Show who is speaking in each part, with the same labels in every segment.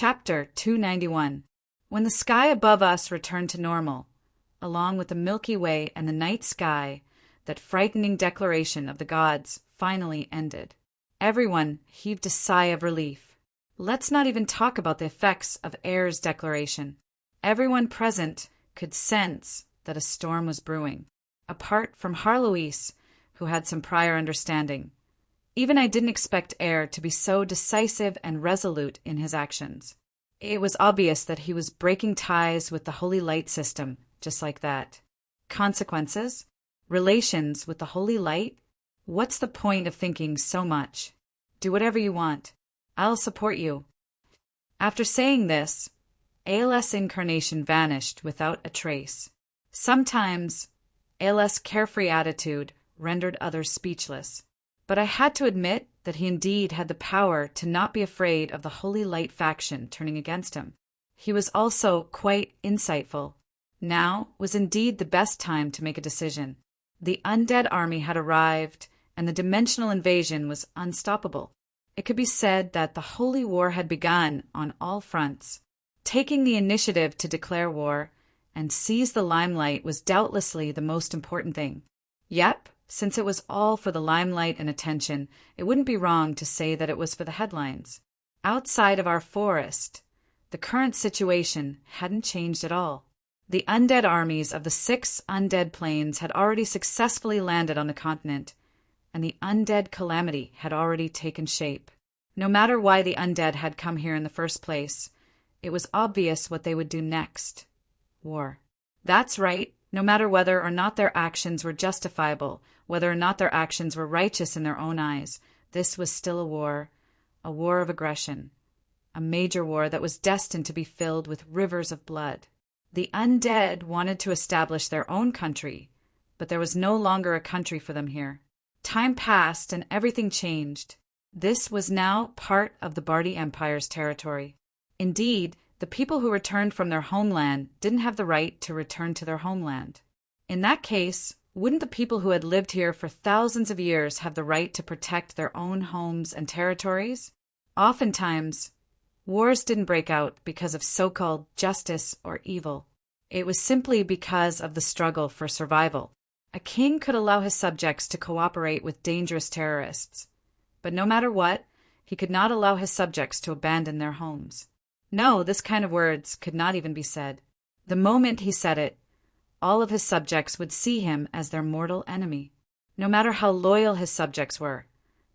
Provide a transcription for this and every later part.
Speaker 1: Chapter 291. When the sky above us returned to normal, along with the Milky Way and the night sky, that frightening declaration of the gods finally ended. Everyone heaved a sigh of relief. Let's not even talk about the effects of Air's declaration. Everyone present could sense that a storm was brewing, apart from Harloise, who had some prior understanding. Even I didn't expect Air to be so decisive and resolute in his actions. It was obvious that he was breaking ties with the Holy Light system, just like that. Consequences? Relations with the Holy Light? What's the point of thinking so much? Do whatever you want. I'll support you. After saying this, ALS incarnation vanished without a trace. Sometimes, ALS' carefree attitude rendered others speechless. But I had to admit that he indeed had the power to not be afraid of the Holy Light faction turning against him. He was also quite insightful. Now was indeed the best time to make a decision. The undead army had arrived, and the dimensional invasion was unstoppable. It could be said that the Holy War had begun on all fronts. Taking the initiative to declare war and seize the limelight was doubtlessly the most important thing. Yep, since it was all for the limelight and attention, it wouldn't be wrong to say that it was for the headlines. Outside of our forest, the current situation hadn't changed at all. The undead armies of the 6 undead planes had already successfully landed on the continent, and the undead calamity had already taken shape. No matter why the undead had come here in the first place, it was obvious what they would do next. War. That's right, no matter whether or not their actions were justifiable, whether or not their actions were righteous in their own eyes, this was still a war of aggression, a major war that was destined to be filled with rivers of blood. The undead wanted to establish their own country, but there was no longer a country for them here. Time passed and everything changed. This was now part of the Bardi Empire's territory. Indeed, the people who returned from their homeland didn't have the right to return to their homeland. In that case, wouldn't the people who had lived here for thousands of years have the right to protect their own homes and territories? Oftentimes, wars didn't break out because of so-called justice or evil. It was simply because of the struggle for survival. A king could allow his subjects to cooperate with dangerous terrorists, but no matter what, he could not allow his subjects to abandon their homes. No, this kind of words could not even be said. The moment he said it, all of his subjects would see him as their mortal enemy. No matter how loyal his subjects were,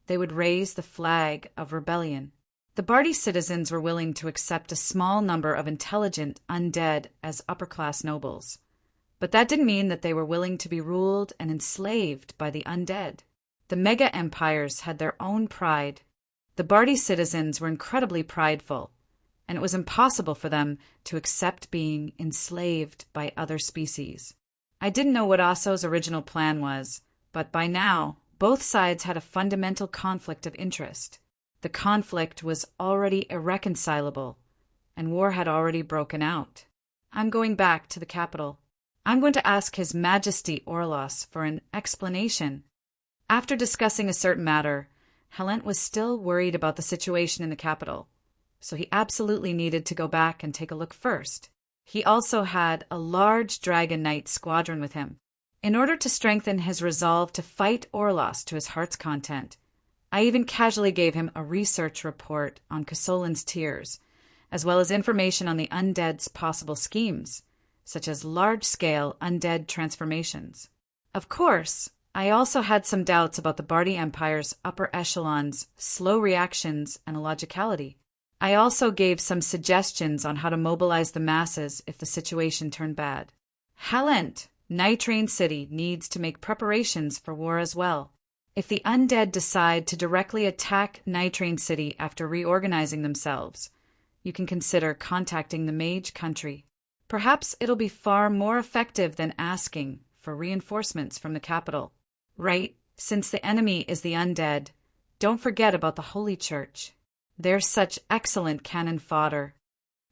Speaker 1: they would raise the flag of rebellion. The Bardi citizens were willing to accept a small number of intelligent undead as upper-class nobles. But that didn't mean that they were willing to be ruled and enslaved by the undead. The mega-empires had their own pride. The Bardi citizens were incredibly prideful, and it was impossible for them to accept being enslaved by other species. I didn't know what Asso's original plan was, but by now, both sides had a fundamental conflict of interest. The conflict was already irreconcilable, and war had already broken out. I'm going back to the capital. I'm going to ask His Majesty Orlos for an explanation. After discussing a certain matter, Helent was still worried about the situation in the capital, so he absolutely needed to go back and take a look first. He also had a large Dragon Knight squadron with him. In order to strengthen his resolve to fight Orlos to his heart's content, I even casually gave him a research report on Casolin's tears, as well as information on the undead's possible schemes, such as large-scale undead transformations. Of course, I also had some doubts about the Bardi Empire's upper echelons' slow reactions and illogicality. I also gave some suggestions on how to mobilize the masses if the situation turned bad. Helent, Nitrain City, needs to make preparations for war as well. If the undead decide to directly attack Nitrain City after reorganizing themselves, you can consider contacting the Mage Country. Perhaps it'll be far more effective than asking for reinforcements from the capital. Right, since the enemy is the undead, don't forget about the Holy Church. They're such excellent cannon fodder.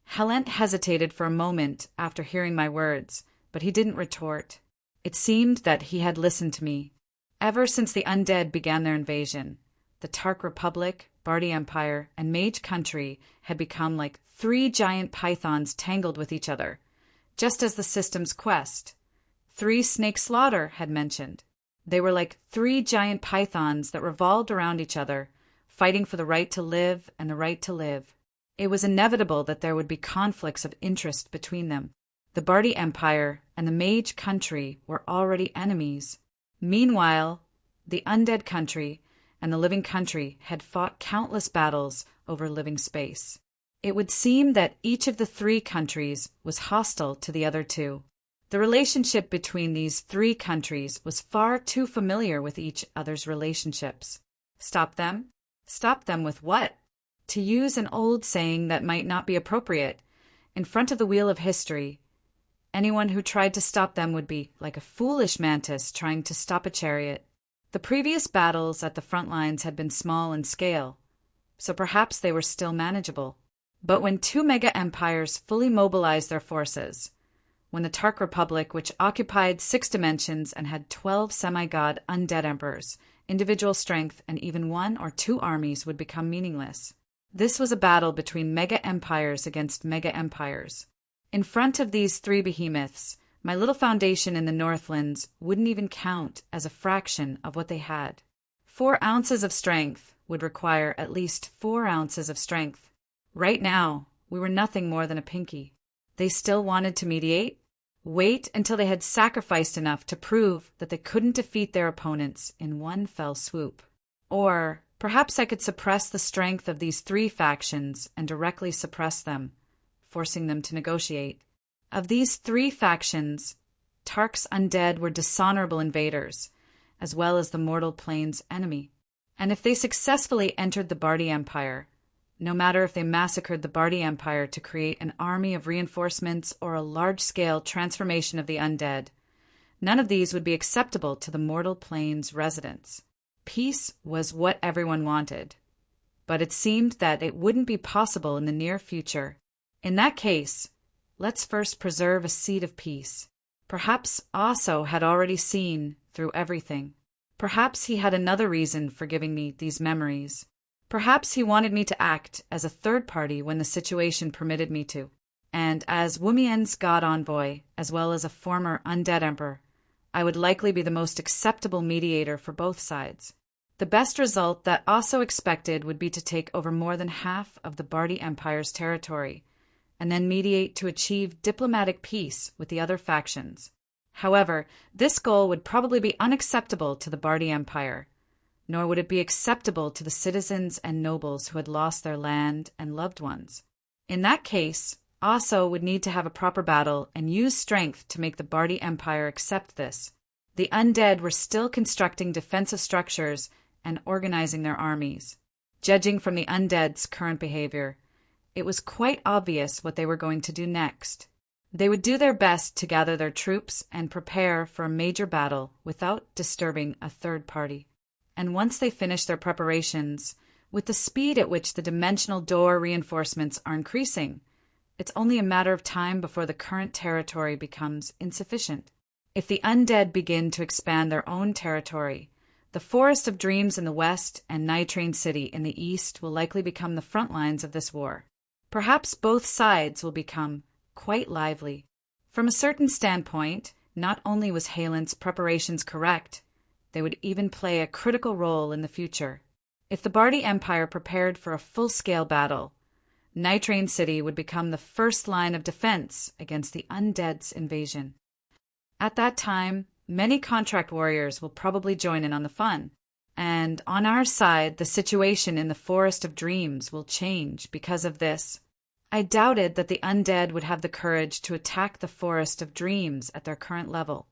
Speaker 1: Helent hesitated for a moment after hearing my words, but he didn't retort. It seemed that he had listened to me. Ever since the undead began their invasion, the Tark Republic, Bardi Empire, and Mage Country had become like three giant pythons tangled with each other, just as the system's quest, Three Snake Slaughter, had mentioned. They were like three giant pythons that revolved around each other, fighting for the right to live and the right to live. It was inevitable that there would be conflicts of interest between them. The Bardi Empire and the Mage Country were already enemies. Meanwhile, the Undead Country and the Living Country had fought countless battles over living space. It would seem that each of the three countries was hostile to the other two. The relationship between these three countries was far too familiar with each other's relationships. Stop them? Stop them with what? To use an old saying that might not be appropriate, in front of the wheel of history, anyone who tried to stop them would be like a foolish mantis trying to stop a chariot. The previous battles at the front lines had been small in scale, so perhaps they were still manageable. But when two mega empires fully mobilized their forces, when the Tark Republic, which occupied 6 dimensions and had 12 semi-god undead emperors, individual strength, and even 1 or 2 armies would become meaningless. This was a battle between mega empires against mega empires. In front of these three behemoths, my little foundation in the Northlands wouldn't even count as a fraction of what they had. 4 ounces of strength would require at least 4 ounces of strength. Right now, we were nothing more than a pinky. They still wanted to mediate? Wait until they had sacrificed enough to prove that they couldn't defeat their opponents in one fell swoop. Or perhaps I could suppress the strength of these 3 factions and directly suppress them, forcing them to negotiate. Of these 3 factions, Tark's undead were dishonorable invaders, as well as the mortal plane's enemy. And if they successfully entered the Bardi Empire, no matter if they massacred the Bardi Empire to create an army of reinforcements or a large-scale transformation of the undead, none of these would be acceptable to the mortal plane's residents. Peace was what everyone wanted, but it seemed that it wouldn't be possible in the near future. In that case, let's first preserve a seed of peace. Perhaps Aso had already seen through everything. Perhaps he had another reason for giving me these memories. Perhaps he wanted me to act as a third party when the situation permitted me to. And as Wumien's god envoy, as well as a former undead emperor, I would likely be the most acceptable mediator for both sides. The best result that Aso expected would be to take over more than half of the Bardi Empire's territory, and then mediate to achieve diplomatic peace with the other factions. However, this goal would probably be unacceptable to the Bardi Empire, nor would it be acceptable to the citizens and nobles who had lost their land and loved ones. In that case, Aso would need to have a proper battle and use strength to make the Bardi Empire accept this. The undead were still constructing defensive structures and organizing their armies. Judging from the undead's current behavior, it was quite obvious what they were going to do next. They would do their best to gather their troops and prepare for a major battle without disturbing a third party. And once they finished their preparations, with the speed at which the dimensional door reinforcements are increasing, it's only a matter of time before the current territory becomes insufficient. If the undead begin to expand their own territory, the Forest of Dreams in the west and Nitrane City in the east will likely become the front lines of this war. Perhaps both sides will become quite lively. From a certain standpoint, not only was Halen's preparations correct, they would even play a critical role in the future. If the Bardi Empire prepared for a full-scale battle, Nitrane City would become the first line of defense against the undead's invasion. At that time, many contract warriors will probably join in on the fun, and on our side, the situation in the Forest of Dreams will change because of this. I doubted that the undead would have the courage to attack the Forest of Dreams at their current level.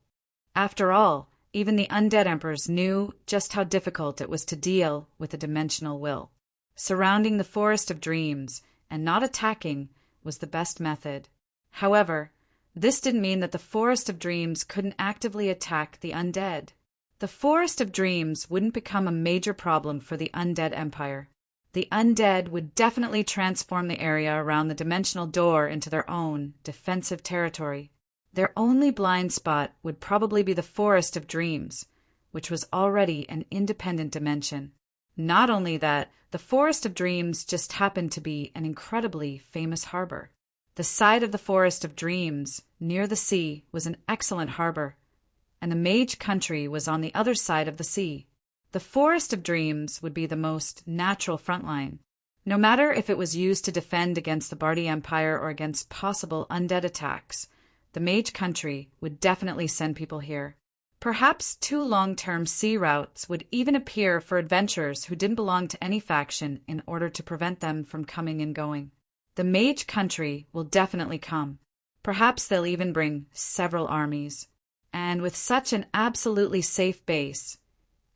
Speaker 1: After all, even the undead emperors knew just how difficult it was to deal with a dimensional will. Surrounding the Forest of Dreams and not attacking was the best method. However, this didn't mean that the Forest of Dreams couldn't actively attack the undead. The Forest of Dreams wouldn't become a major problem for the undead empire. The undead would definitely transform the area around the dimensional door into their own defensive territory. Their only blind spot would probably be the Forest of Dreams, which was already an independent dimension. Not only that, the Forest of Dreams just happened to be an incredibly famous harbor. The side of the Forest of Dreams, near the sea, was an excellent harbor, and the Mage country was on the other side of the sea. The Forest of Dreams would be the most natural front line. No matter if it was used to defend against the Bardi Empire or against possible undead attacks, the Mage country would definitely send people here. Perhaps 2 long-term sea routes would even appear for adventurers who didn't belong to any faction in order to prevent them from coming and going. The Mage country will definitely come. Perhaps they'll even bring several armies. And with such an absolutely safe base,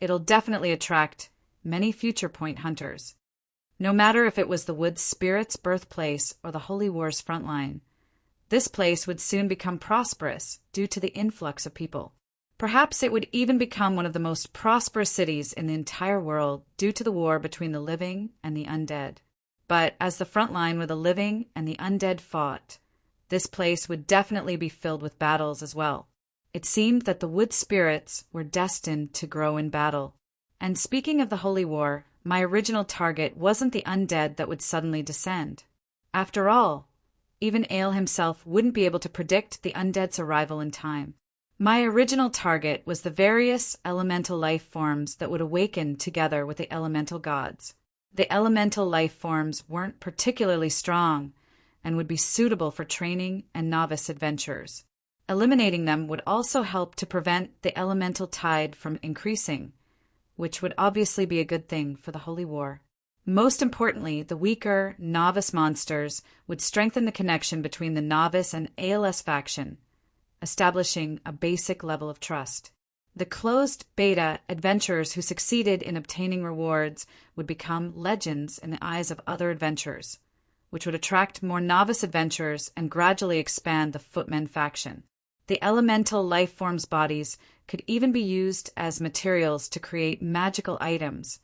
Speaker 1: it'll definitely attract many future point hunters. No matter if it was the Wood Spirit's birthplace or the Holy War's frontline, this place would soon become prosperous due to the influx of people. Perhaps it would even become one of the most prosperous cities in the entire world due to the war between the living and the undead. But as the front line where the living and the undead fought, this place would definitely be filled with battles as well. It seemed that the Wood Spirits were destined to grow in battle. And speaking of the Holy War, my original target wasn't the undead that would suddenly descend. After all, even Ale himself wouldn't be able to predict the undead's arrival in time. My original target was the various elemental life forms that would awaken together with the elemental gods. The elemental life forms weren't particularly strong and would be suitable for training and novice adventurers. Eliminating them would also help to prevent the elemental tide from increasing, which would obviously be a good thing for the Holy War. Most importantly, the weaker, novice monsters would strengthen the connection between the novice and ALS faction, establishing a basic level of trust. The closed beta adventurers who succeeded in obtaining rewards would become legends in the eyes of other adventurers, which would attract more novice adventurers and gradually expand the Footmen faction. The elemental life forms' bodies could even be used as materials to create magical items,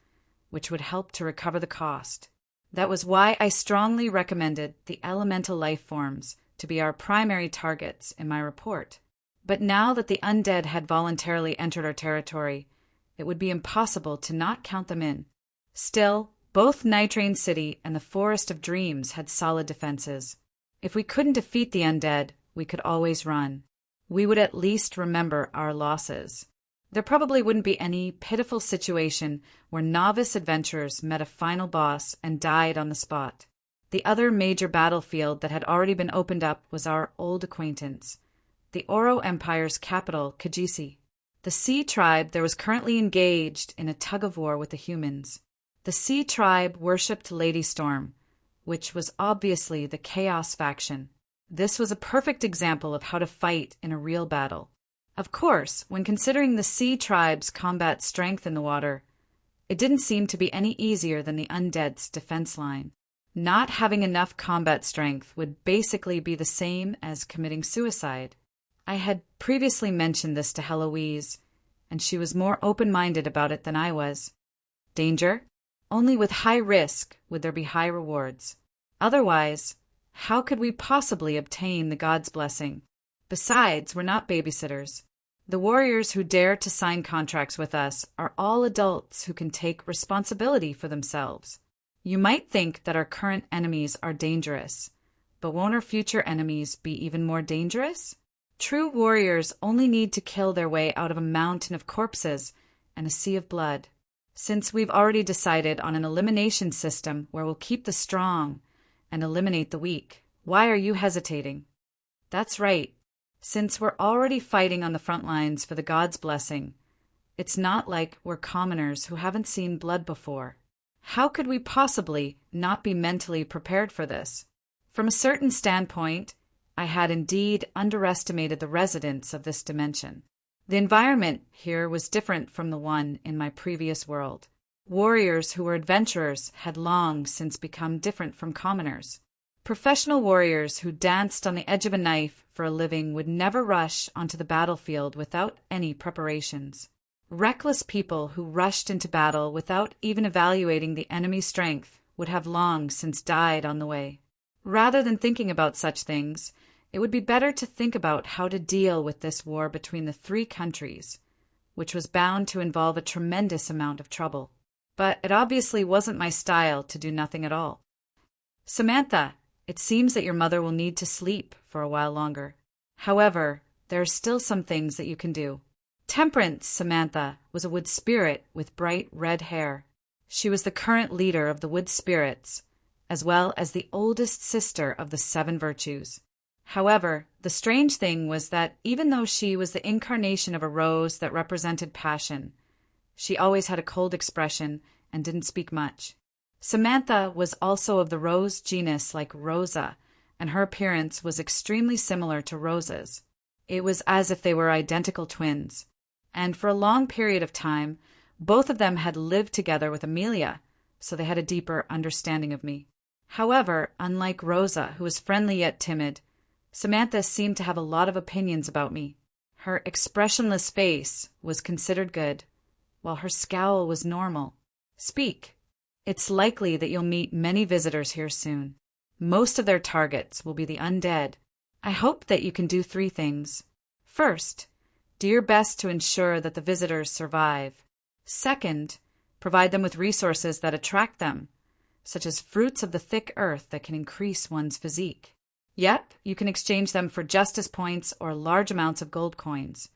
Speaker 1: which would help to recover the cost. That was why I strongly recommended the elemental life forms to be our primary targets in my report. But now that the undead had voluntarily entered our territory, it would be impossible to not count them in. Still, both Nitrain City and the Forest of Dreams had solid defenses. If we couldn't defeat the undead, we could always run. We would at least remember our losses. There probably wouldn't be any pitiful situation where novice adventurers met a final boss and died on the spot. The other major battlefield that had already been opened up was our old acquaintance, the Oro Empire's capital, Kajisi. The Sea Tribe there was currently engaged in a tug-of-war with the humans. The Sea Tribe worshipped Lady Storm, which was obviously the Chaos faction. This was a perfect example of how to fight in a real battle. Of course, when considering the Sea Tribe's combat strength in the water, it didn't seem to be any easier than the undead's defense line. Not having enough combat strength would basically be the same as committing suicide. I had previously mentioned this to Heloise, and she was more open-minded about it than I was. Danger? Only with high risk would there be high rewards. Otherwise, how could we possibly obtain the god's blessing? Besides, we're not babysitters. The warriors who dare to sign contracts with us are all adults who can take responsibility for themselves. You might think that our current enemies are dangerous, but won't our future enemies be even more dangerous? True warriors only need to kill their way out of a mountain of corpses and a sea of blood. Since we've already decided on an elimination system where we'll keep the strong and eliminate the weak, why are you hesitating? That's right. Since we're already fighting on the front lines for the god's blessing, it's not like we're commoners who haven't seen blood before. How could we possibly not be mentally prepared for this? From a certain standpoint, I had indeed underestimated the residents of this dimension. The environment here was different from the one in my previous world. Warriors who were adventurers had long since become different from commoners. Professional warriors who danced on the edge of a knife for a living would never rush onto the battlefield without any preparations. Reckless people who rushed into battle without even evaluating the enemy's strength would have long since died on the way. Rather than thinking about such things, it would be better to think about how to deal with this war between the 3 countries, which was bound to involve a tremendous amount of trouble. but it obviously wasn't my style to do nothing at all. Samantha, it seems that your mother will need to sleep for a while longer. However, there are still some things that you can do. Temperance, Samantha, was a wood spirit with bright red hair. She was the current leader of the wood spirits, as well as the oldest sister of the 7 virtues. However, the strange thing was that even though she was the incarnation of a rose that represented passion, she always had a cold expression and didn't speak much. Samantha was also of the rose genus like Rosa, and her appearance was extremely similar to Rosa's. It was as if they were identical twins, and for a long period of time, both of them had lived together with Amelia, so they had a deeper understanding of me. However, unlike Rosa, who was friendly yet timid, Samantha seemed to have a lot of opinions about me. Her expressionless face was considered good, while her scowl was normal. Speak. It's likely that you'll meet many visitors here soon. Most of their targets will be the undead. I hope that you can do 3 things. First, do your best to ensure that the visitors survive. Second, provide them with resources that attract them, such as fruits of the thick earth that can increase one's physique. Yep, you can exchange them for justice points or large amounts of gold coins,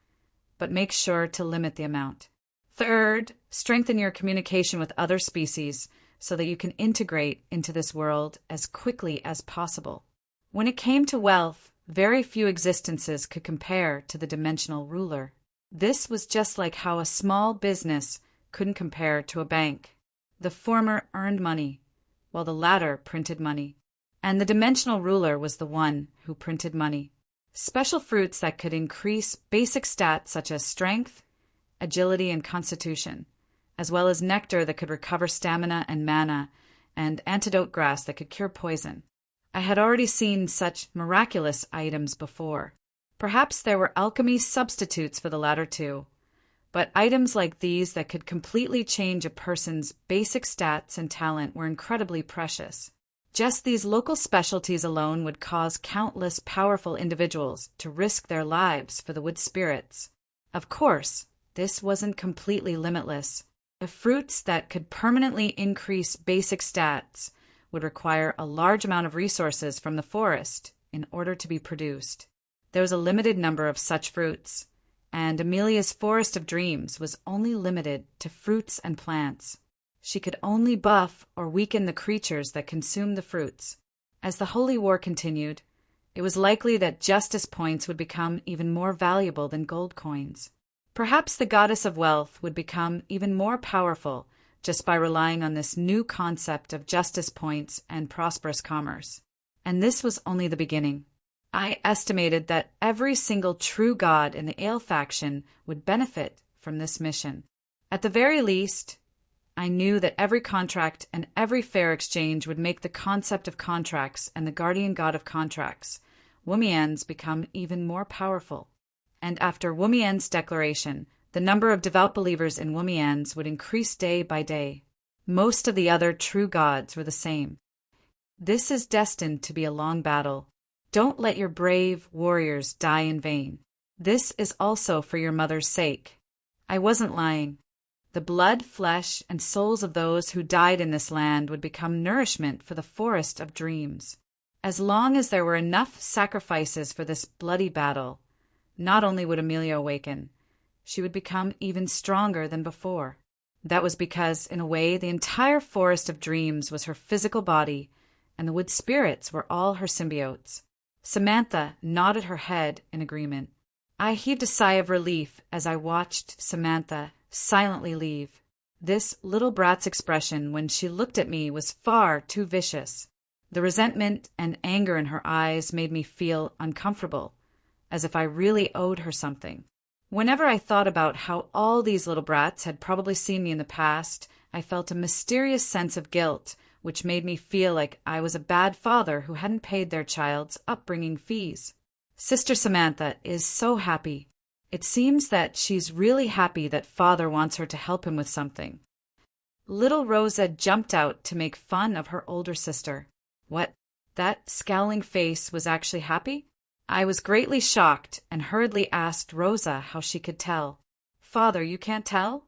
Speaker 1: but make sure to limit the amount. Third, strengthen your communication with other species so that you can integrate into this world as quickly as possible. When it came to wealth, very few existences could compare to the dimensional ruler. This was just like how a small business couldn't compare to a bank. The former earned money, while the latter printed money. And the dimensional ruler was the one who printed money. Special fruits that could increase basic stats such as strength, agility, and constitution, as well as nectar that could recover stamina and mana, and antidote grass that could cure poison. I had already seen such miraculous items before. Perhaps there were alchemy substitutes for the latter two, but items like these that could completely change a person's basic stats and talent were incredibly precious. Just these local specialties alone would cause countless powerful individuals to risk their lives for the wood spirits. Of course, this wasn't completely limitless. The fruits that could permanently increase basic stats would require a large amount of resources from the forest in order to be produced. There was a limited number of such fruits, and Amelia's Forest of Dreams was only limited to fruits and plants. She could only buff or weaken the creatures that consumed the fruits. As the Holy War continued, it was likely that justice points would become even more valuable than gold coins. Perhaps the goddess of wealth would become even more powerful just by relying on this new concept of justice points and prosperous commerce. And this was only the beginning. I estimated that every single true god in the Ale faction would benefit from this mission. At the very least, I knew that every contract and every fair exchange would make the concept of contracts and the guardian god of contracts, Wumien's, become even more powerful. And after Wumien's declaration, the number of devout believers in Wumien's would increase day by day. Most of the other true gods were the same. This is destined to be a long battle. Don't let your brave warriors die in vain. This is also for your mother's sake. I wasn't lying. The blood, flesh, and souls of those who died in this land would become nourishment for the Forest of Dreams. As long as there were enough sacrifices for this bloody battle, not only would Amelia awaken, she would become even stronger than before. That was because, in a way, the entire Forest of Dreams was her physical body, and the wood spirits were all her symbiotes. Samantha nodded her head in agreement. I heaved a sigh of relief as I watched Samantha silently leave. This little brat's expression when she looked at me was far too vicious. The resentment and anger in her eyes made me feel uncomfortable, as if I really owed her something. Whenever I thought about how all these little brats had probably seen me in the past, I felt a mysterious sense of guilt, which made me feel like I was a bad father who hadn't paid their child's upbringing fees. Sister Samantha is so happy. It seems that she's really happy that father wants her to help him with something. Little Rosa jumped out to make fun of her older sister. What? That scowling face was actually happy? I was greatly shocked and hurriedly asked Rosa how she could tell. Father, you can't tell?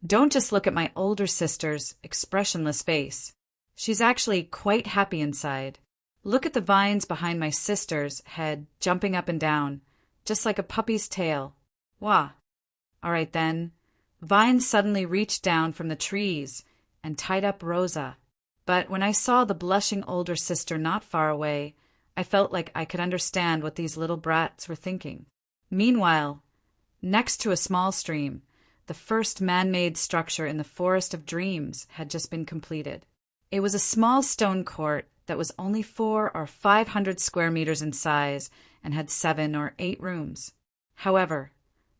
Speaker 1: Don't just look at my older sister's expressionless face. She's actually quite happy inside. Look at the vines behind my sister's head jumping up and down, just like a puppy's tail. Wah! All right then. Vines suddenly reached down from the trees and tied up Rosa. But when I saw the blushing older sister not far away, I felt like I could understand what these little brats were thinking. Meanwhile, next to a small stream, the first man-made structure in the Forest of Dreams had just been completed. It was a small stone court that was only 400 or 500 square meters in size and had 7 or 8 rooms. However,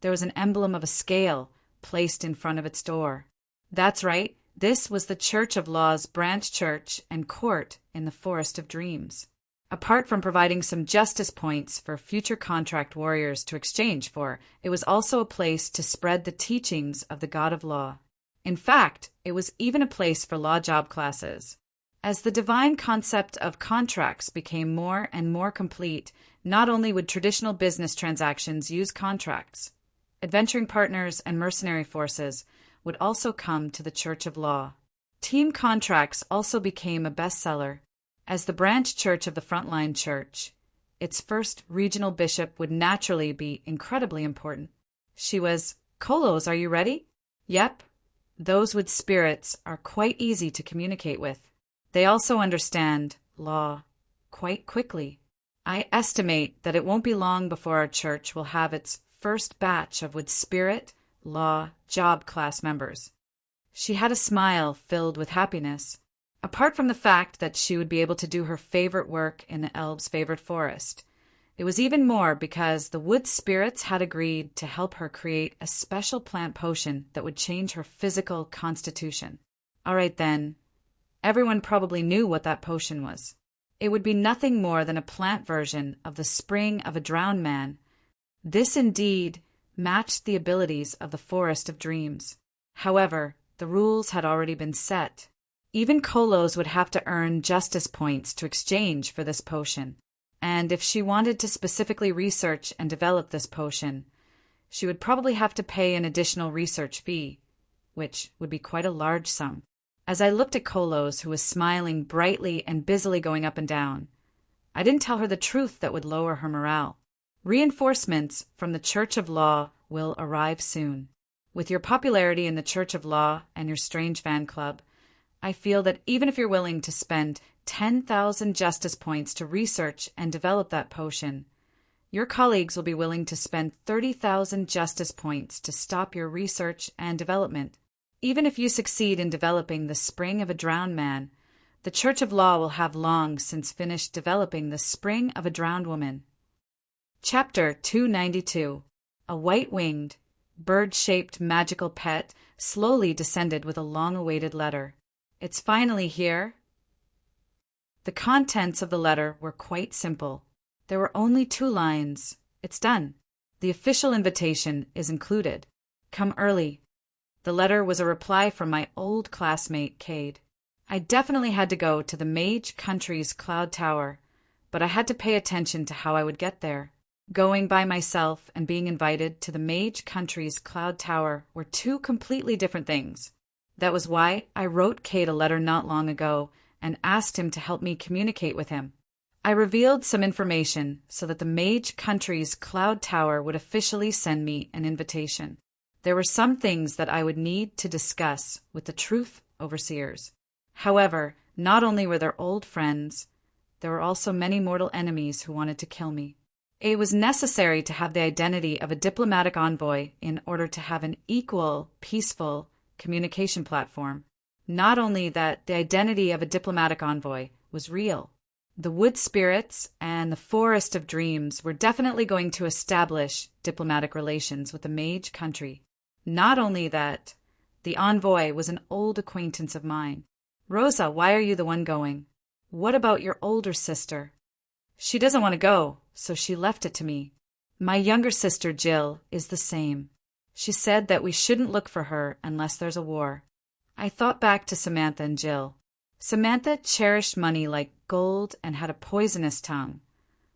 Speaker 1: there was an emblem of a scale placed in front of its door. That's right, this was the Church of Law's branch church and court in the Forest of Dreams. Apart from providing some justice points for future contract warriors to exchange for, it was also a place to spread the teachings of the God of Law. In fact, it was even a place for law job classes. As the divine concept of contracts became more and more complete, not only would traditional business transactions use contracts, adventuring partners and mercenary forces would also come to the Church of Law. Team contracts also became a bestseller. As the branch church of the Frontline Church, its first regional bishop would naturally be incredibly important. She was, "Kolos, are you ready?" "Yep." Those with spirits are quite easy to communicate with. They also understand law quite quickly. I estimate that it won't be long before our church will have its first batch of Wood Spirit Law job class members. She had a smile filled with happiness. Apart from the fact that she would be able to do her favorite work in the elves' favorite forest, it was even more because the wood spirits had agreed to help her create a special plant potion that would change her physical constitution. All right then, everyone probably knew what that potion was. It would be nothing more than a plant version of the spring of a drowned man. This indeed matched the abilities of the Forest of Dreams. However, the rules had already been set. Even Kolos would have to earn justice points to exchange for this potion, and if she wanted to specifically research and develop this potion, she would probably have to pay an additional research fee, which would be quite a large sum. As I looked at Kolos, who was smiling brightly and busily going up and down, I didn't tell her the truth that would lower her morale. Reinforcements from the Church of Law will arrive soon. With your popularity in the Church of Law and your strange fan club, I feel that even if you're willing to spend 10,000 justice points to research and develop that potion, your colleagues will be willing to spend 30,000 justice points to stop your research and development. Even if you succeed in developing the spring of a drowned man, the Church of Law will have long since finished developing the spring of a drowned woman. Chapter 292. A white-winged, bird-shaped magical pet slowly descended with a long-awaited letter. It's finally here. The contents of the letter were quite simple. There were only 2 lines. It's done. The official invitation is included. Come early. The letter was a reply from my old classmate, Cade. I definitely had to go to the Mage Country's Cloud Tower, but I had to pay attention to how I would get there. Going by myself and being invited to the Mage Country's Cloud Tower were 2 completely different things. That was why I wrote Cade a letter not long ago and asked him to help me communicate with him. I revealed some information so that the Mage Country's Cloud Tower would officially send me an invitation. There were some things that I would need to discuss with the Truth Overseers. However, not only were there old friends, there were also many mortal enemies who wanted to kill me. It was necessary to have the identity of a diplomatic envoy in order to have an equal, peaceful communication platform. Not only that, the identity of a diplomatic envoy was real. The Wood Spirits and the Forest of Dreams were definitely going to establish diplomatic relations with the Mage Country. Not only that, the envoy was an old acquaintance of mine. Rosa, why are you the one going? What about your older sister? She doesn't want to go, so she left it to me. My younger sister, Jill, is the same. She said that we shouldn't look for her unless there's a war. I thought back to Samantha and Jill. Samantha cherished money like gold and had a poisonous tongue,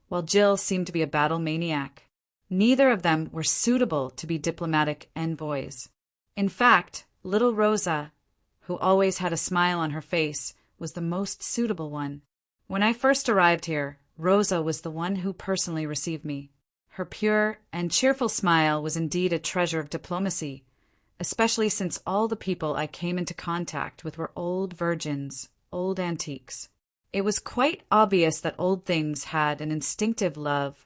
Speaker 1: while Jill seemed to be a battle maniac. Neither of them were suitable to be diplomatic envoys. In fact, Little Rosa, who always had a smile on her face, was the most suitable one. When I first arrived here, Rosa was the one who personally received me. Her pure and cheerful smile was indeed a treasure of diplomacy, especially since all the people I came into contact with were old virgins, old antiques. It was quite obvious that old things had an instinctive love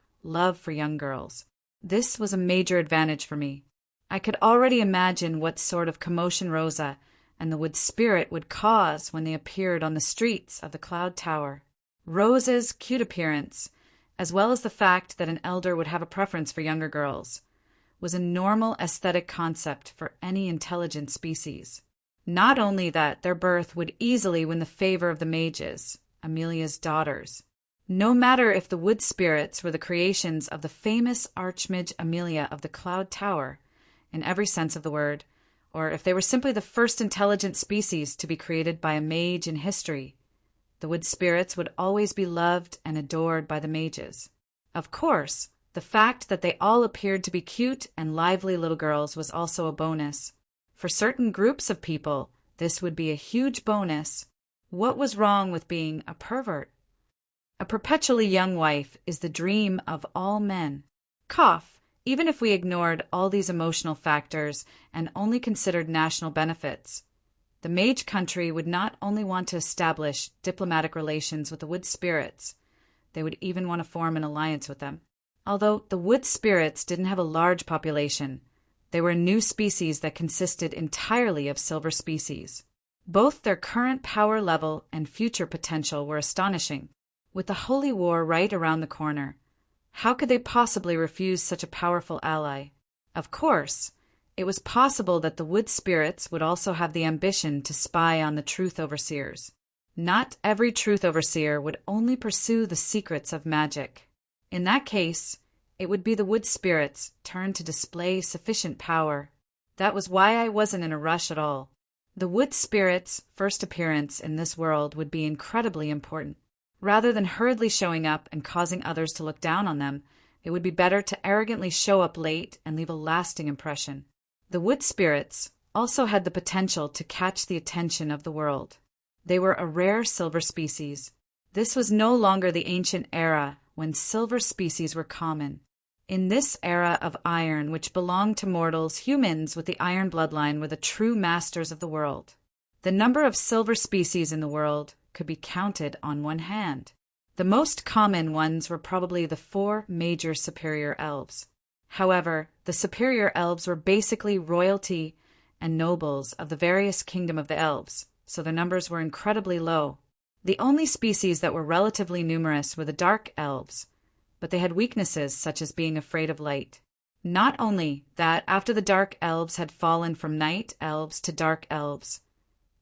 Speaker 1: for young girls. This was a major advantage for me. I could already imagine what sort of commotion Rosa and the Wood Spirit would cause when they appeared on the streets of the Cloud Tower. Rosa's cute appearance, as well as the fact that an elder would have a preference for younger girls, was a normal aesthetic concept for any intelligent species. Not only that, their birth would easily win the favor of the mages, Amelia's daughters. No matter if the Wood Spirits were the creations of the famous Archmage Amelia of the Cloud Tower, in every sense of the word, or if they were simply the first intelligent species to be created by a mage in history, the Wood Spirits would always be loved and adored by the mages. Of course, the fact that they all appeared to be cute and lively little girls was also a bonus. For certain groups of people, this would be a huge bonus. What was wrong with being a pervert? A perpetually young wife is the dream of all men. Even if we ignored all these emotional factors and only considered national benefits, the mage country would not only want to establish diplomatic relations with the Wood Spirits, they would even want to form an alliance with them. Although the Wood Spirits didn't have a large population, they were a new species that consisted entirely of silver species. Both their current power level and future potential were astonishing. With the Holy War right around the corner, how could they possibly refuse such a powerful ally? Of course, it was possible that the Wood Spirits would also have the ambition to spy on the Truth Overseers. Not every Truth Overseer would only pursue the secrets of magic. In that case, it would be the Wood Spirits' turn to display sufficient power. That was why I wasn't in a rush at all. The Wood Spirits' first appearance in this world would be incredibly important. Rather than hurriedly showing up and causing others to look down on them, it would be better to arrogantly show up late and leave a lasting impression. The Wood Spirits also had the potential to catch the attention of the world. They were a rare silver species. This was no longer the ancient era when silver species were common. In this era of iron, which belonged to mortals, humans with the iron bloodline were the true masters of the world. The number of silver species in the world could be counted on one hand. The most common ones were probably the 4 major superior elves. However, the superior elves were basically royalty and nobles of the various kingdom of the elves, so their numbers were incredibly low. The only species that were relatively numerous were the dark elves, but they had weaknesses such as being afraid of light. Not only that, after the dark elves had fallen from night elves to dark elves,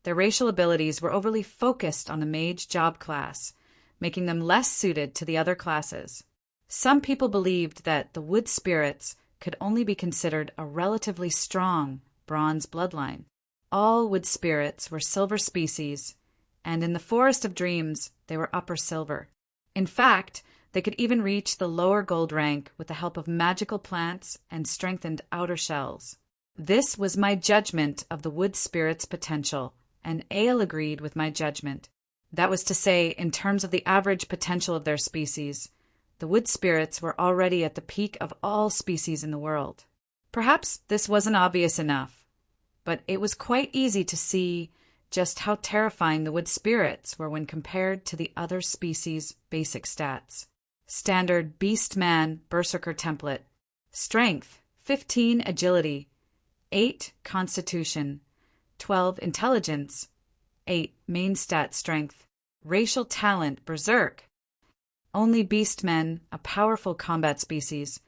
Speaker 1: their racial abilities were overly focused on the mage job class, making them less suited to the other classes. Some people believed that the Wood Spirits could only be considered a relatively strong bronze bloodline. All Wood Spirits were silver species, and in the Forest of Dreams they were upper silver. In fact, they could even reach the lower gold rank with the help of magical plants and strengthened outer shells. This was my judgment of the Wood Spirits' potential, and Ale agreed with my judgment. That was to say, in terms of the average potential of their species, the Wood Spirits were already at the peak of all species in the world. Perhaps this wasn't obvious enough, but it was quite easy to see just how terrifying the Wood Spirits were when compared to the other species' basic stats. Standard Beastman Berserker template. Strength, 15 Agility, 8 Constitution, 12 Intelligence, 8 Main Stat Strength. Racial talent Berserk. Only Beastmen, a powerful combat species,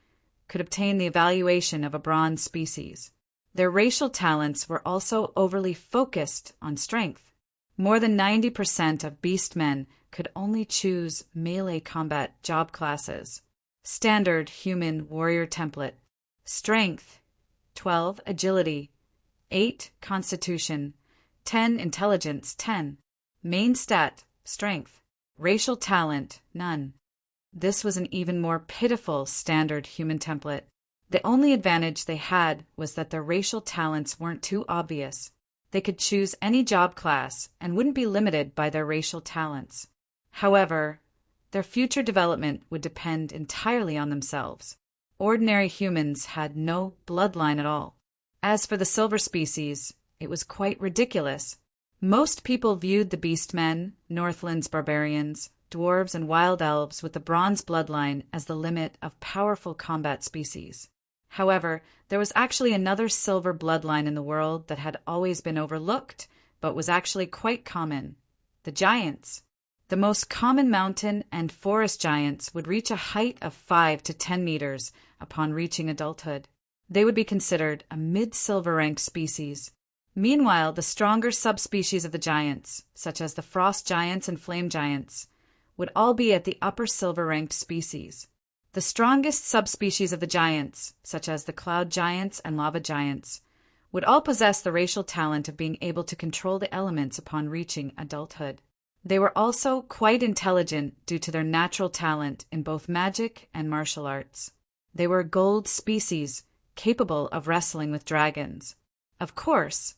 Speaker 1: could obtain the evaluation of a bronze species. Their racial talents were also overly focused on strength. More than 90% of Beastmen could only choose melee combat job classes. Standard Human Warrior template. Strength, 12 Agility, 8 Constitution, 10 Intelligence, 10. Main stat, Strength. Racial talent, none. This was an even more pitiful standard human template. The only advantage they had was that their racial talents weren't too obvious. They could choose any job class and wouldn't be limited by their racial talents. However, their future development would depend entirely on themselves. Ordinary humans had no bloodline at all. As for the silver species, it was quite ridiculous. Most people viewed the beastmen, Northland's barbarians, dwarves, and wild elves with the bronze bloodline as the limit of powerful combat species. However, there was actually another silver bloodline in the world that had always been overlooked, but was actually quite common: the giants. The most common mountain and forest giants would reach a height of 5 to 10 meters upon reaching adulthood. They would be considered a mid-silver ranked species. Meanwhile, the stronger subspecies of the giants, such as the frost giants and flame giants, would all be at the upper silver-ranked species. The strongest subspecies of the giants, such as the cloud giants and lava giants, would all possess the racial talent of being able to control the elements upon reaching adulthood. They were also quite intelligent due to their natural talent in both magic and martial arts. They were a gold species, capable of wrestling with dragons. Of course,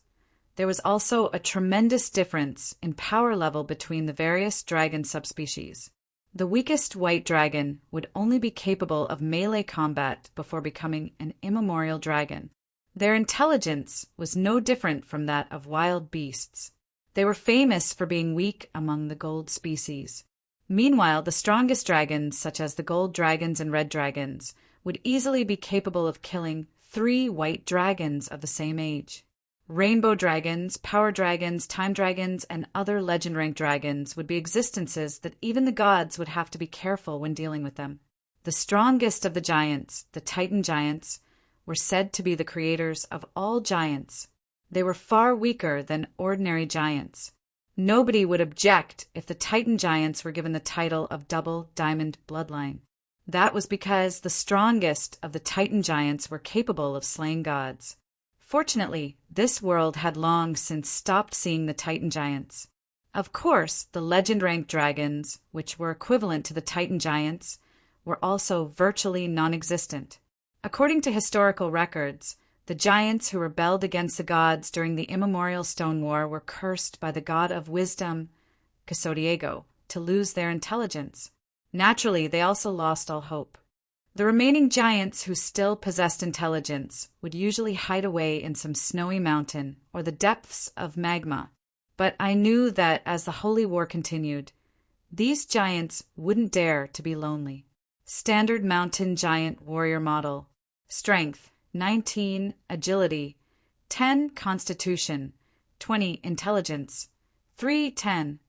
Speaker 1: there was also a tremendous difference in power level between the various dragon subspecies. The weakest white dragon would only be capable of melee combat before becoming an immemorial dragon. Their intelligence was no different from that of wild beasts. They were famous for being weak among the gold species. Meanwhile, the strongest dragons, such as the gold dragons and red dragons, would easily be capable of killing 3 white dragons of the same age. Rainbow dragons, power dragons, time dragons, and other legend-ranked dragons would be existences that even the gods would have to be careful when dealing with them. The strongest of the giants, the Titan giants, were said to be the creators of all giants. They were far weaker than ordinary giants. Nobody would object if the Titan giants were given the title of Double Diamond Bloodline. That was because the strongest of the Titan giants were capable of slaying gods. Fortunately, this world had long since stopped seeing the Titan giants. Of course, the legend-ranked dragons, which were equivalent to the Titan giants, were also virtually non-existent. According to historical records, the giants who rebelled against the gods during the immemorial Stone War were cursed by the god of wisdom, Casodiego, to lose their intelligence. Naturally, they also lost all hope. The remaining giants who still possessed intelligence would usually hide away in some snowy mountain or the depths of magma. But I knew that as the Holy War continued, these giants wouldn't dare to be lonely. Standard mountain giant warrior model. Strength, 19 agility, 10 constitution, 20 intelligence, 310.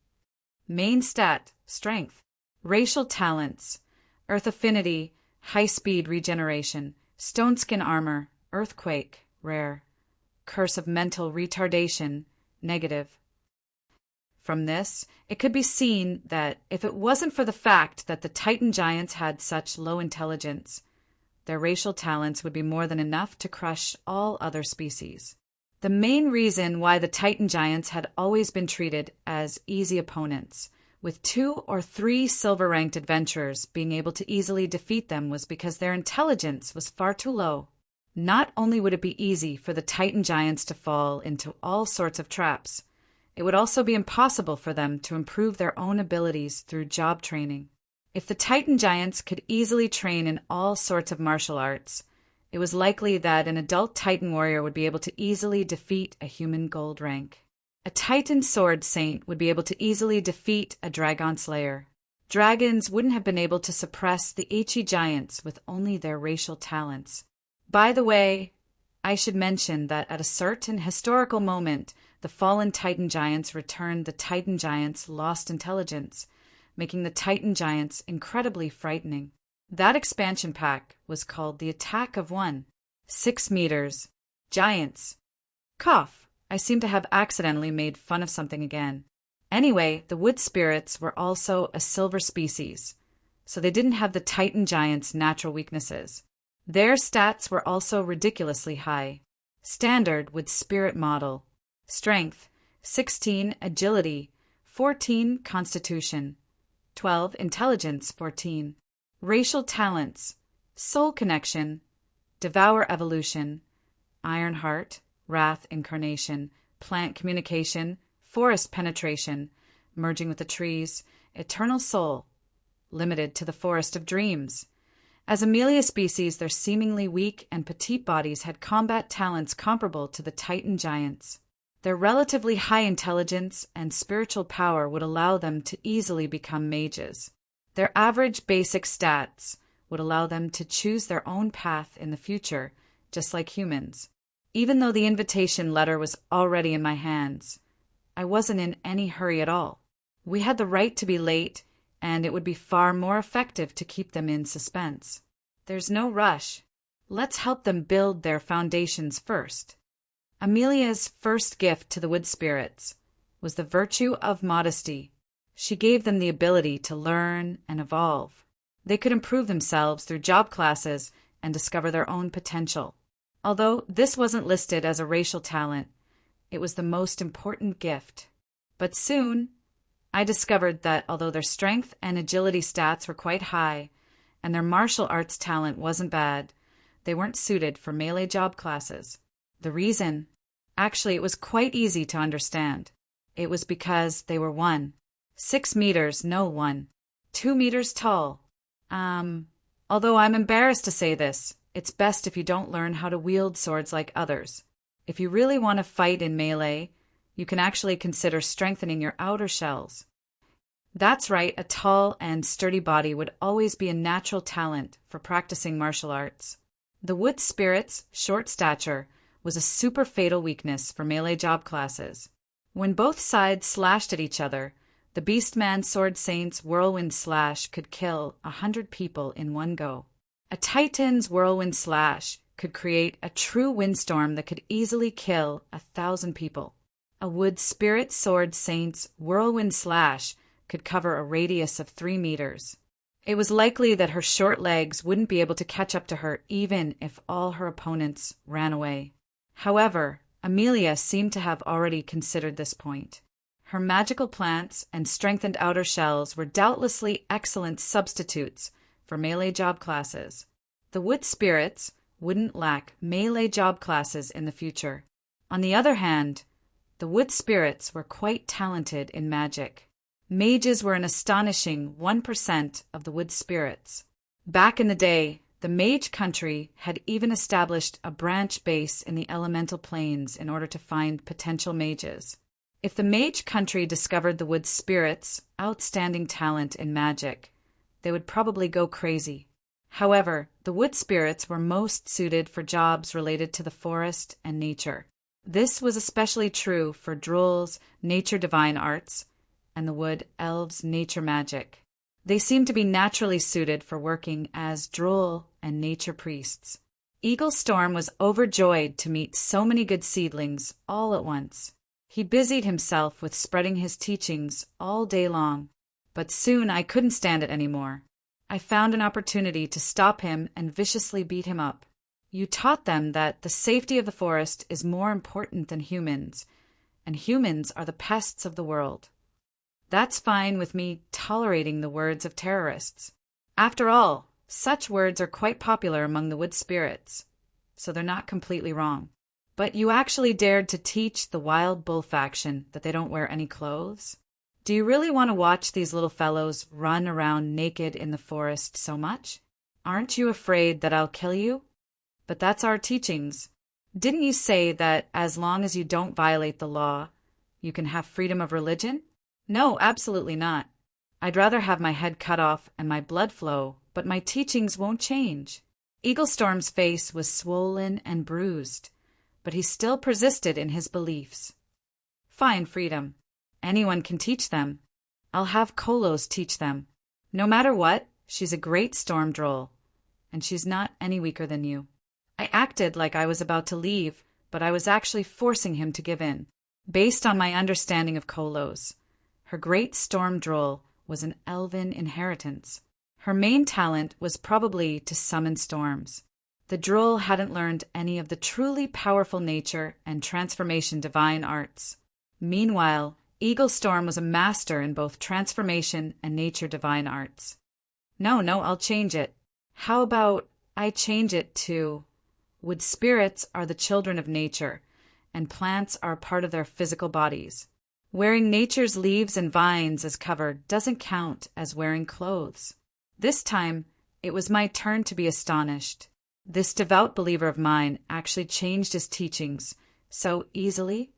Speaker 1: Main stat, strength. Racial talents, earth affinity, high-speed regeneration, stone skin armor, earthquake, rare, curse of mental retardation, negative. From this, it could be seen that if it wasn't for the fact that the Titan giants had such low intelligence, their racial talents would be more than enough to crush all other species. The main reason why the Titan giants had always been treated as easy opponents, with 2 or 3 silver-ranked adventurers being able to easily defeat them, was because their intelligence was far too low. Not only would it be easy for the Titan giants to fall into all sorts of traps, it would also be impossible for them to improve their own abilities through job training. If the Titan giants could easily train in all sorts of martial arts, it was likely that an adult Titan warrior would be able to easily defeat a human gold rank. A Titan sword saint would be able to easily defeat a dragon slayer. Dragons wouldn't have been able to suppress the Ichi giants with only their racial talents. By the way, I should mention that at a certain historical moment, the fallen Titan giants returned the Titan giants' lost intelligence, making the Titan giants incredibly frightening. That expansion pack was called the Attack of One. 6 meters. Giants. Cough. I seem to have accidentally made fun of something again. Anyway, the wood spirits were also a silver species, so they didn't have the Titan giants' natural weaknesses. Their stats were also ridiculously high. Standard wood spirit model. Strength, 16 agility, 14 constitution, 12 intelligence, 14. Racial talents, soul connection, devour evolution, iron heart, wrath incarnation, plant communication, forest penetration, merging with the trees, eternal soul, limited to the forest of dreams. As Amelia species, their seemingly weak and petite bodies had combat talents comparable to the Titan giants. Their relatively high intelligence and spiritual power would allow them to easily become mages. Their average basic stats would allow them to choose their own path in the future, just like humans. Even though the invitation letter was already in my hands, I wasn't in any hurry at all. We had the right to be late, and it would be far more effective to keep them in suspense. There's no rush. Let's help them build their foundations first. Amelia's first gift to the wood spirits was the virtue of modesty. She gave them the ability to learn and evolve. They could improve themselves through job classes and discover their own potential. Although this wasn't listed as a racial talent, it was the most important gift. But soon, I discovered that although their strength and agility stats were quite high, and their martial arts talent wasn't bad, they weren't suited for melee job classes. The reason? Actually, it was quite easy to understand. It was because they were 6 meters, no 2 meters tall. Although I'm embarrassed to say this, it's best if you don't learn how to wield swords like others. If you really want to fight in melee, you can actually consider strengthening your outer shells. That's right, a tall and sturdy body would always be a natural talent for practicing martial arts. The wood spirit's short stature was a super fatal weakness for melee job classes. When both sides slashed at each other, the Beastman Sword Saint's whirlwind slash could kill 100 people in one go. A Titan's whirlwind slash could create a true windstorm that could easily kill 1,000 people. A wood spirit sword saint's whirlwind slash could cover a radius of 3 meters. It was likely that her short legs wouldn't be able to catch up to her even if all her opponents ran away. However, Amelia seemed to have already considered this point. Her magical plants and strengthened outer shells were doubtlessly excellent substitutes for melee job classes. The wood spirits wouldn't lack melee job classes in the future. On the other hand, the wood spirits were quite talented in magic. Mages were an astonishing 1% of the wood spirits. Back in the day, the mage country had even established a branch base in the elemental planes in order to find potential mages. If the mage country discovered the wood spirits' outstanding talent in magic, they would probably go crazy. However, the wood spirits were most suited for jobs related to the forest and nature. This was especially true for Droll's nature divine arts and the wood elves' nature magic. They seemed to be naturally suited for working as Droll and nature priests. Eagle Storm was overjoyed to meet so many good seedlings all at once. He busied himself with spreading his teachings all day long, but soon I couldn't stand it anymore. I found an opportunity to stop him and viciously beat him up. You taught them that the safety of the forest is more important than humans, and humans are the pests of the world. That's fine with me tolerating the words of terrorists. After all, such words are quite popular among the wood spirits, so they're not completely wrong. But you actually dared to teach the wild bull faction that they don't wear any clothes? Do you really want to watch these little fellows run around naked in the forest so much? Aren't you afraid that I'll kill you? But that's our teachings. Didn't you say that as long as you don't violate the law, you can have freedom of religion? No, absolutely not. I'd rather have my head cut off and my blood flow, but my teachings won't change. Eaglestorm's face was swollen and bruised, but he still persisted in his beliefs. Fine, freedom. Anyone can teach them. I'll have Kolos teach them. No matter what, she's a great storm droll, and she's not any weaker than you. I acted like I was about to leave, but I was actually forcing him to give in. Based on my understanding of Kolos, her great storm droll was an elven inheritance. Her main talent was probably to summon storms. The droll hadn't learned any of the truly powerful nature and transformation divine arts. Meanwhile, Eaglestorm was a master in both transformation and nature divine arts. No, I'll change it. How about I change it to, wood spirits are the children of nature, and plants are a part of their physical bodies. Wearing nature's leaves and vines as cover doesn't count as wearing clothes. This time, it was my turn to be astonished. This devout believer of mine actually changed his teachings so easily.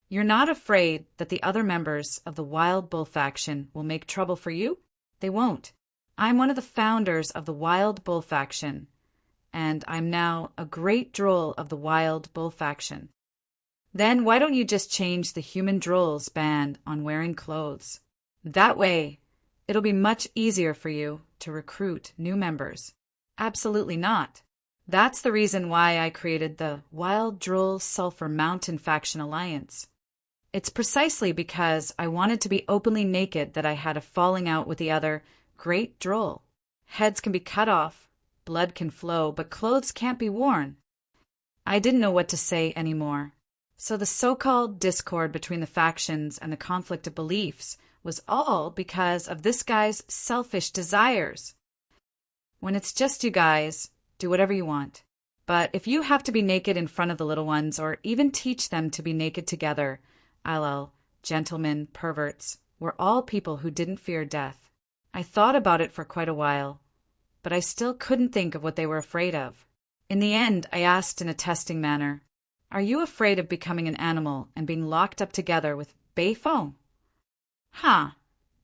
Speaker 1: You're not afraid that the other members of the Wild Bull faction will make trouble for you? They won't. I'm one of the founders of the Wild Bull faction, and I'm now a great droll of the Wild Bull faction. Then why don't you just change the human droll's ban on wearing clothes? That way, it'll be much easier for you to recruit new members. Absolutely not. That's the reason why I created the Wild Droll Sulphur Mountain Faction Alliance. It's precisely because I wanted to be openly naked that I had a falling out with the other great droll. Heads can be cut off, blood can flow, but clothes can't be worn. I didn't know what to say anymore. So the so-called discord between the factions and the conflict of beliefs was all because of this guy's selfish desires. When it's just you guys, do whatever you want. But if you have to be naked in front of the little ones or even teach them to be naked together, gentlemen, perverts, were all people who didn't fear death. I thought about it for quite a while, but I still couldn't think of what they were afraid of. In the end, I asked in a testing manner, "Are you afraid of becoming an animal and being locked up together with Beifong?"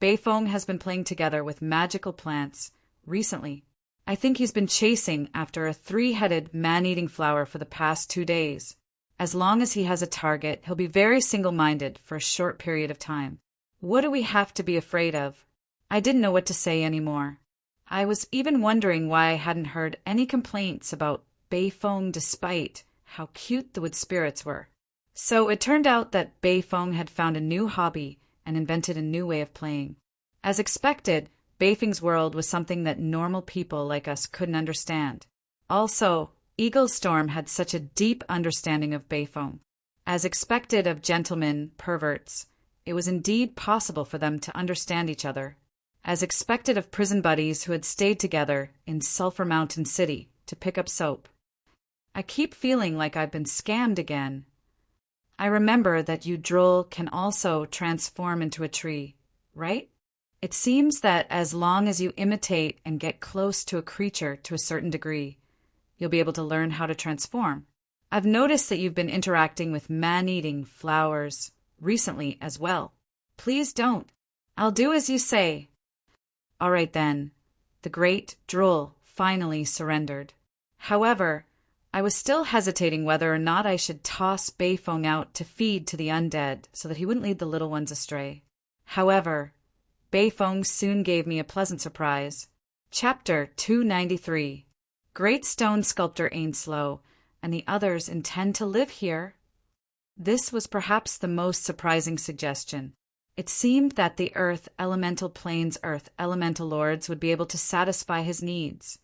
Speaker 1: Beifong has been playing together with magical plants recently. I think he's been chasing after a 3-headed man-eating flower for the past 2 days. As long as he has a target, he'll be very single-minded for a short period of time. What do we have to be afraid of? I didn't know what to say anymore. I was even wondering why I hadn't heard any complaints about Beifong despite how cute the wood spirits were. So it turned out that Beifong had found a new hobby and invented a new way of playing. As expected, Beifong's world was something that normal people like us couldn't understand. Also, Eaglestorm had such a deep understanding of Beifong. As expected of gentlemen, perverts, it was indeed possible for them to understand each other. As expected of prison buddies who had stayed together in Sulphur Mountain City to pick up soap. I keep feeling like I've been scammed again. I remember that you droll can also transform into a tree, right? It seems that as long as you imitate and get close to a creature to a certain degree, you'll be able to learn how to transform. I've noticed that you've been interacting with man-eating flowers recently as well. Please don't. I'll do as you say. All right then. The great droll finally surrendered. However, I was still hesitating whether or not I should toss Beifong out to feed to the undead so that he wouldn't lead the little ones astray. However, Beifong soon gave me a pleasant surprise. Chapter 293. Great stone sculptor Ainslow and the others intend to live here. This was perhaps the most surprising suggestion. It seemed that the Earth Elemental Plane's Earth Elemental Lords would be able to satisfy his needs.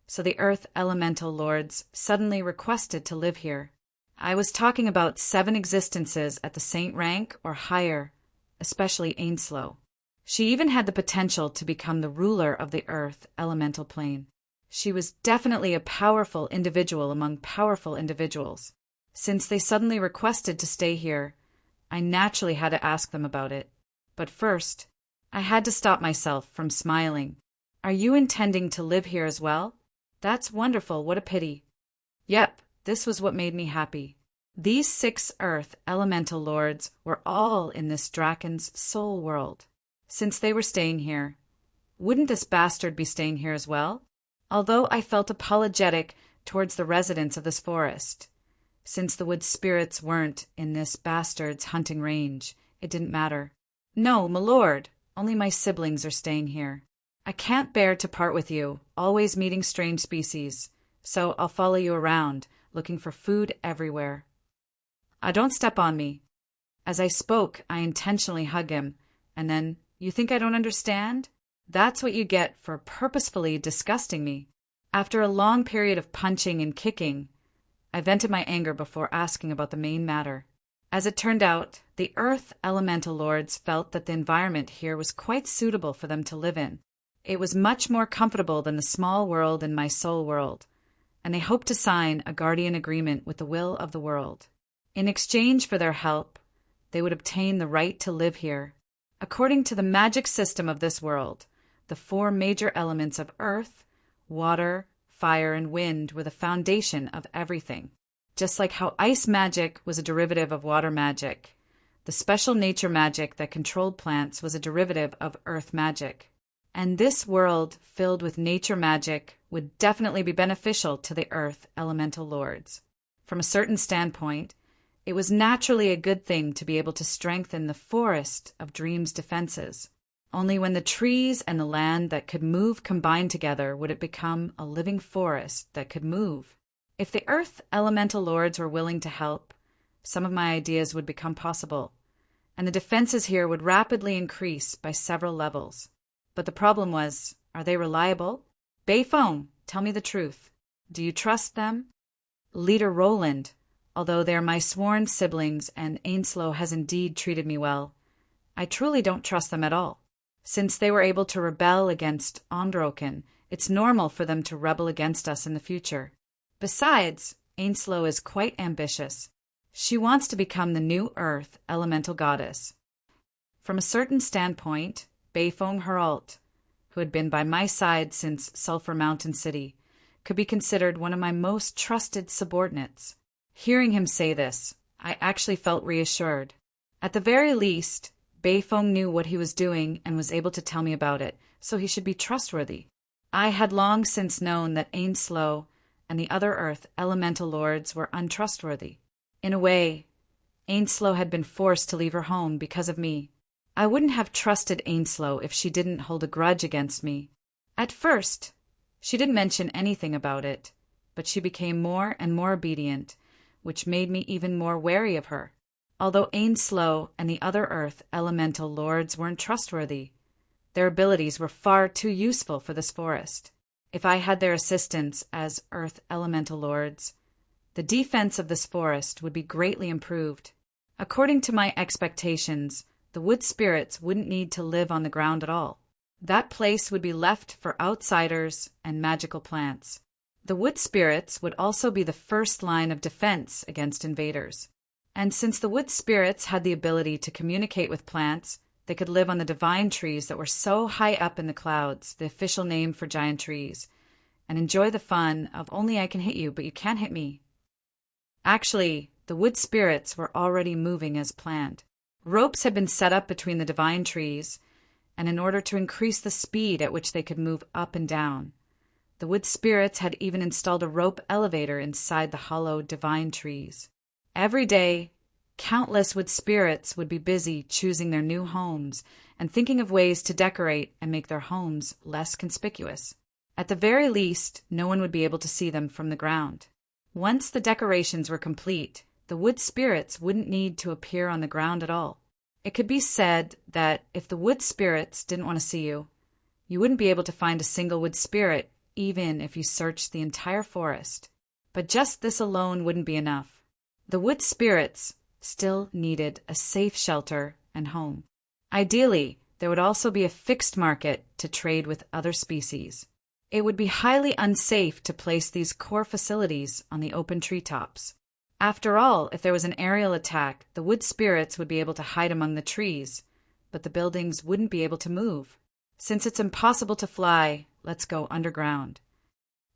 Speaker 1: So the Earth Elemental Lords suddenly requested to live here. I was talking about 7 existences at the Saint rank or higher, especially Ainslow. She even had the potential to become the ruler of the Earth Elemental Plane. She was definitely a powerful individual among powerful individuals. Since they suddenly requested to stay here, I naturally had to ask them about it. But first, I had to stop myself from smiling. Are you intending to live here as well? That's wonderful, what a pity. Yep, this was what made me happy. These 6 Earth Elemental Lords were all in this Draken's soul world. Since they were staying here, wouldn't this bastard be staying here as well? Although I felt apologetic towards the residents of this forest. Since the wood spirits weren't in this bastard's hunting range, it didn't matter. No, my lord, only my siblings are staying here. I can't bear to part with you, always meeting strange species, so I'll follow you around, looking for food everywhere. Don't step on me. As I spoke, I intentionally hugged him, and then, you think I don't understand? That's what you get for purposefully disgusting me. After a long period of punching and kicking, I vented my anger before asking about the main matter. As it turned out, the Earth Elemental Lords felt that the environment here was quite suitable for them to live in. It was much more comfortable than the small world in my soul world, and they hoped to sign a guardian agreement with the will of the world. In exchange for their help, they would obtain the right to live here. According to the magic system of this world, the four major elements of earth, water, fire, and wind were the foundation of everything. Just like how ice magic was a derivative of water magic, the special nature magic that controlled plants was a derivative of earth magic. And this world filled with nature magic would definitely be beneficial to the earth elemental lords. From a certain standpoint, it was naturally a good thing to be able to strengthen the forest of dreams' defenses. Only when the trees and the land that could move combined together would it become a living forest that could move. If the earth elemental lords were willing to help, some of my ideas would become possible, and the defenses here would rapidly increase by several levels. But the problem was, are they reliable? Beifeng, tell me the truth. Do you trust them? Leader Roland, although they are my sworn siblings and Ainslow has indeed treated me well, I truly don't trust them at all. Since they were able to rebel against Androken, it's normal for them to rebel against us in the future. Besides, Ainslow is quite ambitious. She wants to become the new Earth elemental goddess. From a certain standpoint, Beifeng Herald, who had been by my side since Sulphur Mountain City, could be considered one of my most trusted subordinates. Hearing him say this, I actually felt reassured. At the very least, Beifeng knew what he was doing and was able to tell me about it, so he should be trustworthy. I had long since known that Ainslow and the other Earth elemental lords were untrustworthy. In a way, Ainslow had been forced to leave her home because of me. I wouldn't have trusted Ainslow if she didn't hold a grudge against me. At first, she didn't mention anything about it, but she became more and more obedient, which made me even more wary of her. Although Ainslow and the other Earth elemental lords weren't trustworthy, their abilities were far too useful for this forest. If I had their assistance as Earth elemental lords, the defense of this forest would be greatly improved. According to my expectations, the wood spirits wouldn't need to live on the ground at all. That place would be left for outsiders and magical plants. The wood spirits would also be the first line of defense against invaders. And since the wood spirits had the ability to communicate with plants, they could live on the divine trees that were so high up in the clouds, the official name for giant trees, and enjoy the fun of only I can hit you, but you can't hit me. Actually, the wood spirits were already moving as planned. Ropes had been set up between the divine trees, and in order to increase the speed at which they could move up and down, the wood spirits had even installed a rope elevator inside the hollow divine trees. Every day, countless wood spirits would be busy choosing their new homes and thinking of ways to decorate and make their homes less conspicuous. At the very least, no one would be able to see them from the ground. Once the decorations were complete, the wood spirits wouldn't need to appear on the ground at all. It could be said that if the wood spirits didn't want to see you, you wouldn't be able to find a single wood spirit, even if you searched the entire forest. But just this alone wouldn't be enough. The wood spirits still needed a safe shelter and home. Ideally, there would also be a fixed market to trade with other species. It would be highly unsafe to place these core facilities on the open treetops. After all, if there was an aerial attack, the wood spirits would be able to hide among the trees, but the buildings wouldn't be able to move. Since it's impossible to fly, let's go underground.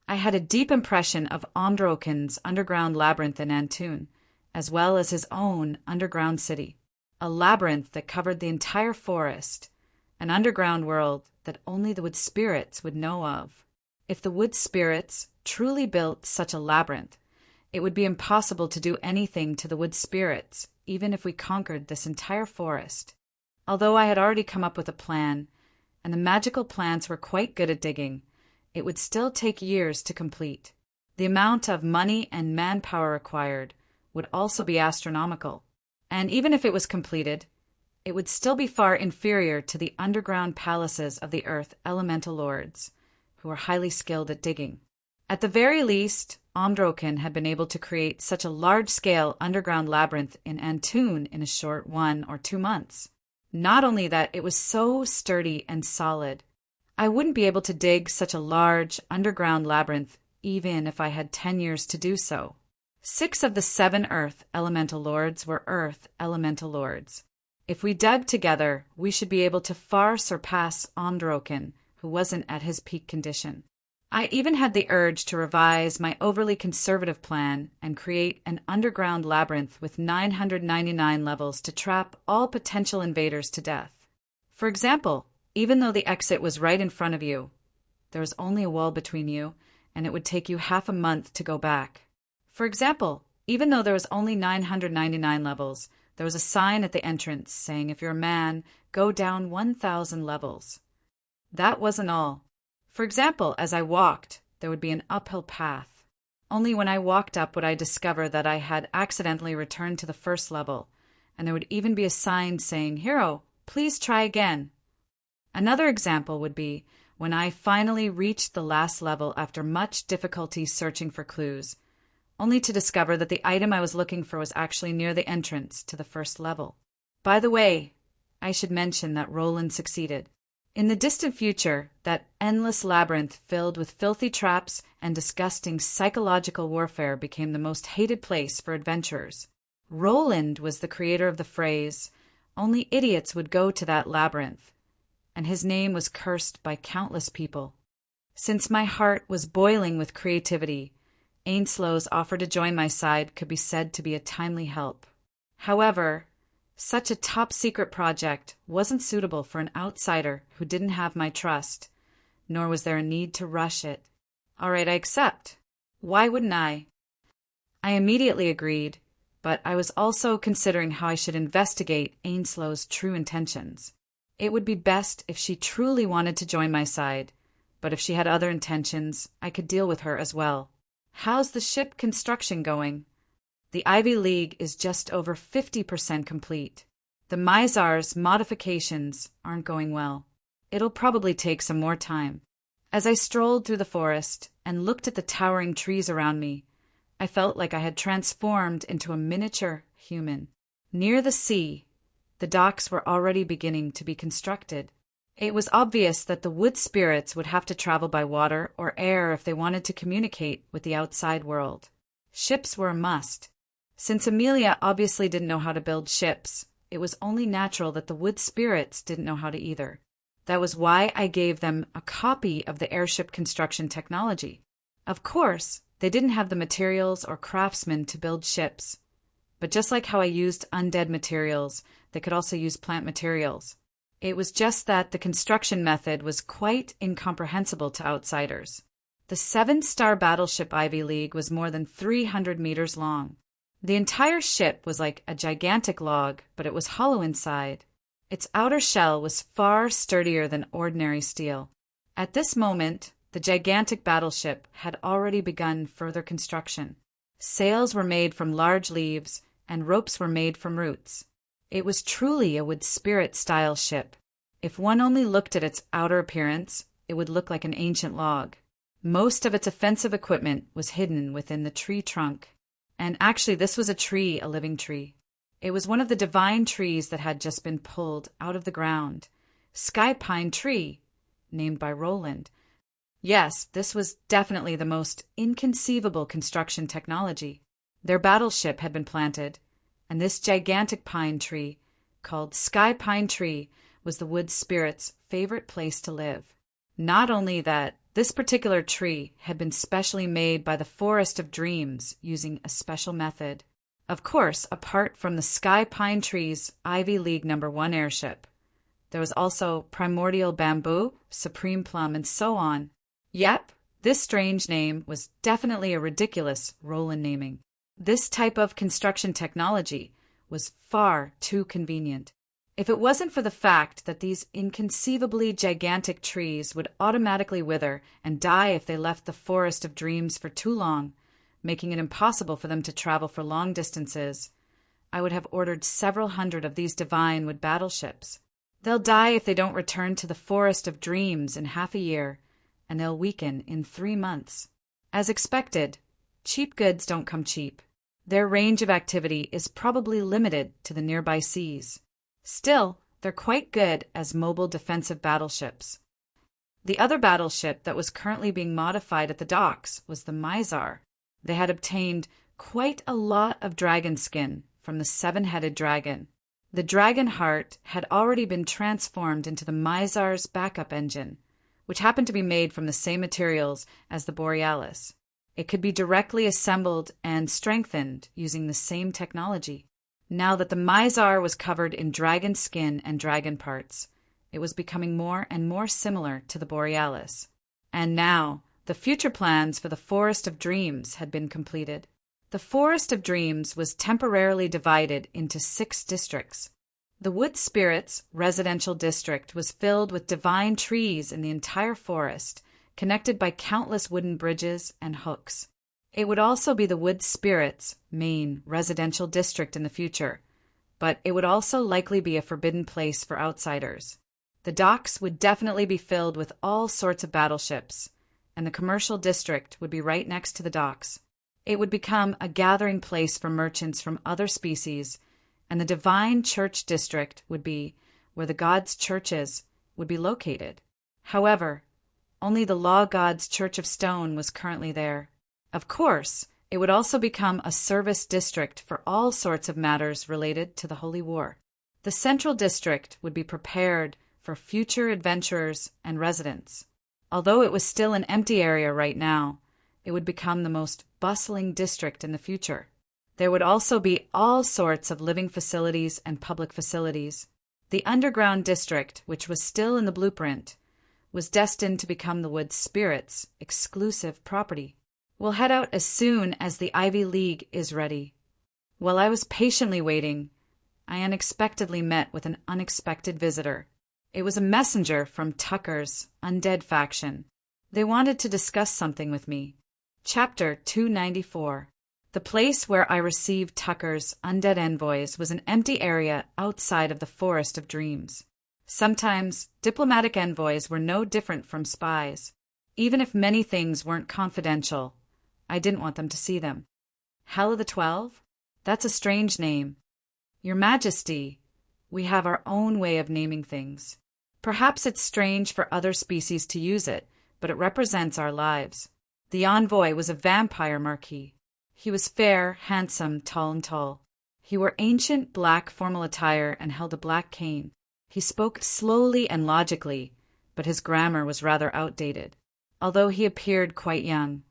Speaker 1: I had a deep impression of Androken's underground labyrinth in Antun, as well as his own underground city, a labyrinth that covered the entire forest, an underground world that only the wood spirits would know of. If the wood spirits truly built such a labyrinth, it would be impossible to do anything to the wood spirits, even if we conquered this entire forest. Although I had already come up with a plan, and the magical plants were quite good at digging, it would still take years to complete. The amount of money and manpower required would also be astronomical, and even if it was completed, it would still be far inferior to the underground palaces of the Earth elemental lords, who were highly skilled at digging. At the very least, Androken had been able to create such a large-scale underground labyrinth in Antun in a short 1 or 2 months. Not only that, it was so sturdy and solid. I wouldn't be able to dig such a large underground labyrinth even if I had 10 years to do so. 6 of the 7 Earth Elemental Lords were Earth Elemental Lords. If we dug together, we should be able to far surpass Androkin, who wasn't at his peak condition. I even had the urge to revise my overly conservative plan and create an underground labyrinth with 999 levels to trap all potential invaders to death. For example, even though the exit was right in front of you, there was only a wall between you, and it would take you half a month to go back. For example, even though there was only 999 levels, there was a sign at the entrance saying if you're a man, go down 1,000 levels. That wasn't all. For example, as I walked, there would be an uphill path. Only when I walked up would I discover that I had accidentally returned to the first level, and there would even be a sign saying, "Hero, please try again." Another example would be when I finally reached the last level after much difficulty searching for clues, only to discover that the item I was looking for was actually near the entrance to the first level. By the way, I should mention that Roland succeeded. In the distant future, that endless labyrinth filled with filthy traps and disgusting psychological warfare became the most hated place for adventurers. Roland was the creator of the phrase, "Only idiots would go to that labyrinth," and his name was cursed by countless people. Since my heart was boiling with creativity, Ainslow's offer to join my side could be said to be a timely help. However, such a top-secret project wasn't suitable for an outsider who didn't have my trust, nor was there a need to rush it. All right, I accept. Why wouldn't I? I immediately agreed, but I was also considering how I should investigate Ainslow's true intentions. It would be best if she truly wanted to join my side, but if she had other intentions, I could deal with her as well. How's the ship construction going? The Ivy League is just over 50% complete. The Mizar's modifications aren't going well. It'll probably take some more time. As I strolled through the forest and looked at the towering trees around me, I felt like I had transformed into a miniature human. Near the sea, the docks were already beginning to be constructed. It was obvious that the wood spirits would have to travel by water or air if they wanted to communicate with the outside world. Ships were a must. Since Amelia obviously didn't know how to build ships, it was only natural that the wood spirits didn't know how to either. That was why I gave them a copy of the airship construction technology. Of course, they didn't have the materials or craftsmen to build ships. But just like how I used undead materials, they could also use plant materials. It was just that the construction method was quite incomprehensible to outsiders. The 7-star battleship Ivy League was more than 300 meters long. The entire ship was like a gigantic log, but it was hollow inside. Its outer shell was far sturdier than ordinary steel. At this moment, the gigantic battleship had already begun further construction. Sails were made from large leaves, and ropes were made from roots. It was truly a wood spirit-style ship. If one only looked at its outer appearance, it would look like an ancient log. Most of its offensive equipment was hidden within the tree trunk. And actually, this was a living tree. It was one of the divine trees that had just been pulled out of the ground. Sky Pine Tree, named by Roland. Yes, this was definitely the most inconceivable construction technology. Their battleship had been planted, and this gigantic pine tree, called Sky Pine Tree, was the wood spirit's favorite place to live. Not only that, this particular tree had been specially made by the Forest of Dreams using a special method. Of course, apart from the Sky Pine Tree's Ivy League No. 1 airship, there was also Primordial Bamboo, Supreme Plum, and so on. Yep, this strange name was definitely a ridiculous Roland naming. This type of construction technology was far too convenient. If it wasn't for the fact that these inconceivably gigantic trees would automatically wither and die if they left the Forest of Dreams for too long, making it impossible for them to travel for long distances, I would have ordered several hundred of these divine wood battleships. They'll die if they don't return to the Forest of Dreams in half a year, and they'll weaken in 3 months. As expected, cheap goods don't come cheap. Their range of activity is probably limited to the nearby seas. Still, they're quite good as mobile defensive battleships. The other battleship that was currently being modified at the docks was the Mizar. They had obtained quite a lot of dragon skin from the seven-headed dragon. The dragon heart had already been transformed into the Mizar's backup engine, which happened to be made from the same materials as the Borealis. It could be directly assembled and strengthened using the same technology. Now that the Mizar was covered in dragon skin and dragon parts, it was becoming more and more similar to the Borealis. And now, the future plans for the Forest of Dreams had been completed. The Forest of Dreams was temporarily divided into 6 districts. The Wood Spirits residential district was filled with divine trees in the entire forest, connected by countless wooden bridges and hooks. It would also be the Wood Spirits' main residential district in the future, but it would also likely be a forbidden place for outsiders. The docks would definitely be filled with all sorts of battleships, and the commercial district would be right next to the docks. It would become a gathering place for merchants from other species, and the Divine Church District would be where the gods' churches would be located. However, only the Law God's Church of Stone was currently there. Of course, it would also become a service district for all sorts of matters related to the Holy War. The Central District would be prepared for future adventurers and residents. Although it was still an empty area right now, it would become the most bustling district in the future. There would also be all sorts of living facilities and public facilities. The underground district, which was still in the blueprint, was destined to become the Wood Spirits' exclusive property. We'll head out as soon as the Ivy League is ready. While I was patiently waiting, I unexpectedly met with an unexpected visitor. It was a messenger from Tucker's undead faction. They wanted to discuss something with me. Chapter 294. The place where I received Tucker's undead envoys was an empty area outside of the Forest of Dreams. Sometimes, diplomatic envoys were no different from spies. Even if many things weren't confidential, I didn't want them to see them. Hell of the 12? That's a strange name. Your Majesty, we have our own way of naming things. Perhaps it's strange for other species to use it, but it represents our lives. The envoy was a vampire marquis. He was fair, handsome, tall and tall. He wore ancient black formal attire and held a black cane. He spoke slowly and logically, but his grammar was rather outdated. Although he appeared quite young,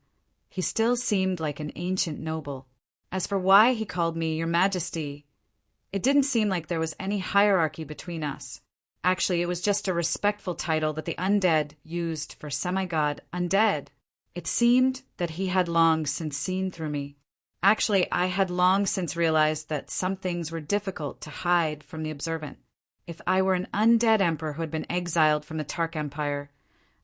Speaker 1: he still seemed like an ancient noble. As for why he called me Your Majesty, it didn't seem like there was any hierarchy between us. Actually, it was just a respectful title that the undead used for semi-god undead. It seemed that he had long since seen through me. Actually, I had long since realized that some things were difficult to hide from the observant. If I were an undead emperor who had been exiled from the Tark Empire,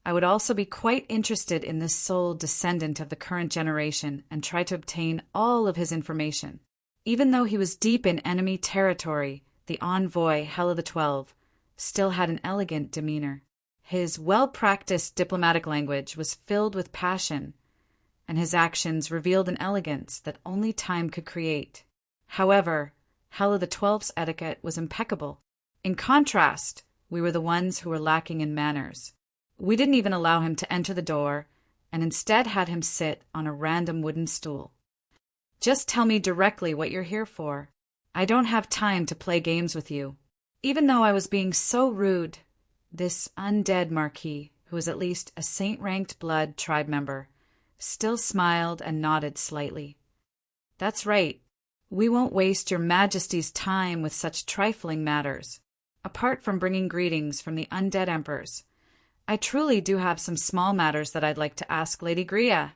Speaker 1: I would also be quite interested in this sole descendant of the current generation and try to obtain all of his information. Even though he was deep in enemy territory, the envoy, Hell of the 12, still had an elegant demeanor. His well-practiced diplomatic language was filled with passion, and his actions revealed an elegance that only time could create. However, Hell of the 12's etiquette was impeccable. In contrast, we were the ones who were lacking in manners. We didn't even allow him to enter the door, and instead had him sit on a random wooden stool. Just tell me directly what you're here for. I don't have time to play games with you. Even though I was being so rude, this undead marquis, who was at least a saint-ranked blood tribe member, still smiled and nodded slightly. That's right. We won't waste your Majesty's time with such trifling matters. Apart from bringing greetings from the undead emperors, I truly do have some small matters that I'd like to ask Lady Gria.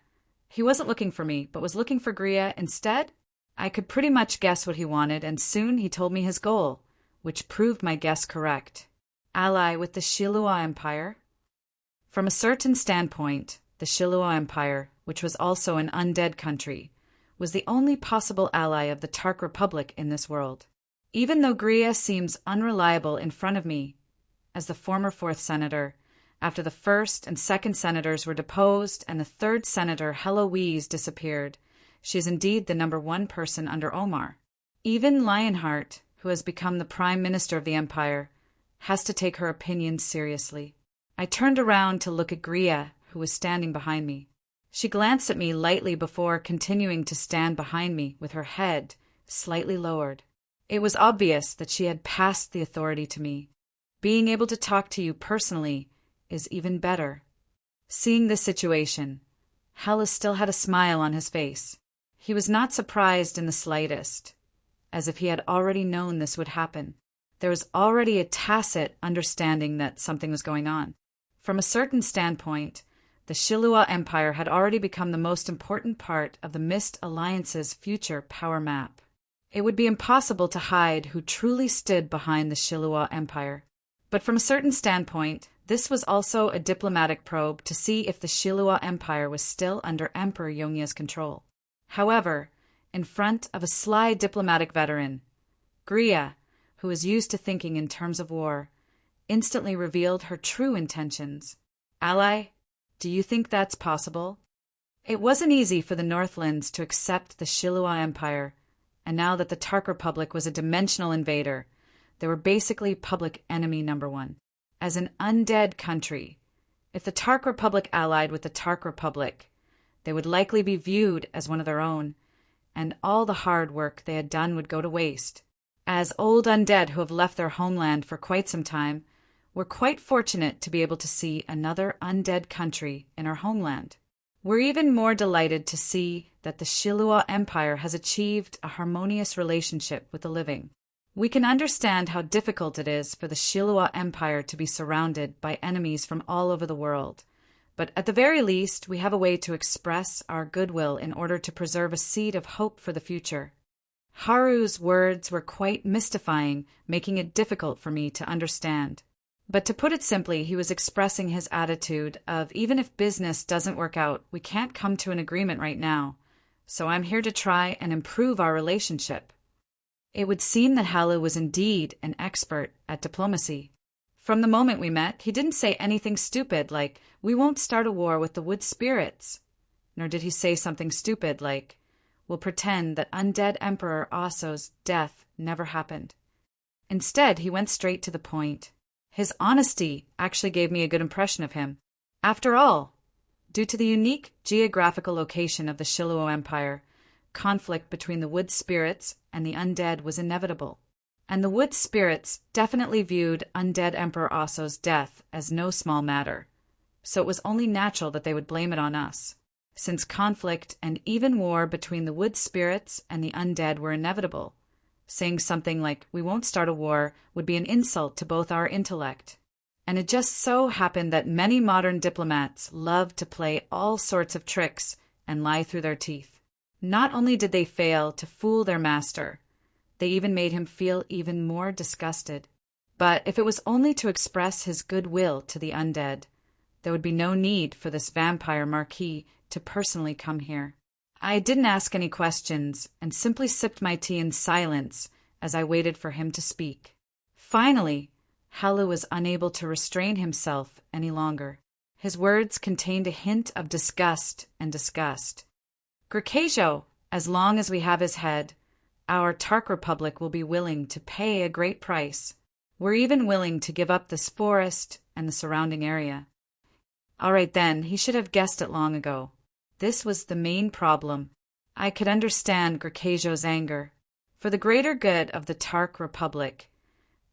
Speaker 1: He wasn't looking for me, but was looking for Gria instead. I could pretty much guess what he wanted, and soon he told me his goal, which proved my guess correct. Ally with the Shilua Empire? From a certain standpoint, the Shilua Empire, which was also an undead country, was the only possible ally of the Tark Republic in this world. Even though Gria seems unreliable in front of me, as the former 4th Senator, after the 1st and 2nd Senators were deposed and the 3rd Senator, Heloise, disappeared, she is indeed the number 1 person under Omar. Even Lionheart, who has become the Prime Minister of the Empire, has to take her opinions seriously. I turned around to look at Gria, who was standing behind me. She glanced at me lightly before continuing to stand behind me with her head slightly lowered. It was obvious that she had passed the authority to me. Being able to talk to you personally is even better. Seeing this situation, Hallis still had a smile on his face. He was not surprised in the slightest, as if he had already known this would happen. There was already a tacit understanding that something was going on. From a certain standpoint, the Shillua Empire had already become the most important part of the Mist Alliance's future power map. It would be impossible to hide who truly stood behind the Shillua Empire. But from a certain standpoint, this was also a diplomatic probe to see if the Shillua Empire was still under Emperor Yongya's control. However, in front of a sly diplomatic veteran, Gria, who was used to thinking in terms of war, instantly revealed her true intentions. Ally, do you think that's possible? It wasn't easy for the Northlands to accept the Shillua Empire, and now that the Tark Republic was a dimensional invader, they were basically public enemy number one. As an undead country, if the Tark Republic allied with the Tark Republic, they would likely be viewed as one of their own, and all the hard work they had done would go to waste. As old undead who have left their homeland for quite some time, we're quite fortunate to be able to see another undead country in our homeland. We're even more delighted to see that the Shillua Empire has achieved a harmonious relationship with the living. We can understand how difficult it is for the Shillua Empire to be surrounded by enemies from all over the world, but at the very least we have a way to express our goodwill in order to preserve a seed of hope for the future. Haru's words were quite mystifying, making it difficult for me to understand. But to put it simply, he was expressing his attitude of even if business doesn't work out, we can't come to an agreement right now, so I'm here to try and improve our relationship. It would seem that Halu was indeed an expert at diplomacy. From the moment we met, he didn't say anything stupid like, we won't start a war with the wood spirits. Nor did he say something stupid like, we'll pretend that undead Emperor Oso's death never happened. Instead, he went straight to the point. His honesty actually gave me a good impression of him. After all, due to the unique geographical location of the Shillua Empire, conflict between the wood spirits and the undead was inevitable. And the wood spirits definitely viewed undead Emperor Oso's death as no small matter, so it was only natural that they would blame it on us. Since conflict and even war between the wood spirits and the undead were inevitable, saying something like, we won't start a war, would be an insult to both our intellect. And it just so happened that many modern diplomats love to play all sorts of tricks and lie through their teeth. Not only did they fail to fool their master, they even made him feel even more disgusted. But if it was only to express his goodwill to the undead, there would be no need for this vampire marquis to personally come here. I didn't ask any questions and simply sipped my tea in silence as I waited for him to speak. Finally, Halu was unable to restrain himself any longer. His words contained a hint of disgust and disgust. Grakajo, as long as we have his head, our Tark Republic will be willing to pay a great price. We're even willing to give up this forest and the surrounding area. All right then, he should have guessed it long ago. This was the main problem. I could understand Grakajo's anger. For the greater good of the Tark Republic,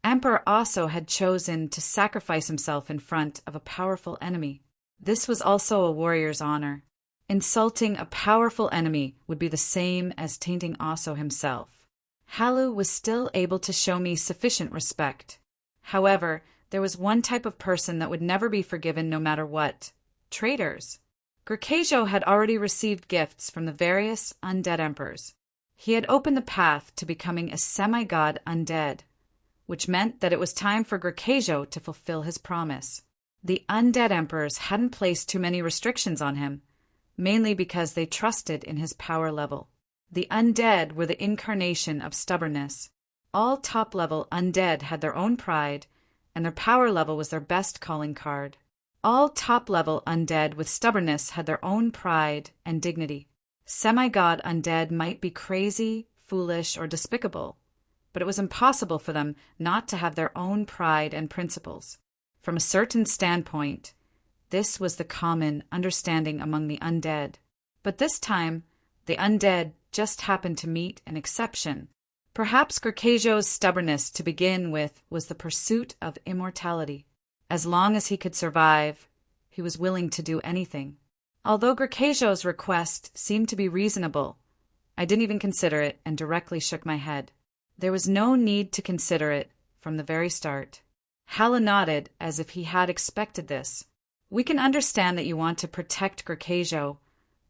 Speaker 1: Emperor Oso had chosen to sacrifice himself in front of a powerful enemy. This was also a warrior's honor. Insulting a powerful enemy would be the same as tainting Oso himself. Halu was still able to show me sufficient respect. However, there was one type of person that would never be forgiven no matter what: traitors. Grakajo had already received gifts from the various undead emperors. He had opened the path to becoming a semi-god undead, which meant that it was time for Grakajo to fulfill his promise. The undead emperors hadn't placed too many restrictions on him, mainly because they trusted in his power level. The undead were the incarnation of stubbornness. All top-level undead had their own pride, and their power level was their best calling card. All top-level undead with stubbornness had their own pride and dignity. Semi-god undead might be crazy, foolish, or despicable, but it was impossible for them not to have their own pride and principles. From a certain standpoint, This was the common understanding among the undead. But this time, the undead just happened to meet an exception. Perhaps Gracio's stubbornness to begin with was the pursuit of immortality. As long as he could survive, he was willing to do anything. Although Gracio's request seemed to be reasonable, I didn't even consider it and directly shook my head. There was no need to consider it from the very start. Hala nodded as if he had expected this. We can understand that you want to protect Gracio,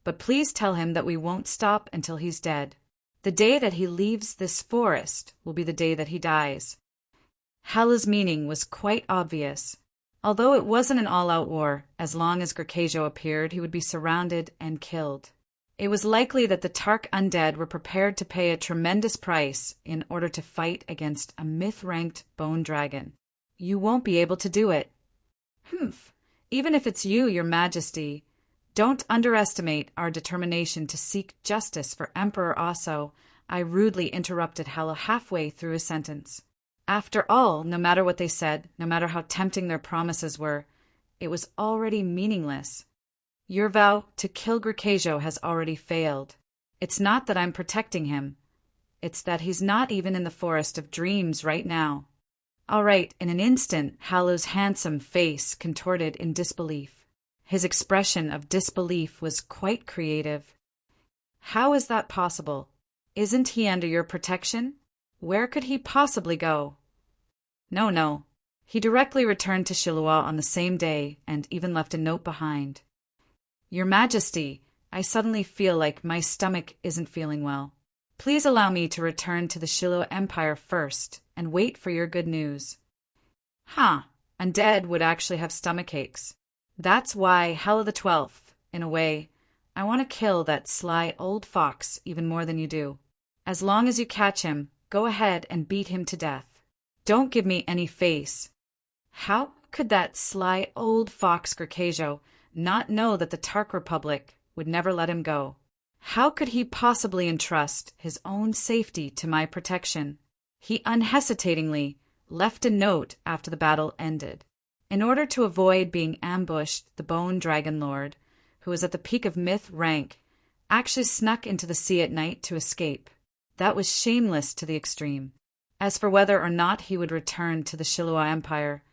Speaker 1: but please tell him that we won't stop until he's dead. The day that he leaves this forest will be the day that he dies. Hala's meaning was quite obvious. Although it wasn't an all-out war, as long as Gracio appeared, he would be surrounded and killed. It was likely that the Tark undead were prepared to pay a tremendous price in order to fight against a myth-ranked bone dragon. You won't be able to do it. Humph. Even if it's you, Your Majesty, don't underestimate our determination to seek justice for Emperor Osso. I rudely interrupted Hala halfway through his sentence. After all, no matter what they said, no matter how tempting their promises were, it was already meaningless. Your vow to kill Gracio has already failed. It's not that I'm protecting him. It's that he's not even in the Forest of Dreams right now. All right, in an instant, Hala's handsome face contorted in disbelief. His expression of disbelief was quite creative. How is that possible? Isn't he under your protection? Where could he possibly go? No. He directly returned to Shilua on the same day and even left a note behind. Your Majesty, I suddenly feel like my stomach isn't feeling well. Please allow me to return to the Shilua Empire first and wait for your good news. Undead would actually have stomach aches. That's why, Hala the 12th, in a way, I want to kill that sly old fox even more than you do. As long as you catch him, go ahead and beat him to death. Don't give me any face. How could that sly old fox Gracio not know that the Tark Republic would never let him go? How could he possibly entrust his own safety to my protection? He unhesitatingly left a note after the battle ended. In order to avoid being ambushed, the Bone Dragon Lord, who was at the peak of myth rank, actually snuck into the sea at night to escape. That was shameless to the extreme. As for whether or not he would return to the Shilua Empire,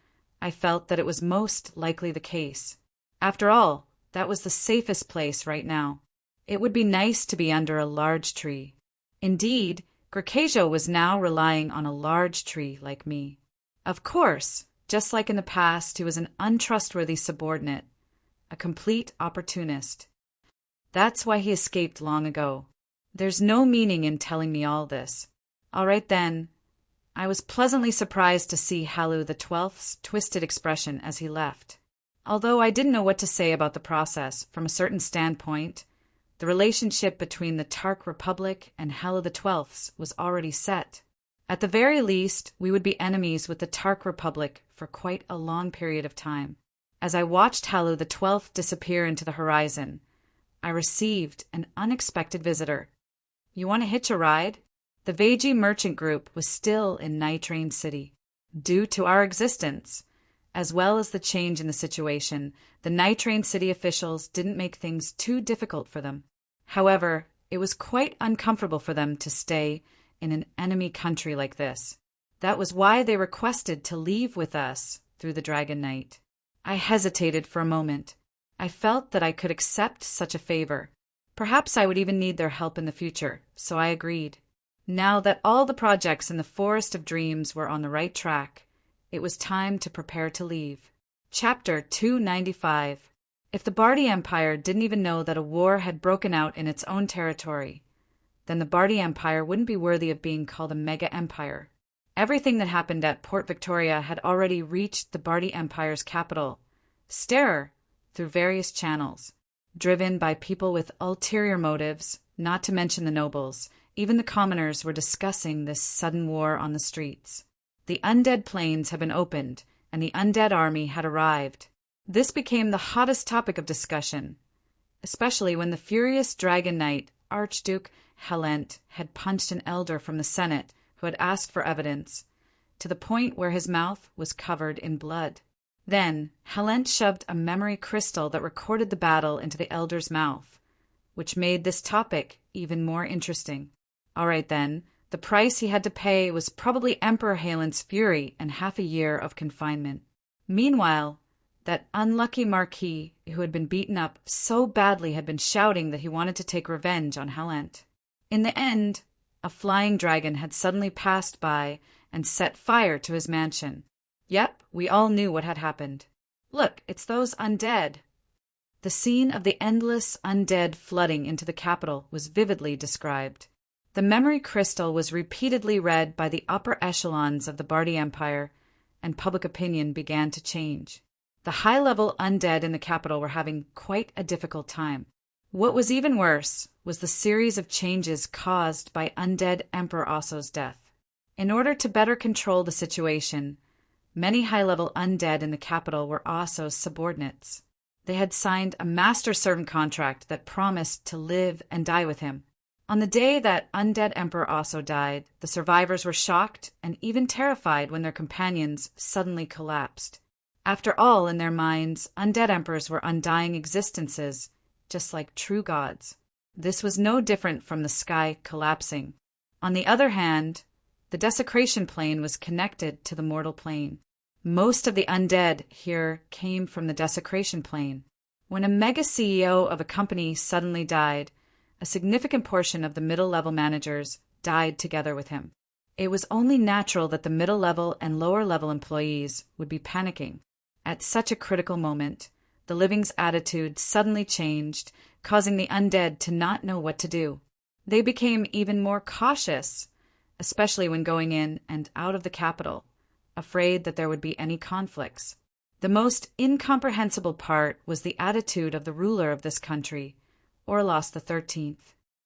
Speaker 1: I felt that it was most likely the case. After all, that was the safest place right now. It would be nice to be under a large tree. Indeed, Gracio was now relying on a large tree like me. Of course, just like in the past, he was an untrustworthy subordinate, a complete opportunist. That's why he escaped long ago. There's no meaning in telling me all this. All right then. I was pleasantly surprised to see Hala the 12th's twisted expression as he left. Although I didn't know what to say about the process, from a certain standpoint, the relationship between the Tark Republic and Hala the 12th's was already set. At the very least, we would be enemies with the Tark Republic for quite a long period of time. As I watched Hala the 12th disappear into the horizon, I received an unexpected visitor. You want to hitch a ride? The Veji merchant group was still in Nitrain City. Due to our existence, as well as the change in the situation, the Nitrain City officials didn't make things too difficult for them. However, it was quite uncomfortable for them to stay in an enemy country like this. That was why they requested to leave with us through the Dragon Night. I hesitated for a moment. I felt that I could accept such a favor. Perhaps I would even need their help in the future, so I agreed. Now that all the projects in the Forest of Dreams were on the right track, it was time to prepare to leave. Chapter 295. If the Bardi Empire didn't even know that a war had broken out in its own territory, then the Bardi Empire wouldn't be worthy of being called a mega empire. Everything that happened at Port Victoria had already reached the Bardi Empire's capital, Starer, through various channels. Driven by people with ulterior motives, not to mention the nobles, even the commoners were discussing this sudden war on the streets. The undead plains had been opened, and the undead army had arrived. This became the hottest topic of discussion, especially when the furious Dragon Knight, Archduke Halent, had punched an elder from the Senate who had asked for evidence, to the point where his mouth was covered in blood. Then, Helent shoved a memory crystal that recorded the battle into the elder's mouth, which made this topic even more interesting. All right then, the price he had to pay was probably Emperor Helent's fury and half a year of confinement. Meanwhile, that unlucky Marquis who had been beaten up so badly had been shouting that he wanted to take revenge on Helent. In the end, a flying dragon had suddenly passed by and set fire to his mansion. Yep, we all knew what had happened. Look, it's those undead. The scene of the endless undead flooding into the capital was vividly described. The memory crystal was repeatedly read by the upper echelons of the Bardi Empire, and public opinion began to change. The high-level undead in the capital were having quite a difficult time. What was even worse was the series of changes caused by undead Emperor Osso's death. In order to better control the situation, many high-level undead in the capital were Osso's subordinates. They had signed a master-servant contract that promised to live and die with him. On the day that undead Emperor Osso died, the survivors were shocked and even terrified when their companions suddenly collapsed. After all, in their minds, undead emperors were undying existences, just like true gods. This was no different from the sky collapsing. On the other hand, the desecration plane was connected to the mortal plane. Most of the undead here came from the desecration plane. When a mega CEO of a company suddenly died, a significant portion of the middle-level managers died together with him. It was only natural that the middle-level and lower-level employees would be panicking. At such a critical moment, the living's attitude suddenly changed, causing the undead to not know what to do. They became even more cautious, especially when going in and out of the capital, afraid that there would be any conflicts. The most incomprehensible part was the attitude of the ruler of this country, Orlos XIII.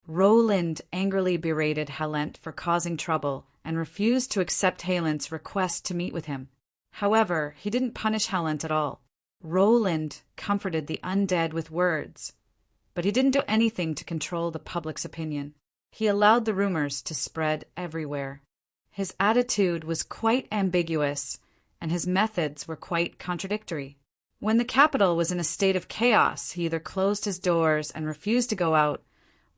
Speaker 1: Roland angrily berated Helent for causing trouble and refused to accept Helent's request to meet with him. However, he didn't punish Helent at all. Roland comforted the undead with words, but he didn't do anything to control the public's opinion. He allowed the rumors to spread everywhere. His attitude was quite ambiguous, and his methods were quite contradictory. When the capital was in a state of chaos, he either closed his doors and refused to go out,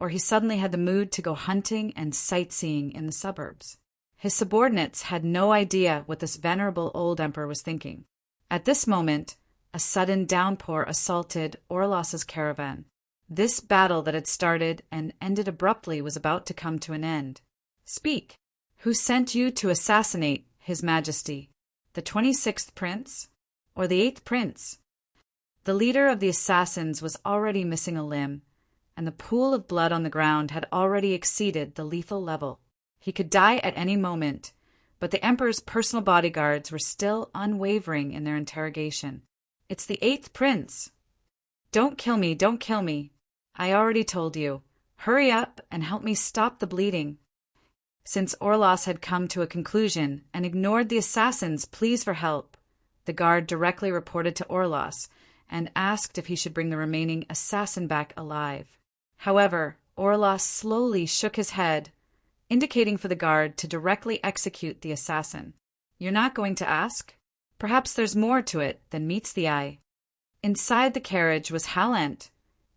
Speaker 1: or he suddenly had the mood to go hunting and sightseeing in the suburbs. His subordinates had no idea what this venerable old emperor was thinking. At this moment, a sudden downpour assaulted Orlos's caravan. This battle that had started and ended abruptly was about to come to an end. Speak. Who sent you to assassinate His Majesty? The 26th prince? Or the 8th prince? The leader of the assassins was already missing a limb, and the pool of blood on the ground had already exceeded the lethal level. He could die at any moment, but the Emperor's personal bodyguards were still unwavering in their interrogation. It's the 8th prince. Don't kill me, don't kill me. I already told you. Hurry up and help me stop the bleeding. Since Orlos had come to a conclusion and ignored the assassin's pleas for help, the guard directly reported to Orlos and asked if he should bring the remaining assassin back alive. However, Orlos slowly shook his head, indicating for the guard to directly execute the assassin. You're not going to ask? Perhaps there's more to it than meets the eye. Inside the carriage was Helent,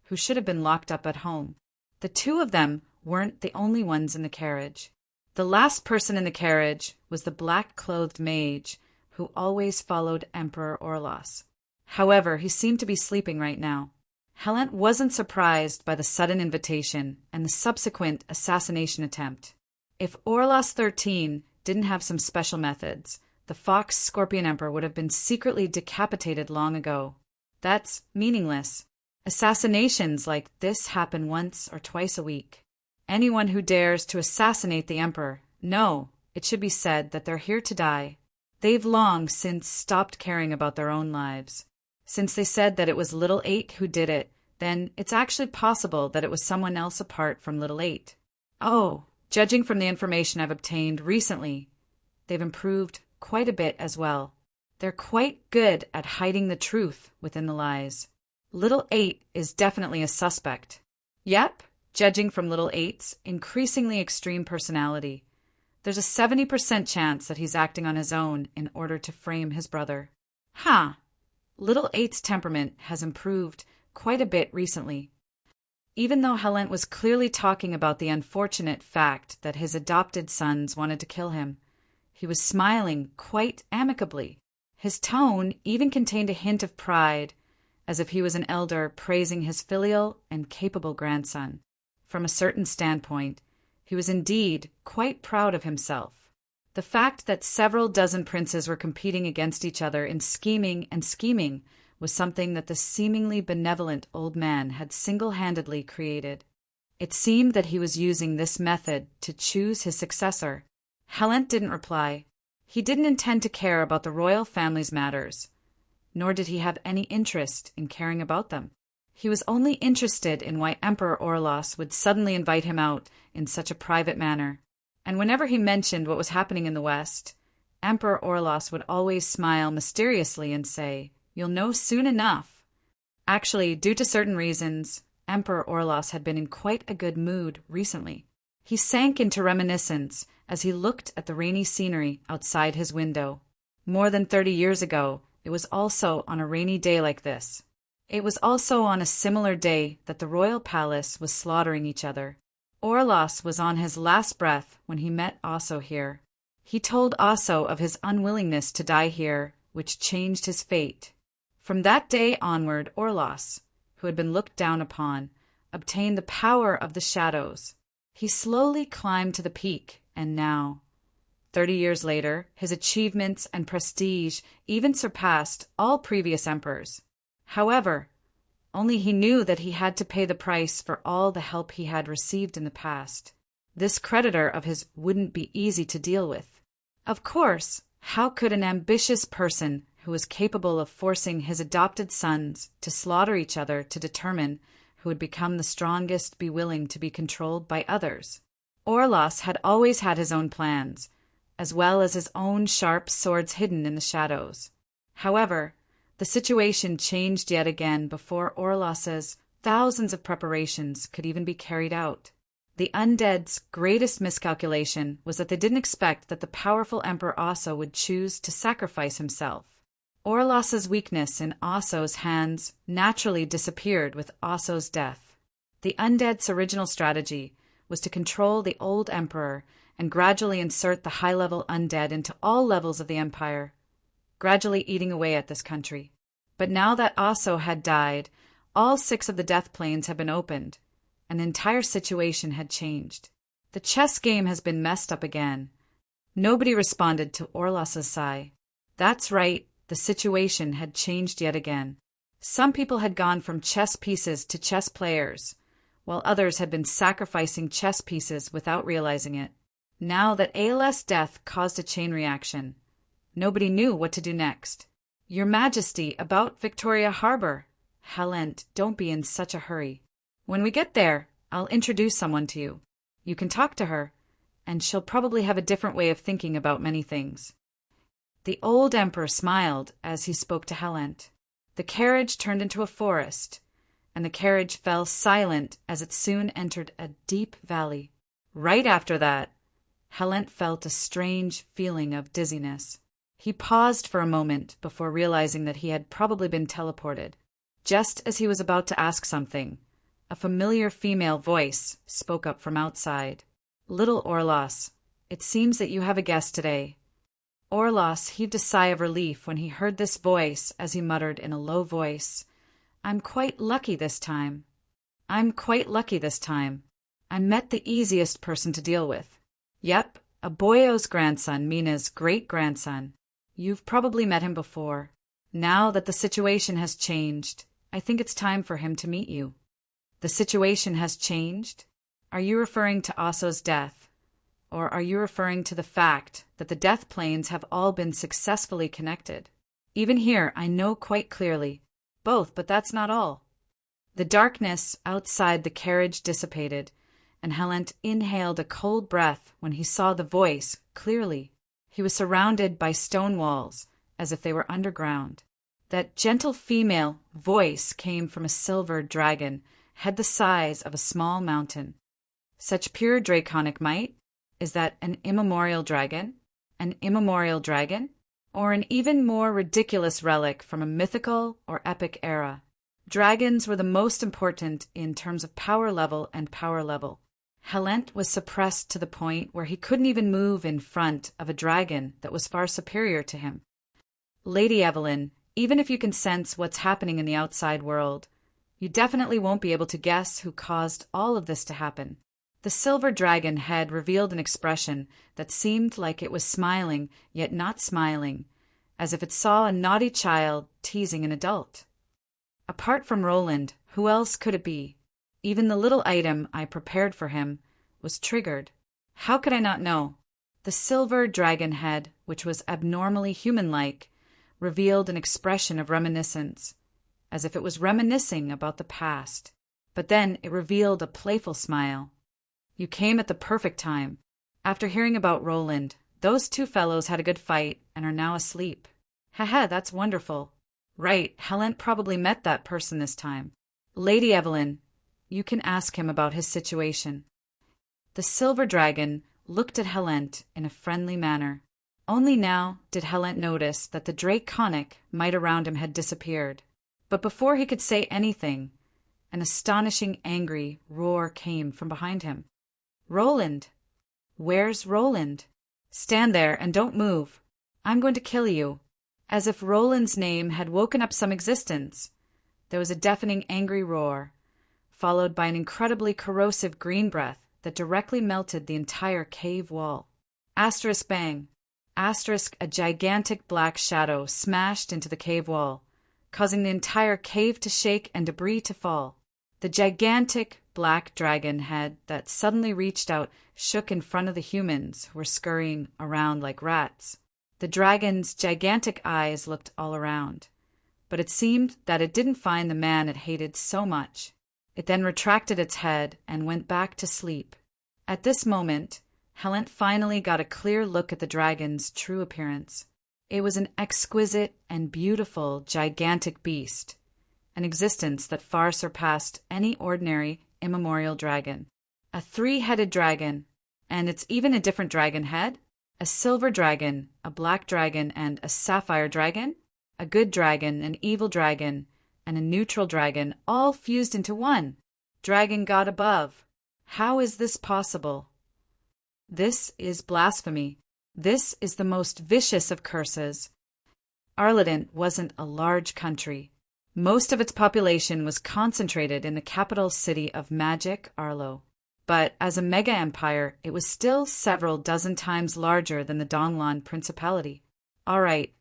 Speaker 1: who should have been locked up at home. The two of them weren't the only ones in the carriage. The last person in the carriage was the black-clothed mage who always followed Emperor Orlos. However, he seemed to be sleeping right now. Helent wasn't surprised by the sudden invitation and the subsequent assassination attempt. If Orlos XIII didn't have some special methods, the Fox Scorpion Emperor would have been secretly decapitated long ago. That's meaningless. Assassinations like this happen once or twice a week. Anyone who dares to assassinate the Emperor, no, it should be said that they're here to die. They've long since stopped caring about their own lives. Since they said that it was Little 8 who did it, then it's actually possible that it was someone else apart from Little 8. Oh, judging from the information I've obtained recently, they've improved quite a bit as well. They're quite good at hiding the truth within the lies. Little 8 is definitely a suspect. Yep, judging from Little 8's increasingly extreme personality, there's a 70% chance that he's acting on his own in order to frame his brother. Huh, Little Eight's temperament has improved quite a bit recently. Even though Helent was clearly talking about the unfortunate fact that his adopted sons wanted to kill him, he was smiling quite amicably. His tone even contained a hint of pride, as if he was an elder praising his filial and capable grandson. From a certain standpoint, he was indeed quite proud of himself. The fact that several dozen princes were competing against each other in scheming was something that the seemingly benevolent old man had single-handedly created. It seemed that he was using this method to choose his successor. Helent didn't reply. He didn't intend to care about the royal family's matters, nor did he have any interest in caring about them. He was only interested in why Emperor Orlos would suddenly invite him out in such a private manner. And whenever he mentioned what was happening in the West, Emperor Orlos would always smile mysteriously and say, "You'll know soon enough." Actually, due to certain reasons, Emperor Orlos had been in quite a good mood recently. He sank into reminiscence as he looked at the rainy scenery outside his window. More than 30 years ago, it was also on a rainy day like this. It was also on a similar day that the royal palace was slaughtering each other. Orlos was on his last breath when he met Osso here. He told Osso of his unwillingness to die here, which changed his fate. From that day onward, Orlos, who had been looked down upon, obtained the power of the shadows. He slowly climbed to the peak, and now, 30 years later, his achievements and prestige even surpassed all previous emperors. However, only he knew that he had to pay the price for all the help he had received in the past. This creditor of his wouldn't be easy to deal with. Of course, how could an ambitious person who was capable of forcing his adopted sons to slaughter each other to determine who would become the strongest be willing to be controlled by others? Orlos had always had his own plans, as well as his own sharp swords hidden in the shadows. However, the situation changed yet again before Orlos's thousands of preparations could even be carried out. The undead's greatest miscalculation was that they didn't expect that the powerful Emperor Osso would choose to sacrifice himself. Orlos's weakness in Osso's hands naturally disappeared with Osso's death. The undead's original strategy was to control the old emperor and gradually insert the high-level undead into all levels of the empire, gradually eating away at this country. But now that Osso had died, all 6 of the death planes had been opened, and the entire situation had changed. The chess game has been messed up again. Nobody responded to Orlos's sigh. That's right, the situation had changed yet again. Some people had gone from chess pieces to chess players, while others had been sacrificing chess pieces without realizing it. Now that ALS death caused a chain reaction, nobody knew what to do next. "Your Majesty, about Victoria Harbor." "Helent, don't be in such a hurry. When we get there, I'll introduce someone to you. You can talk to her, and she'll probably have a different way of thinking about many things." The old emperor smiled as he spoke to Helent. The carriage turned into a forest, and the carriage fell silent as it soon entered a deep valley. Right after that, Helent felt a strange feeling of dizziness. He paused for a moment before realizing that he had probably been teleported. Just as he was about to ask something, a familiar female voice spoke up from outside. "Little Orlos, it seems that you have a guest today." Orlos heaved a sigh of relief when he heard this voice as he muttered in a low voice, "I'm quite lucky this time. I met the easiest person to deal with. Yep, Aboyo's grandson, Mina's great-grandson. You've probably met him before. Now that the situation has changed, I think it's time for him to meet you." "The situation has changed?" Are you referring to Osso's death? Or are you referring to the fact that the death planes have all been successfully connected? Even here, I know quite clearly. Both, but that's not all. The darkness outside the carriage dissipated, and Helent inhaled a cold breath when he saw the voice clearly. He was surrounded by stone walls, as if they were underground. That gentle female voice came from a silver dragon, head the size of a small mountain. Such pure draconic might? Is that an immemorial dragon? An immemorial dragon? or an even more ridiculous relic from a mythical or epic era. Dragons were the most important in terms of power level and power level. Helent was suppressed to the point where he couldn't even move in front of a dragon that was far superior to him. Lady Evelyn, even if you can sense what's happening in the outside world, you definitely won't be able to guess who caused all of this to happen. The silver dragon head revealed an expression that seemed like it was smiling, yet not smiling, as if it saw a naughty child teasing an adult. Apart from Roland, who else could it be? Even the little item I prepared for him was triggered. How could I not know? The silver dragon head, which was abnormally human-like, revealed an expression of reminiscence, as if it was reminiscing about the past. But then it revealed a playful smile. You came at the perfect time. After hearing about Roland, those two fellows had a good fight and are now asleep. Haha, that's wonderful. Right, Helent probably met that person this time. Lady Evelyn, you can ask him about his situation. The silver dragon looked at Helent in a friendly manner. Only now did Helent notice that the draconic might around him had disappeared. But before he could say anything, an astonishing angry roar came from behind him. Roland! Where's Roland? Stand there and don't move. I'm going to kill you. As if Roland's name had woken up some existence, there was a deafening angry roar, followed by an incredibly corrosive green breath that directly melted the entire cave wall. Asterisk bang. Asterisk, a gigantic black shadow smashed into the cave wall, causing the entire cave to shake and debris to fall. The gigantic black dragon head that suddenly reached out shook in front of the humans who were scurrying around like rats. The dragon's gigantic eyes looked all around, but it seemed that it didn't find the man it hated so much. It then retracted its head and went back to sleep. At this moment, Helent finally got a clear look at the dragon's true appearance. It was an exquisite and beautiful gigantic beast, an existence that far surpassed any ordinary immemorial dragon. A three-headed dragon, and it's even a different dragon head? A silver dragon, a black dragon, and a sapphire dragon? A good dragon, an evil dragon, and a neutral dragon, all fused into one. Dragon God above. How is this possible? This is blasphemy. This is the most vicious of curses. Arleden wasn't a large country. Most of its population was concentrated in the capital city of Magic, Arlo. But as a mega-empire, it was still several dozen times larger than the Donlon Principality. All right,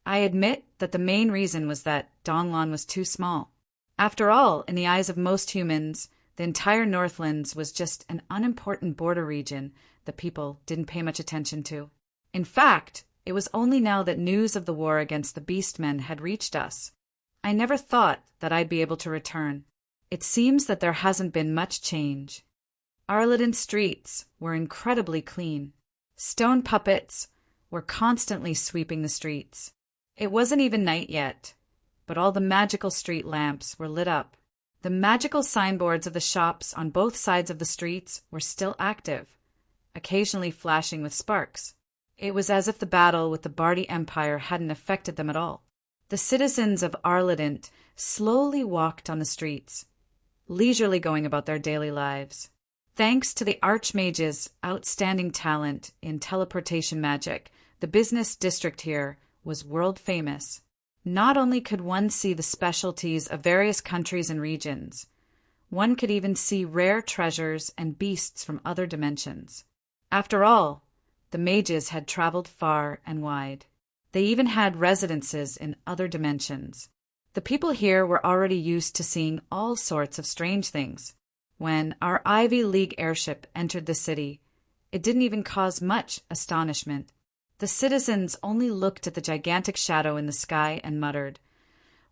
Speaker 1: I admit that the main reason was that Donlon was too small. After all, in the eyes of most humans, the entire Northlands was just an unimportant border region that people didn't pay much attention to. In fact, it was only now that news of the war against the Beastmen had reached us. I never thought that I'd be able to return. It seems that there hasn't been much change. Arleden's streets were incredibly clean. Stone puppets were constantly sweeping the streets. It wasn't even night yet, but all the magical street lamps were lit up. The magical signboards of the shops on both sides of the streets were still active, occasionally flashing with sparks. It was as if the battle with the Bardi Empire hadn't affected them at all. The citizens of Arleden slowly walked on the streets, leisurely going about their daily lives. Thanks to the Archmage's outstanding talent in teleportation magic, the business district here was world famous. Not only could one see the specialties of various countries and regions, one could even see rare treasures and beasts from other dimensions. After all, the mages had traveled far and wide. They even had residences in other dimensions. The people here were already used to seeing all sorts of strange things. When our Ivy League airship entered the city, it didn't even cause much astonishment. The citizens only looked at the gigantic shadow in the sky and muttered,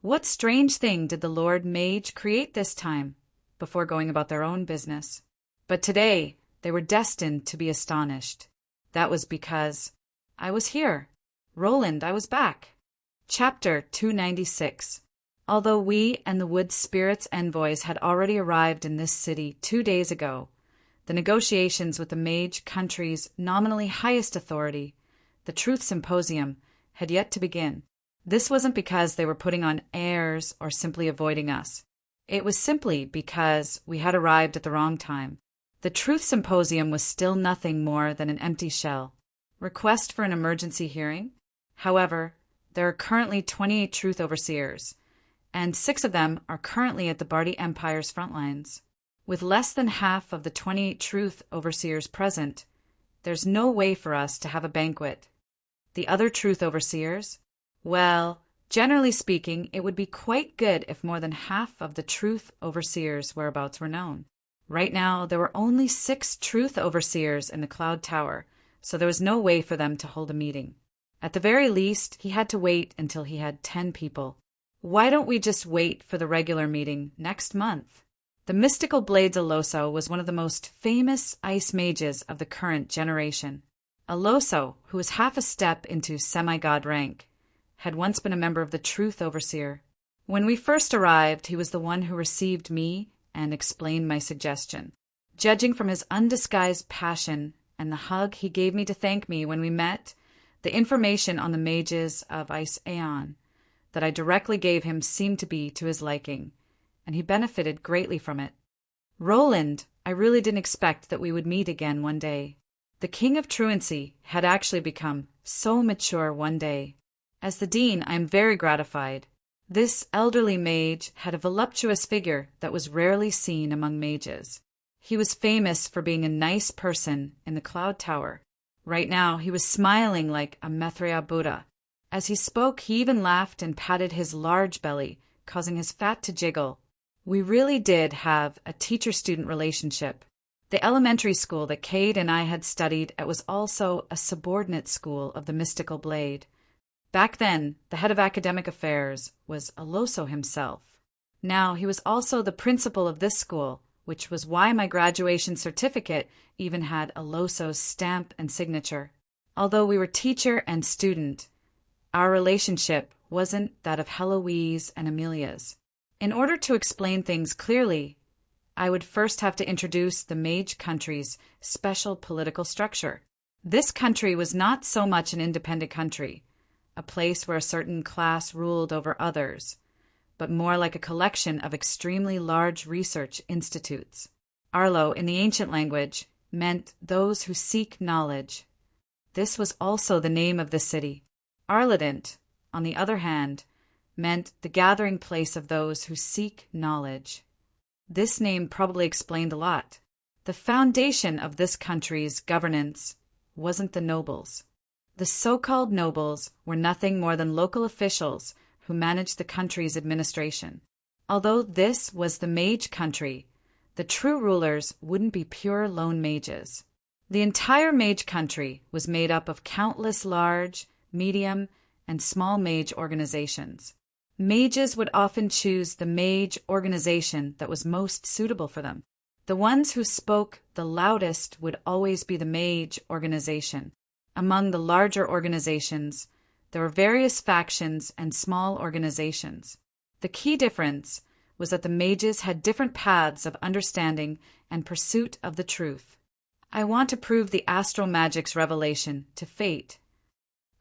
Speaker 1: "What strange thing did the Lord Mage create this time?" before going about their own business. But today, they were destined to be astonished. That was because I was here. Roland, I was back. Chapter 296. Although we and the Wood Spirits envoys had already arrived in this city 2 days ago, the negotiations with the Mage country's nominally highest authority, the Truth Symposium, had yet to begin. This wasn't because they were putting on airs or simply avoiding us. It was simply because we had arrived at the wrong time. The Truth Symposium was still nothing more than an empty shell. Request for an emergency hearing? However, there are currently 28 Truth Overseers, and 6 of them are currently at the Bardi Empire's front lines. With less than half of the 28 Truth Overseers present, there's no way for us to have a banquet. The other Truth Overseers? Well, generally speaking, it would be quite good if more than half of the Truth Overseers' whereabouts were known. Right now, there were only 6 Truth Overseers in the Cloud Tower, so there was no way for them to hold a meeting. At the very least, he had to wait until he had 10 people. Why don't we just wait for the regular meeting next month? The mystical Blades Aloso was one of the most famous ice mages of the current generation. Aloso, who was half a step into semi-god rank, had once been a member of the Truth Overseer. When we first arrived, he was the one who received me and explained my suggestion. Judging from his undisguised passion and the hug he gave me to thank me when we met, the information on the mages of Ice Aeon that I directly gave him seemed to be to his liking, and he benefited greatly from it. Roland, I really didn't expect that we would meet again one day. The King of Truancy had actually become so mature one day. As the Dean, I am very gratified. This elderly mage had a voluptuous figure that was rarely seen among mages. He was famous for being a nice person in the Cloud Tower. Right now, he was smiling like a Maitreya Buddha. As he spoke, he even laughed and patted his large belly, causing his fat to jiggle. We really did have a teacher-student relationship. The elementary school that Cade and I had studied at was also a subordinate school of the Mystical Blade. Back then, the head of academic affairs was Aloso himself. Now, he was also the principal of this school, which was why my graduation certificate even had Aloso's stamp and signature. Although we were teacher and student, our relationship wasn't that of Heloise and Amelia's. In order to explain things clearly, I would first have to introduce the Mage country's special political structure. This country was not so much an independent country, a place where a certain class ruled over others, but more like a collection of extremely large research institutes. Arlo, in the ancient language, meant those who seek knowledge. This was also the name of the city. Arledent, on the other hand, meant the gathering place of those who seek knowledge. This name probably explained a lot. The foundation of this country's governance wasn't the nobles. The so-called nobles were nothing more than local officials who managed the country's administration. Although this was the mage country, the true rulers wouldn't be pure lone mages. The entire mage country was made up of countless large, medium, and small mage organizations. Mages would often choose the mage organization that was most suitable for them. The ones who spoke the loudest would always be the mage organization. Among the larger organizations, there were various factions and small organizations. The key difference was that the mages had different paths of understanding and pursuit of the truth. I want to prove the astral magic's revelation to fate.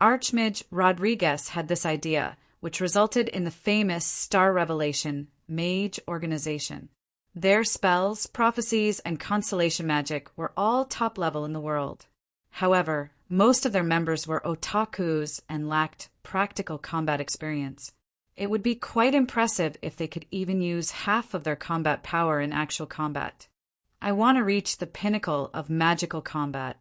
Speaker 1: Archmage Rodriguez had this idea, which resulted in the famous Star Revelation Mage Organization. Their spells, prophecies, and constellation magic were all top level in the world. However, most of their members were otakus and lacked practical combat experience. It would be quite impressive if they could even use half of their combat power in actual combat. I want to reach the pinnacle of magical combat.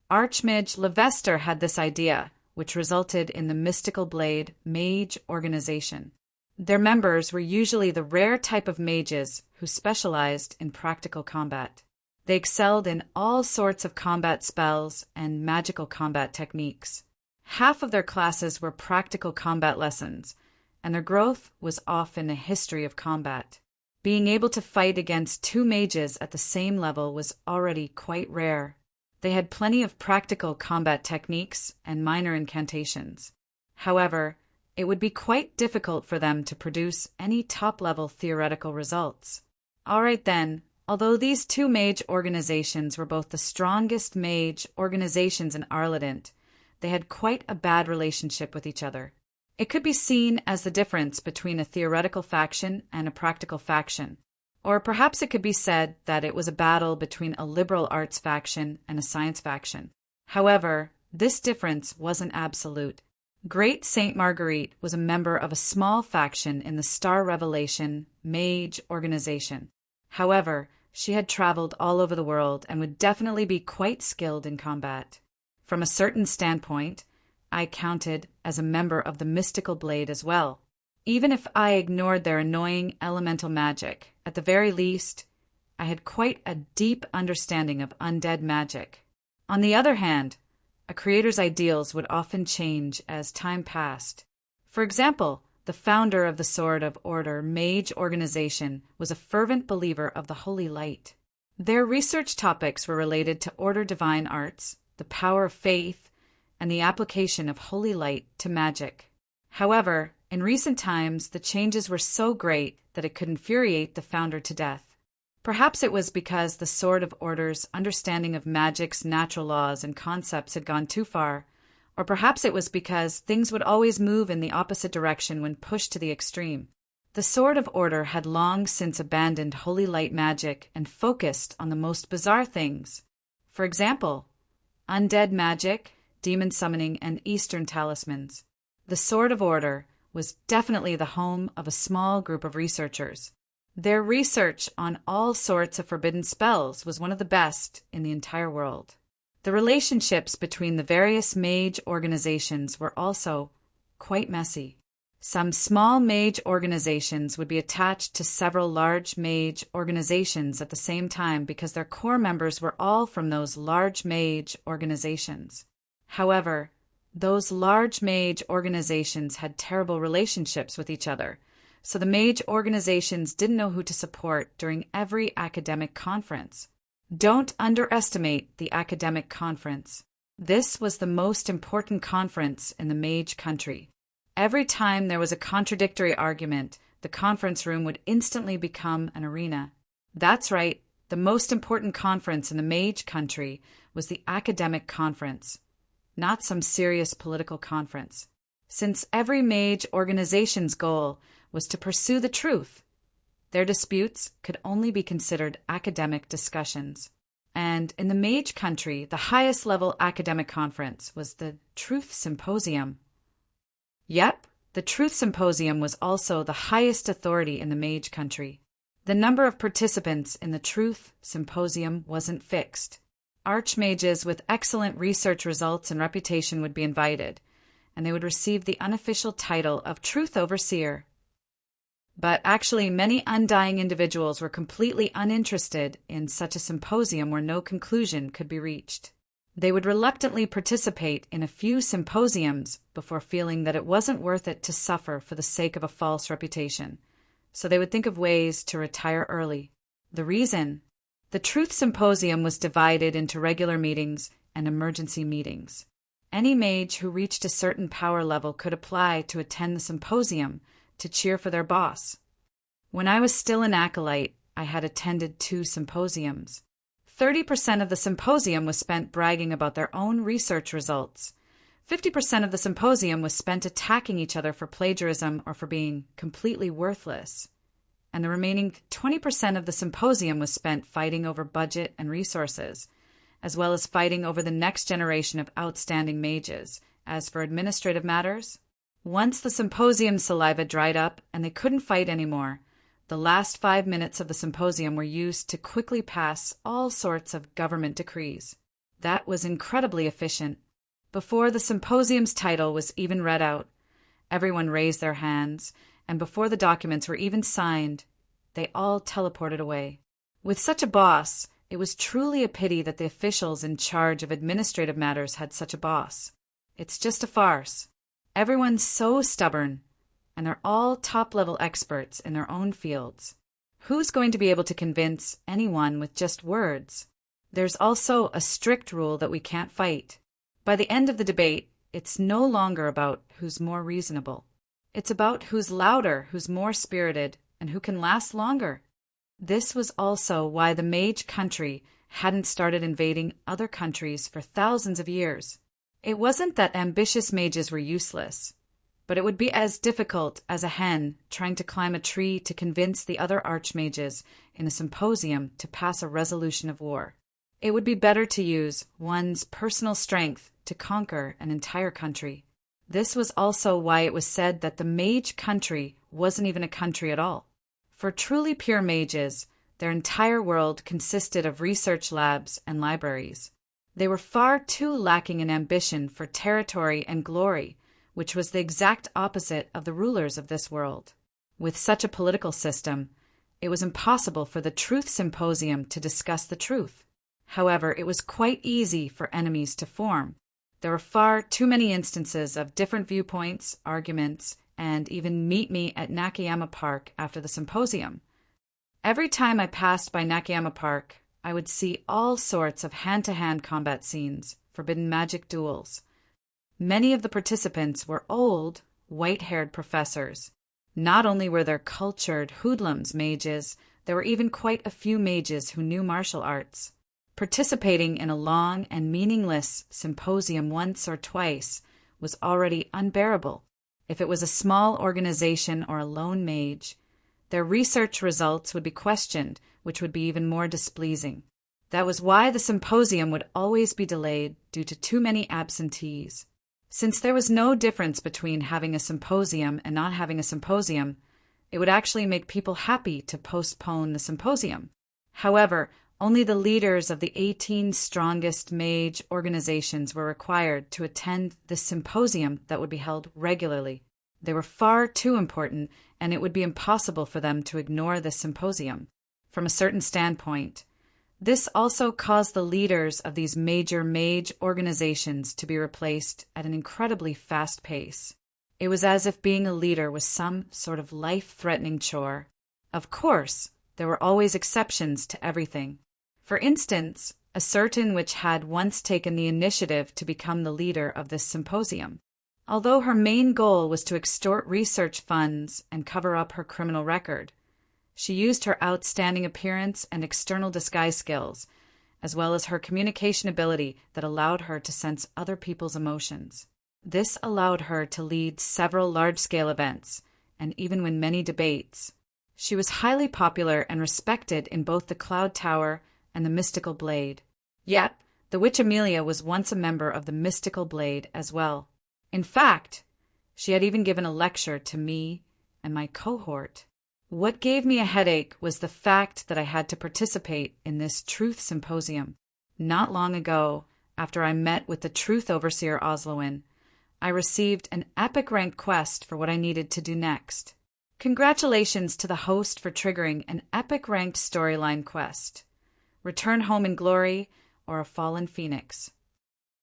Speaker 1: Archmage Levester had this idea, which resulted in the Mystical Blade Mage Organization. Their members were usually the rare type of mages who specialized in practical combat. They excelled in all sorts of combat spells and magical combat techniques. Half of their classes were practical combat lessons, and their growth was often a history of combat. Being able to fight against 2 mages at the same level was already quite rare. They had plenty of practical combat techniques and minor incantations. However, it would be quite difficult for them to produce any top-level theoretical results. All right then, although these 2 mage organizations were both the strongest mage organizations in Arledent, they had quite a bad relationship with each other. It could be seen as the difference between a theoretical faction and a practical faction. Or perhaps it could be said that it was a battle between a liberal arts faction and a science faction. However, this difference wasn't absolute. Great Saint Marguerite was a member of a small faction in the Star Revelation Mage organization. However, she had traveled all over the world and would definitely be quite skilled in combat. From a certain standpoint, I counted as a member of the Mystical Blade as well. Even if I ignored their annoying elemental magic, at the very least, I had quite a deep understanding of undead magic. On the other hand, a creator's ideals would often change as time passed. For example, the founder of the Sword of Order Mage organization was a fervent believer of the Holy Light. Their research topics were related to Order Divine Arts, the power of faith, and the application of Holy Light to magic. However, in recent times, the changes were so great that it could infuriate the founder to death. Perhaps it was because the Sword of Order's understanding of magic's natural laws and concepts had gone too far, or perhaps it was because things would always move in the opposite direction when pushed to the extreme. The Sword of Order had long since abandoned holy light magic and focused on the most bizarre things. For example, undead magic, demon summoning, and Eastern talismans. The Sword of Order was definitely the home of a small group of researchers. Their research on all sorts of forbidden spells was one of the best in the entire world. The relationships between the various mage organizations were also quite messy. Some small mage organizations would be attached to several large mage organizations at the same time because their core members were all from those large mage organizations. However, those large mage organizations had terrible relationships with each other, so the mage organizations didn't know who to support during every academic conference. Don't underestimate the academic conference. This was the most important conference in the mage country. Every time there was a contradictory argument, the conference room would instantly become an arena. That's right, the most important conference in the mage country was the academic conference, not some serious political conference. Since every mage organization's goal was to pursue the truth, their disputes could only be considered academic discussions. And in the mage country, the highest level academic conference was the Truth Symposium. Yep, the Truth Symposium was also the highest authority in the mage country. The number of participants in the Truth Symposium wasn't fixed. Archmages with excellent research results and reputation would be invited, and they would receive the unofficial title of Truth Overseer. But actually, many undying individuals were completely uninterested in such a symposium where no conclusion could be reached. They would reluctantly participate in a few symposiums before feeling that it wasn't worth it to suffer for the sake of a false reputation, so they would think of ways to retire early. The reason? The Truth Symposium was divided into regular meetings and emergency meetings. Any mage who reached a certain power level could apply to attend the symposium to cheer for their boss. When I was still an acolyte, I had attended 2 symposiums. 30% of the symposium was spent bragging about their own research results. 50% of the symposium was spent attacking each other for plagiarism or for being completely worthless. And the remaining 20% of the symposium was spent fighting over budget and resources, as well as fighting over the next generation of outstanding mages. As for administrative matters, once the symposium saliva dried up and they couldn't fight anymore, the last 5 minutes of the symposium were used to quickly pass all sorts of government decrees. That was incredibly efficient. Before the symposium's title was even read out, everyone raised their hands, and before the documents were even signed, they all teleported away. With such a boss, it was truly a pity that the officials in charge of administrative matters had such a boss. It's just a farce. Everyone's so stubborn, and they're all top-level experts in their own fields. Who's going to be able to convince anyone with just words? There's also a strict rule that we can't fight. By the end of the debate, it's no longer about who's more reasonable. It's about who's louder, who's more spirited, and who can last longer. This was also why the mage country hadn't started invading other countries for thousands of years. It wasn't that ambitious mages were useless, but it would be as difficult as a hen trying to climb a tree to convince the other archmages in a symposium to pass a resolution of war. It would be better to use one's personal strength to conquer an entire country. This was also why it was said that the mage country wasn't even a country at all. For truly pure mages, their entire world consisted of research labs and libraries. They were far too lacking in ambition for territory and glory, which was the exact opposite of the rulers of this world. With such a political system, it was impossible for the Truth Symposium to discuss the truth. However, it was quite easy for enemies to form. There were far too many instances of different viewpoints, arguments, and even meet me at Nakayama Park after the symposium. Every time I passed by Nakayama Park, I would see all sorts of hand-to-hand combat scenes, forbidden magic duels. Many of the participants were old, white-haired professors. Not only were there cultured hoodlums mages, there were even quite a few mages who knew martial arts. Participating in a long and meaningless symposium once or twice was already unbearable. If it was a small organization or a lone mage, their research results would be questioned, which would be even more displeasing. That was why the symposium would always be delayed due to too many absentees. Since there was no difference between having a symposium and not having a symposium, it would actually make people happy to postpone the symposium. However, only the leaders of the 18 strongest mage organizations were required to attend this symposium that would be held regularly. They were far too important, and it would be impossible for them to ignore this symposium. From a certain standpoint, this also caused the leaders of these major mage organizations to be replaced at an incredibly fast pace. It was as if being a leader was some sort of life-threatening chore. Of course, there were always exceptions to everything. For instance, a certain witch had once taken the initiative to become the leader of this symposium. Although her main goal was to extort research funds and cover up her criminal record, she used her outstanding appearance and external disguise skills, as well as her communication ability that allowed her to sense other people's emotions. This allowed her to lead several large-scale events, and even win many debates. She was highly popular and respected in both the Cloud Tower and the Mystical Blade. Yet, the witch Amelia was once a member of the Mystical Blade as well. In fact, she had even given a lecture to me and my cohort. What gave me a headache was the fact that I had to participate in this Truth Symposium. Not long ago, after I met with the Truth Overseer Oslowin, I received an epic-ranked quest for what I needed to do next. Congratulations to the host for triggering an epic-ranked storyline quest. Return home in glory or a fallen phoenix.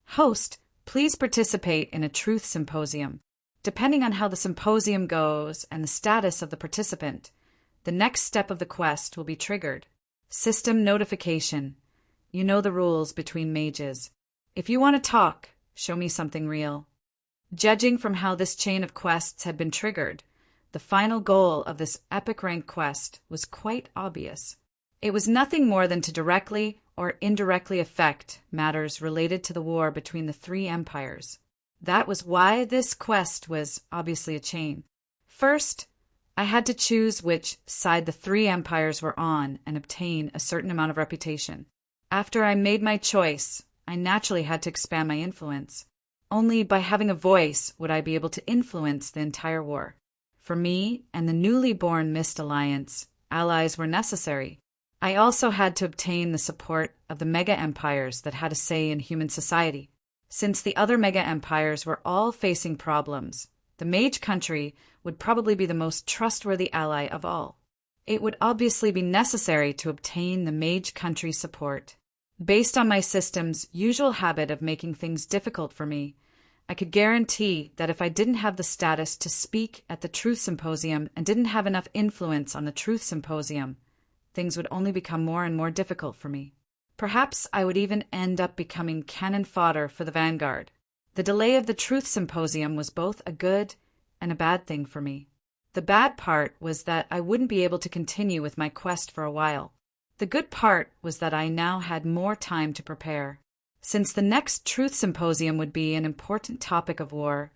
Speaker 1: Host, please participate in a Truth Symposium. Depending on how the symposium goes and the status of the participant, the next step of the quest will be triggered. System notification. You know the rules between mages. If you want to talk, show me something real. Judging from how this chain of quests had been triggered, the final goal of this epic rank quest was quite obvious. It was nothing more than to directly or indirectly affect matters related to the war between the three empires. That was why this quest was obviously a chain. First, I had to choose which side the three empires were on and obtain a certain amount of reputation. After I made my choice, I naturally had to expand my influence. Only by having a voice would I be able to influence the entire war. For me and the newly born Mist Alliance, allies were necessary. I also had to obtain the support of the mega-empires that had a say in human society. Since the other mega-empires were all facing problems, the mage country would probably be the most trustworthy ally of all. It would obviously be necessary to obtain the mage country support. Based on my system's usual habit of making things difficult for me, I could guarantee that if I didn't have the status to speak at the Truth Symposium and didn't have enough influence on the Truth Symposium, things would only become more and more difficult for me. Perhaps I would even end up becoming cannon fodder for the vanguard. The delay of the Truth Symposium was both a good and a bad thing for me. The bad part was that I wouldn't be able to continue with my quest for a while. The good part was that I now had more time to prepare. Since the next Truth Symposium would be an important topic of war,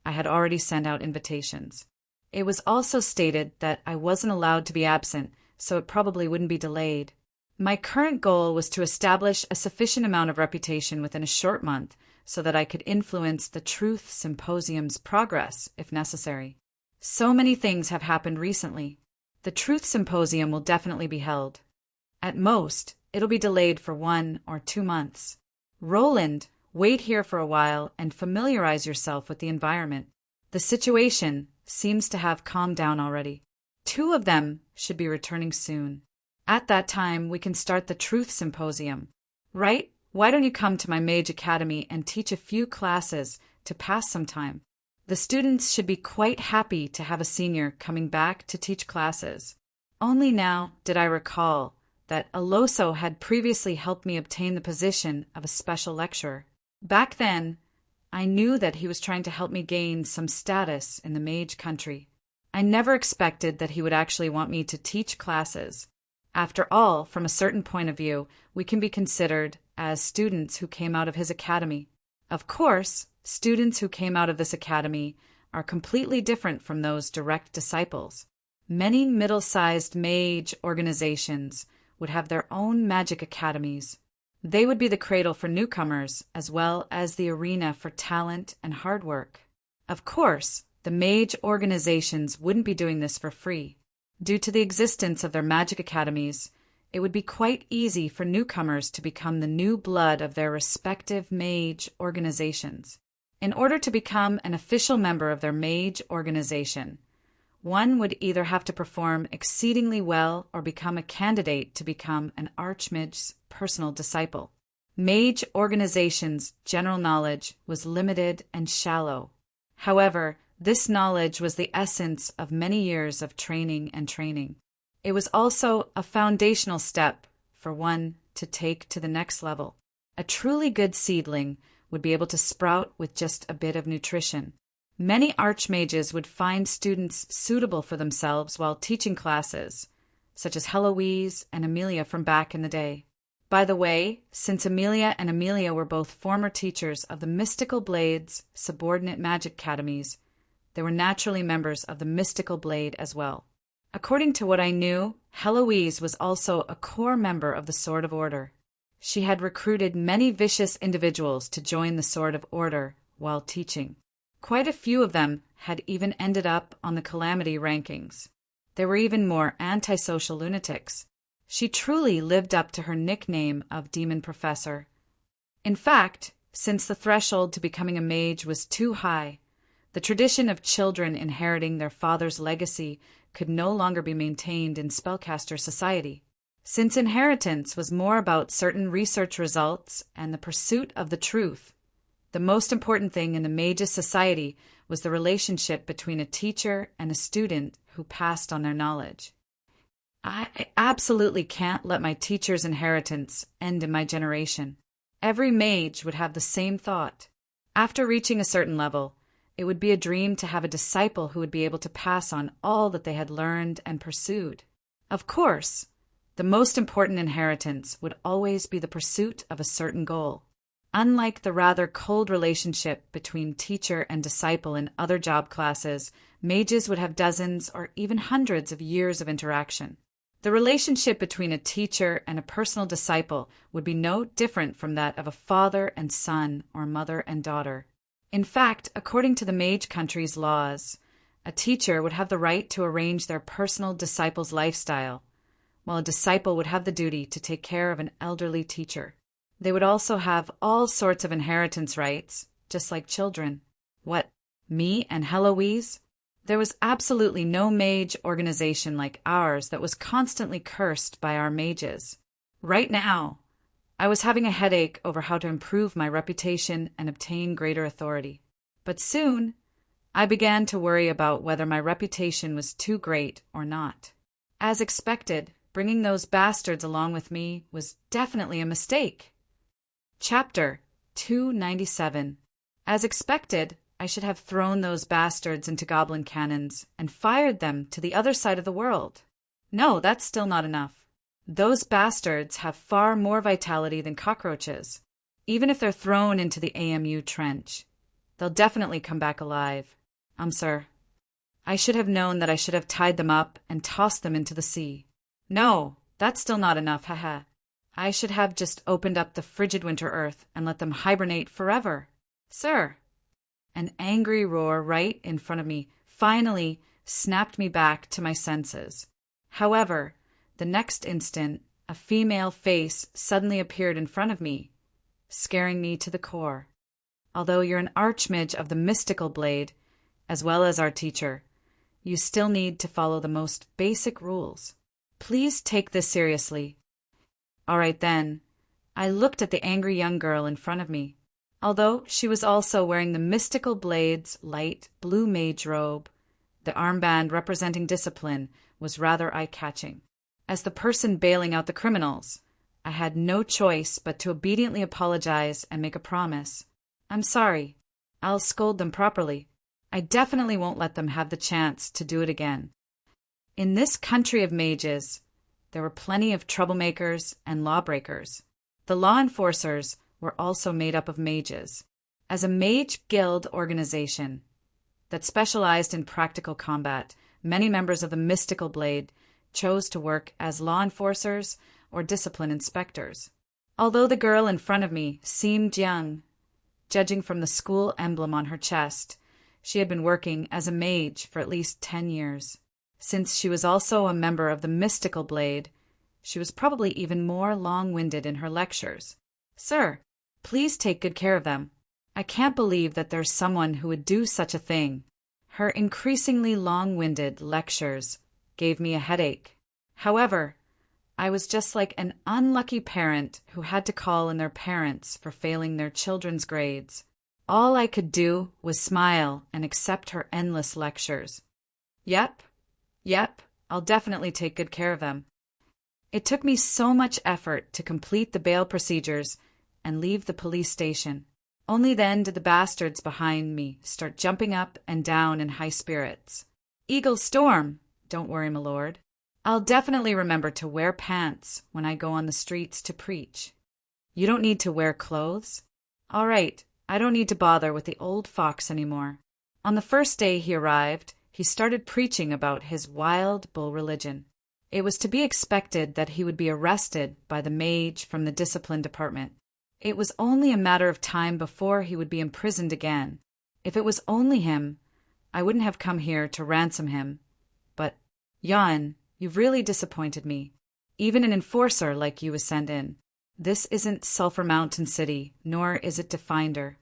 Speaker 1: I had already sent out invitations. It was also stated that I wasn't allowed to be absent, so it probably wouldn't be delayed. My current goal was to establish a sufficient amount of reputation within a short month so that I could influence the Truth Symposium's progress if necessary. So many things have happened recently. The Truth Symposium will definitely be held. At most, it'll be delayed for 1 or 2 months. Roland, wait here for a while and familiarize yourself with the environment. The situation seems to have calmed down already. 2 of them should be returning soon. At that time, we can start the Truth Symposium. Right? Why don't you come to my Mage Academy and teach a few classes to pass some time? The students should be quite happy to have a senior coming back to teach classes. Only now did I recall that Aloso had previously helped me obtain the position of a special lecturer. Back then, I knew that he was trying to help me gain some status in the mage country. I never expected that he would actually want me to teach classes. After all, from a certain point of view, we can be considered as students who came out of his academy. Of course, students who came out of this academy are completely different from those direct disciples. Many middle-sized mage organizations would have their own magic academies. They would be the cradle for newcomers as well as the arena for talent and hard work. Of course, the mage organizations wouldn't be doing this for free. Due to the existence of their magic academies, it would be quite easy for newcomers to become the new blood of their respective mage organizations. In order to become an official member of their mage organization, one would either have to perform exceedingly well or become a candidate to become an Archmage's personal disciple. Mage organizations' general knowledge was limited and shallow. However, this knowledge was the essence of many years of training and training. It was also a foundational step for one to take to the next level. A truly good seedling would be able to sprout with just a bit of nutrition. Many archmages would find students suitable for themselves while teaching classes, such as Heloise and Amelia from back in the day. By the way, since Amelia and Amelia were both former teachers of the Mystical Blade's subordinate magic academies, they were naturally members of the Mystical Blade as well. According to what I knew, Heloise was also a core member of the Sword of Order. She had recruited many vicious individuals to join the Sword of Order while teaching. Quite a few of them had even ended up on the Calamity rankings. There were even more antisocial lunatics. She truly lived up to her nickname of Demon Professor. In fact, since the threshold to becoming a mage was too high, the tradition of children inheriting their father's legacy could no longer be maintained in spellcaster society. Since inheritance was more about certain research results and the pursuit of the truth, the most important thing in the mage's society was the relationship between a teacher and a student who passed on their knowledge. I absolutely can't let my teacher's inheritance end in my generation. Every mage would have the same thought. After reaching a certain level, it would be a dream to have a disciple who would be able to pass on all that they had learned and pursued. Of course, the most important inheritance would always be the pursuit of a certain goal. Unlike the rather cold relationship between teacher and disciple in other job classes, mages would have dozens or even hundreds of years of interaction. The relationship between a teacher and a personal disciple would be no different from that of a father and son or mother and daughter. In fact, according to the mage country's laws, a teacher would have the right to arrange their personal disciple's lifestyle, while a disciple would have the duty to take care of an elderly teacher. They would also have all sorts of inheritance rights, just like children. What, me and Heloise? There was absolutely no mage organization like ours that was constantly cursed by our mages. Right now, I was having a headache over how to improve my reputation and obtain greater authority. But soon, I began to worry about whether my reputation was too great or not. As expected, bringing those bastards along with me was definitely a mistake. Chapter 297. As expected, I should have thrown those bastards into goblin cannons and fired them to the other side of the world. No, that's still not enough. Those bastards have far more vitality than cockroaches. even if they're thrown into the AMU trench. They'll definitely come back alive. Sir. I should have known that I should have tied them up and tossed them into the sea. No, that's still not enough, haha. I should have just opened up the frigid winter earth and let them hibernate forever. Sir. An angry roar right in front of me finally snapped me back to my senses. However, the next instant, a female face suddenly appeared in front of me, scaring me to the core. Although you're an archmage of the mystical blade, as well as our teacher, you still need to follow the most basic rules. Please take this seriously. All right then. I looked at the angry young girl in front of me. Although she was also wearing the mystical blade's light blue mage robe, the armband representing discipline was rather eye-catching. As the person bailing out the criminals, I had no choice but to obediently apologize and make a promise. I'm sorry. I'll scold them properly. I definitely won't let them have the chance to do it again. In this country of mages, there were plenty of troublemakers and lawbreakers. The law enforcers were also made up of mages. As a mage guild organization that specialized in practical combat, many members of the Mystical Blade chose to work as law enforcers or discipline inspectors. Although the girl in front of me seemed young, judging from the school emblem on her chest, she had been working as a mage for at least 10 years. Since she was also a member of the Mystical Blade, she was probably even more long-winded in her lectures. Sir, please take good care of them. I can't believe that there's someone who would do such a thing. Her increasingly long-winded lectures gave me a headache. However, I was just like an unlucky parent who had to call in their parents for failing their children's grades. All I could do was smile and accept her endless lectures. Yep, I'll definitely take good care of them. It took me so much effort to complete the bail procedures and leave the police station. Only then did the bastards behind me start jumping up and down in high spirits. Eagle Storm, don't worry, my lord. I'll definitely remember to wear pants when I go on the streets to preach. You don't need to wear clothes? All right, I don't need to bother with the old fox anymore. On the first day he arrived, he started preaching about his wild bull religion. It was to be expected that he would be arrested by the mage from the discipline department. It was only a matter of time before he would be imprisoned again. If it was only him, I wouldn't have come here to ransom him. But, Jan, you've really disappointed me. Even an enforcer like you was sent in. This isn't Sulphur Mountain City, nor is it Definder.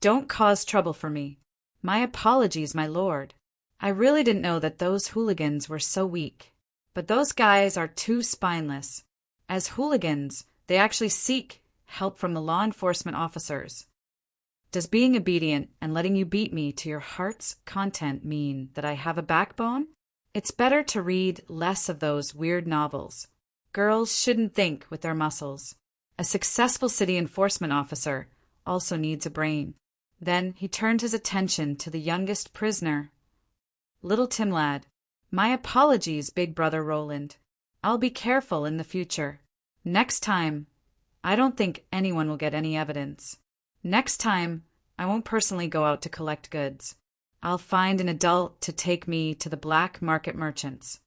Speaker 1: Don't cause trouble for me. My apologies, my lord. I really didn't know that those hooligans were so weak. But those guys are too spineless. As hooligans, they actually seek help from the law enforcement officers. Does being obedient and letting you beat me to your heart's content mean that I have a backbone? It's better to read less of those weird novels. Girls shouldn't think with their muscles. A successful city enforcement officer also needs a brain. Then he turned his attention to the youngest prisoner. Little Tim lad. My apologies, big brother Roland. I'll be careful in the future. Next time, I don't think anyone will get any evidence. Next time, I won't personally go out to collect goods. I'll find an adult to take me to the black market merchants.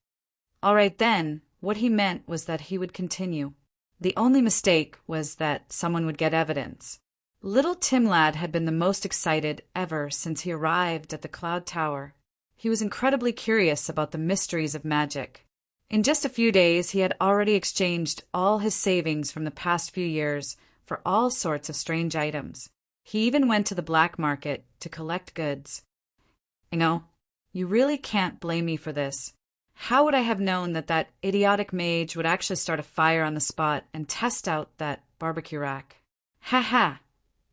Speaker 1: All right then, what he meant was that he would continue. The only mistake was that someone would get evidence. Little Tim lad had been the most excited ever since he arrived at the Cloud Tower. He was incredibly curious about the mysteries of magic. In just a few days, he had already exchanged all his savings from the past few years for all sorts of strange items. He even went to the black market to collect goods. You really can't blame me for this. How would I have known that that idiotic mage would actually start a fire on the spot and test out that barbecue rack? Ha ha!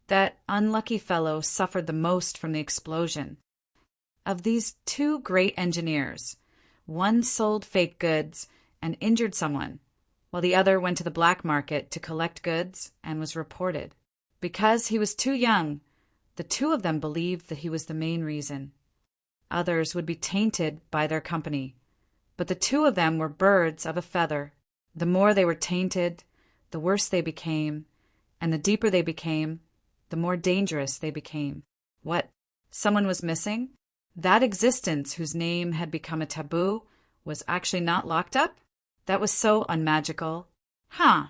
Speaker 1: That unlucky fellow suffered the most from the explosion. Of these two great engineers, one sold fake goods and injured someone, while the other went to the black market to collect goods and was reported. Because he was too young, the two of them believed that he was the main reason. Others would be tainted by their company, but the two of them were birds of a feather. The more they were tainted, the worse they became, And the deeper they became, the more dangerous they became. What? Someone was missing? That existence whose name had become a taboo was actually not locked up? That was so unmagical. Huh.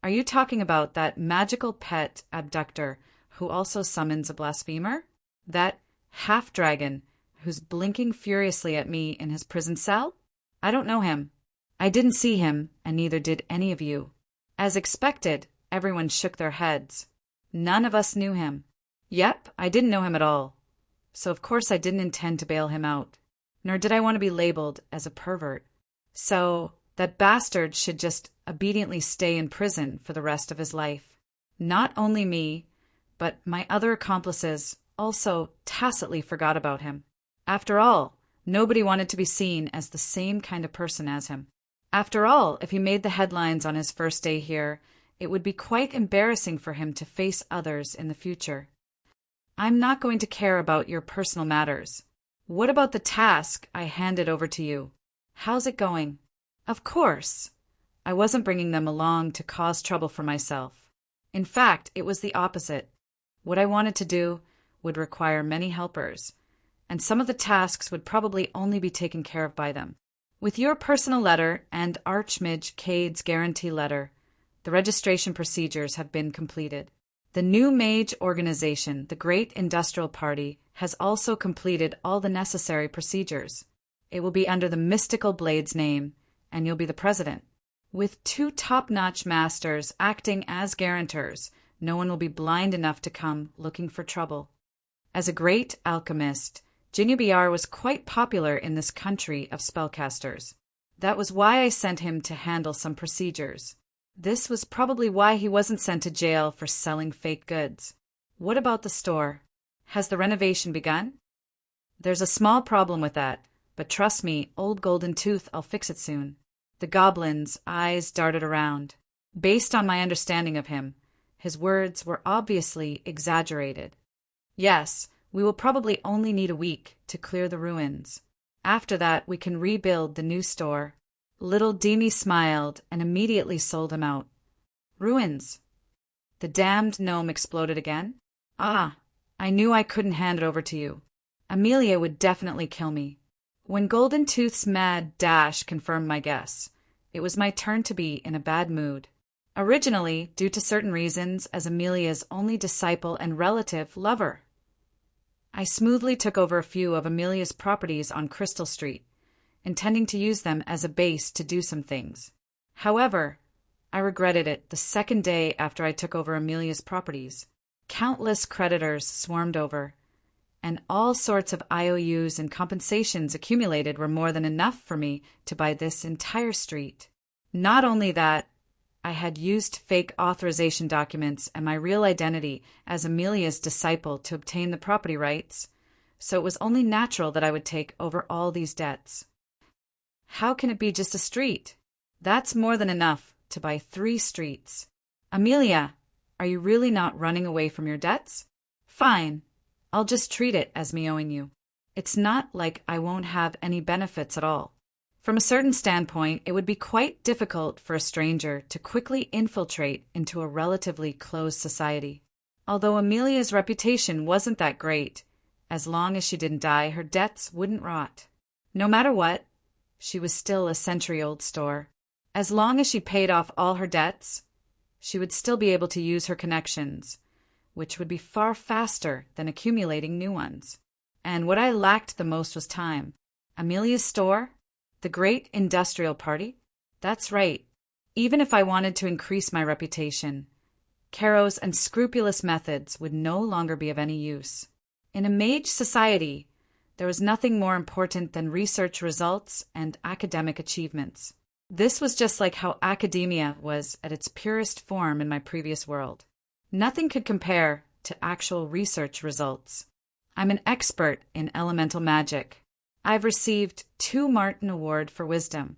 Speaker 1: Are you talking about that magical pet abductor who also summons a blasphemer? That half-dragon who's blinking furiously at me in his prison cell? I don't know him. I didn't see him, and neither did any of you. As expected, everyone shook their heads. None of us knew him. Yep, I didn't know him at all. So of course I didn't intend to bail him out. Nor did I want to be labeled as a pervert. So that bastard should just obediently stay in prison for the rest of his life. Not only me, but my other accomplices also tacitly forgot about him. After all, nobody wanted to be seen as the same kind of person as him. After all, if he made the headlines on his first day here, it would be quite embarrassing for him to face others in the future. I'm not going to care about your personal matters. What about the task I handed over to you? How's it going? Of course. I wasn't bringing them along to cause trouble for myself. In fact, it was the opposite. What I wanted to do would require many helpers, and some of the tasks would probably only be taken care of by them. With your personal letter and Archmage Cade's guarantee letter, the registration procedures have been completed. The new mage organization, the Great Industrial Party, has also completed all the necessary procedures. It will be under the Mystical Blade's name, and you'll be the president. With 2 top-notch masters acting as guarantors, no one will be blind enough to come looking for trouble. As a great alchemist, Jinyu was quite popular in this country of spellcasters. That was why I sent him to handle some procedures. This was probably why he wasn't sent to jail for selling fake goods. What about the store? Has the renovation begun? There's a small problem with that, but trust me, old Golden Tooth, I'll fix it soon. The goblin's eyes darted around. Based on my understanding of him, his words were obviously exaggerated. Yes, we will probably only need a week to clear the ruins. After that, we can rebuild the new store. Little Demi smiled and immediately sold him out. Ruins. The damned gnome exploded again. Ah, I knew I couldn't hand it over to you. Amelia would definitely kill me. When Golden Tooth's mad dash confirmed my guess, it was my turn to be in a bad mood. Originally, due to certain reasons, as Amelia's only disciple and relative lover. I smoothly took over a few of Amelia's properties on Crystal Street, intending to use them as a base to do some things. However, I regretted it the second day after I took over Amelia's properties. Countless creditors swarmed over, and all sorts of IOUs and compensations accumulated were more than enough for me to buy this entire street. Not only that, I had used fake authorization documents and my real identity as Amelia's disciple to obtain the property rights, so it was only natural that I would take over all these debts. How can it be just a street? That's more than enough to buy 3 streets. Amelia, are you really not running away from your debts? Fine. I'll just treat it as me owing you. It's not like I won't have any benefits at all. From a certain standpoint, it would be quite difficult for a stranger to quickly infiltrate into a relatively closed society. Although Amelia's reputation wasn't that great, as long as she didn't die, her debts wouldn't rot. No matter what, she was still a century-old store. As long as she paid off all her debts, she would still be able to use her connections, which would be far faster than accumulating new ones. And what I lacked the most was time. Amelia's store? The Great Industrial Party? That's right. Even if I wanted to increase my reputation, Caro's unscrupulous methods would no longer be of any use. In a mage society, there was nothing more important than research results and academic achievements. This was just like how academia was at its purest form in my previous world. Nothing could compare to actual research results. I'm an expert in elemental magic. I've received 2 Martin Award for Wisdom.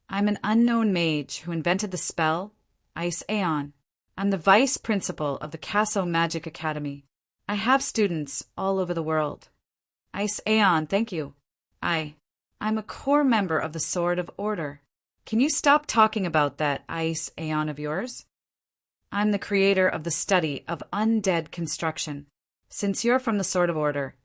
Speaker 1: I'm an unknown mage who invented the spell Ice Aeon. I'm the vice principal of the Casso Magic Academy. I have students all over the world. Ice Aeon, thank you. I'm a core member of the Sword of Order. Can you stop talking about that Ice Aeon of yours? I'm the creator of the study of undead construction. Since you're from the Sword of Order,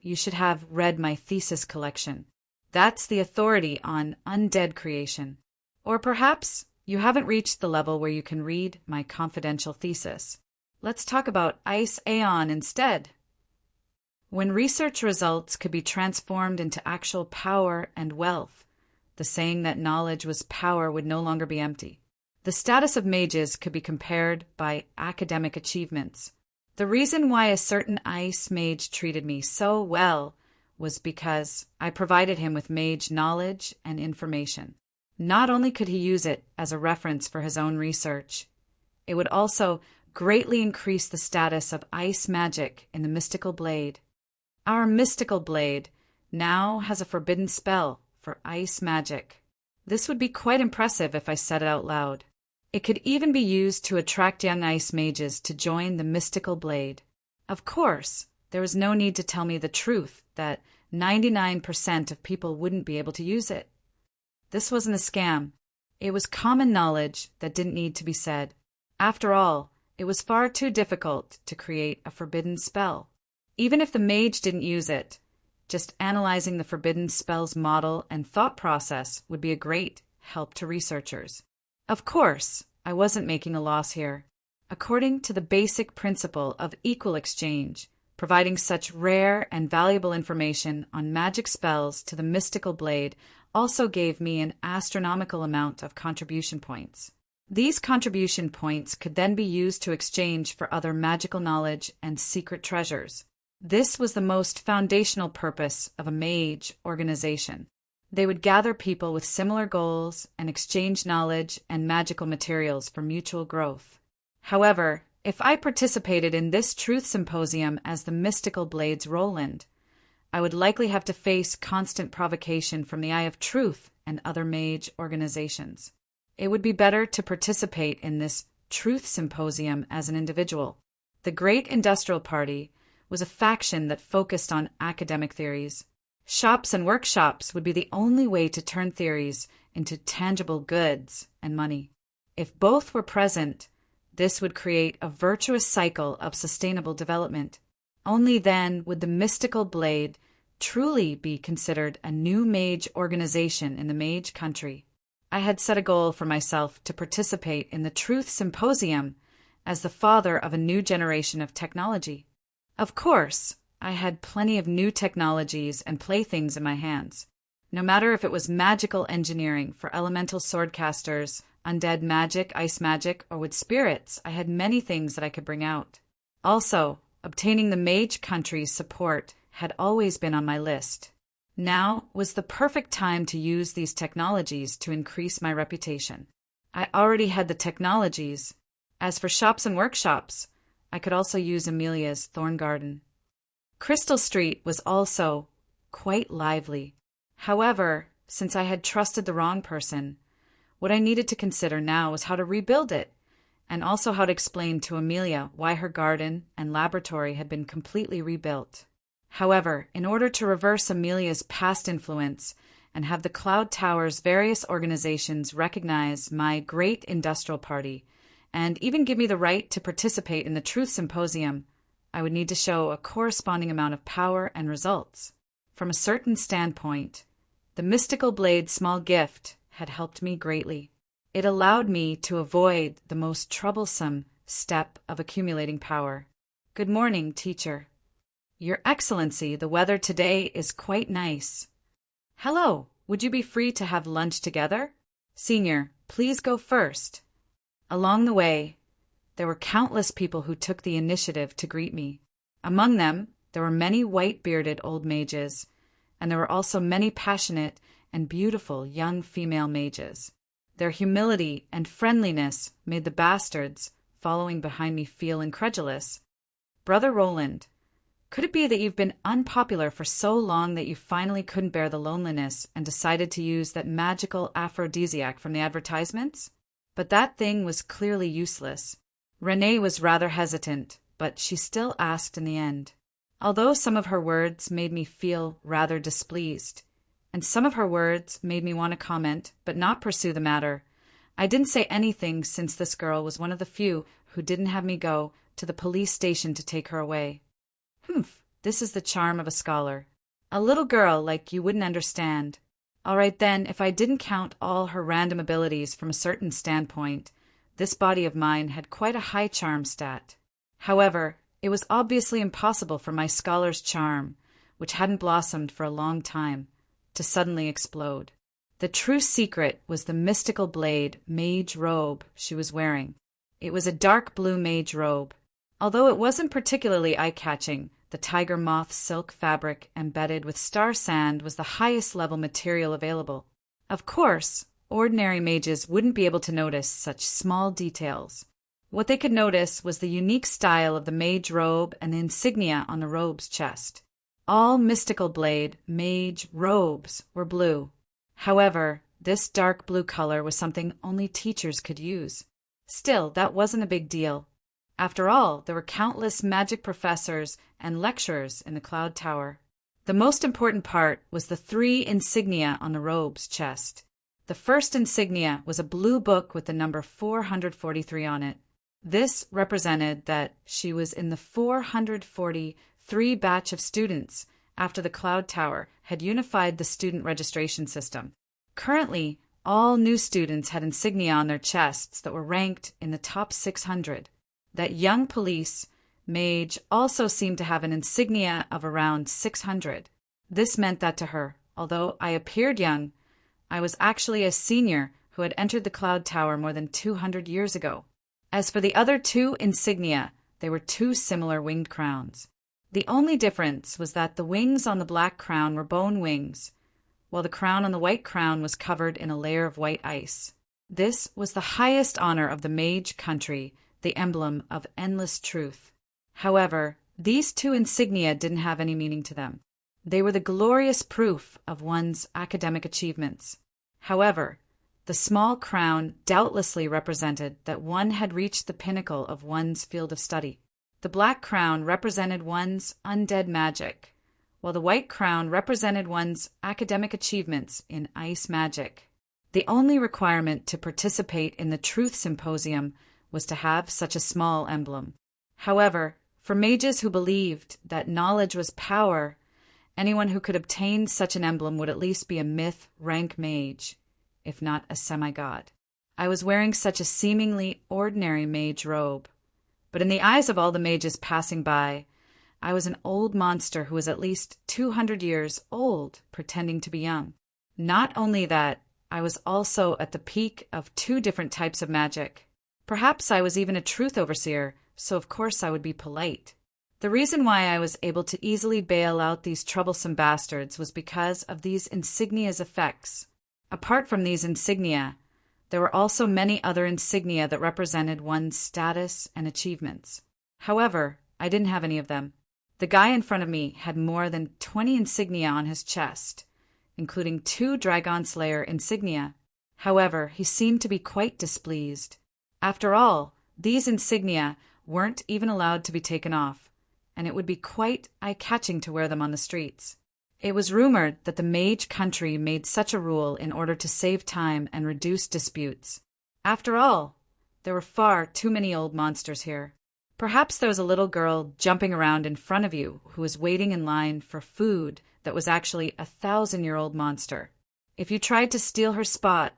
Speaker 1: you should have read my thesis collection. That's the authority on undead creation. Or perhaps you haven't reached the level where you can read my confidential thesis. Let's talk about Ice Aeon instead. When research results could be transformed into actual power and wealth, the saying that knowledge was power would no longer be empty. The status of mages could be compared by academic achievements. The reason why a certain ice mage treated me so well was because I provided him with mage knowledge and information. Not only could he use it as a reference for his own research, it would also greatly increase the status of ice magic in the mystical blade. Our mystical blade now has a forbidden spell for ice magic. This would be quite impressive if I said it out loud. It could even be used to attract young ice mages to join the mystical blade. Of course, there was no need to tell me the truth that 99% of people wouldn't be able to use it. This wasn't a scam. It was common knowledge that didn't need to be said. After all, it was far too difficult to create a forbidden spell. Even if the mage didn't use it, just analyzing the forbidden spell's model and thought process would be a great help to researchers. Of course, I wasn't making a loss here. According to the basic principle of equal exchange, providing such rare and valuable information on magic spells to the mystical blade also gave me an astronomical amount of contribution points. These contribution points could then be used to exchange for other magical knowledge and secret treasures. This was the most foundational purpose of a mage organization. They would gather people with similar goals and exchange knowledge and magical materials for mutual growth. However, if I participated in this truth symposium as the mystical blade's Roland, I would likely have to face constant provocation from the Eye of Truth and other mage organizations. It would be better to participate in this truth symposium as an individual. The Great Industrial Party was a faction that focused on academic theories. Shops and workshops would be the only way to turn theories into tangible goods and money. If both were present, this would create a virtuous cycle of sustainable development. Only then would the mystical blade truly be considered a new mage organization in the mage country. I had set a goal for myself to participate in the Truth Symposium as the father of a new generation of technology. Of course, I had plenty of new technologies and playthings in my hands. No matter if it was magical engineering for elemental swordcasters, undead magic, ice magic, or with spirits, I had many things that I could bring out. Also, obtaining the mage country's support had always been on my list. Now was the perfect time to use these technologies to increase my reputation. I already had the technologies. As for shops and workshops, I could also use Amelia's Thorn Garden. Crystal Street was also quite lively. However, since I had trusted the wrong person, what I needed to consider now was how to rebuild it, and also how to explain to Amelia why her garden and laboratory had been completely rebuilt. However, in order to reverse Amelia's past influence and have the Cloud Tower's various organizations recognize my great industrial party, and even give me the right to participate in the Truth Symposium, I would need to show a corresponding amount of power and results. From a certain standpoint, the Mystical Blade's small gift had helped me greatly. It allowed me to avoid the most troublesome step of accumulating power. Good morning, teacher. Your Excellency, the weather today is quite nice. Hello, would you be free to have lunch together? Senior, please go first. Along the way, there were countless people who took the initiative to greet me. Among them, there were many white-bearded old mages, and there were also many passionate and beautiful young female mages. Their humility and friendliness made the bastards following behind me feel incredulous. Brother Roland, could it be that you've been unpopular for so long that you finally couldn't bear the loneliness and decided to use that magical aphrodisiac from the advertisements? But that thing was clearly useless. Renee was rather hesitant, but she still asked in the end. Although some of her words made me feel rather displeased, and some of her words made me want to comment but not pursue the matter, I didn't say anything since this girl was one of the few who didn't have me go to the police station to take her away. Humph, this is the charm of a scholar. A little girl like you wouldn't understand. All right then, if I didn't count all her random abilities from a certain standpoint, this body of mine had quite a high charm stat. However, it was obviously impossible for my scholar's charm, which hadn't blossomed for a long time, to suddenly explode. The true secret was the mystical blade mage robe she was wearing. It was a dark blue mage robe. Although it wasn't particularly eye-catching, the tiger moth silk fabric embedded with star sand was the highest level material available. Of course, ordinary mages wouldn't be able to notice such small details. What they could notice was the unique style of the mage robe and the insignia on the robe's chest. All mystical blade mage robes were blue. However, this dark blue color was something only teachers could use. Still, that wasn't a big deal. After all, there were countless magic professors and lecturers in the Cloud Tower. The most important part was the 3 insignia on the robe's chest. The first insignia was a blue book with the number 443 on it. This represented that she was in the 443 batch of students after the Cloud Tower had unified the student registration system. Currently, all new students had insignia on their chests that were ranked in the top 600. That young police mage also seemed to have an insignia of around 600. This meant that to her, although I appeared young, I was actually a senior who had entered the Cloud Tower more than 200 years ago. As for the other 2 insignia, they were 2 similar winged crowns. The only difference was that the wings on the black crown were bone wings, while the crown on the white crown was covered in a layer of white ice. This was the highest honor of the mage country, the emblem of endless truth. However, these 2 insignia didn't have any meaning to them. They were the glorious proof of one's academic achievements. However, the small crown doubtlessly represented that one had reached the pinnacle of one's field of study. The black crown represented one's undead magic, while the white crown represented one's academic achievements in ice magic. The only requirement to participate in the Truth Symposium was to have such a small emblem. However, for mages who believed that knowledge was power, anyone who could obtain such an emblem would at least be a myth-rank mage, if not a semi-god. I was wearing such a seemingly ordinary mage robe, but in the eyes of all the mages passing by, I was an old monster who was at least 200 years old, pretending to be young. Not only that, I was also at the peak of 2 different types of magic. Perhaps I was even a truth overseer, so of course I would be polite. The reason why I was able to easily bail out these troublesome bastards was because of these insignia's effects. Apart from these insignia, there were also many other insignia that represented one's status and achievements. However, I didn't have any of them. The guy in front of me had more than 20 insignia on his chest, including 2 Dragon Slayer insignia. However, he seemed to be quite displeased. After all, these insignia weren't even allowed to be taken off, and it would be quite eye-catching to wear them on the streets. It was rumored that the mage country made such a rule in order to save time and reduce disputes. After all, there were far too many old monsters here. Perhaps there was a little girl jumping around in front of you who was waiting in line for food that was actually a 1,000-year-old monster. If you tried to steal her spot,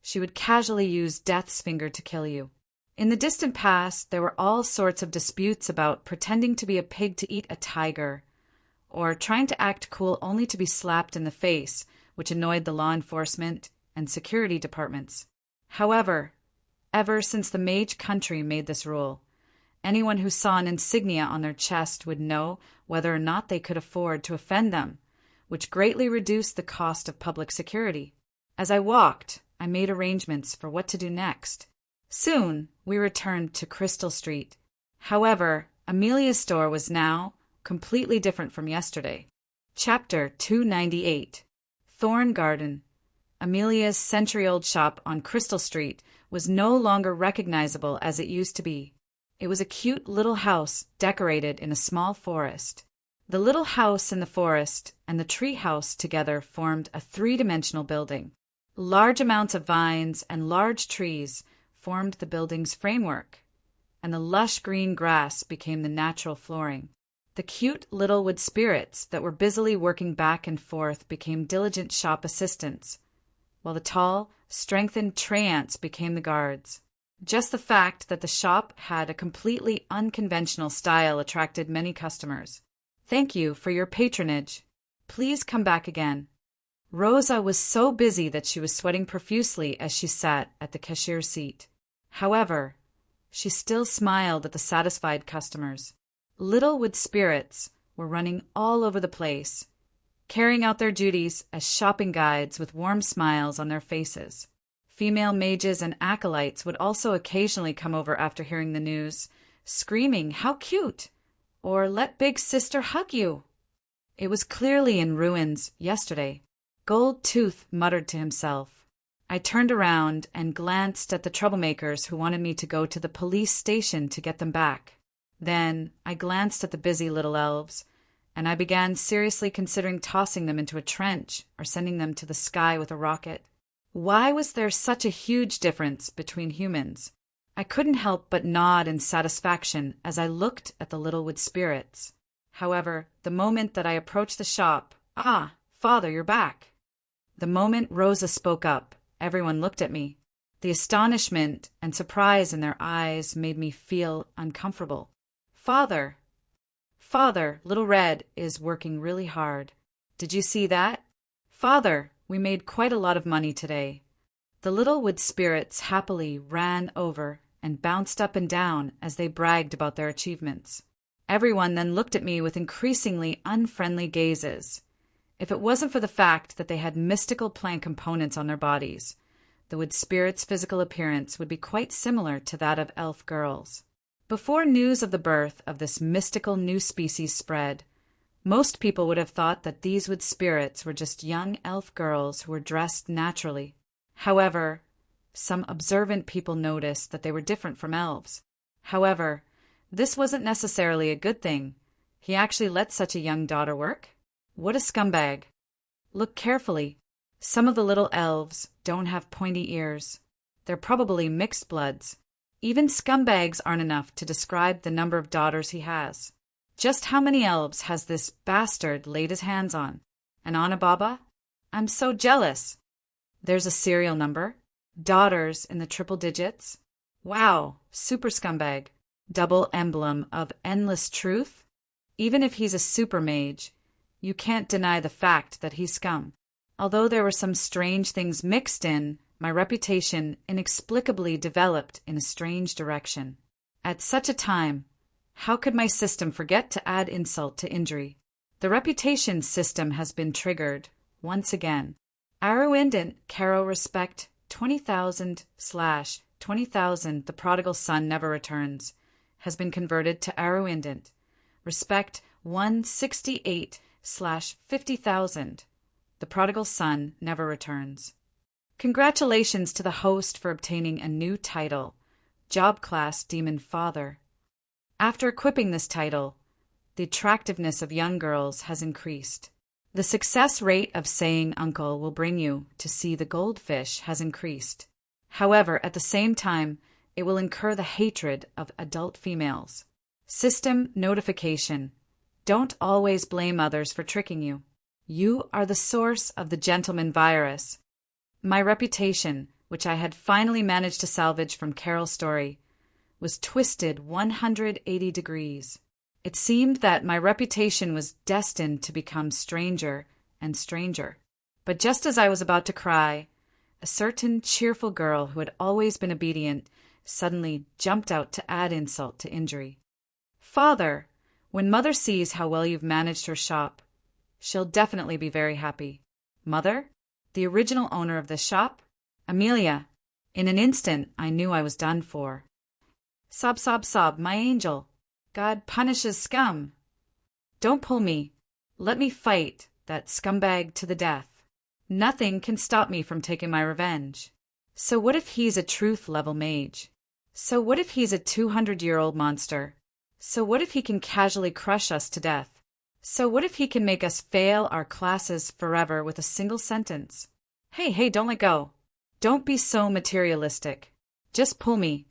Speaker 1: she would casually use Death's Finger to kill you. In the distant past, there were all sorts of disputes about pretending to be a pig to eat a tiger, or trying to act cool only to be slapped in the face, which annoyed the law enforcement and security departments. However, ever since the mage country made this rule, anyone who saw an insignia on their chest would know whether or not they could afford to offend them, which greatly reduced the cost of public security. As I walked, I made arrangements for what to do next. Soon, we returned to Crystal Street. However, Amelia's store was now completely different from yesterday. Chapter 298. Thorn Garden. Amelia's century-old shop on Crystal Street was no longer recognizable as it used to be. It was a cute little house decorated in a small forest. The little house in the forest and the tree house together formed a 3-dimensional building. Large amounts of vines and large trees formed the building's framework, and the lush green grass became the natural flooring. The cute little wood spirits that were busily working back and forth became diligent shop assistants, while the tall, strengthened treants became the guards. Just the fact that the shop had a completely unconventional style attracted many customers. Thank you for your patronage. Please come back again. Rosa was so busy that she was sweating profusely as she sat at the cashier's seat. However, she still smiled at the satisfied customers. Little wood spirits were running all over the place, carrying out their duties as shopping guides with warm smiles on their faces. Female mages and acolytes would also occasionally come over after hearing the news, screaming, "How cute!" or "Let big sister hug you." It was clearly in ruins yesterday. Gold Tooth muttered to himself. I turned around and glanced at the troublemakers who wanted me to go to the police station to get them back. Then I glanced at the busy little elves, and I began seriously considering tossing them into a trench or sending them to the sky with a rocket. Why was there such a huge difference between humans? I couldn't help but nod in satisfaction as I looked at the little wood spirits. However, the moment that I approached the shop, "Ah, Father, you're back." The moment Rosa spoke up, everyone looked at me. The astonishment and surprise in their eyes made me feel uncomfortable. Father, Little Red is working really hard. Did you see that? Father, we made quite a lot of money today." The little wood spirits happily ran over and bounced up and down as they bragged about their achievements. Everyone then looked at me with increasingly unfriendly gazes. If it wasn't for the fact that they had mystical plant components on their bodies, the wood spirits' physical appearance would be quite similar to that of elf girls. Before news of the birth of this mystical new species spread, most people would have thought that these wood spirits were just young elf girls who were dressed naturally. However, some observant people noticed that they were different from elves. However, this wasn't necessarily a good thing. He actually let such a young daughter work? What a scumbag. Look carefully. Some of the little elves don't have pointy ears. They're probably mixed bloods. Even scumbags aren't enough to describe the number of daughters he has. Just how many elves has this bastard laid his hands on? And Ana Baba? I'm so jealous. There's a serial number. Daughters in the triple digits. Wow, super scumbag. Double emblem of endless truth. Even if he's a super mage, you can't deny the fact that he's scum. Although there were some strange things mixed in, my reputation inexplicably developed in a strange direction. At such a time, how could my system forget to add insult to injury? The reputation system has been triggered once again. Arruindant Caro Respect 20,000/20,000 The Prodigal Son Never Returns has been converted to Arruindant Respect 168/50,000 The Prodigal Son Never Returns. Congratulations to the host for obtaining a new title, Job Class Demon Father. After equipping this title, the attractiveness of young girls has increased. The success rate of saying uncle will bring you to see the goldfish has increased. However, at the same time, it will incur the hatred of adult females. System notification. Don't always blame others for tricking you. You are the source of the gentleman virus. My reputation, which I had finally managed to salvage from Carol's story, was twisted 180 degrees. It seemed that my reputation was destined to become stranger and stranger. But just as I was about to cry, a certain cheerful girl who had always been obedient suddenly jumped out to add insult to injury. Father, when Mother sees how well you've managed her shop, she'll definitely be very happy. Mother? The original owner of this shop? Amelia. In an instant, I knew I was done for. Sob, sob, sob, my angel. God punishes scum. Don't pull me. Let me fight that scumbag to the death. Nothing can stop me from taking my revenge. So what if he's a truth-level mage? So what if he's a 200-year-old monster? So what if he can casually crush us to death? So what if he can make us fail our classes forever with a single sentence? Hey, don't let go. Don't be so materialistic. Just pull me.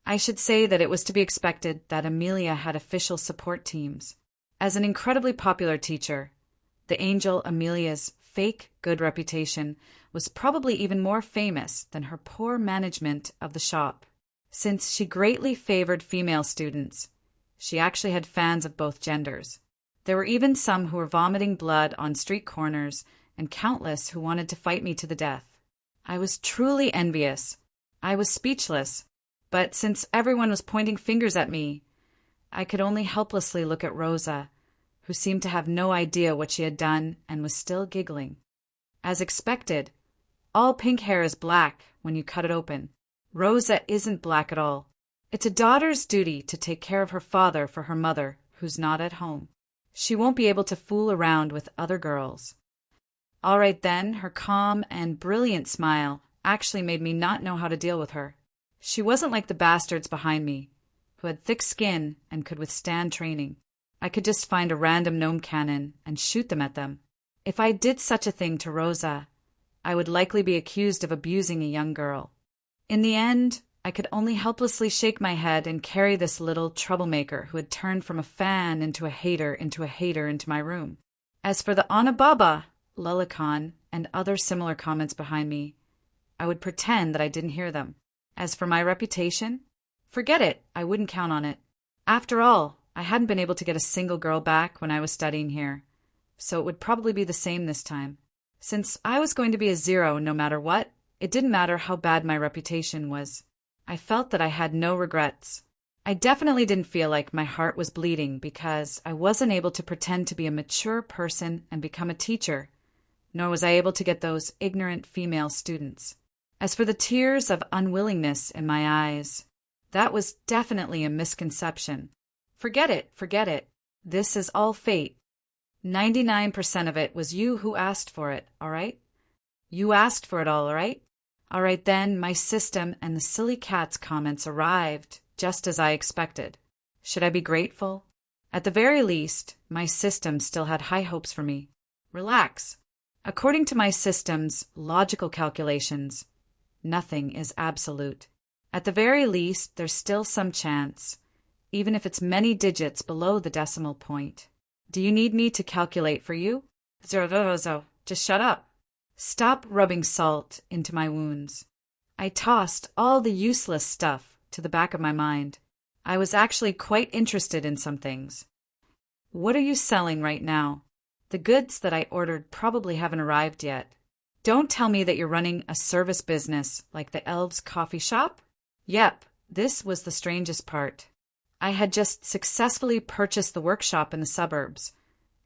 Speaker 1: I should say that it was to be expected that Amelia had official support teams. As an incredibly popular teacher, the angel Amelia's fake good reputation was probably even more famous than her poor management of the shop. Since she greatly favored female students, she actually had fans of both genders. There were even some who were vomiting blood on street corners and countless who wanted to fight me to the death. I was truly envious. I was speechless, but since everyone was pointing fingers at me, I could only helplessly look at Rosa, who seemed to have no idea what she had done and was still giggling. As expected, all pink hair is black when you cut it open. Rosa isn't black at all. It's a daughter's duty to take care of her father for her mother, who's not at home. She won't be able to fool around with other girls. All right then, her calm and brilliant smile actually made me not know how to deal with her. She wasn't like the bastards behind me, who had thick skin and could withstand training. I could just find a random gnome cannon and shoot them at them. If I did such a thing to Rosa, I would likely be accused of abusing a young girl. In the end, I could only helplessly shake my head and carry this little troublemaker who had turned from a fan into a hater into my room. As for the Anababa, Lulicon, and other similar comments behind me, I would pretend that I didn't hear them. As for my reputation, forget it, I wouldn't count on it. After all, I hadn't been able to get a single girl back when I was studying here, so it would probably be the same this time. Since I was going to be a zero no matter what, it didn't matter how bad my reputation was. I felt that I had no regrets. I definitely didn't feel like my heart was bleeding because I wasn't able to pretend to be a mature person and become a teacher, nor was I able to get those ignorant female students. As for the tears of unwillingness in my eyes, that was definitely a misconception. Forget it. This is all fate. 99% of it was you who asked for it, all right? You asked for it all right? All right then, my system and the silly cat's comments arrived, just as I expected. Should I be grateful? At the very least, my system still had high hopes for me. Relax. According to my system's logical calculations, nothing is absolute. At the very least, there's still some chance, even if it's many digits below the decimal point. Do you need me to calculate for you? Zero, just shut up. Stop rubbing salt into my wounds. I tossed all the useless stuff to the back of my mind. I was actually quite interested in some things. What are you selling right now? The goods that I ordered probably haven't arrived yet. Don't tell me that you're running a service business like the Elves' coffee shop? Yep, this was the strangest part. I had just successfully purchased the workshop in the suburbs,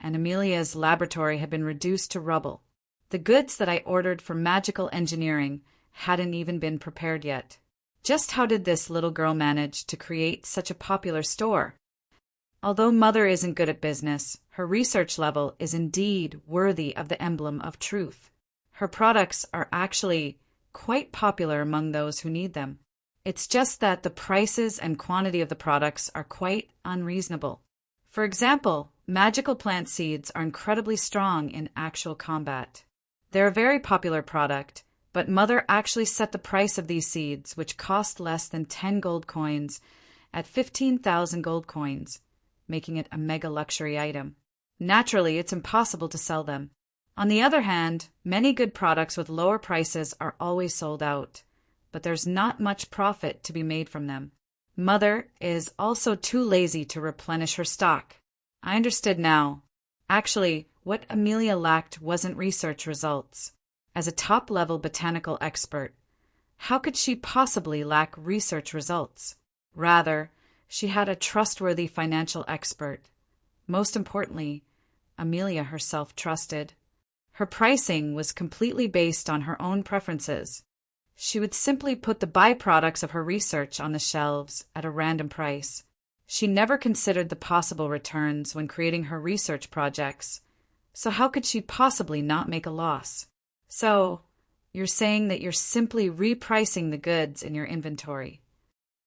Speaker 1: and Amelia's laboratory had been reduced to rubble. The goods that I ordered for magical engineering hadn't even been prepared yet. Just how did this little girl manage to create such a popular store? Although Mother isn't good at business, her research level is indeed worthy of the emblem of truth. Her products are actually quite popular among those who need them. It's just that the prices and quantity of the products are quite unreasonable. For example, magical plant seeds are incredibly strong in actual combat. They're a very popular product, but Mother actually set the price of these seeds, which cost less than 10 gold coins, at 15,000 gold coins, making it a mega luxury item. Naturally, it's impossible to sell them. On the other hand, many good products with lower prices are always sold out, but there's not much profit to be made from them. Mother is also too lazy to replenish her stock. I understood now. Actually, what Amelia lacked wasn't research results. As a top-level botanical expert, how could she possibly lack research results? Rather, she had a trustworthy financial expert. Most importantly, Amelia herself trusted. Her pricing was completely based on her own preferences. She would simply put the byproducts of her research on the shelves at a random price. She never considered the possible returns when creating her research projects, so how could she possibly not make a loss? So, you're saying that you're simply repricing the goods in your inventory.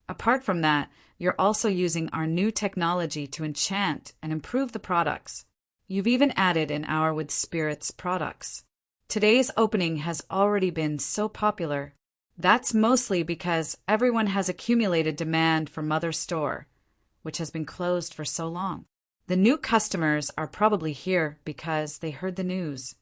Speaker 1: Apart from that, you're also using our new technology to enchant and improve the products. You've even added an hour with spirits products. Today's opening has already been so popular. That's mostly because everyone has accumulated demand for Mother's store, which has been closed for so long. The new customers are probably here because they heard the news.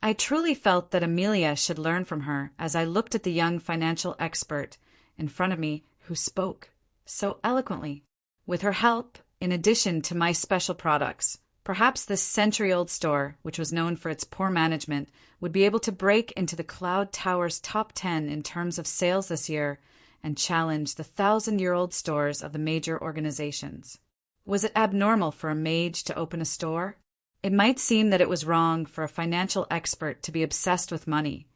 Speaker 1: I truly felt that Amelia should learn from her as I looked at the young financial expert in front of me who spoke so eloquently. With her help, in addition to my special products, perhaps this century-old store, which was known for its poor management, would be able to break into the Cloud Tower's top 10 in terms of sales this year and challenge the 1,000-year-old stores of the major organizations. Was it abnormal for a mage to open a store? It might seem that it was wrong for a financial expert to be obsessed with money,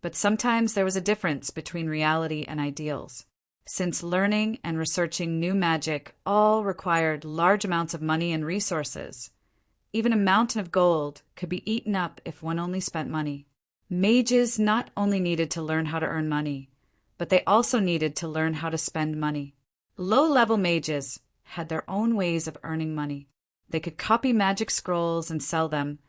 Speaker 1: but sometimes there was a difference between reality and ideals. Since learning and researching new magic all required large amounts of money and resources, even a mountain of gold could be eaten up if one only spent money. Mages not only needed to learn how to earn money, but they also needed to learn how to spend money. Low-level mages had their own ways of earning money. They could copy magic scrolls and sell them,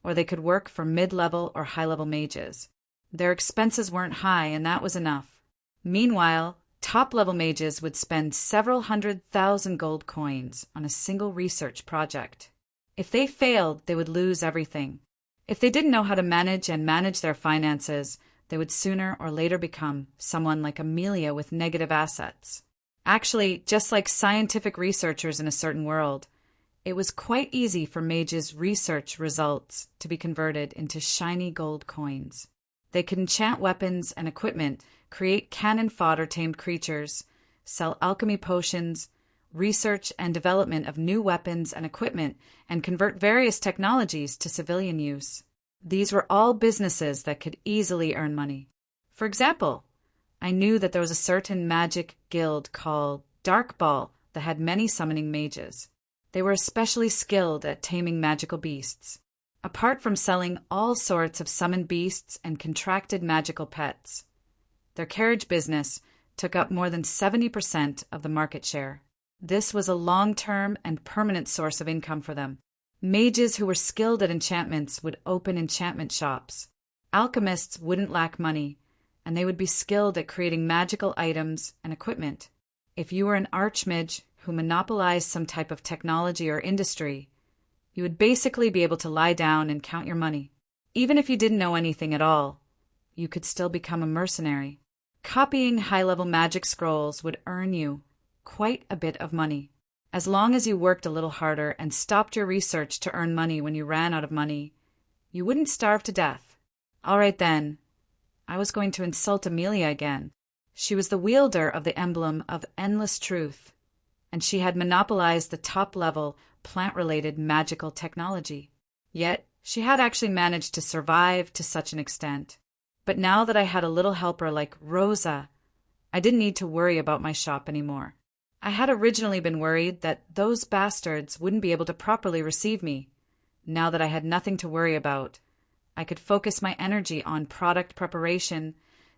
Speaker 1: or they could work for mid-level or high-level mages. Their expenses weren't high, and that was enough. Meanwhile, top-level mages would spend several 100,000 gold coins on a single research project. If they failed, they would lose everything. If they didn't know how to manage their finances, they would sooner or later become someone like Amelia with negative assets. Actually, just like scientific researchers in a certain world, it was quite easy for mages' research results to be converted into shiny gold coins. They could enchant weapons and equipment, create cannon fodder-tamed creatures, sell alchemy potions, research and development of new weapons and equipment, and convert various technologies to civilian use. These were all businesses that could easily earn money. For example, I knew that there was a certain magic guild called Dark Ball that had many summoning mages. They were especially skilled at taming magical beasts. Apart from selling all sorts of summoned beasts and contracted magical pets, their carriage business took up more than 70% of the market share. This was a long-term and permanent source of income for them. Mages who were skilled at enchantments would open enchantment shops. Alchemists wouldn't lack money, and they would be skilled at creating magical items and equipment. If you were an archmage who monopolized some type of technology or industry, you would basically be able to lie down and count your money. Even if you didn't know anything at all, you could still become a mercenary. Copying high-level magic scrolls would earn you quite a bit of money. As long as you worked a little harder and stopped your research to earn money when you ran out of money, you wouldn't starve to death. All right then, I was going to insult Amelia again. She was the wielder of the emblem of endless truth, and she had monopolized the top-level, plant-related magical technology. Yet, she had actually managed to survive to such an extent. But now that I had a little helper like Rosa, I didn't need to worry about my shop anymore. I had originally been worried that those bastards wouldn't be able to properly receive me. Now that I had nothing to worry about, I could focus my energy on product preparation,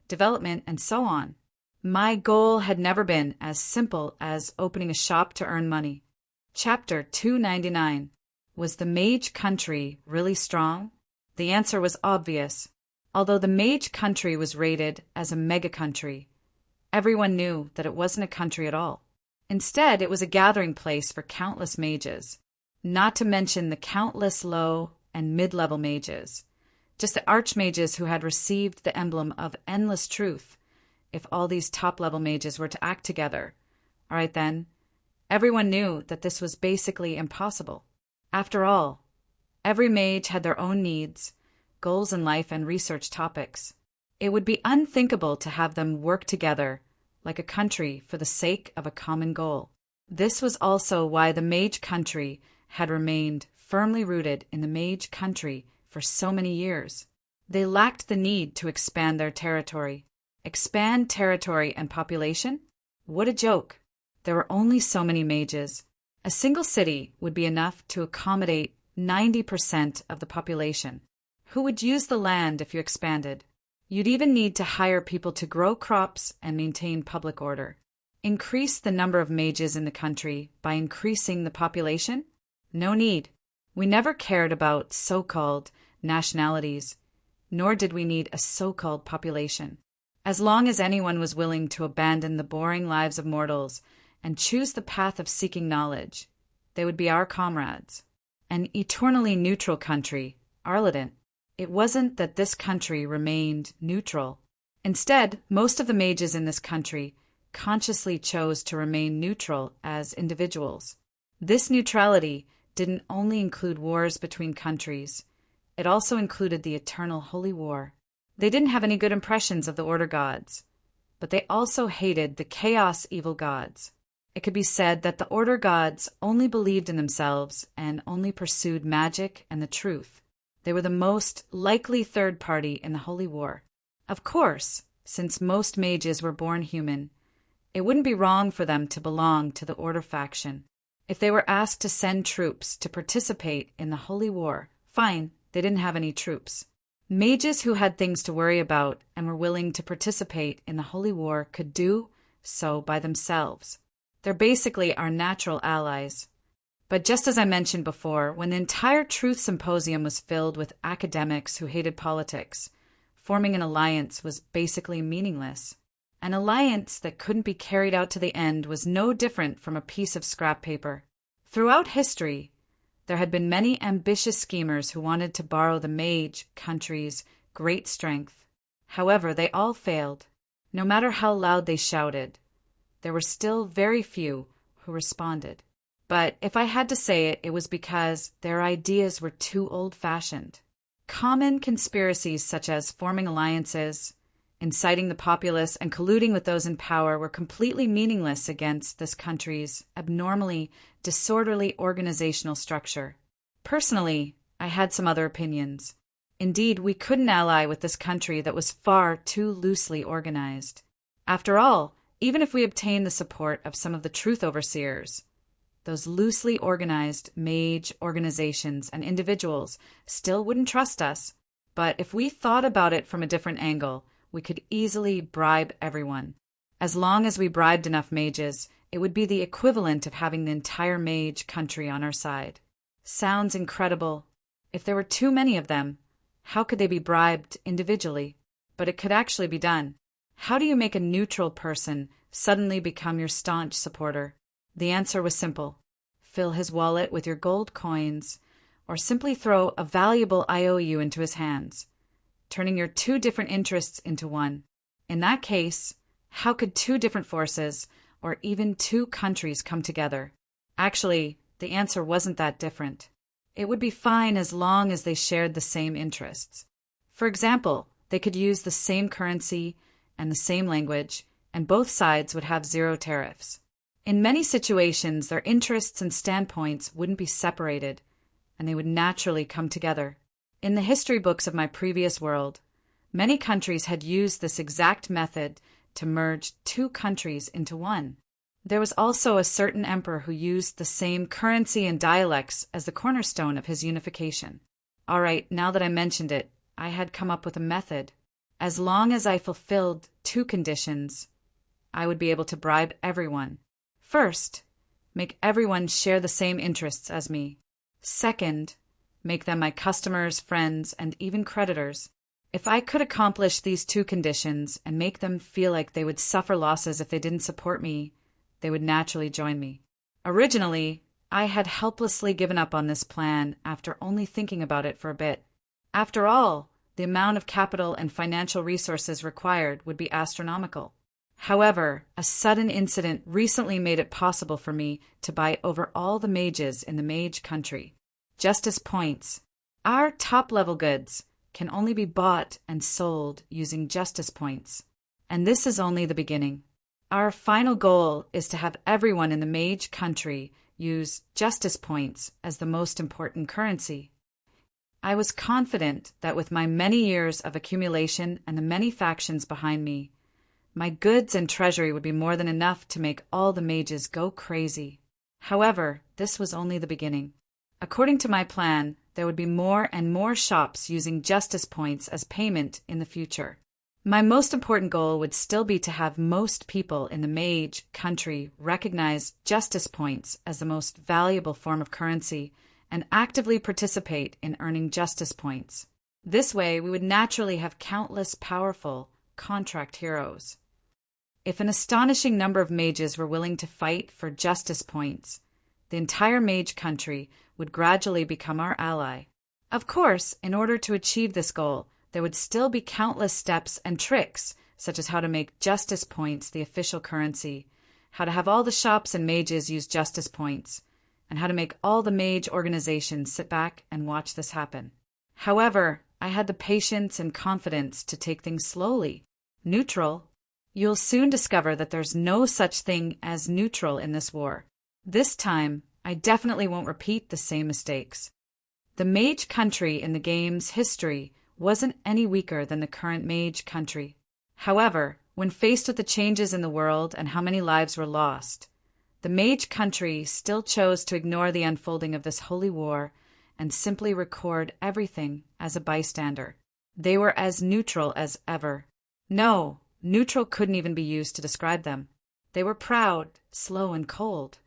Speaker 1: development, and so on. My goal had never been as simple as opening a shop to earn money. Chapter 299. Was the mage country really strong? The answer was obvious. Although the mage country was rated as a mega country, everyone knew that it wasn't a country at all. Instead, it was a gathering place for countless mages, not to mention the countless low and mid-level mages, just the archmages who had received the emblem of endless truth. If all these top-level mages were to act together, all right then, everyone knew that this was basically impossible. After all, every mage had their own needs, goals in life, and research topics. It would be unthinkable to have them work together like a country for the sake of a common goal. This was also why the mage country had remained firmly rooted in the mage country for so many years. They lacked the need to expand their territory. Expand territory and population? What a joke. There were only so many mages. A single city would be enough to accommodate 90% of the population. Who would use the land if you expanded? You'd even need to hire people to grow crops and maintain public order. Increase the number of mages in the country by increasing the population? No need. We never cared about so-called nationalities. nor did we need a so-called population. As long as anyone was willing to abandon the boring lives of mortals and choose the path of seeking knowledge, they would be our comrades. An eternally neutral country, Arleden. It wasn't that this country remained neutral. Instead, most of the mages in this country consciously chose to remain neutral as individuals. This neutrality didn't only include wars between countries, it also included the eternal holy war. They didn't have any good impressions of the order gods, but they also hated the chaos evil gods. It could be said that the order gods only believed in themselves and only pursued magic and the truth. They were the most likely third party in the holy war. Of course, since most mages were born human, it wouldn't be wrong for them to belong to the order faction. If they were asked to send troops to participate in the holy war, fine, they didn't have any troops. Mages who had things to worry about and were willing to participate in the holy war could do so by themselves. They're basically our natural allies. But just as I mentioned before, when the entire Truth Symposium was filled with academics who hated politics, forming an alliance was basically meaningless. An alliance that couldn't be carried out to the end was no different from a piece of scrap paper. Throughout history, there had been many ambitious schemers who wanted to borrow the mage country's great strength. However, they all failed. No matter how loud they shouted, there were still very few who responded. But if I had to say it, it was because their ideas were too old-fashioned. Common conspiracies such as forming alliances, inciting the populace, and colluding with those in power were completely meaningless against this country's abnormally disorderly organizational structure. Personally, I had some other opinions. Indeed, we couldn't ally with this country that was far too loosely organized. After all, even if we obtained the support of some of the truth overseers, those loosely organized mage organizations and individuals still wouldn't trust us. But if we thought about it from a different angle, we could easily bribe everyone. As long as we bribed enough mages, it would be the equivalent of having the entire mage country on our side. Sounds incredible. If there were too many of them, how could they be bribed individually? But it could actually be done. How do you make a neutral person suddenly become your staunch supporter? The answer was simple. Fill his wallet with your gold coins, or simply throw a valuable IOU into his hands, turning your two different interests into one. In that case, how could two different forces, or even two countries, come together? Actually, the answer wasn't that different. It would be fine as long as they shared the same interests. For example, they could use the same currency and the same language, and both sides would have zero tariffs. In many situations, their interests and standpoints wouldn't be separated, and they would naturally come together. In the history books of my previous world, many countries had used this exact method to merge two countries into one. There was also a certain emperor who used the same currency and dialects as the cornerstone of his unification. All right, now that I mentioned it, I had come up with a method. As long as I fulfilled two conditions, I would be able to bribe everyone. First, make everyone share the same interests as me. Second, make them my customers, friends, and even creditors. If I could accomplish these two conditions and make them feel like they would suffer losses if they didn't support me, they would naturally join me. Originally, I had helplessly given up on this plan after only thinking about it for a bit. After all, the amount of capital and financial resources required would be astronomical. However, a sudden incident recently made it possible for me to buy over all the mages in the mage country. Justice points. Our top-level goods can only be bought and sold using justice points. And this is only the beginning. Our final goal is to have everyone in the mage country use justice points as the most important currency. I was confident that with my many years of accumulation and the many factions behind me, my goods and treasury would be more than enough to make all the mages go crazy. However, this was only the beginning. According to my plan, there would be more and more shops using justice points as payment in the future. My most important goal would still be to have most people in the mage country recognize justice points as the most valuable form of currency and actively participate in earning justice points. This way, we would naturally have countless powerful contract heroes. If an astonishing number of mages were willing to fight for justice points, the entire mage country would gradually become our ally. Of course, in order to achieve this goal, there would still be countless steps and tricks, such as how to make justice points the official currency, how to have all the shops and mages use justice points, and how to make all the mage organizations sit back and watch this happen. However, I had the patience and confidence to take things slowly. Neutral. You'll soon discover that there's no such thing as neutral in this war. This time, I definitely won't repeat the same mistakes. The mage country in the game's history wasn't any weaker than the current mage country. However, when faced with the changes in the world and how many lives were lost, the mage country still chose to ignore the unfolding of this holy war and simply record everything as a bystander. They were as neutral as ever. No, neutral couldn't even be used to describe them. They were proud, slow, and cold.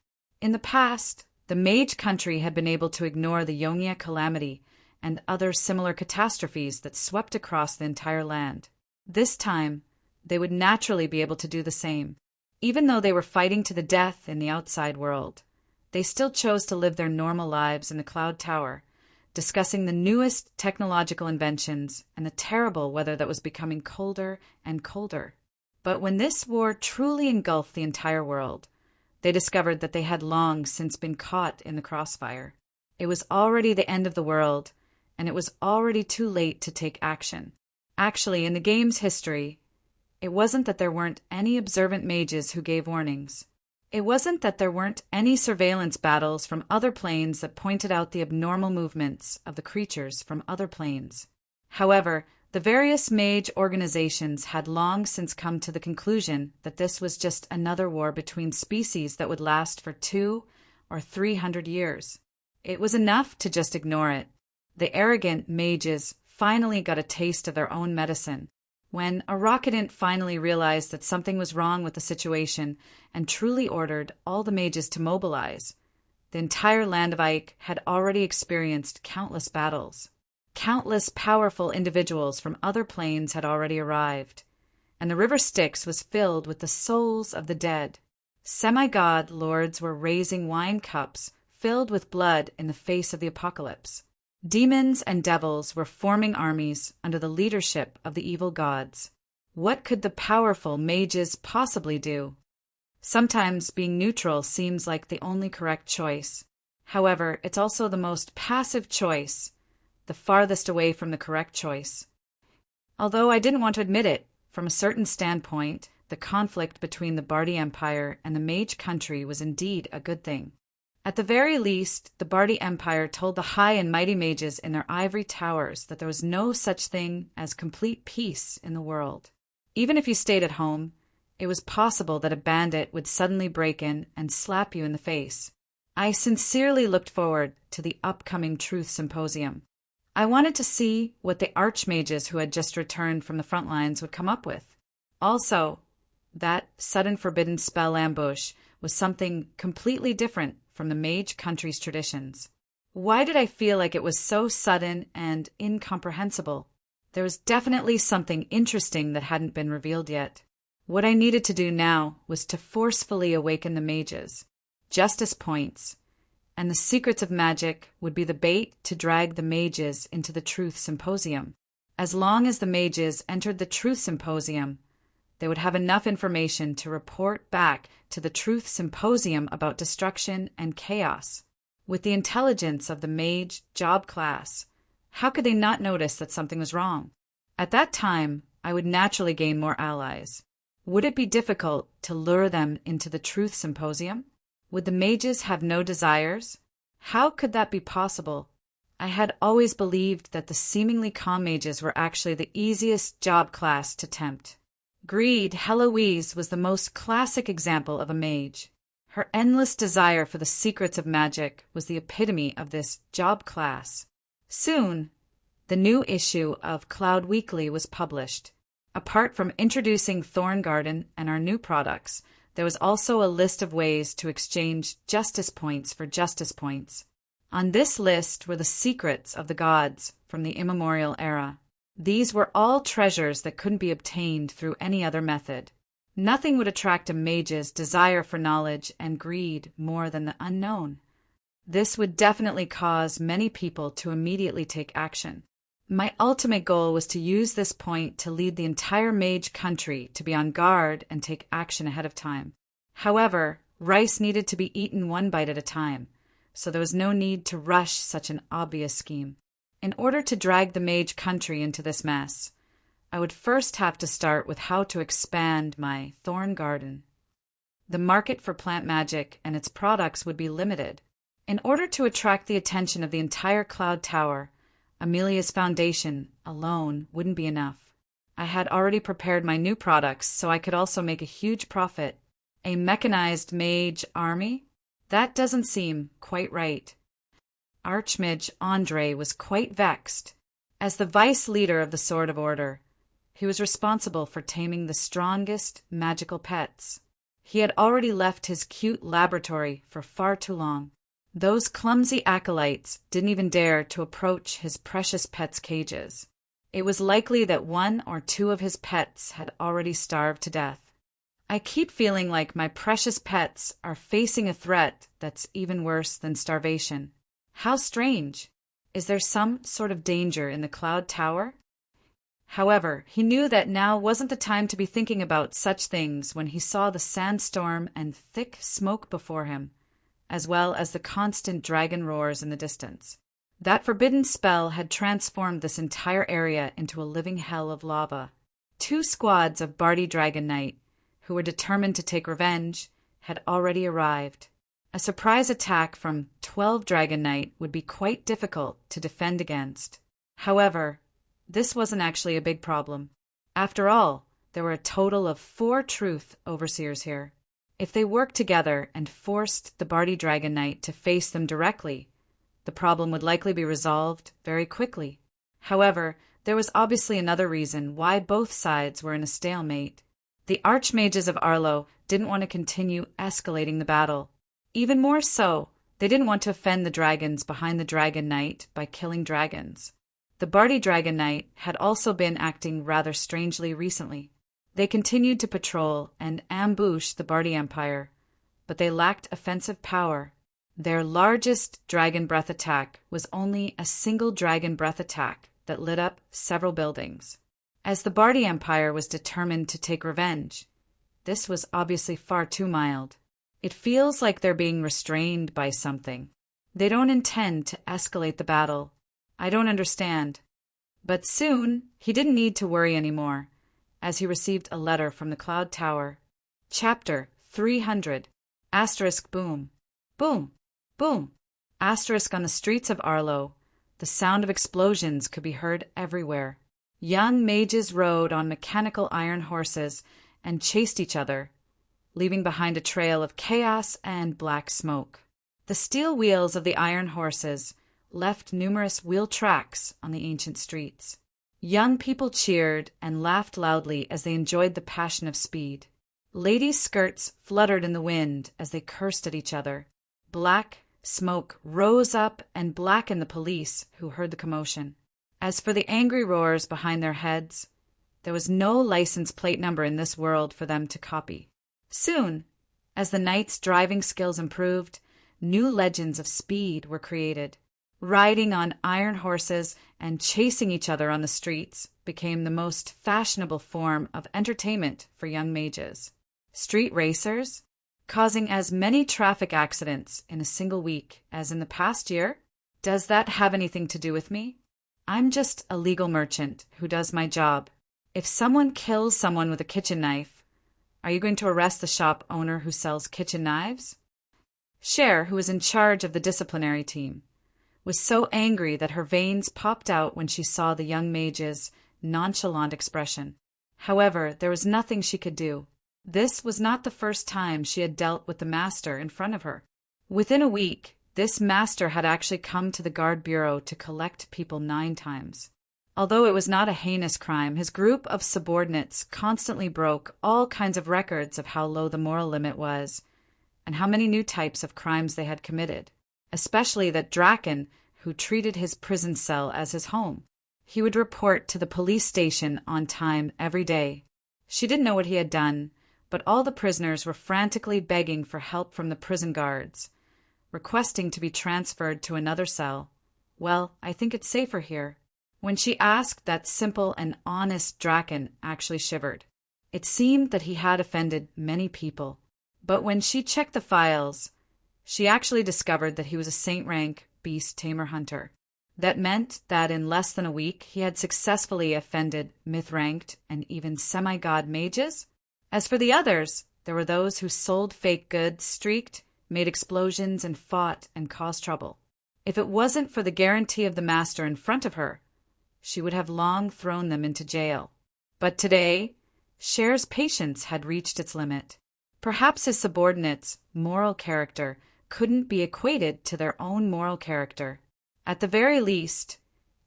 Speaker 1: In the past, the mage country had been able to ignore the Yonia calamity and other similar catastrophes that swept across the entire land. This time, they would naturally be able to do the same. Even though they were fighting to the death in the outside world, they still chose to live their normal lives in the Cloud Tower, discussing the newest technological inventions and the terrible weather that was becoming colder and colder. But when this war truly engulfed the entire world, they discovered that they had long since been caught in the crossfire. It was already the end of the world, and it was already too late to take action. Actually, in the game's history, it wasn't that there weren't any observant mages who gave warnings. It wasn't that there weren't any surveillance battles from other planes that pointed out the abnormal movements of the creatures from other planes. However, the various mage organizations had long since come to the conclusion that this was just another war between species that would last for 200 or 300 years. It was enough to just ignore it. The arrogant mages finally got a taste of their own medicine. When Arachidant finally realized that something was wrong with the situation and truly ordered all the mages to mobilize, the entire land of Ike had already experienced countless battles. Countless powerful individuals from other planes had already arrived, and the River Styx was filled with the souls of the dead. Semi-god lords were raising wine cups filled with blood in the face of the apocalypse. Demons and devils were forming armies under the leadership of the evil gods. What could the powerful mages possibly do? Sometimes being neutral seems like the only correct choice. However, it's also the most passive choice, the farthest away from the correct choice. Although I didn't want to admit it, from a certain standpoint, the conflict between the Bardi Empire and the Mage Country was indeed a good thing. At the very least, the Bardi Empire told the high and mighty mages in their ivory towers that there was no such thing as complete peace in the world. Even if you stayed at home, it was possible that a bandit would suddenly break in and slap you in the face. I sincerely looked forward to the upcoming Truth Symposium. I wanted to see what the archmages who had just returned from the front lines would come up with. Also, that sudden forbidden spell ambush was something completely different from the Mage Country's traditions. Why did I feel like it was so sudden and incomprehensible? There was definitely something interesting that hadn't been revealed yet. What I needed to do now was to forcefully awaken the mages. Justice points and the secrets of magic would be the bait to drag the mages into the Truth Symposium. As long as the mages entered the Truth Symposium, they would have enough information to report back to the Truth Symposium about destruction and chaos. With the intelligence of the mage job class, how could they not notice that something was wrong? At that time, I would naturally gain more allies. Would it be difficult to lure them into the Truth Symposium? Would the mages have no desires? How could that be possible? I had always believed that the seemingly calm mages were actually the easiest job class to tempt. Greed, Heloise, was the most classic example of a mage. Her endless desire for the secrets of magic was the epitome of this job class. Soon, the new issue of Cloud Weekly was published. Apart from introducing Thorn Garden and our new products, there was also a list of ways to exchange justice points for justice points. On this list were the secrets of the gods from the immemorial era. These were all treasures that couldn't be obtained through any other method. Nothing would attract a mage's desire for knowledge and greed more than the unknown. This would definitely cause many people to immediately take action. My ultimate goal was to use this point to lead the entire mage country to be on guard and take action ahead of time. However, rice needed to be eaten one bite at a time, so there was no need to rush such an obvious scheme. In order to drag the mage country into this mess, I would first have to start with how to expand my thorn garden. The market for plant magic and its products would be limited. In order to attract the attention of the entire Cloud Tower, Amelia's foundation alone wouldn't be enough. I had already prepared my new products so I could also make a huge profit. A mechanized mage army? That doesn't seem quite right. Archmage Andre was quite vexed. As the vice leader of the Sword of Order, he was responsible for taming the strongest magical pets. He had already left his cute laboratory for far too long. Those clumsy acolytes didn't even dare to approach his precious pets' cages. It was likely that one or two of his pets had already starved to death. I keep feeling like my precious pets are facing a threat that's even worse than starvation. How strange! Is there some sort of danger in the Cloud Tower? However, he knew that now wasn't the time to be thinking about such things when he saw the sandstorm and thick smoke before him, as well as the constant dragon roars in the distance. That forbidden spell had transformed this entire area into a living hell of lava. 2 squads of Bardi Dragon Knight, who were determined to take revenge, had already arrived. A surprise attack from 12 Dragon Knight would be quite difficult to defend against. However, this wasn't actually a big problem. After all, there were a total of 4 Truth Overseers here. If they worked together and forced the Bardi Dragon Knight to face them directly, the problem would likely be resolved very quickly. However, there was obviously another reason why both sides were in a stalemate. The Archmages of Arlo didn't want to continue escalating the battle. Even more so, they didn't want to offend the dragons behind the Dragon Knight by killing dragons. The Bardi Dragon Knight had also been acting rather strangely recently. They continued to patrol and ambush the Bardi Empire, but they lacked offensive power. Their largest dragon breath attack was only a single dragon breath attack that lit up several buildings. As the Bardi Empire was determined to take revenge, this was obviously far too mild. It feels like they're being restrained by something. They don't intend to escalate the battle. I don't understand. But soon, he didn't need to worry anymore, as he received a letter from the Cloud Tower. Chapter 300. Asterisk boom. Boom. Boom. Asterisk on the streets of Arlo. The sound of explosions could be heard everywhere. Young mages rode on mechanical iron horses and chased each other, leaving behind a trail of chaos and black smoke. The steel wheels of the iron horses left numerous wheel tracks on the ancient streets. Young people cheered and laughed loudly as they enjoyed the passion of speed. Ladies' skirts fluttered in the wind as they cursed at each other. Black smoke rose up and blackened the police who heard the commotion. As for the angry roars behind their heads, there was no license plate number in this world for them to copy. Soon, as the knights' driving skills improved, new legends of speed were created. Riding on iron horses and chasing each other on the streets became the most fashionable form of entertainment for young mages. Street racers, causing as many traffic accidents in a single week as in the past year? Does that have anything to do with me? I'm just a legal merchant who does my job. If someone kills someone with a kitchen knife, are you going to arrest the shop owner who sells kitchen knives? Cher, who was in charge of the disciplinary team, was so angry that her veins popped out when she saw the young mage's nonchalant expression. However, there was nothing she could do. This was not the first time she had dealt with the master in front of her. Within a week, this master had actually come to the guard bureau to collect people 9 times. Although it was not a heinous crime, his group of subordinates constantly broke all kinds of records of how low the moral limit was and how many new types of crimes they had committed. especially that Draken, who treated his prison cell as his home. He would report to the police station on time every day. She didn't know what he had done, but all the prisoners were frantically begging for help from the prison guards, requesting to be transferred to another cell. Well, I think it's safer here. When she asked, that simple and honest Draken actually shivered. It seemed that he had offended many people. But when she checked the files, she actually discovered that he was a saint-rank beast tamer hunter. That meant that in less than a week, he had successfully offended myth-ranked and even semi-god mages. As for the others, there were those who sold fake goods, streaked, made explosions, and fought and caused trouble. If it wasn't for the guarantee of the master in front of her, she would have long thrown them into jail. But today, Cher's patience had reached its limit. Perhaps his subordinates' moral character couldn't be equated to their own moral character. At the very least,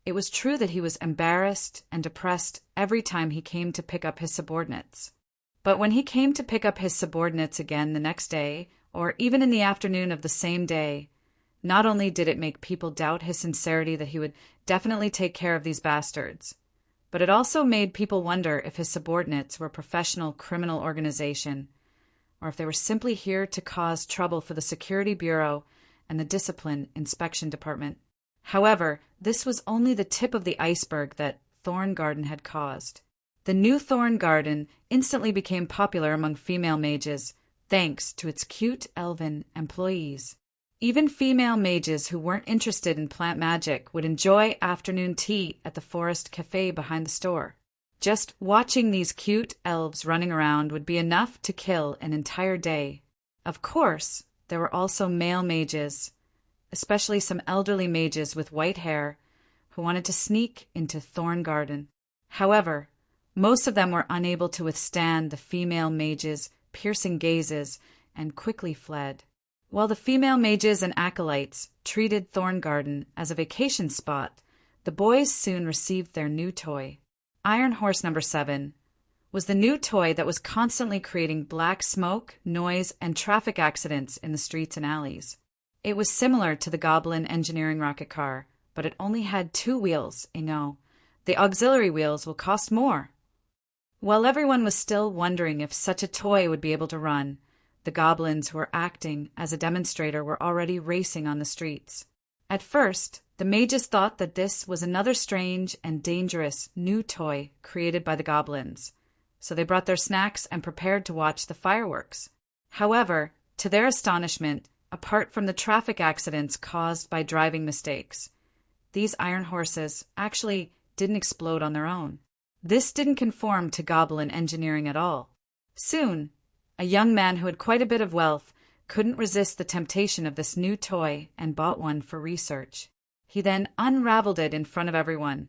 Speaker 1: it was true that he was embarrassed and depressed every time he came to pick up his subordinates. But when he came to pick up his subordinates again the next day, or even in the afternoon of the same day, not only did it make people doubt his sincerity that he would definitely take care of these bastards, but it also made people wonder if his subordinates were a professional criminal organization, or if they were simply here to cause trouble for the Security Bureau and the Discipline Inspection Department. However, this was only the tip of the iceberg that Thorn Garden had caused. The new Thorn Garden instantly became popular among female mages, thanks to its cute elven employees. Even female mages who weren't interested in plant magic would enjoy afternoon tea at the forest cafe behind the store. Just watching these cute elves running around would be enough to kill an entire day. Of course, there were also male mages, especially some elderly mages with white hair, who wanted to sneak into Thorn Garden. However, most of them were unable to withstand the female mages' piercing gazes and quickly fled. While the female mages and acolytes treated Thorn Garden as a vacation spot, the boys soon received their new toy. Iron Horse number 7 was the new toy that was constantly creating black smoke, noise, and traffic accidents in the streets and alleys. It was similar to the Goblin engineering rocket car, but it only had 2 wheels, The auxiliary wheels will cost more. While everyone was still wondering if such a toy would be able to run, the goblins who were acting as a demonstrator were already racing on the streets. At first, the mages thought that this was another strange and dangerous new toy created by the goblins, so they brought their snacks and prepared to watch the fireworks. However, to their astonishment, apart from the traffic accidents caused by driving mistakes, these iron horses actually didn't explode on their own. This didn't conform to goblin engineering at all. Soon, a young man who had quite a bit of wealth couldn't resist the temptation of this new toy and bought one for research. He then unraveled it in front of everyone,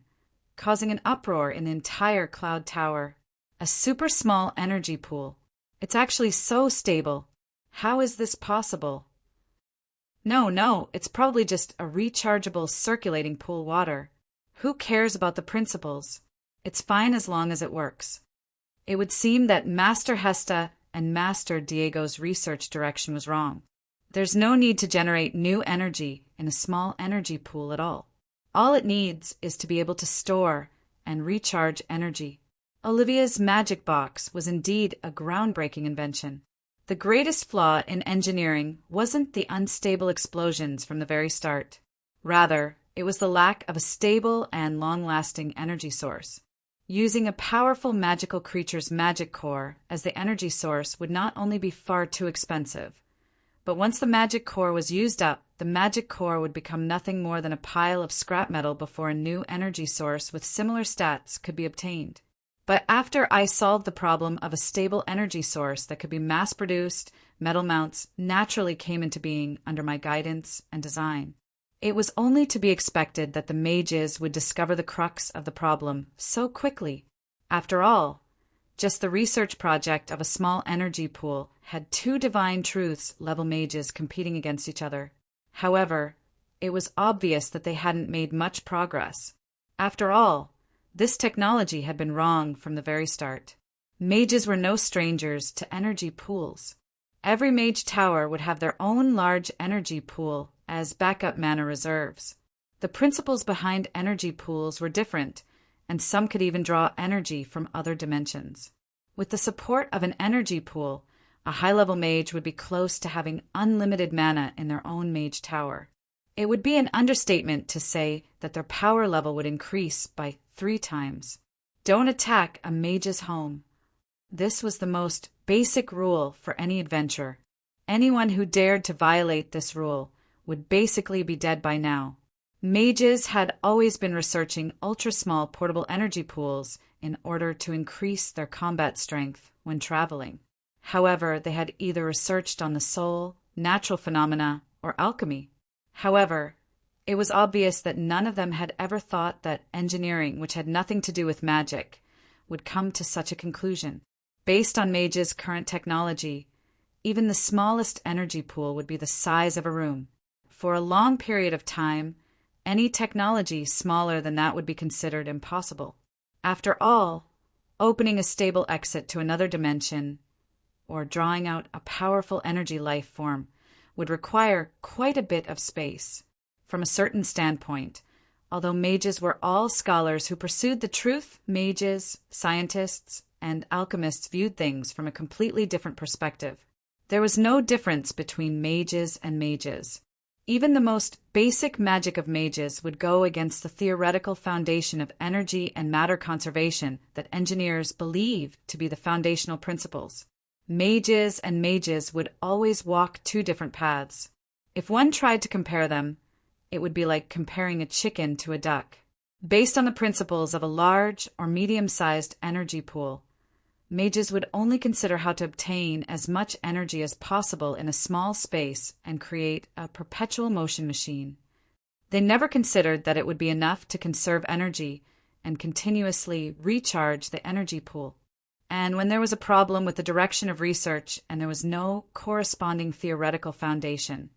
Speaker 1: causing an uproar in the entire cloud tower. A super small energy pool. It's actually so stable. How is this possible? No, it's probably just a rechargeable circulating pool water. Who cares about the principles? It's fine as long as it works. It would seem that Master Hesta and Master Diego's research direction was wrong. There's no need to generate new energy in a small energy pool at all. All it needs is to be able to store and recharge energy. Olivia's magic box was indeed a groundbreaking invention. The greatest flaw in engineering wasn't the unstable explosions from the very start. Rather, it was the lack of a stable and long-lasting energy source. Using a powerful magical creature's magic core as the energy source would not only be far too expensive, but once the magic core was used up, the magic core would become nothing more than a pile of scrap metal before a new energy source with similar stats could be obtained. But after I solved the problem of a stable energy source that could be mass-produced, metal mounts naturally came into being under my guidance and design. It was only to be expected that the mages would discover the crux of the problem so quickly. After all, just the research project of a small energy pool had 2 divine truths level mages competing against each other. However, it was obvious that they hadn't made much progress. After all, this technology had been wrong from the very start. Mages were no strangers to energy pools. Every mage tower would have their own large energy pool as backup mana reserves. The principles behind energy pools were different, and some could even draw energy from other dimensions. With the support of an energy pool, a high-level mage would be close to having unlimited mana in their own mage tower. It would be an understatement to say that their power level would increase by 3 times. Don't attack a mage's home. This was the most basic rule for any adventure. Anyone who dared to violate this rule would basically be dead by now. Mages had always been researching ultra-small portable energy pools in order to increase their combat strength when traveling. However, they had either researched on the soul, natural phenomena, or alchemy. However, it was obvious that none of them had ever thought that engineering, which had nothing to do with magic, would come to such a conclusion. Based on mages' current technology, even the smallest energy pool would be the size of a room. For a long period of time, any technology smaller than that would be considered impossible. After all, opening a stable exit to another dimension or drawing out a powerful energy life form would require quite a bit of space. From a certain standpoint, although mages were all scholars who pursued the truth, mages, scientists, and alchemists viewed things from a completely different perspective. There was no difference between mages and mages. Even the most basic magic of mages would go against the theoretical foundation of energy and matter conservation that engineers believe to be the foundational principles. Mages and mages would always walk 2 different paths. If one tried to compare them, it would be like comparing a chicken to a duck. Based on the principles of a large or medium-sized energy pool, mages would only consider how to obtain as much energy as possible in a small space and create a perpetual motion machine. They never considered that it would be enough to conserve energy and continuously recharge the energy pool. And when there was a problem with the direction of research and there was no corresponding theoretical foundation,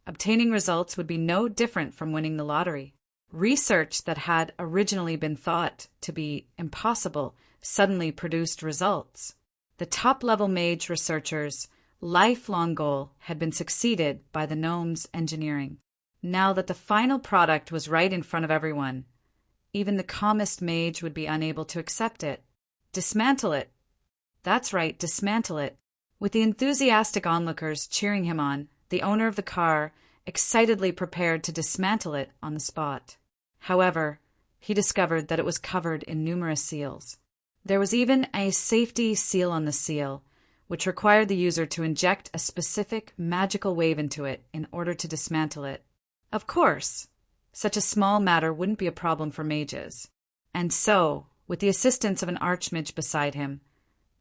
Speaker 1: obtaining results would be no different from winning the lottery. Research that had originally been thought to be impossible suddenly produced results. The top-level mage researchers' lifelong goal had been succeeded by the gnome's engineering. Now that the final product was right in front of everyone, even the calmest mage would be unable to accept it. Dismantle it. That's right, dismantle it. With the enthusiastic onlookers cheering him on, the owner of the car excitedly prepared to dismantle it on the spot. However, he discovered that it was covered in numerous seals. There was even a safety seal on the seal, which required the user to inject a specific magical wave into it in order to dismantle it. Of course, such a small matter wouldn't be a problem for mages. And so, with the assistance of an archmage beside him,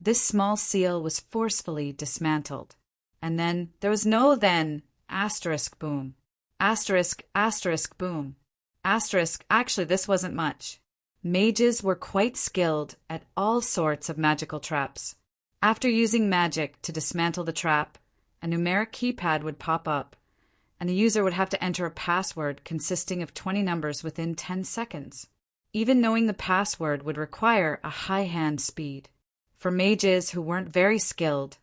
Speaker 1: this small seal was forcefully dismantled. And then there was no then, asterisk boom. Asterisk, asterisk boom. Asterisk, actually this wasn't much. Mages were quite skilled at all sorts of magical traps. After using magic to dismantle the trap, a numeric keypad would pop up, and the user would have to enter a password consisting of 20 numbers within 10 seconds. Even knowing the password would require a high hand speed. For mages who weren't very skilled,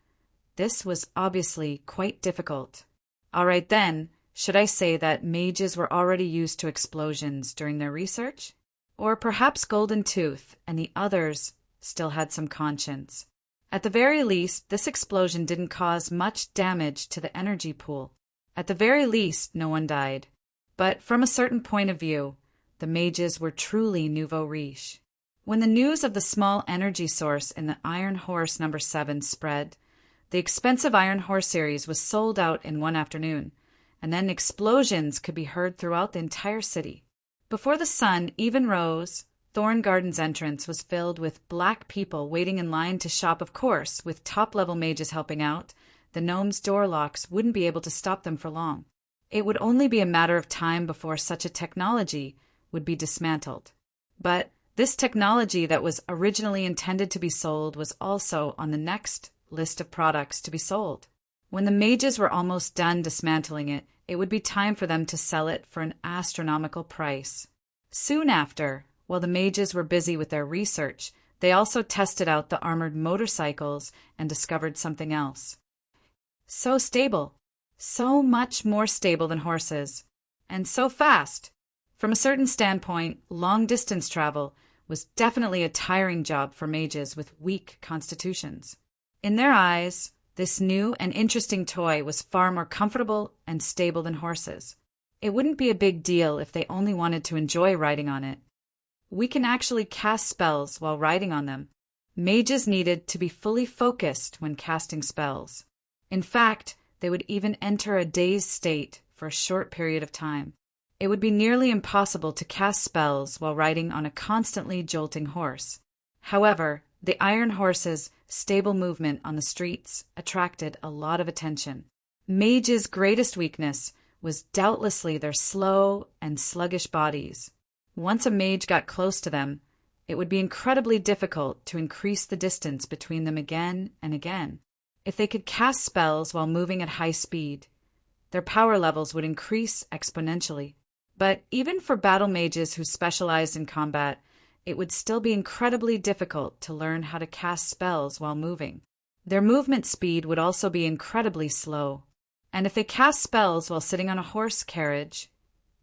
Speaker 1: this was obviously quite difficult. All right then, should I say that mages were already used to explosions during their research? Or perhaps Golden Tooth and the others still had some conscience. At the very least, this explosion didn't cause much damage to the energy pool. At the very least, no one died. But from a certain point of view, the mages were truly nouveau riche. When the news of the small energy source in the Iron Horse No. 7 spread, the expensive Iron Horse series was sold out in one afternoon, and then explosions could be heard throughout the entire city. Before the sun even rose, Thorn Garden's entrance was filled with black people waiting in line to shop. Of course, with top-level mages helping out, the gnomes' door locks wouldn't be able to stop them for long. It would only be a matter of time before such a technology would be dismantled. But this technology that was originally intended to be sold was also on the next list of products to be sold. When the mages were almost done dismantling it, it would be time for them to sell it for an astronomical price. Soon after, while the mages were busy with their research, they also tested out the armored motorcycles and discovered something else. So stable, So much more stable than horses. And so fast. From a certain standpoint, long-distance travel was definitely a tiring job for mages with weak constitutions. In their eyes, this new and interesting toy was far more comfortable and stable than horses. It wouldn't be a big deal if they only wanted to enjoy riding on it. We can actually cast spells while riding on them. Mages needed to be fully focused when casting spells. In fact, they would even enter a dazed state for a short period of time. It would be nearly impossible to cast spells while riding on a constantly jolting horse. However, the iron horse's stable movement on the streets attracted a lot of attention. Mages' greatest weakness was doubtlessly their slow and sluggish bodies. Once a mage got close to them, it would be incredibly difficult to increase the distance between them again and again. If they could cast spells while moving at high speed, their power levels would increase exponentially. But even for battle mages who specialized in combat, it would still be incredibly difficult to learn how to cast spells while moving. Their movement speed would also be incredibly slow. And if they cast spells while sitting on a horse carriage,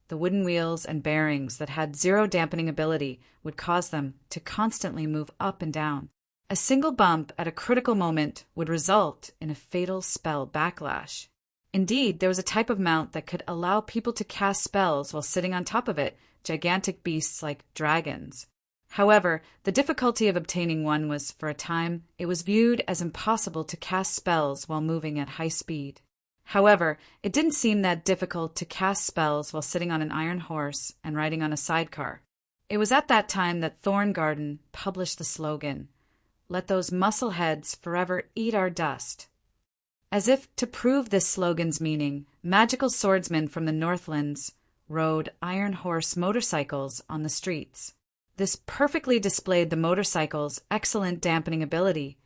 Speaker 1: the wooden wheels and bearings that had zero dampening ability would cause them to constantly move up and down. A single bump at a critical moment would result in a fatal spell backlash. Indeed, there was a type of mount that could allow people to cast spells while sitting on top of it, gigantic beasts like dragons. However, the difficulty of obtaining one was, for a time, it was viewed as impossible to cast spells while moving at high speed. However, it didn't seem that difficult to cast spells while sitting on an iron horse and riding on a sidecar. It was at that time that Thorngarden published the slogan, "Let those muscle heads forever eat our dust." As if to prove this slogan's meaning, magical swordsmen from the Northlands rode iron horse motorcycles on the streets. This perfectly displayed the motorcycle's excellent dampening ability,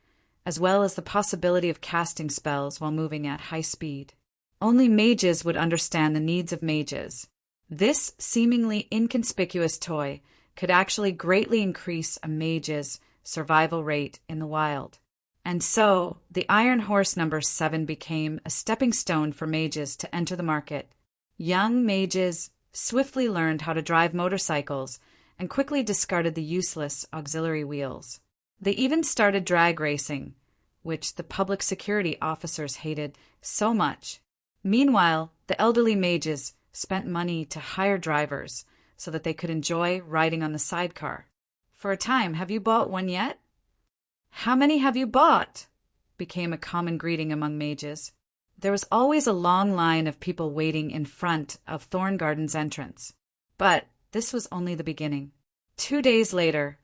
Speaker 1: as well as the possibility of casting spells while moving at high speed. Only mages would understand the needs of mages. This seemingly inconspicuous toy could actually greatly increase a mage's survival rate in the wild. And so, the Iron Horse number 7 became a stepping stone for mages to enter the market. Young mages swiftly learned how to drive motorcycles and quickly discarded the useless auxiliary wheels. They even started drag racing, which the public security officers hated so much. Meanwhile, the elderly mages spent money to hire drivers so that they could enjoy riding on the sidecar. For a time, have you bought one yet? "How many have you bought?" became a common greeting among mages. There was always a long line of people waiting in front of Thorngarden's entrance. But this was only the beginning. 2 days later,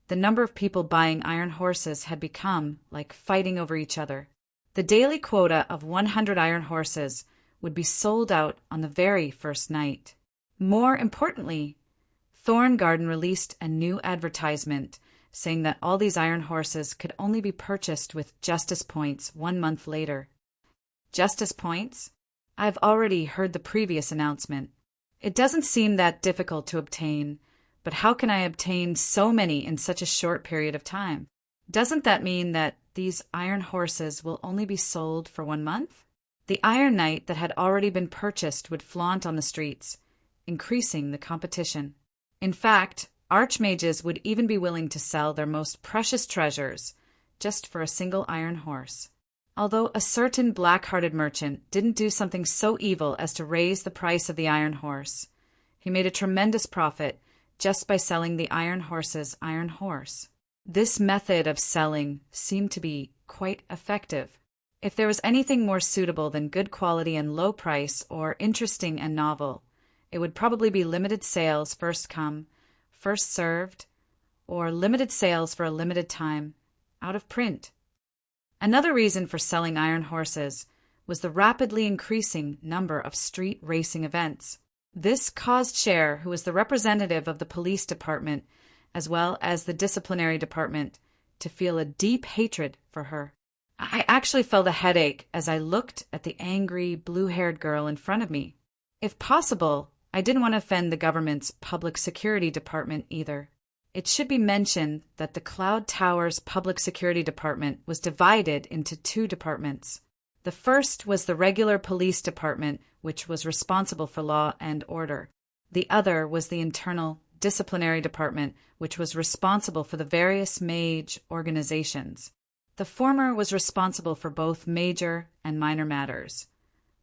Speaker 1: the number of people buying iron horses had become like fighting over each other. The daily quota of 100 iron horses would be sold out on the very first night. More importantly, Thorngarden released a new advertisement saying that all these iron horses could only be purchased with justice points 1 month later. Justice points? I've already heard the previous announcement. It doesn't seem that difficult to obtain, but how can I obtain so many in such a short period of time? Doesn't that mean that these iron horses will only be sold for 1 month? The Iron Knight that had already been purchased would flaunt on the streets, increasing the competition. In fact, archmages would even be willing to sell their most precious treasures just for a single iron horse. Although a certain black-hearted merchant didn't do something so evil as to raise the price of the iron horse, he made a tremendous profit just by selling the iron horse's iron horse. This method of selling seemed to be quite effective. If there was anything more suitable than good quality and low price or interesting and novel, it would probably be limited sales first come, first served, or limited sales for a limited time, out of print. Another reason for selling iron horses was the rapidly increasing number of street racing events. This caused Cher, who was the representative of the police department as well as the disciplinary department, to feel a deep hatred for her. I actually felt a headache as I looked at the angry, blue-haired girl in front of me. If possible, I didn't want to offend the government's public security department either. It should be mentioned that the Cloud Tower's public security department was divided into 2 departments. The first was the regular police department, which was responsible for law and order. The other was the internal disciplinary department, which was responsible for the various mage organizations. The former was responsible for both major and minor matters.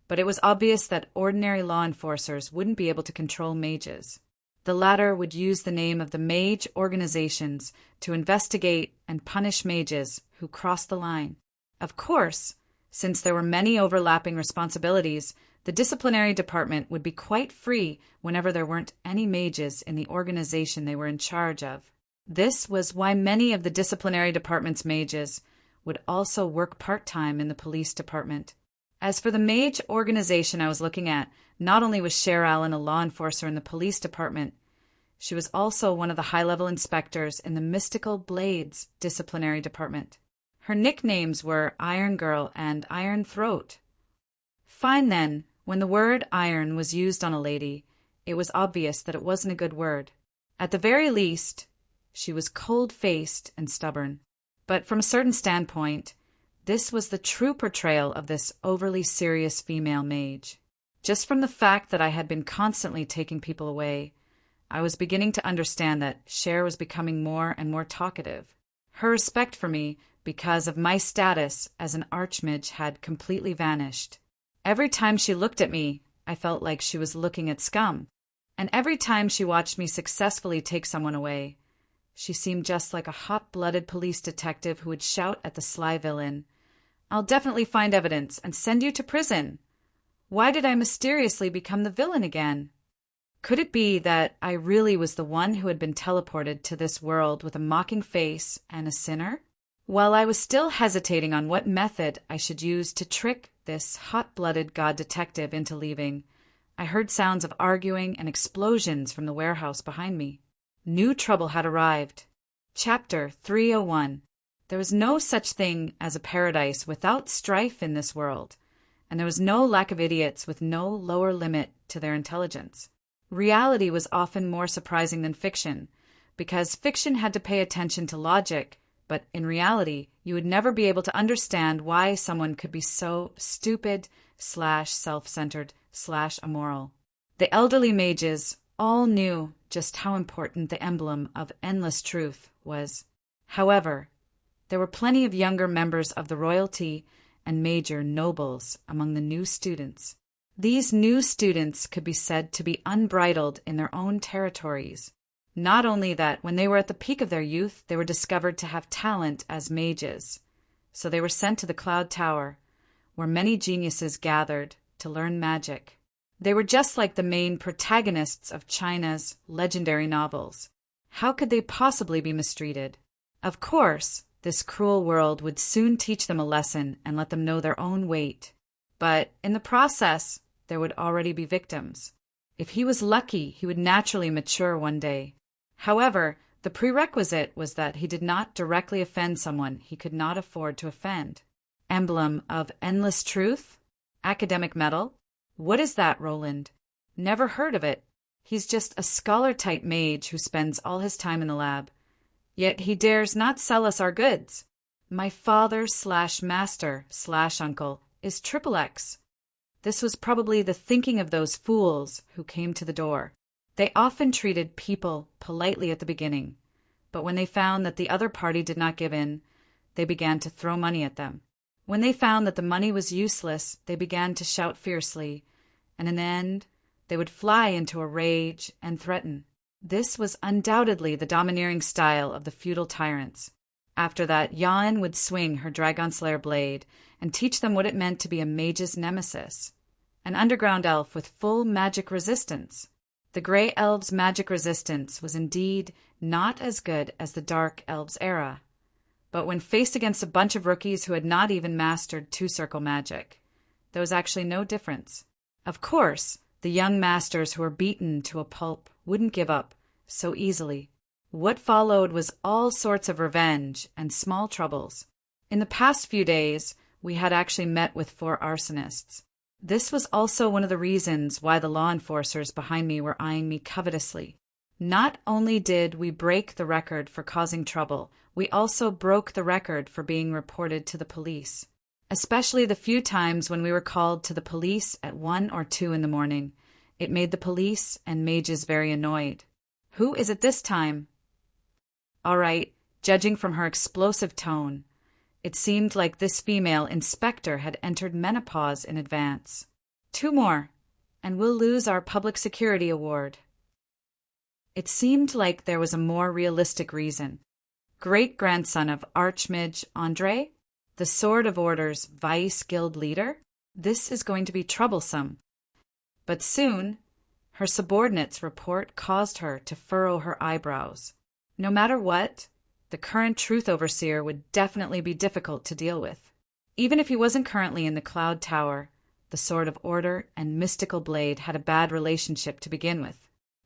Speaker 1: But it was obvious that ordinary law enforcers wouldn't be able to control mages. The latter would use the name of the mage organizations to investigate and punish mages who crossed the line. Of course, since there were many overlapping responsibilities, the disciplinary department would be quite free whenever there weren't any mages in the organization they were in charge of. This was why many of the disciplinary department's mages would also work part-time in the police department. As for the mage organization I was looking at, not only was Cher Allen a law enforcer in the police department, she was also one of the high-level inspectors in the Mystical Blades disciplinary department. Her nicknames were Iron Girl and Iron Throat. Fine then, when the word iron was used on a lady, it was obvious that it wasn't a good word. At the very least, she was cold-faced and stubborn. But from a certain standpoint, this was the true portrayal of this overly serious female mage. Just from the fact that I had been constantly taking people away, I was beginning to understand that Cher was becoming more and more talkative. Her respect for me, because of my status as an archmage, had completely vanished. Every time she looked at me, I felt like she was looking at scum. And every time she watched me successfully take someone away, she seemed just like a hot-blooded police detective who would shout at the sly villain, "I'll definitely find evidence and send you to prison. Why did I mysteriously become the villain again?" Could it be that I really was the one who had been teleported to this world with a mocking face and a sinner? While I was still hesitating on what method I should use to trick this hot-blooded god detective into leaving, I heard sounds of arguing and explosions from the warehouse behind me. New trouble had arrived. Chapter 301. There was no such thing as a paradise without strife in this world, and there was no lack of idiots with no lower limit to their intelligence. Reality was often more surprising than fiction, because fiction had to pay attention to logic, but in reality, you would never be able to understand why someone could be so stupid/self-centered/immoral. The elderly mages all knew just how important the emblem of endless truth was. However, there were plenty of younger members of the royalty and major nobles among the new students. These new students could be said to be unbridled in their own territories. Not only that, when they were at the peak of their youth, they were discovered to have talent as mages. So they were sent to the Cloud Tower, where many geniuses gathered to learn magic. They were just like the main protagonists of China's legendary novels. How could they possibly be mistreated? Of course, this cruel world would soon teach them a lesson and let them know their own weight. But in the process, there would already be victims. If he was lucky, he would naturally mature one day. However, the prerequisite was that he did not directly offend someone he could not afford to offend. Emblem of endless truth? Academic medal? What is that, Roland? Never heard of it. He's just a scholar-type mage who spends all his time in the lab. Yet he dares not sell us our goods. My father/master/uncle is XXX. This was probably the thinking of those fools who came to the door. They often treated people politely at the beginning, but when they found that the other party did not give in, they began to throw money at them. When they found that the money was useless, they began to shout fiercely, and in the end, they would fly into a rage and threaten. This was undoubtedly the domineering style of the feudal tyrants. After that, Jan would swing her Dragon Slayer blade and teach them what it meant to be a mage's nemesis, an underground elf with full magic resistance. The Grey Elves' magic resistance was indeed not as good as the Dark Elves' era, but when faced against a bunch of rookies who had not even mastered two-circle magic, there was actually no difference. Of course, the young masters who were beaten to a pulp wouldn't give up so easily. What followed was all sorts of revenge and small troubles. In the past few days, we had actually met with 4 arsonists. This was also one of the reasons why the law enforcers behind me were eyeing me covetously. Not only did we break the record for causing trouble, we also broke the record for being reported to the police. especially the few times when we were called to the police at 1 or 2 in the morning. It made the police and mages very annoyed. Who is it this time? All right, judging from her explosive tone, it seemed like this female inspector had entered menopause in advance. 2 more, and we'll lose our public security award. It seemed like there was a more realistic reason. Great-grandson of Archmage Andre, the Sword of Order's vice guild leader? This is going to be troublesome. But soon, her subordinate's report caused her to furrow her eyebrows. No matter what, the current Truth Overseer would definitely be difficult to deal with. Even if he wasn't currently in the Cloud Tower, the Sword of Order and Mystical Blade had a bad relationship to begin with.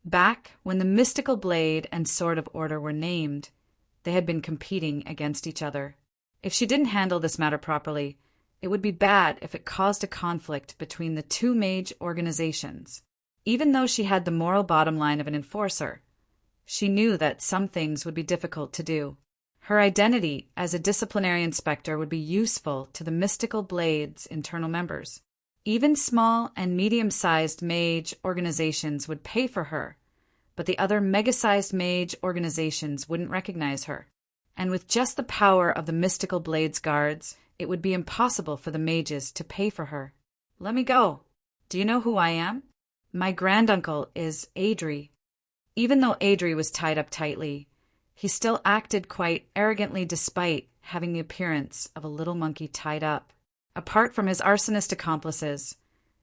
Speaker 1: Back when the Mystical Blade and Sword of Order were named, they had been competing against each other. If she didn't handle this matter properly, it would be bad if it caused a conflict between the two mage organizations. Even though she had the moral bottom line of an enforcer, she knew that some things would be difficult to do. Her identity as a disciplinary inspector would be useful to the Mystical Blade's internal members. Even small and medium-sized mage organizations would pay for her, but the other mega-sized mage organizations wouldn't recognize her. And with just the power of the Mystical Blade's guards, it would be impossible for the mages to pay for her. Let me go. Do you know who I am? My granduncle is Adri. Even though Adri was tied up tightly, he still acted quite arrogantly despite having the appearance of a little monkey tied up. Apart from his arsonist accomplices,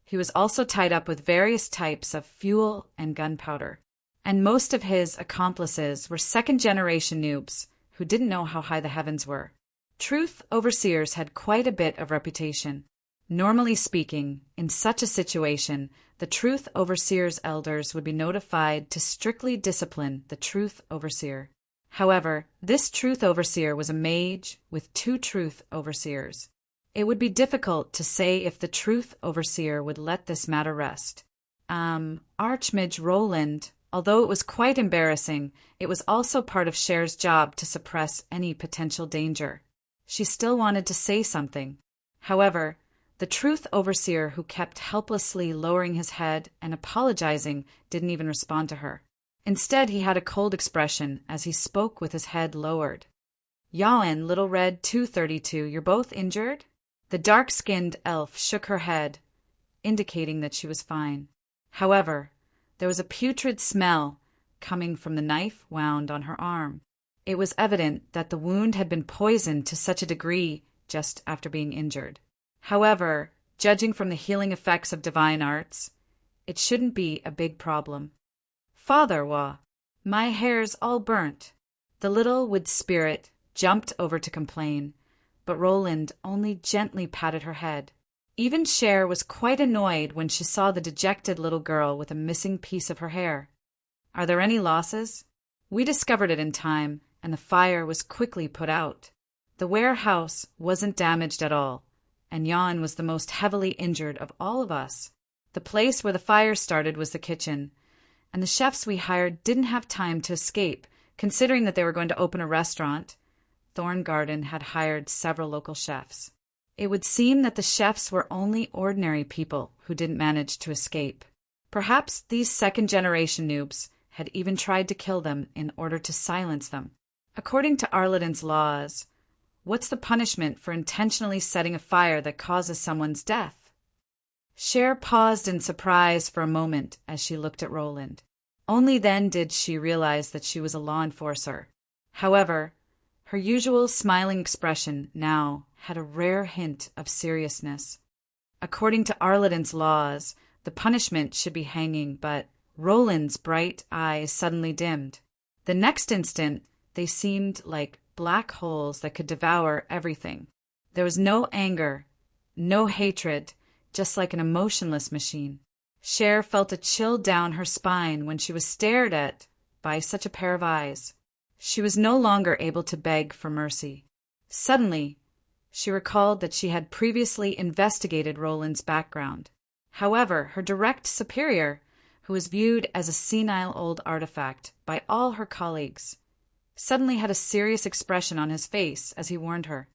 Speaker 1: he was also tied up with various types of fuel and gunpowder. And most of his accomplices were second-generation noobs who didn't know how high the heavens were. Truth Overseers had quite a bit of reputation. Normally speaking, in such a situation, the Truth Overseer's elders would be notified to strictly discipline the Truth Overseer. However, this Truth Overseer was a mage with 2 Truth Overseers. It would be difficult to say if the Truth Overseer would let this matter rest. Archmage Roland, although it was quite embarrassing, it was also part of Cher's job to suppress any potential danger. She still wanted to say something. However, the Truth Overseer, who kept helplessly lowering his head and apologizing, didn't even respond to her. Instead, he had a cold expression as he spoke with his head lowered. Yawen, Little Red 232, you're both injured? The dark-skinned elf shook her head, indicating that she was fine. However, there was a putrid smell coming from the knife wound on her arm. It was evident that the wound had been poisoned to such a degree just after being injured. However, judging from the healing effects of divine arts, it shouldn't be a big problem. Father, my hair's all burnt. The little wood spirit jumped over to complain, but Roland only gently patted her head. Even Cher was quite annoyed when she saw the dejected little girl with a missing piece of her hair. Are there any losses? We discovered it in time, and the fire was quickly put out. The warehouse wasn't damaged at all, and Jan was the most heavily injured of all of us. The place where the fire started was the kitchen, and the chefs we hired didn't have time to escape, considering that they were going to open a restaurant. Thorngarden had hired several local chefs. It would seem that the chefs were only ordinary people who didn't manage to escape. Perhaps these second-generation noobs had even tried to kill them in order to silence them. According to Arladin's laws, what's the punishment for intentionally setting a fire that causes someone's death? Cher paused in surprise for a moment as she looked at Roland. Only then did she realize that she was a law enforcer. However, her usual smiling expression now had a rare hint of seriousness. According to Arladin's laws, the punishment should be hanging, but Roland's bright eyes suddenly dimmed. The next instant, they seemed like black holes that could devour everything. There was no anger, no hatred, just like an emotionless machine. Cher felt a chill down her spine when she was stared at by such a pair of eyes. She was no longer able to beg for mercy. Suddenly, she recalled that she had previously investigated Roland's background. However, her direct superior, who was viewed as a senile old artifact by all her colleagues, suddenly had a serious expression on his face as he warned her.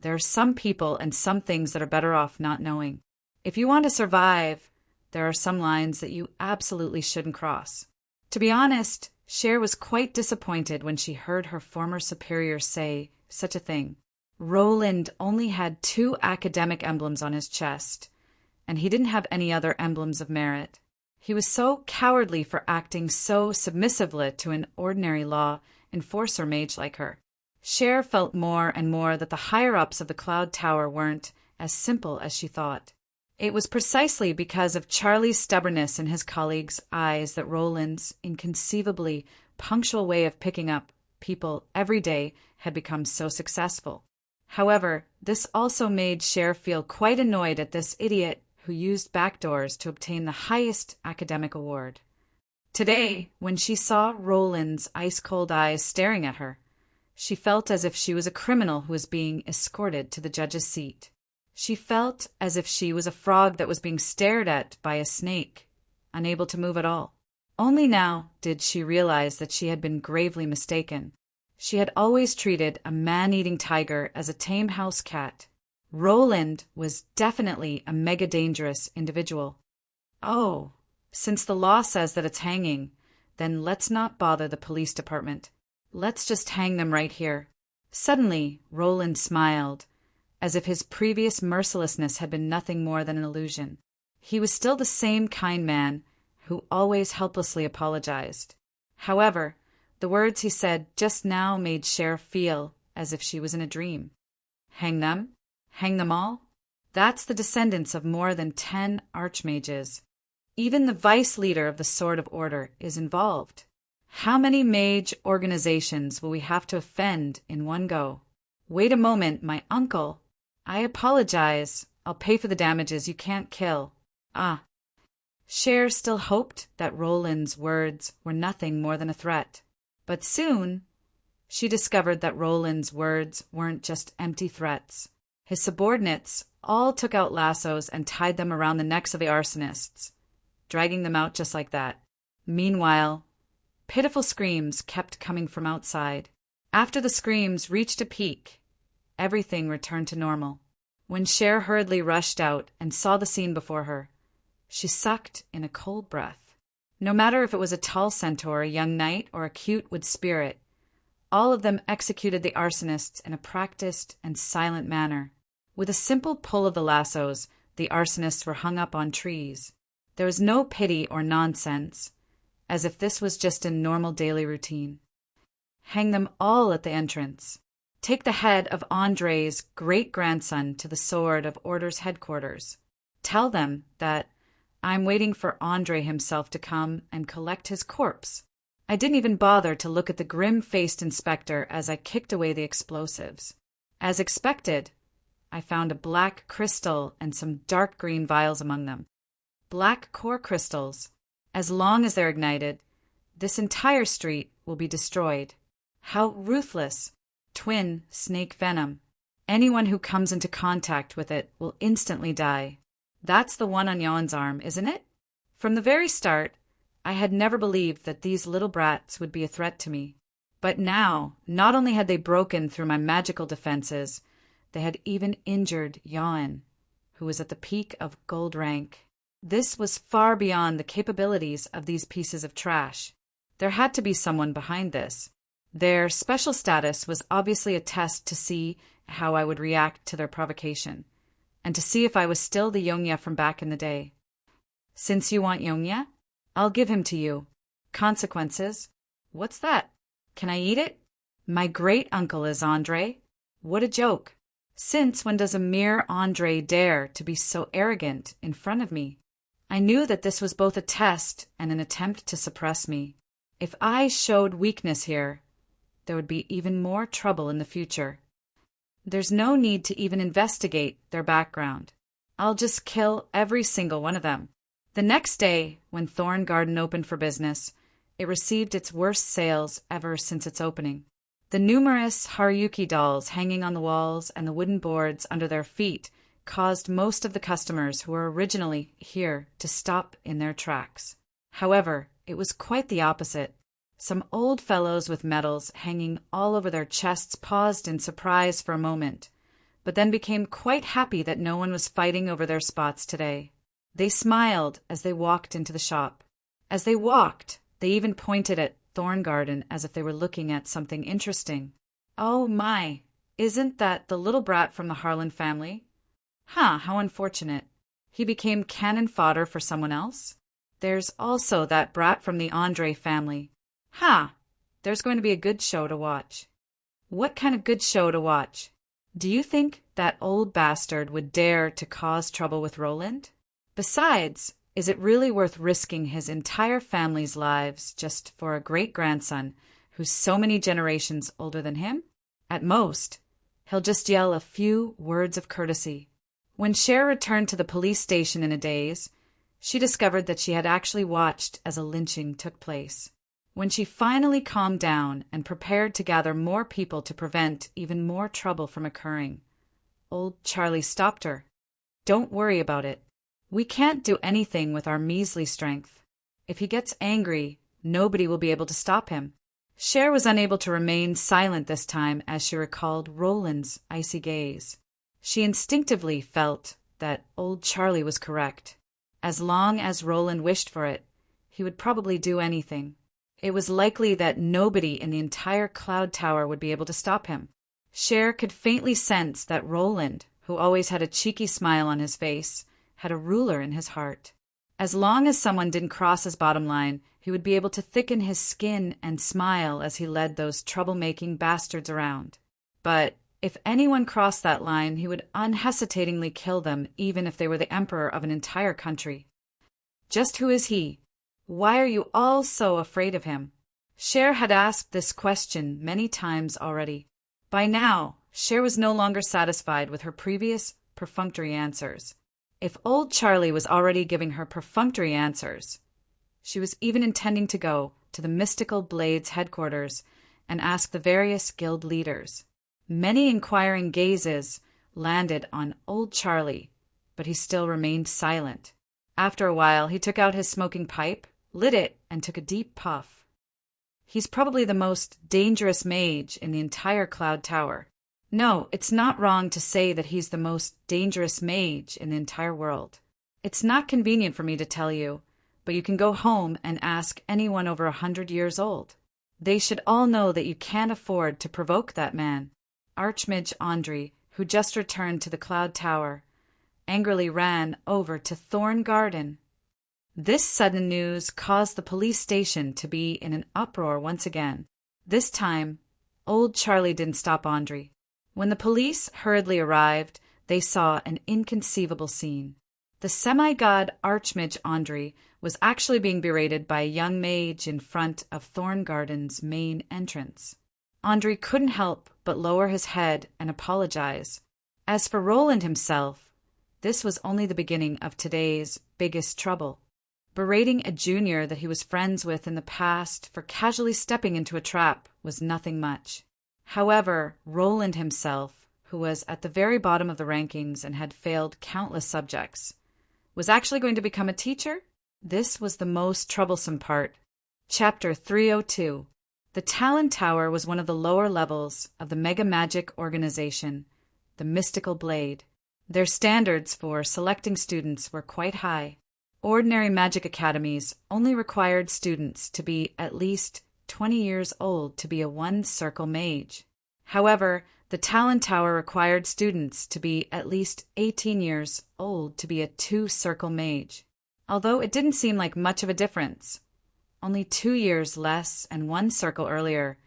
Speaker 1: There are some people and some things that are better off not knowing. If you want to survive, there are some lines that you absolutely shouldn't cross. To be honest, Cher was quite disappointed when she heard her former superior say such a thing. Roland only had 2 academic emblems on his chest, and he didn't have any other emblems of merit. He was so cowardly for acting so submissively to an ordinary law enforcer mage like her. Cher felt more and more that the higher-ups of the Cloud Tower weren't as simple as she thought. It was precisely because of Charlie's stubbornness in his colleagues' eyes that Roland's inconceivably punctual way of picking up people every day had become so successful. However, this also made Cher feel quite annoyed at this idiot who used backdoors to obtain the highest academic award. Today, when she saw Roland's ice-cold eyes staring at her, she felt as if she was a criminal who was being escorted to the judge's seat. She felt as if she was a frog that was being stared at by a snake, unable to move at all. Only now did she realize that she had been gravely mistaken. She had always treated a man-eating tiger as a tame house cat. Roland was definitely a mega-dangerous individual. Oh, since the law says that it's hanging, then let's not bother the police department. Let's just hang them right here. Suddenly, Roland smiled, as if his previous mercilessness had been nothing more than an illusion. He was still the same kind man who always helplessly apologized. However, the words he said just now made Cher feel as if she was in a dream. Hang them? Hang them all? That's the descendants of more than 10 archmages. Even the vice leader of the Sword of Order is involved. How many mage organizations will we have to offend in one go? Wait a moment, my uncle. I apologize. I'll pay for the damages. You can't kill. Ah. Cher still hoped that Roland's words were nothing more than a threat. But soon, she discovered that Roland's words weren't just empty threats. His subordinates all took out lassos and tied them around the necks of the arsonists, dragging them out just like that. Meanwhile, pitiful screams kept coming from outside. After the screams reached a peak, everything returned to normal. When Cher hurriedly rushed out and saw the scene before her, she sucked in a cold breath. No matter if it was a tall centaur, a young knight, or a cute wood spirit, all of them executed the arsonists in a practiced and silent manner. With a simple pull of the lassos, the arsonists were hung up on trees. There was no pity or nonsense, as if this was just a normal daily routine. Hang them all at the entrance. Take the head of Andre's great-grandson to the Sword of Order's headquarters. Tell them that I'm waiting for Andre himself to come and collect his corpse. I didn't even bother to look at the grim-faced inspector as I kicked away the explosives. As expected, I found a black crystal and some dark green vials among them. Black core crystals. As long as they're ignited, this entire street will be destroyed. How ruthless! Twin snake venom. Anyone who comes into contact with it will instantly die. That's the one on Jan's arm, isn't it? From the very start, I had never believed that these little brats would be a threat to me. But now, not only had they broken through my magical defenses, they had even injured Jan, who was at the peak of gold rank. This was far beyond the capabilities of these pieces of trash. There had to be someone behind this. Their special status was obviously a test to see how I would react to their provocation, and to see if I was still the Yonya from back in the day. Since you want Yonya, I'll give him to you. Consequences? What's that? Can I eat it? My great-uncle is Andre. What a joke. Since when does a mere Andre dare to be so arrogant in front of me? I knew that this was both a test and an attempt to suppress me. If I showed weakness here, there would be even more trouble in the future. There's no need to even investigate their background. I'll just kill every single one of them. The next day, when Thorn Garden opened for business, it received its worst sales ever since its opening. The numerous Haruki dolls hanging on the walls and the wooden boards under their feet caused most of the customers who were originally here to stop in their tracks. However, it was quite the opposite. Some old fellows with medals hanging all over their chests paused in surprise for a moment, but then became quite happy that no one was fighting over their spots today. They smiled as they walked into the shop. As they walked, they even pointed at Thorngarden as if they were looking at something interesting. "Oh my, isn't that the little brat from the Harlan family? How unfortunate. He became cannon fodder for someone else? There's also that brat from the Andre family. There's going to be a good show to watch." "What kind of good show to watch? Do you think that old bastard would dare to cause trouble with Roland? Besides, is it really worth risking his entire family's lives just for a great-grandson who's so many generations older than him? At most, he'll just yell a few words of courtesy." When Cher returned to the police station in a daze, she discovered that she had actually watched as a lynching took place. When she finally calmed down and prepared to gather more people to prevent even more trouble from occurring, old Charlie stopped her. "Don't worry about it. We can't do anything with our measly strength. If he gets angry, nobody will be able to stop him." Cher was unable to remain silent this time as she recalled Roland's icy gaze. She instinctively felt that old Charlie was correct. As long as Roland wished for it, he would probably do anything. It was likely that nobody in the entire Cloud Tower would be able to stop him. Cher could faintly sense that Roland, who always had a cheeky smile on his face, had a ruler in his heart. As long as someone didn't cross his bottom line, he would be able to thicken his skin and smile as he led those troublemaking bastards around. But if anyone crossed that line, he would unhesitatingly kill them, even if they were the emperor of an entire country. Just who is he? Why are you all so afraid of him? Cher had asked this question many times already. By now, Cher was no longer satisfied with her previous perfunctory answers. If old Charlie was already giving her perfunctory answers, she was even intending to go to the Mystical Blades headquarters and ask the various guild leaders. Many inquiring gazes landed on old Charlie, but he still remained silent. After a while, he took out his smoking pipe, lit it, and took a deep puff. "He's probably the most dangerous mage in the entire Cloud Tower. No, it's not wrong to say that he's the most dangerous mage in the entire world. It's not convenient for me to tell you, but you can go home and ask anyone over 100 years old. They should all know that you can't afford to provoke that man." Archmage Andre, who just returned to the Cloud Tower, angrily ran over to Thorngarden. This sudden news caused the police station to be in an uproar once again. This time, old Charlie didn't stop Andre. When the police hurriedly arrived, they saw an inconceivable scene. The semi-god Archmage Andre was actually being berated by a young mage in front of Thorngarden's main entrance. Andre couldn't help but lower his head and apologize. As for Roland himself, this was only the beginning of today's biggest trouble. Berating a junior that he was friends with in the past for casually stepping into a trap was nothing much. However, Roland himself, who was at the very bottom of the rankings and had failed countless subjects, was actually going to become a teacher? This was the most troublesome part. Chapter 302. The Talon Tower was one of the lower levels of the mega magic organization, the Mystical Blade. Their standards for selecting students were quite high. Ordinary magic academies only required students to be at least 20 years old to be a one-circle mage. However, the Talon Tower required students to be at least 18 years old to be a two-circle mage. Although it didn't seem like much of a difference, only 2 years less and one circle earlier,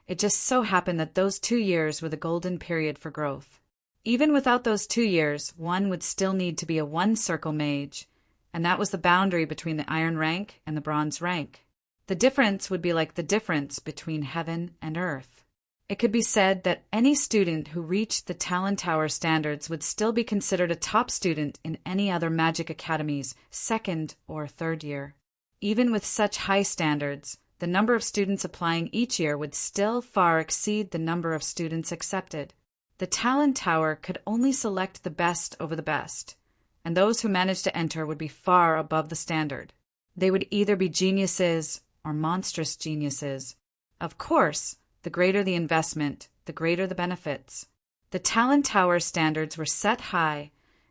Speaker 1: it just so happened that those 2 years were the golden period for growth. Even without those 2 years, one would still need to be a one-circle mage, and that was the boundary between the iron rank and the bronze rank. The difference would be like the difference between heaven and earth. It could be said that any student who reached the Talon Tower standards would still be considered a top student in any other magic academy's second or third year. Even with such high standards, the number of students applying each year would still far exceed the number of students accepted. The Talon Tower could only select the best over the best, and those who managed to enter would be far above the standard. They would either be geniuses or monstrous geniuses. Of course, the greater the investment, the greater the benefits. The The Talon Tower standards were set high,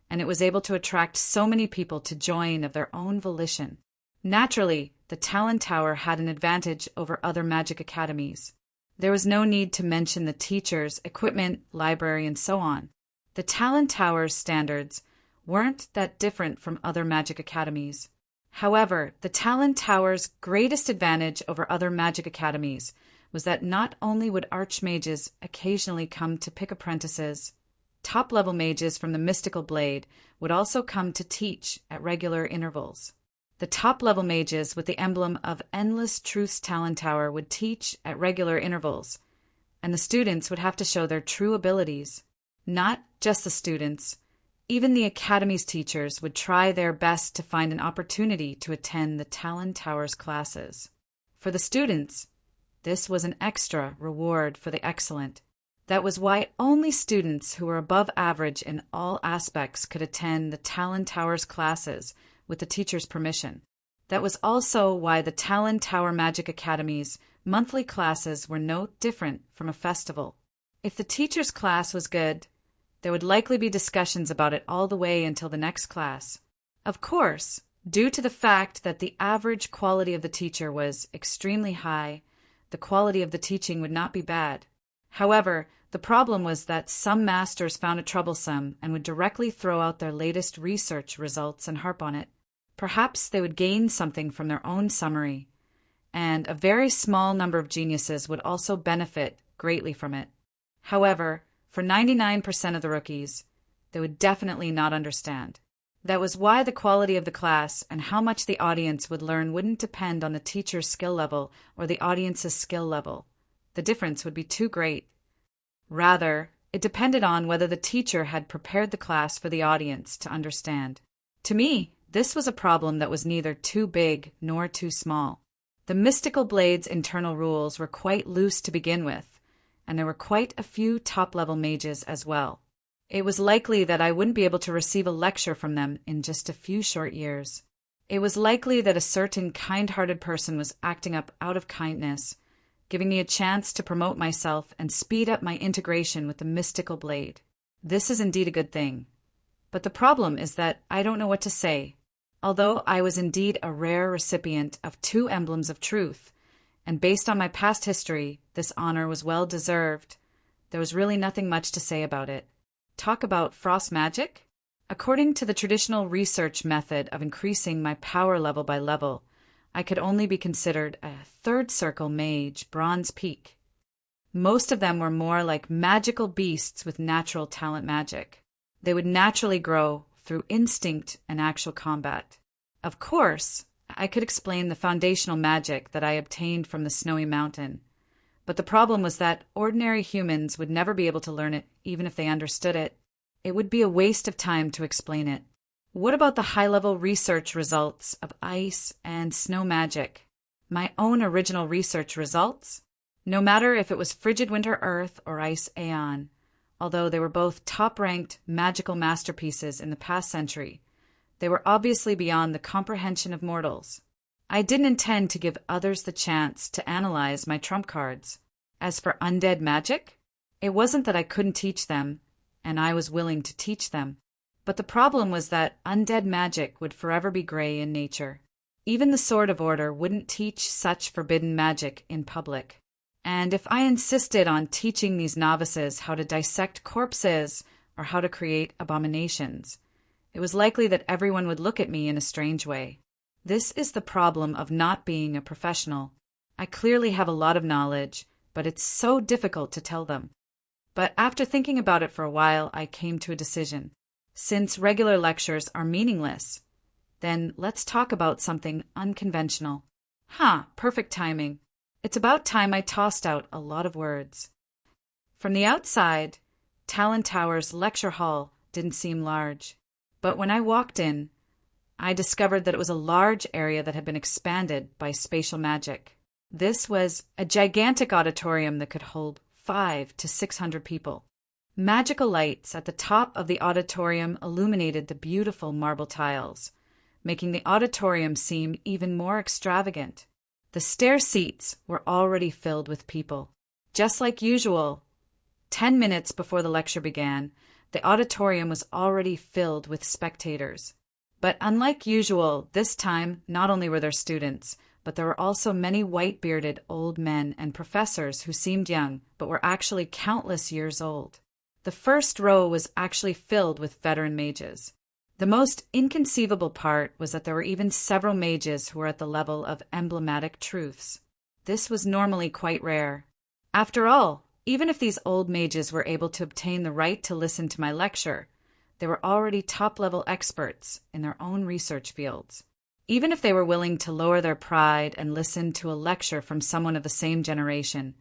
Speaker 1: and it was able to attract so many people to join of their own volition. Naturally, the Talon Tower had an advantage over other magic academies. There was no need to mention the teachers, equipment, library, and so on. The Talon Tower's standards weren't that different from other magic academies. However, the Talon Tower's greatest advantage over other magic academies was that not only would archmages occasionally come to pick apprentices, top-level mages from the Mystical Blade would also come to teach at regular intervals. The top-level mages with the emblem of Endless Truth's Talon Tower would teach at regular intervals, and the students would have to show their true abilities. Not just the students, even the Academy's teachers would try their best to find an opportunity to attend the Talon Tower's classes. For the students, this was an extra reward for the excellent. That was why only students who were above average in all aspects could attend the Talon Tower's classes with the teacher's permission. That was also why the Talon Tower Magic Academy's monthly classes were no different from a festival. If the teacher's class was good, there would likely be discussions about it all the way until the next class. Of course, due to the fact that the average quality of the teacher was extremely high, the quality of the teaching would not be bad. However, the problem was that some masters found it troublesome and would directly throw out their latest research results and harp on it. Perhaps they would gain something from their own summary, and a very small number of geniuses would also benefit greatly from it. However, for 99% of the rookies, they would definitely not understand. That was why the quality of the class and how much the audience would learn wouldn't depend on the teacher's skill level or the audience's skill level. The difference would be too great. Rather, it depended on whether the teacher had prepared the class for the audience to understand. To me, this was a problem that was neither too big nor too small. The Mystical Blade's internal rules were quite loose to begin with, and there were quite a few top-level mages as well. It was likely that I wouldn't be able to receive a lecture from them in just a few short years. It was likely that a certain kind-hearted person was acting up out of kindness, giving me a chance to promote myself and speed up my integration with the Mystical Blade. This is indeed a good thing. But the problem is that I don't know what to say. Although I was indeed a rare recipient of 2 emblems of truth, and based on my past history, this honor was well deserved, there was really nothing much to say about it. Talk about frost magic? According to the traditional research method of increasing my power level by level, I could only be considered a 3rd circle mage, bronze peak. Most of them were more like magical beasts with natural talent magic. They would naturally grow through instinct and actual combat. Of course, I could explain the foundational magic that I obtained from the Snowy Mountain, but the problem was that ordinary humans would never be able to learn it even if they understood it. It would be a waste of time to explain it. What about the high-level research results of ice and snow magic? My own original research results? No matter if it was Frigid Winter Earth or Ice Aeon, although they were both top-ranked magical masterpieces in the past century, they were obviously beyond the comprehension of mortals. I didn't intend to give others the chance to analyze my trump cards. As for undead magic, it wasn't that I couldn't teach them, and I was willing to teach them. But the problem was that undead magic would forever be gray in nature. Even the Sword of Order wouldn't teach such forbidden magic in public. And if I insisted on teaching these novices how to dissect corpses or how to create abominations, it was likely that everyone would look at me in a strange way. This is the problem of not being a professional. I clearly have a lot of knowledge, but it's so difficult to tell them. But after thinking about it for a while, I came to a decision. Since regular lectures are meaningless, then let's talk about something unconventional. Perfect timing. It's about time I tossed out a lot of words. From the outside, Talon Tower's lecture hall didn't seem large. But when I walked in, I discovered that it was a large area that had been expanded by spatial magic. This was a gigantic auditorium that could hold 500 to 600 people. Magical lights at the top of the auditorium illuminated the beautiful marble tiles, making the auditorium seem even more extravagant. The stair seats were already filled with people. Just like usual, 10 minutes before the lecture began, the auditorium was already filled with spectators. But unlike usual, this time not only were there students, but there were also many white-bearded old men and professors who seemed young, but were actually countless years old. The first row was actually filled with veteran mages. The most inconceivable part was that there were even several mages who were at the level of emblematic truths. This was normally quite rare. After all, even if these old mages were able to obtain the right to listen to my lecture, they were already top-level experts in their own research fields. Even if they were willing to lower their pride and listen to a lecture from someone of the same generation,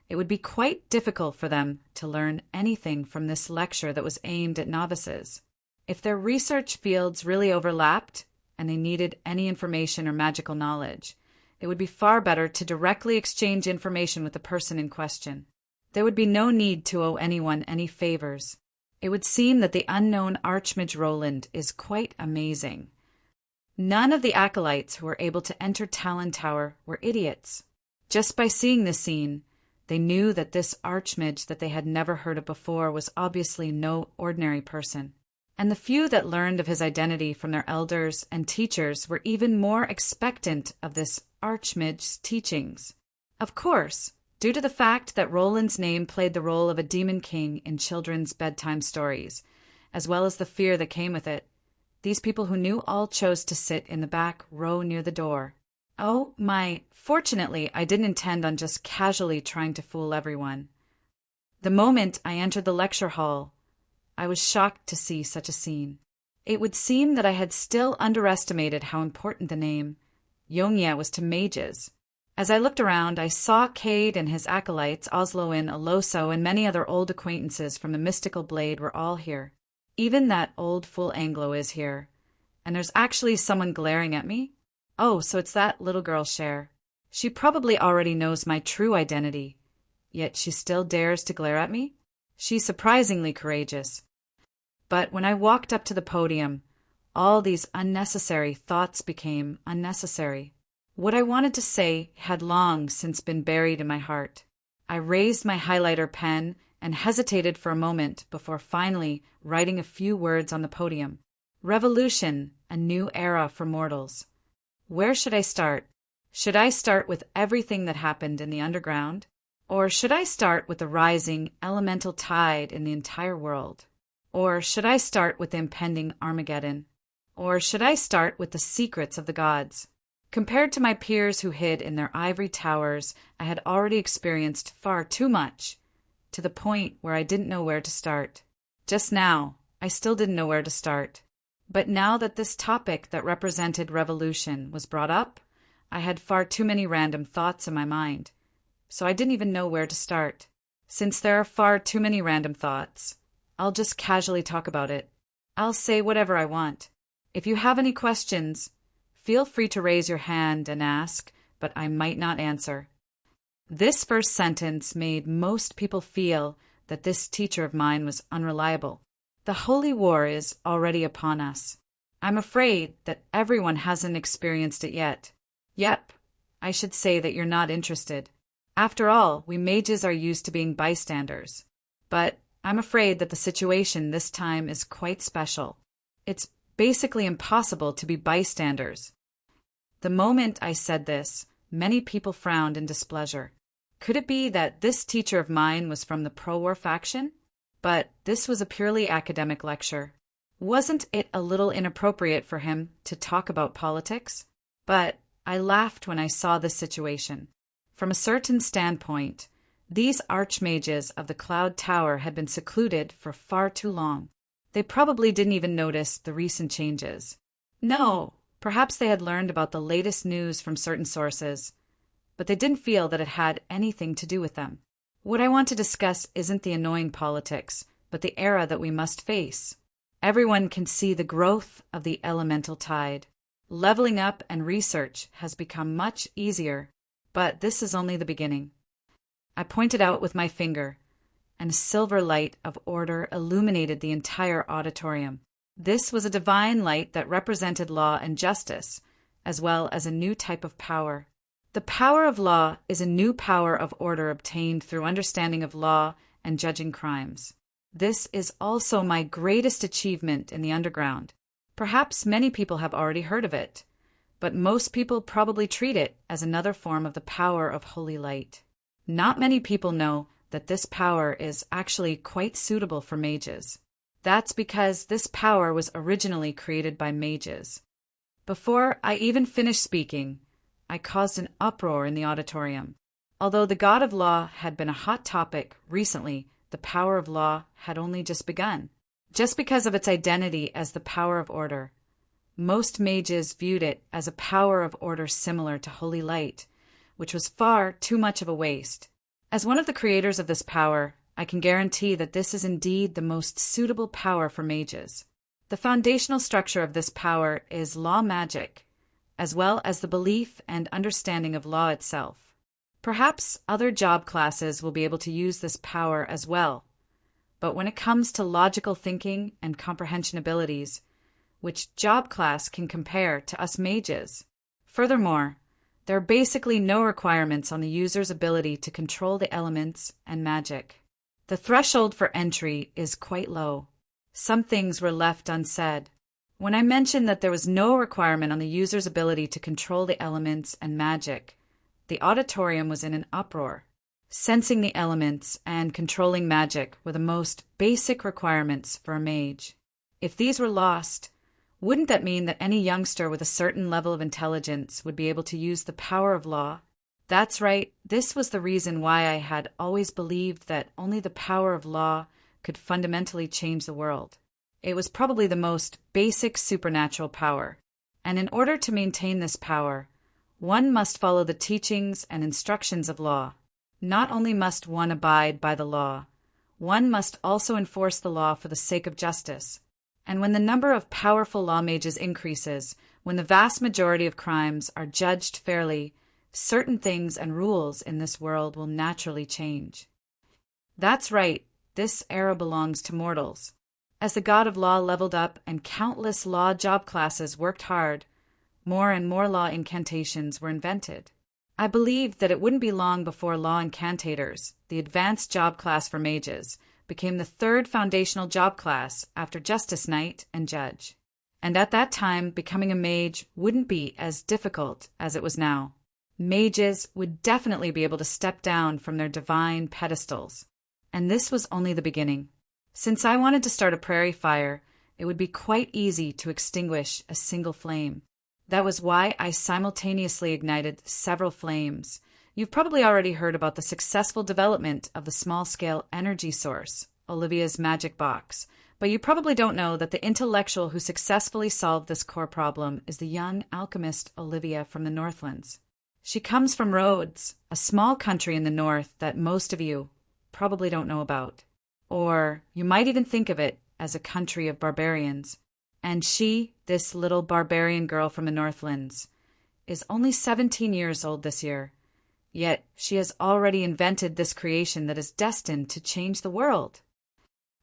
Speaker 1: it would be quite difficult for them to learn anything from this lecture that was aimed at novices. If their research fields really overlapped, and they needed any information or magical knowledge, it would be far better to directly exchange information with the person in question. There would be no need to owe anyone any favors. It would seem that the unknown Archmage Roland is quite amazing. None of the acolytes who were able to enter Talon Tower were idiots. Just by seeing this scene, they knew that this Archmage that they had never heard of before was obviously no ordinary person. And the few that learned of his identity from their elders and teachers were even more expectant of this Archmage's teachings. Of course, due to the fact that Roland's name played the role of a demon king in children's bedtime stories, as well as the fear that came with it, these people who knew all chose to sit in the back row near the door. Oh my, fortunately, I didn't intend on just casually trying to fool everyone. The moment I entered the lecture hall, I was shocked to see such a scene. It would seem that I had still underestimated how important the name Yongya was to mages. As I looked around, I saw Cade and his acolytes, Osloin, Aloso, and many other old acquaintances from the mystical blade were all here. Even that old fool Anglo is here. And there's actually someone glaring at me. Oh, so it's that little girl Cher. She probably already knows my true identity, yet she still dares to glare at me? She's surprisingly courageous. But when I walked up to the podium, all these unnecessary thoughts became unnecessary. What I wanted to say had long since been buried in my heart. I raised my highlighter pen and hesitated for a moment before finally writing a few words on the podium. Revolution, a new era for mortals. Where should I start? Should I start with everything that happened in the underground? Or should I start with the rising elemental tide in the entire world? Or should I start with the impending Armageddon? Or should I start with the secrets of the gods? Compared to my peers who hid in their ivory towers, I had already experienced far too much, to the point where I didn't know where to start. Just now, I still didn't know where to start. But now that this topic that represented revolution was brought up, I had far too many random thoughts in my mind, so I didn't even know where to start. Since there are far too many random thoughts, I'll just casually talk about it. I'll say whatever I want. If you have any questions, feel free to raise your hand and ask, but I might not answer. This first sentence made most people feel that this teacher of mine was unreliable. The holy war is already upon us. I'm afraid that everyone hasn't experienced it yet. Yep, I should say that you're not interested. After all, we mages are used to being bystanders. But I'm afraid that the situation this time is quite special. It's basically impossible to be bystanders. The moment I said this, many people frowned in displeasure. Could it be that this teacher of mine was from the pro-war faction? But this was a purely academic lecture. Wasn't it a little inappropriate for him to talk about politics? But I laughed when I saw this situation. From a certain standpoint, these archmages of the Cloud Tower had been secluded for far too long. They probably didn't even notice the recent changes. No, perhaps they had learned about the latest news from certain sources, but they didn't feel that it had anything to do with them. What I want to discuss isn't the annoying politics, but the era that we must face. Everyone can see the growth of the elemental tide. Leveling up and research has become much easier, but this is only the beginning. I pointed out with my finger, and a silver light of order illuminated the entire auditorium. This was a divine light that represented law and justice, as well as a new type of power. The power of law is a new power of order obtained through understanding of law and judging crimes. This is also my greatest achievement in the underground. Perhaps many people have already heard of it, but most people probably treat it as another form of the power of holy light. Not many people know that this power is actually quite suitable for mages. That's because this power was originally created by mages. Before I even finished speaking, I caused an uproar in the auditorium. Although the God of Law had been a hot topic recently, the power of law had only just begun. Just because of its identity as the power of order, most mages viewed it as a power of order similar to holy light, which was far too much of a waste. As one of the creators of this power, I can guarantee that this is indeed the most suitable power for mages. The foundational structure of this power is law magic, as well as the belief and understanding of law itself. Perhaps other job classes will be able to use this power as well, but when it comes to logical thinking and comprehension abilities, which job class can compare to us mages? Furthermore, there are basically no requirements on the user's ability to control the elements and magic. The threshold for entry is quite low. Some things were left unsaid. When I mentioned that there was no requirement on the user's ability to control the elements and magic, the auditorium was in an uproar. Sensing the elements and controlling magic were the most basic requirements for a mage. If these were lost, wouldn't that mean that any youngster with a certain level of intelligence would be able to use the power of law? That's right, this was the reason why I had always believed that only the power of law could fundamentally change the world. It was probably the most basic supernatural power, and in order to maintain this power, one must follow the teachings and instructions of law. Not only must one abide by the law, one must also enforce the law for the sake of justice. And when the number of powerful law mages increases, when the vast majority of crimes are judged fairly, certain things and rules in this world will naturally change. That's right, this era belongs to mortals. As the God of Law leveled up and countless law job classes worked hard, more and more law incantations were invented. I believed that it wouldn't be long before law incantators, the advanced job class for mages, became the third foundational job class after Justice Knight and Judge. And at that time, becoming a mage wouldn't be as difficult as it was now. Mages would definitely be able to step down from their divine pedestals. And this was only the beginning. Since I wanted to start a prairie fire, it would be quite easy to extinguish a single flame. That was why I simultaneously ignited several flames. You've probably already heard about the successful development of the small-scale energy source, Olivia's magic box, but you probably don't know that the intellectual who successfully solved this core problem is the young alchemist Olivia from the Northlands. She comes from Rhodes, a small country in the north that most of you probably don't know about. Or you might even think of it as a country of barbarians. And she, this little barbarian girl from the Northlands, is only 17 years old this year. Yet she has already invented this creation that is destined to change the world.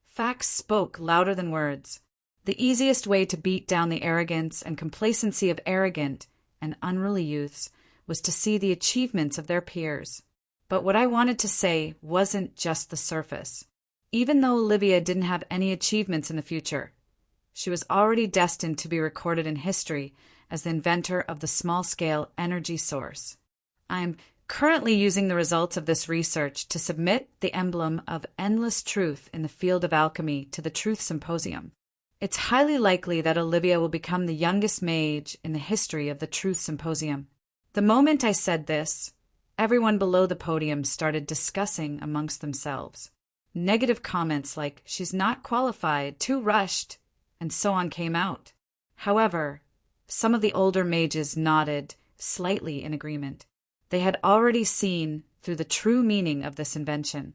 Speaker 1: Facts spoke louder than words. The easiest way to beat down the arrogance and complacency of arrogant and unruly youths was to see the achievements of their peers. But what I wanted to say wasn't just the surface. Even though Olivia didn't have any achievements in the future, she was already destined to be recorded in history as the inventor of the small-scale energy source. I'm currently using the results of this research to submit the emblem of endless truth in the field of alchemy to the Truth Symposium. It's highly likely that Olivia will become the youngest mage in the history of the Truth Symposium. The moment I said this, everyone below the podium started discussing amongst themselves. Negative comments like, "She's not qualified, too rushed," and so on came out. However, some of the older mages nodded slightly in agreement. They had already seen through the true meaning of this invention.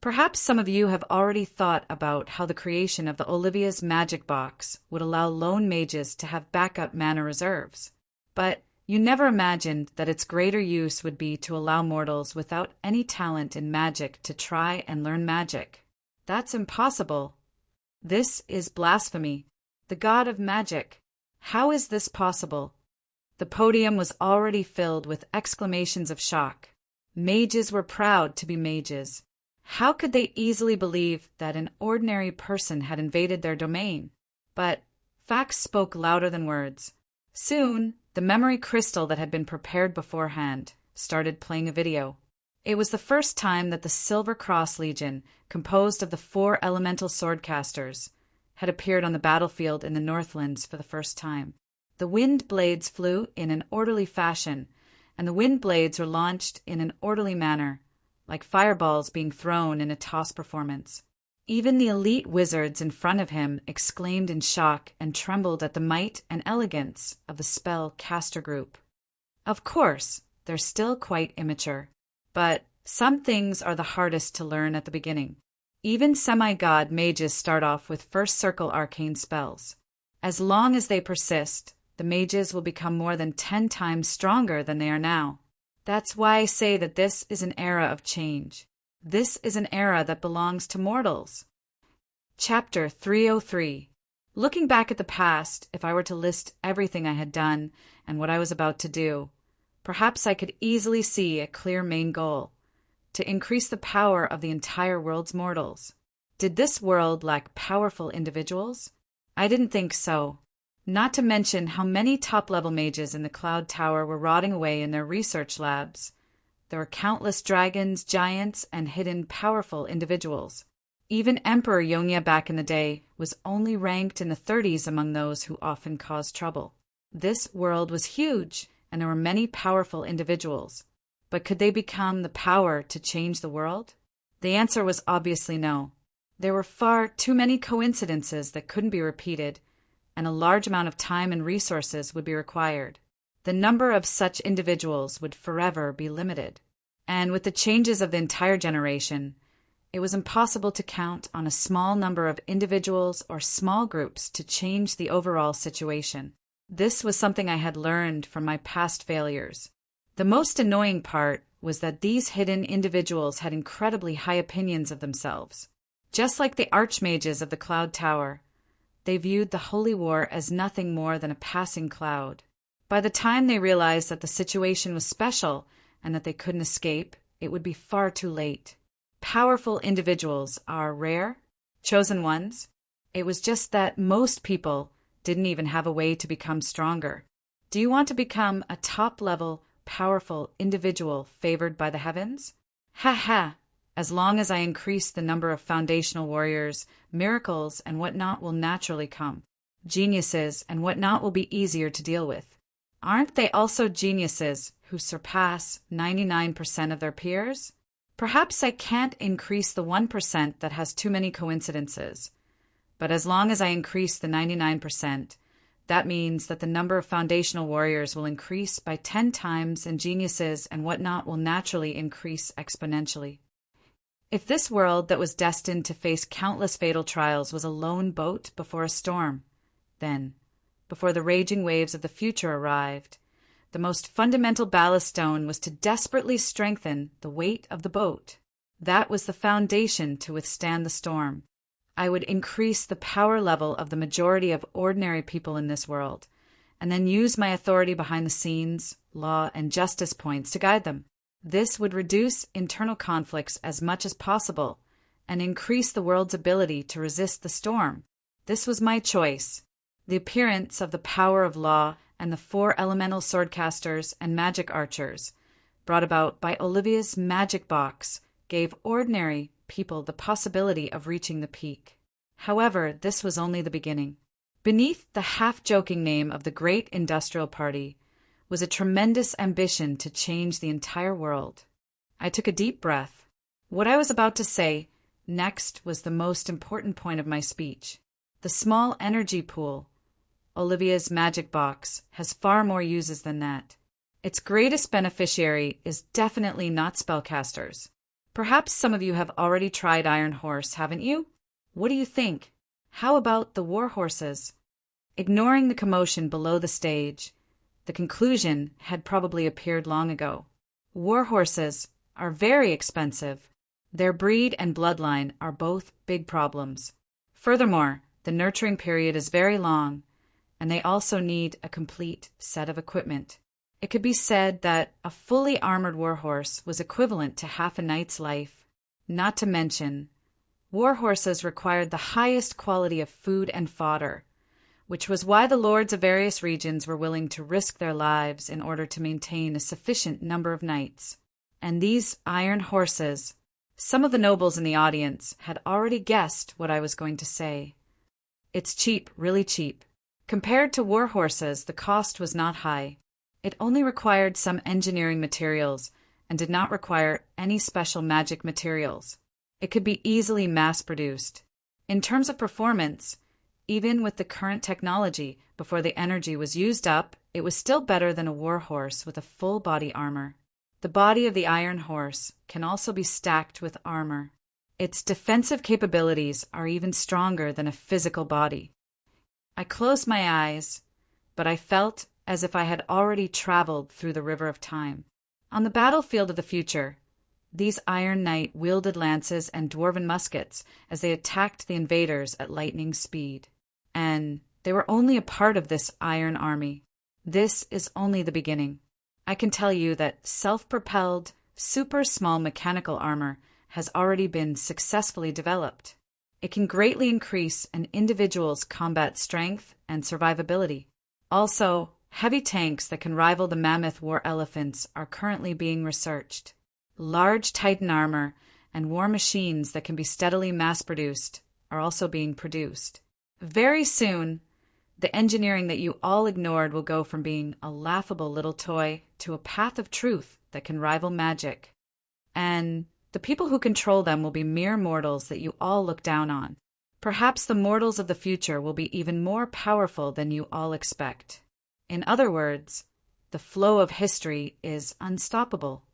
Speaker 1: Perhaps some of you have already thought about how the creation of the Olivia's magic box would allow lone mages to have backup mana reserves. But you never imagined that its greater use would be to allow mortals without any talent in magic to try and learn magic. That's impossible. This is blasphemy. The god of magic. How is this possible? The podium was already filled with exclamations of shock. Mages were proud to be mages. How could they easily believe that an ordinary person had invaded their domain? But facts spoke louder than words. Soon, the memory crystal that had been prepared beforehand started playing a video. It was the first time that the Silver Cross Legion, composed of the 4 elemental swordcasters, had appeared on the battlefield in the Northlands for the first time. The wind blades flew in an orderly fashion, and the wind blades were launched in an orderly manner, like fireballs being thrown in a toss performance. Even the elite wizards in front of him exclaimed in shock and trembled at the might and elegance of the spell caster group. Of course, they're still quite immature, but some things are the hardest to learn at the beginning. Even semi-god mages start off with first circle arcane spells. As long as they persist, the mages will become more than 10 times stronger than they are now. That's why I say that this is an era of change. This is an era that belongs to mortals. Chapter 303. Looking back at the past, if I were to list everything I had done and what I was about to do, perhaps I could easily see a clear main goal: to increase the power of the entire world's mortals. Did this world lack powerful individuals? I didn't think so. Not to mention how many top-level mages in the Cloud Tower were rotting away in their research labs. There were countless dragons, giants, and hidden powerful individuals. Even Emperor Yongia back in the day was only ranked in the 30s among those who often caused trouble. This world was huge, and there were many powerful individuals. But could they become the power to change the world? The answer was obviously no. There were far too many coincidences that couldn't be repeated, and a large amount of time and resources would be required. The number of such individuals would forever be limited. And with the changes of the entire generation, it was impossible to count on a small number of individuals or small groups to change the overall situation. This was something I had learned from my past failures. The most annoying part was that these hidden individuals had incredibly high opinions of themselves. Just like the archmages of the Cloud Tower, they viewed the Holy War as nothing more than a passing cloud. By the time they realized that the situation was special and that they couldn't escape, it would be far too late. Powerful individuals are rare, chosen ones. It was just that most people didn't even have a way to become stronger. Do you want to become a top-level, powerful individual favored by the heavens? Ha ha! As long as I increase the number of foundational warriors, miracles and whatnot will naturally come. Geniuses and whatnot will be easier to deal with. Aren't they also geniuses who surpass 99% of their peers? Perhaps I can't increase the 1% that has too many coincidences. But as long as I increase the 99%, that means that the number of foundational warriors will increase by 10 times and geniuses and whatnot will naturally increase exponentially. If this world that was destined to face countless fatal trials was a lone boat before a storm, then, before the raging waves of the future arrived, the most fundamental ballast stone was to desperately strengthen the weight of the boat. That was the foundation to withstand the storm. I would increase the power level of the majority of ordinary people in this world, and then use my authority behind the scenes, law, and justice points to guide them. This would reduce internal conflicts as much as possible and increase the world's ability to resist the storm. This was my choice. The appearance of the power of law and the 4 elemental swordcasters and magic archers, brought about by Olivia's magic box, gave ordinary people the possibility of reaching the peak. However, this was only the beginning. Beneath the half-joking name of the Great Industrial Party was a tremendous ambition to change the entire world. I took a deep breath. What I was about to say next was the most important point of my speech. The small energy pool, Olivia's magic box, has far more uses than that. Its greatest beneficiary is definitely not spellcasters. Perhaps some of you have already tried Iron Horse, haven't you? What do you think? How about the war horses? Ignoring the commotion below the stage, the conclusion had probably appeared long ago. War horses are very expensive. Their breed and bloodline are both big problems. Furthermore, the nurturing period is very long, and they also need a complete set of equipment. It could be said that a fully armored warhorse was equivalent to half a knight's life. Not to mention, war horses required the highest quality of food and fodder, which was why the lords of various regions were willing to risk their lives in order to maintain a sufficient number of knights. And these iron horses, some of the nobles in the audience had already guessed what I was going to say. It's cheap, really cheap. Compared to war horses, the cost was not high. It only required some engineering materials and did not require any special magic materials. It could be easily mass-produced. In terms of performance, even with the current technology, before the energy was used up, it was still better than a war horse with a full body armor. The body of the iron horse can also be stacked with armor. Its defensive capabilities are even stronger than a physical body. I closed my eyes, but I felt as if I had already traveled through the river of time. On the battlefield of the future, these Iron Knight wielded lances and dwarven muskets as they attacked the invaders at lightning speed. And they were only a part of this iron army. This is only the beginning. I can tell you that self-propelled, super small mechanical armor has already been successfully developed. It can greatly increase an individual's combat strength and survivability. Also, heavy tanks that can rival the mammoth war elephants are currently being researched. Large Titan armor and war machines that can be steadily mass-produced are also being produced. Very soon, the engineering that you all ignored will go from being a laughable little toy to a path of truth that can rival magic. And the people who control them will be mere mortals that you all look down on. Perhaps the mortals of the future will be even more powerful than you all expect. In other words, the flow of history is unstoppable.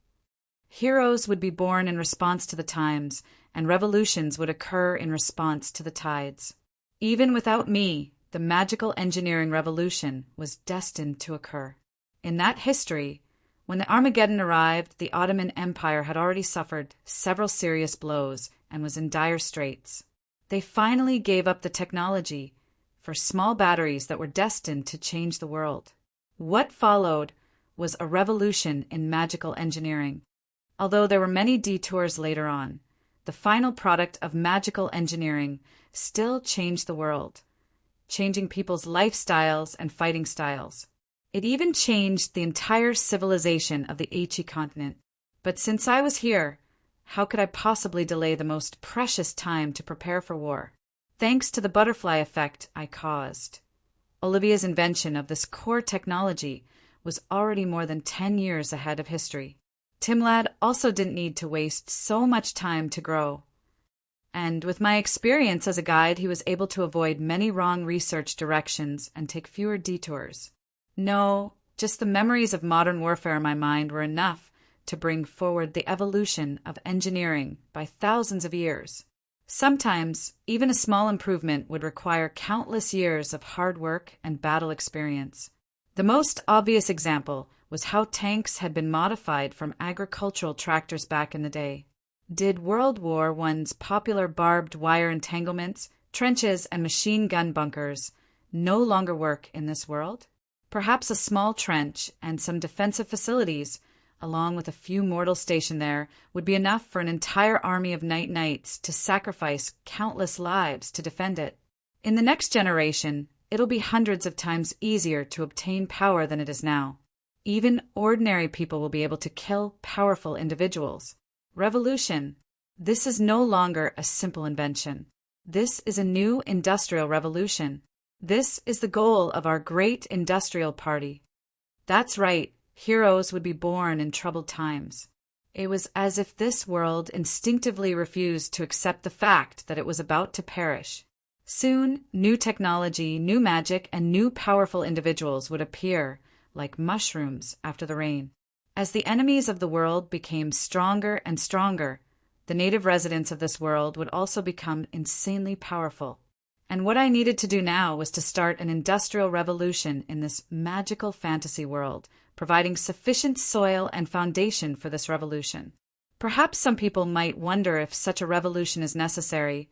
Speaker 1: Heroes would be born in response to the times, and revolutions would occur in response to the tides. Even without me, the magical engineering revolution was destined to occur. In that history, when the Armageddon arrived, the Ottoman Empire had already suffered several serious blows and was in dire straits. They finally gave up the technology for small batteries that were destined to change the world. What followed was a revolution in magical engineering. Although there were many detours later on, the final product of magical engineering still changed the world, changing people's lifestyles and fighting styles. It even changed the entire civilization of the Achi continent. But since I was here, how could I possibly delay the most precious time to prepare for war? Thanks to the butterfly effect I caused. Olivia's invention of this core technology was already more than 10 years ahead of history. Timlad also didn't need to waste so much time to grow. And with my experience as a guide, he was able to avoid many wrong research directions and take fewer detours. No, just the memories of modern warfare in my mind were enough to bring forward the evolution of engineering by thousands of years. Sometimes, even a small improvement would require countless years of hard work and battle experience. The most obvious example was how tanks had been modified from agricultural tractors back in the day. Did World War I's popular barbed wire entanglements, trenches, and machine gun bunkers no longer work in this world? Perhaps a small trench and some defensive facilities, along with a few mortals stationed there, would be enough for an entire army of knights to sacrifice countless lives to defend it. In the next generation, it'll be hundreds of times easier to obtain power than it is now. Even ordinary people will be able to kill powerful individuals. Revolution. This is no longer a simple invention. This is a new industrial revolution. This is the goal of our great industrial party. That's right, heroes would be born in troubled times. It was as if this world instinctively refused to accept the fact that it was about to perish. Soon, new technology, new magic, and new powerful individuals would appear like mushrooms after the rain. As the enemies of the world became stronger and stronger, the native residents of this world would also become insanely powerful. And what I needed to do now was to start an industrial revolution in this magical fantasy world, providing sufficient soil and foundation for this revolution. Perhaps some people might wonder if such a revolution is necessary,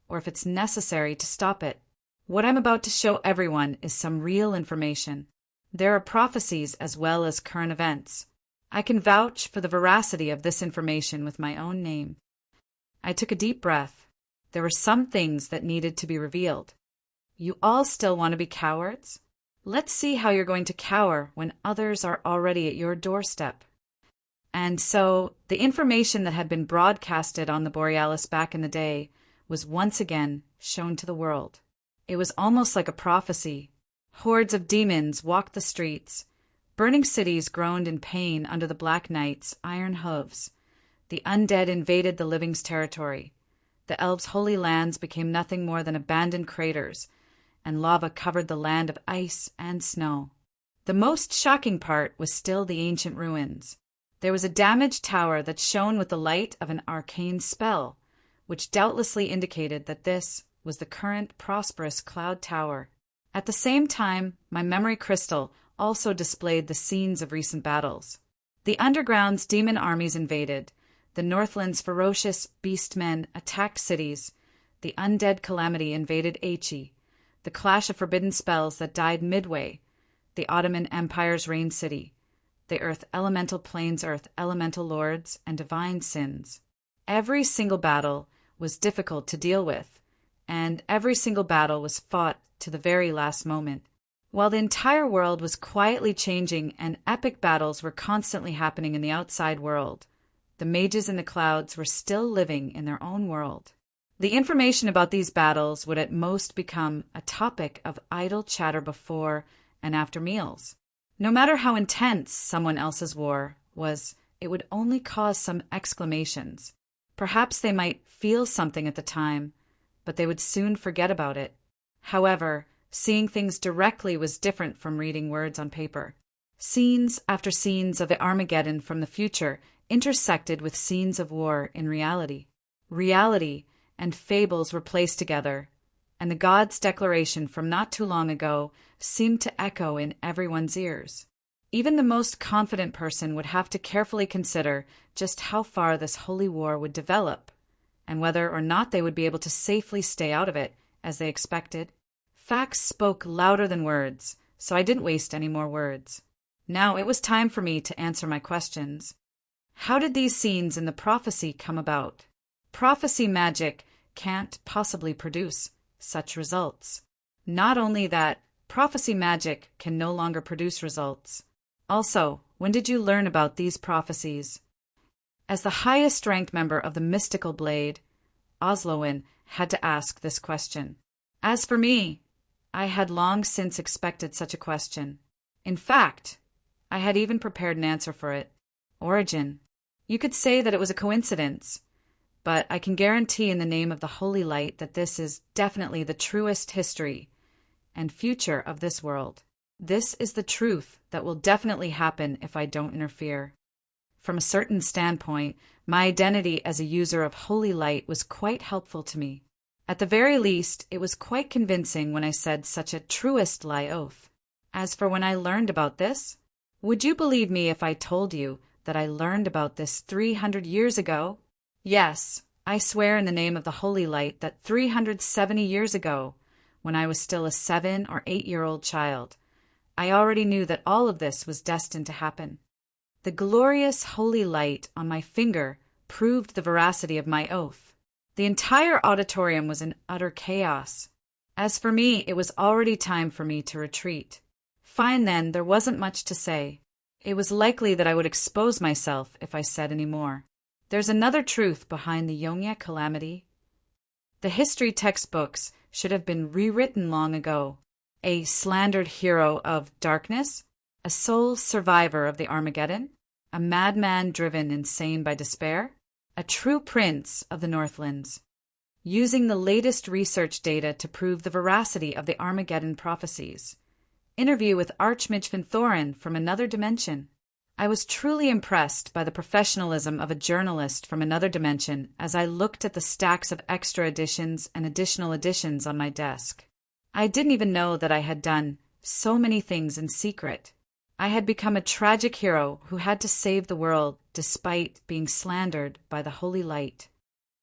Speaker 1: or if it's necessary to stop it. What I'm about to show everyone is some real information. There are prophecies as well as current events. I can vouch for the veracity of this information with my own name. I took a deep breath. There were some things that needed to be revealed. You all still want to be cowards? Let's see how you're going to cower when others are already at your doorstep. And so, the information that had been broadcasted on the Borealis back in the day was once again shown to the world. It was almost like a prophecy. Hordes of demons walked the streets. Burning cities groaned in pain under the Black Knight's iron hooves. The undead invaded the living's territory. The elves' holy lands became nothing more than abandoned craters, and lava covered the land of ice and snow. The most shocking part was still the ancient ruins. There was a damaged tower that shone with the light of an arcane spell, which doubtlessly indicated that this was the current prosperous Cloud Tower. At the same time, my memory crystal also displayed the scenes of recent battles. The underground's demon armies invaded. The Northland's ferocious beastmen attacked cities. The undead calamity invaded Aichi. The clash of forbidden spells that died midway. The Ottoman Empire's Rain City. The Earth Elemental Plains Earth Elemental Lords and Divine Sins. Every single battle was difficult to deal with, and every single battle was fought to the very last moment. While the entire world was quietly changing and epic battles were constantly happening in the outside world, the mages in the clouds were still living in their own world. The information about these battles would at most become a topic of idle chatter before and after meals. No matter how intense someone else's war was, it would only cause some exclamations. Perhaps they might feel something at the time, but they would soon forget about it. However, seeing things directly was different from reading words on paper. Scenes after scenes of the Armageddon from the future intersected with scenes of war in reality. Reality and fables were placed together, and the gods' declaration from not too long ago seemed to echo in everyone's ears. Even the most confident person would have to carefully consider just how far this holy war would develop, and whether or not they would be able to safely stay out of it, as they expected. Facts spoke louder than words, so I didn't waste any more words. Now it was time for me to answer my questions. How did these scenes in the prophecy come about? Prophecy magic can't possibly produce such results. Not only that, prophecy magic can no longer produce results. Also, when did you learn about these prophecies? As the highest-ranked member of the mystical blade, Osloin had to ask this question. As for me, I had long since expected such a question. In fact, I had even prepared an answer for it. Origin. You could say that it was a coincidence, but I can guarantee in the name of the Holy Light that this is definitely the truest history and future of this world. This is the truth that will definitely happen if I don't interfere. From a certain standpoint, my identity as a user of Holy Light was quite helpful to me. At the very least, it was quite convincing when I said such a truest lie oath. As for when I learned about this, would you believe me if I told you that I learned about this 300 years ago? Yes, I swear in the name of the Holy Light that 370 years ago, when I was still a 7 or 8-year-old child, I already knew that all of this was destined to happen. The glorious holy light on my finger proved the veracity of my oath. The entire auditorium was in utter chaos. As for me, it was already time for me to retreat. Fine then, there wasn't much to say. It was likely that I would expose myself if I said any more. There's another truth behind the Yongya calamity. The history textbooks should have been rewritten long ago. A slandered hero of darkness, a sole survivor of the Armageddon, a madman driven insane by despair, a true prince of the Northlands, using the latest research data to prove the veracity of the Armageddon prophecies. Interview with Archmage Thorin from another dimension. I was truly impressed by the professionalism of a journalist from another dimension as I looked at the stacks of extra editions and additional editions on my desk. I didn't even know that I had done so many things in secret. I had become a tragic hero who had to save the world despite being slandered by the Holy Light.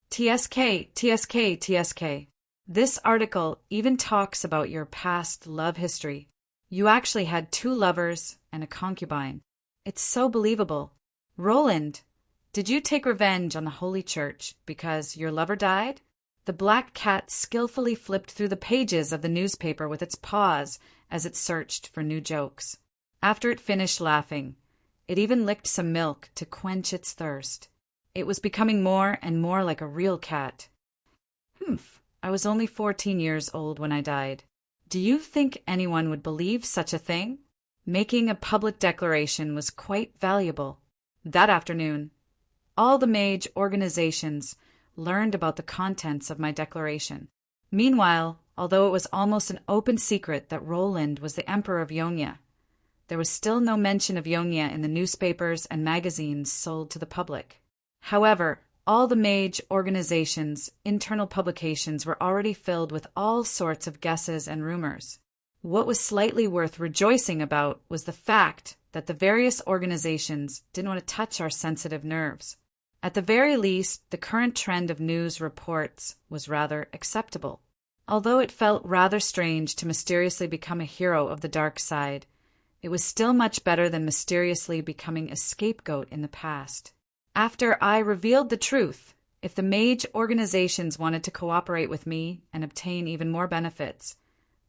Speaker 1: TSK, TSK, TSK. This article even talks about your past love history. You actually had 2 lovers and a concubine. It's so believable. Roland, Did you take revenge on the Holy Church because your lover died? The black cat skillfully flipped through the pages of the newspaper with its paws as it searched for new jokes. After it finished laughing, it even licked some milk to quench its thirst. It was becoming more and more like a real cat. I was only 14 years old when I died. Do you think anyone would believe such a thing? Making a public declaration was quite valuable. That afternoon, all the mage organizations learned about the contents of my declaration. Meanwhile, although it was almost an open secret that Roland was the Emperor of Ionia, there was still no mention of Ionia in the newspapers and magazines sold to the public. However, all the mage organizations' internal publications were already filled with all sorts of guesses and rumors. What was slightly worth rejoicing about was the fact that the various organizations didn't want to touch our sensitive nerves. At the very least, the current trend of news reports was rather acceptable. Although it felt rather strange to mysteriously become a hero of the dark side, it was still much better than mysteriously becoming a scapegoat in the past. After I revealed the truth, if the mage organizations wanted to cooperate with me and obtain even more benefits,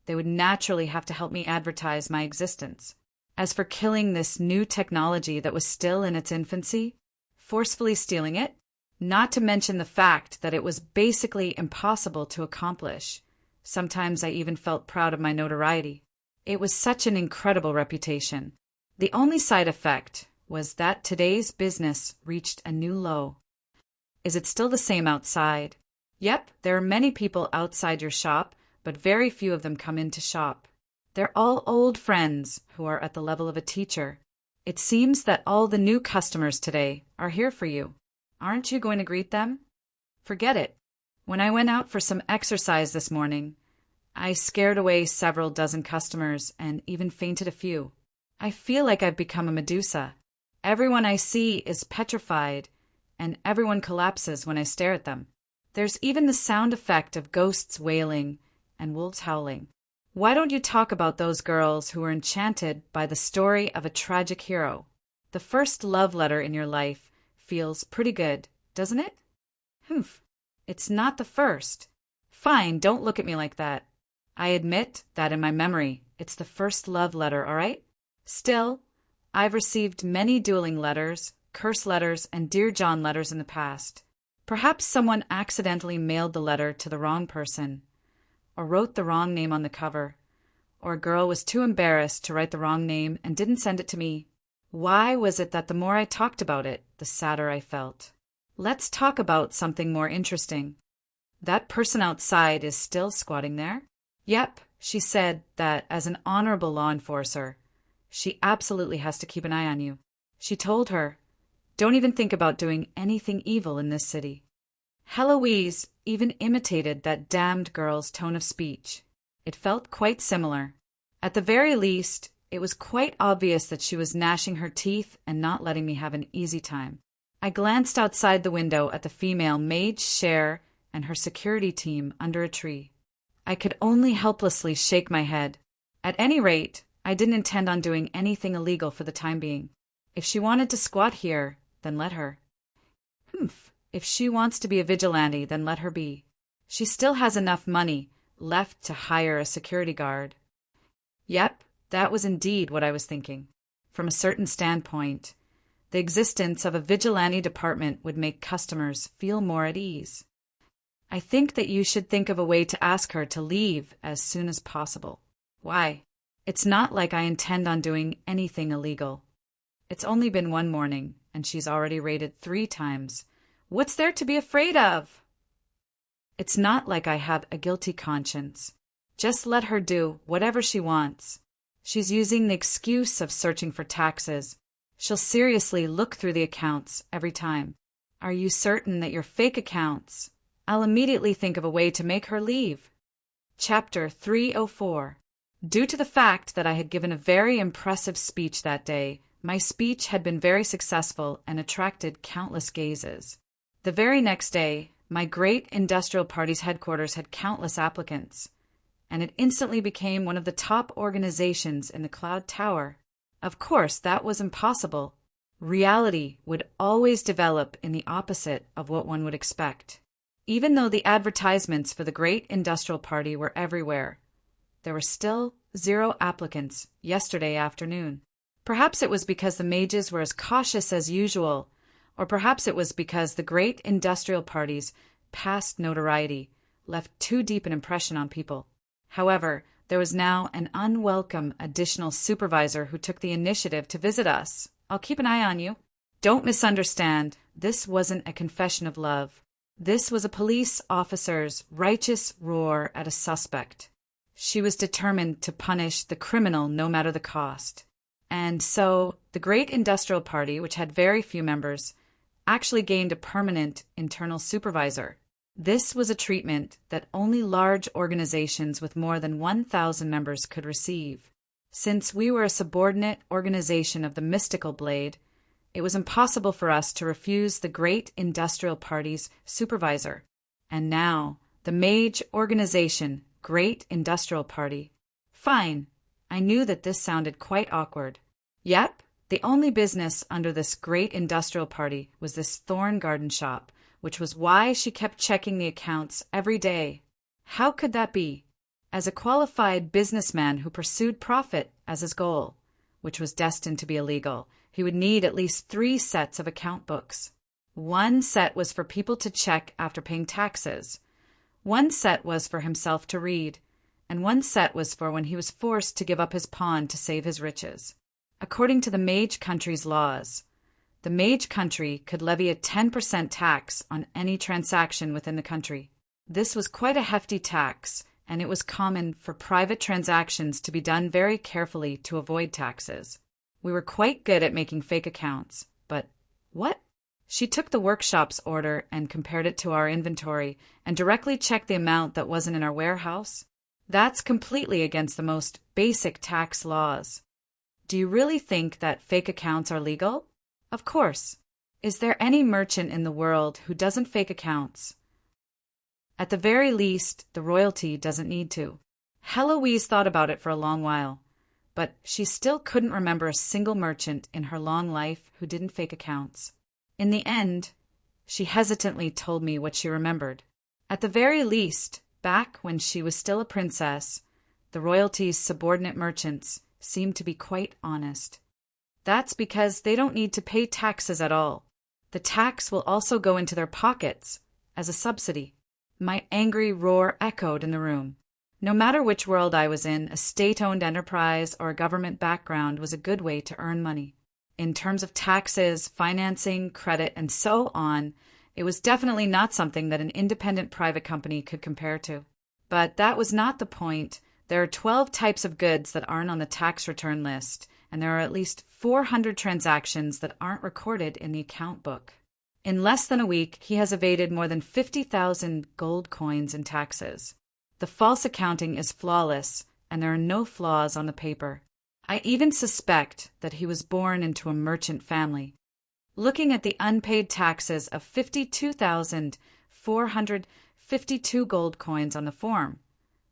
Speaker 1: they would naturally have to help me advertise my existence. As for killing this new technology that was still in its infancy, forcefully stealing it, not to mention the fact that it was basically impossible to accomplish, sometimes I even felt proud of my notoriety. It was such an incredible reputation. The only side effect was that today's business reached a new low. Is it still the same outside? Yep, there are many people outside your shop, but very few of them come in to shop. They're all old friends who are at the level of a teacher. It seems that all the new customers today are here for you. Aren't you going to greet them? Forget it. When I went out for some exercise this morning, I scared away several dozen customers and even fainted a few. I feel like I've become a Medusa. Everyone I see is petrified, and everyone collapses when I stare at them. There's even the sound effect of ghosts wailing and wolves howling. Why don't you talk about those girls who were enchanted by the story of a tragic hero? The first love letter in your life feels pretty good, doesn't it? It's not the first. Fine, don't look at me like that. I admit that in my memory, it's the first love letter, all right? Still, I've received many dueling letters, curse letters, and Dear John letters in the past. Perhaps someone accidentally mailed the letter to the wrong person, or wrote the wrong name on the cover, or a girl was too embarrassed to write the wrong name and didn't send it to me. Why was it that the more I talked about it, the sadder I felt? Let's talk about something more interesting. That person outside is still squatting there? Yep, she said that as an honorable law enforcer, she absolutely has to keep an eye on you. She told her, don't even think about doing anything evil in this city. Heloise even imitated that damned girl's tone of speech. It felt quite similar. At the very least, it was quite obvious that she was gnashing her teeth and not letting me have an easy time. I glanced outside the window at the female mage Cher and her security team under a tree. I could only helplessly shake my head. At any rate, I didn't intend on doing anything illegal for the time being. If she wanted to squat here, then let her. If she wants to be a vigilante, then let her be. She still has enough money left to hire a security guard. Yep, that was indeed what I was thinking. From a certain standpoint, the existence of a vigilante department would make customers feel more at ease. I think that you should think of a way to ask her to leave as soon as possible. Why? It's not like I intend on doing anything illegal. It's only been one morning, and she's already raided 3 times. What's there to be afraid of? It's not like I have a guilty conscience. Just let her do whatever she wants. She's using the excuse of searching for taxes. She'll seriously look through the accounts every time. Are you certain that you're fake accounts? I'll immediately think of a way to make her leave. Chapter 304. Due to the fact that I had given a very impressive speech that day, my speech had been very successful and attracted countless gazes. The very next day, my great industrial party's headquarters had countless applicants, and it instantly became one of the top organizations in the Cloud Tower. Of course, that was impossible. Reality would always develop in the opposite of what one would expect. Even though the advertisements for the Great Industrial Party were everywhere, there were still 0 applicants yesterday afternoon. Perhaps it was because the mages were as cautious as usual, or perhaps it was because the Great Industrial Party's past notoriety left too deep an impression on people. However, there was now an unwelcome additional supervisor who took the initiative to visit us. I'll keep an eye on you. Don't misunderstand. This wasn't a confession of love. This was a police officer's righteous roar at a suspect. She was determined to punish the criminal no matter the cost. And so, the Great Industrial Party, which had very few members, actually gained a permanent internal supervisor. This was a treatment that only large organizations with more than 1,000 members could receive. Since we were a subordinate organization of the Mystical Blade, it was impossible for us to refuse the Great Industrial Party's supervisor. And now, the mage organization, Great Industrial Party. Fine. I knew that this sounded quite awkward. Yep, the only business under this Great Industrial Party was this thorn garden shop, which was why she kept checking the accounts every day. How could that be? As a qualified businessman who pursued profit as his goal, which was destined to be illegal, he would need at least 3 sets of account books. 1 set was for people to check after paying taxes. 1 set was for himself to read, and 1 set was for when he was forced to give up his pawn to save his riches. According to the Mage Country's laws, the Mage Country could levy a 10% tax on any transaction within the country. This was quite a hefty tax, and it was common for private transactions to be done very carefully to avoid taxes. We were quite good at making fake accounts, but what? She took the workshop's order and compared it to our inventory and directly checked the amount that wasn't in our warehouse. That's completely against the most basic tax laws. Do you really think that fake accounts are legal? Of course. Is there any merchant in the world who doesn't fake accounts? At the very least, the royalty doesn't need to. Heloise thought about it for a long while, but she still couldn't remember a single merchant in her long life who didn't fake accounts. In the end, she hesitantly told me what she remembered. At the very least, back when she was still a princess, the royalty's subordinate merchants seemed to be quite honest. That's because they don't need to pay taxes at all. The tax will also go into their pockets as a subsidy. My angry roar echoed in the room. No matter which world I was in, a state-owned enterprise or a government background was a good way to earn money. In terms of taxes, financing, credit, and so on, it was definitely not something that an independent private company could compare to. But that was not the point. There are 12 types of goods that aren't on the tax return list, and there are at least 400 transactions that aren't recorded in the account book. In less than a week, he has evaded more than 50,000 gold coins in taxes. The false accounting is flawless, and there are no flaws on the paper. I even suspect that he was born into a merchant family. Looking at the unpaid taxes of 52,452 gold coins on the form,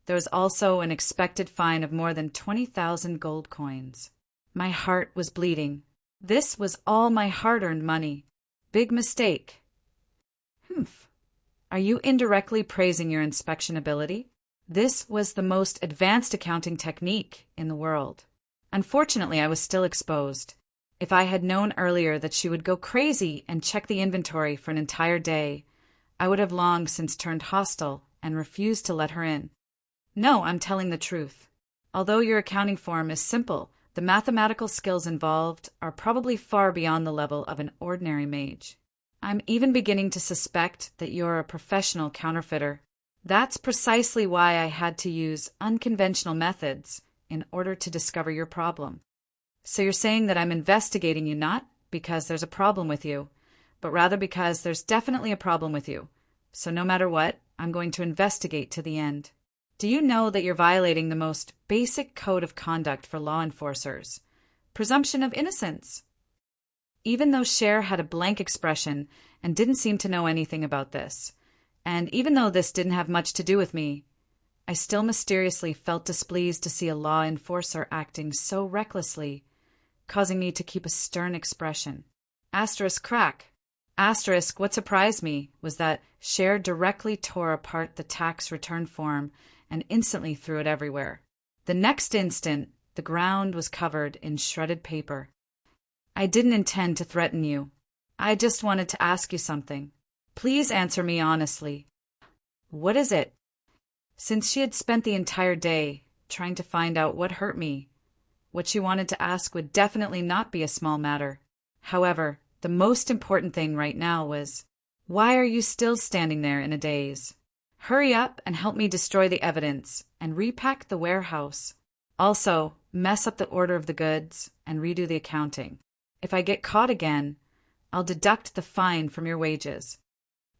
Speaker 1: there was also an expected fine of more than 20,000 gold coins. My heart was bleeding. This was all my hard-earned money. Big mistake. Humph. Are you indirectly praising your inspection ability? This was the most advanced accounting technique in the world. Unfortunately, I was still exposed. If I had known earlier that she would go crazy and check the inventory for an entire day, I would have long since turned hostile and refused to let her in. No, I'm telling the truth. Although your accounting form is simple, the mathematical skills involved are probably far beyond the level of an ordinary mage. I'm even beginning to suspect that you're a professional counterfeiter. That's precisely why I had to use unconventional methods in order to discover your problem. So you're saying that I'm investigating you not because there's a problem with you, but rather because there's definitely a problem with you. So no matter what, I'm going to investigate to the end. Do you know that you're violating the most basic code of conduct for law enforcers? Presumption of innocence. Even though Cher had a blank expression and didn't seem to know anything about this, and even though this didn't have much to do with me, I still mysteriously felt displeased to see a law enforcer acting so recklessly, causing me to keep a stern expression. Asterisk crack. Asterisk, what surprised me was that Cher directly tore apart the tax return form and instantly threw it everywhere. The next instant, the ground was covered in shredded paper. I didn't intend to threaten you. I just wanted to ask you something. Please answer me honestly. What is it? Since she had spent the entire day trying to find out what hurt me, what she wanted to ask would definitely not be a small matter. However, the most important thing right now was, why are you still standing there in a daze? Hurry up and help me destroy the evidence and repack the warehouse. Also, mess up the order of the goods and redo the accounting. If I get caught again, I'll deduct the fine from your wages.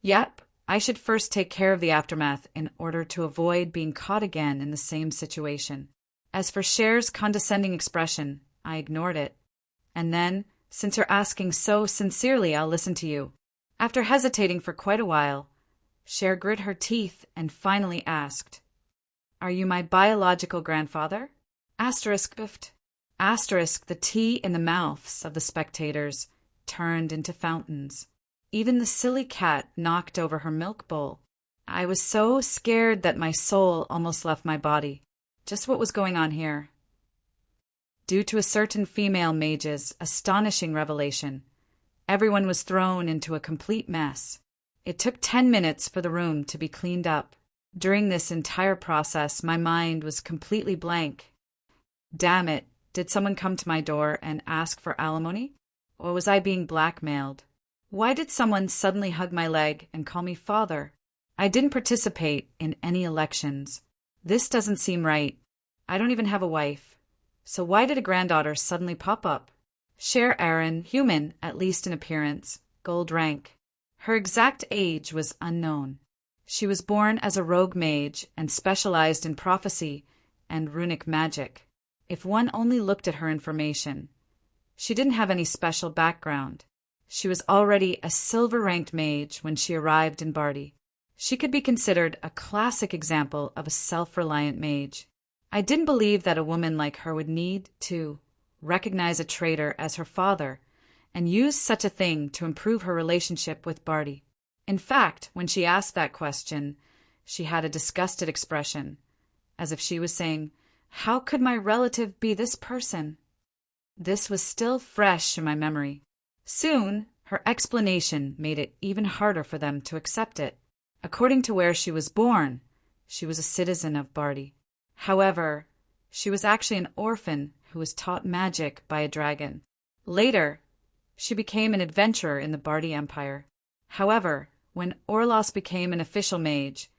Speaker 1: Yep, I should first take care of the aftermath in order to avoid being caught again in the same situation. As for Cher's condescending expression, I ignored it. And then, since you're asking so sincerely, I'll listen to you. After hesitating for quite a while, Cher grit her teeth and finally asked, Are you my biological grandfather? Asterisk biffed. Asterisk, the tea in the mouths of the spectators turned into fountains. Even the silly cat knocked over her milk bowl. I was so scared that my soul almost left my body. Just what was going on here? Due to a certain female mage's astonishing revelation, everyone was thrown into a complete mess. It took 10 minutes for the room to be cleaned up. During this entire process, my mind was completely blank. Damn it, did someone come to my door and ask for alimony? Or was I being blackmailed? Why did someone suddenly hug my leg and call me father? I didn't participate in any elections. This doesn't seem right. I don't even have a wife. So why did a granddaughter suddenly pop up? Cher Aaron, human, at least in appearance, gold rank. Her exact age was unknown. She was born as a rogue mage and specialized in prophecy and runic magic. If one only looked at her information, she didn't have any special background. She was already a silver-ranked mage when she arrived in Bardi. She could be considered a classic example of a self-reliant mage. I didn't believe that a woman like her would need to recognize a traitor as her father and use such a thing to improve her relationship with Bardi. In fact, when she asked that question, she had a disgusted expression, as if she was saying, How could my relative be this person? This was still fresh in my memory. Soon, her explanation made it even harder for them to accept it. According to where she was born, she was a citizen of Bardi. However, she was actually an orphan who was taught magic by a dragon. Later, she became an adventurer in the Bardi Empire. However, when Orlos became an official mage,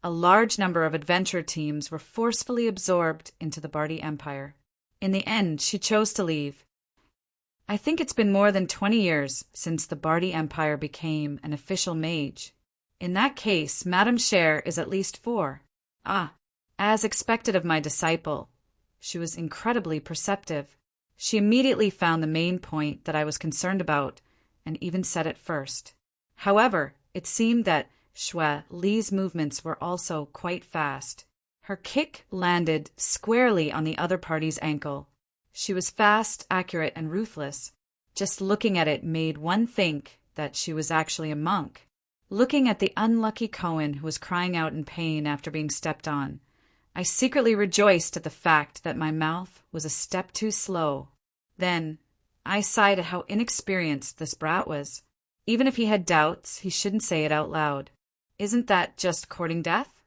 Speaker 1: a large number of adventure teams were forcefully absorbed into the Bardi Empire. In the end, she chose to leave. I think it's been more than 20 years since the Bardi Empire became an official mage. In that case, Madame Cher is at least 4. As expected of my disciple, she was incredibly perceptive. She immediately found the main point that I was concerned about, and even said it first. However, it seemed that Xue Li's movements were also quite fast. Her kick landed squarely on the other party's ankle. She was fast, accurate, and ruthless. Just looking at it made one think that she was actually a monk. Looking at the unlucky Cohen who was crying out in pain after being stepped on, I secretly rejoiced at the fact that my mouth was a step too slow. Then, I sighed at how inexperienced this brat was. Even if he had doubts, he shouldn't say it out loud. Isn't that just courting death?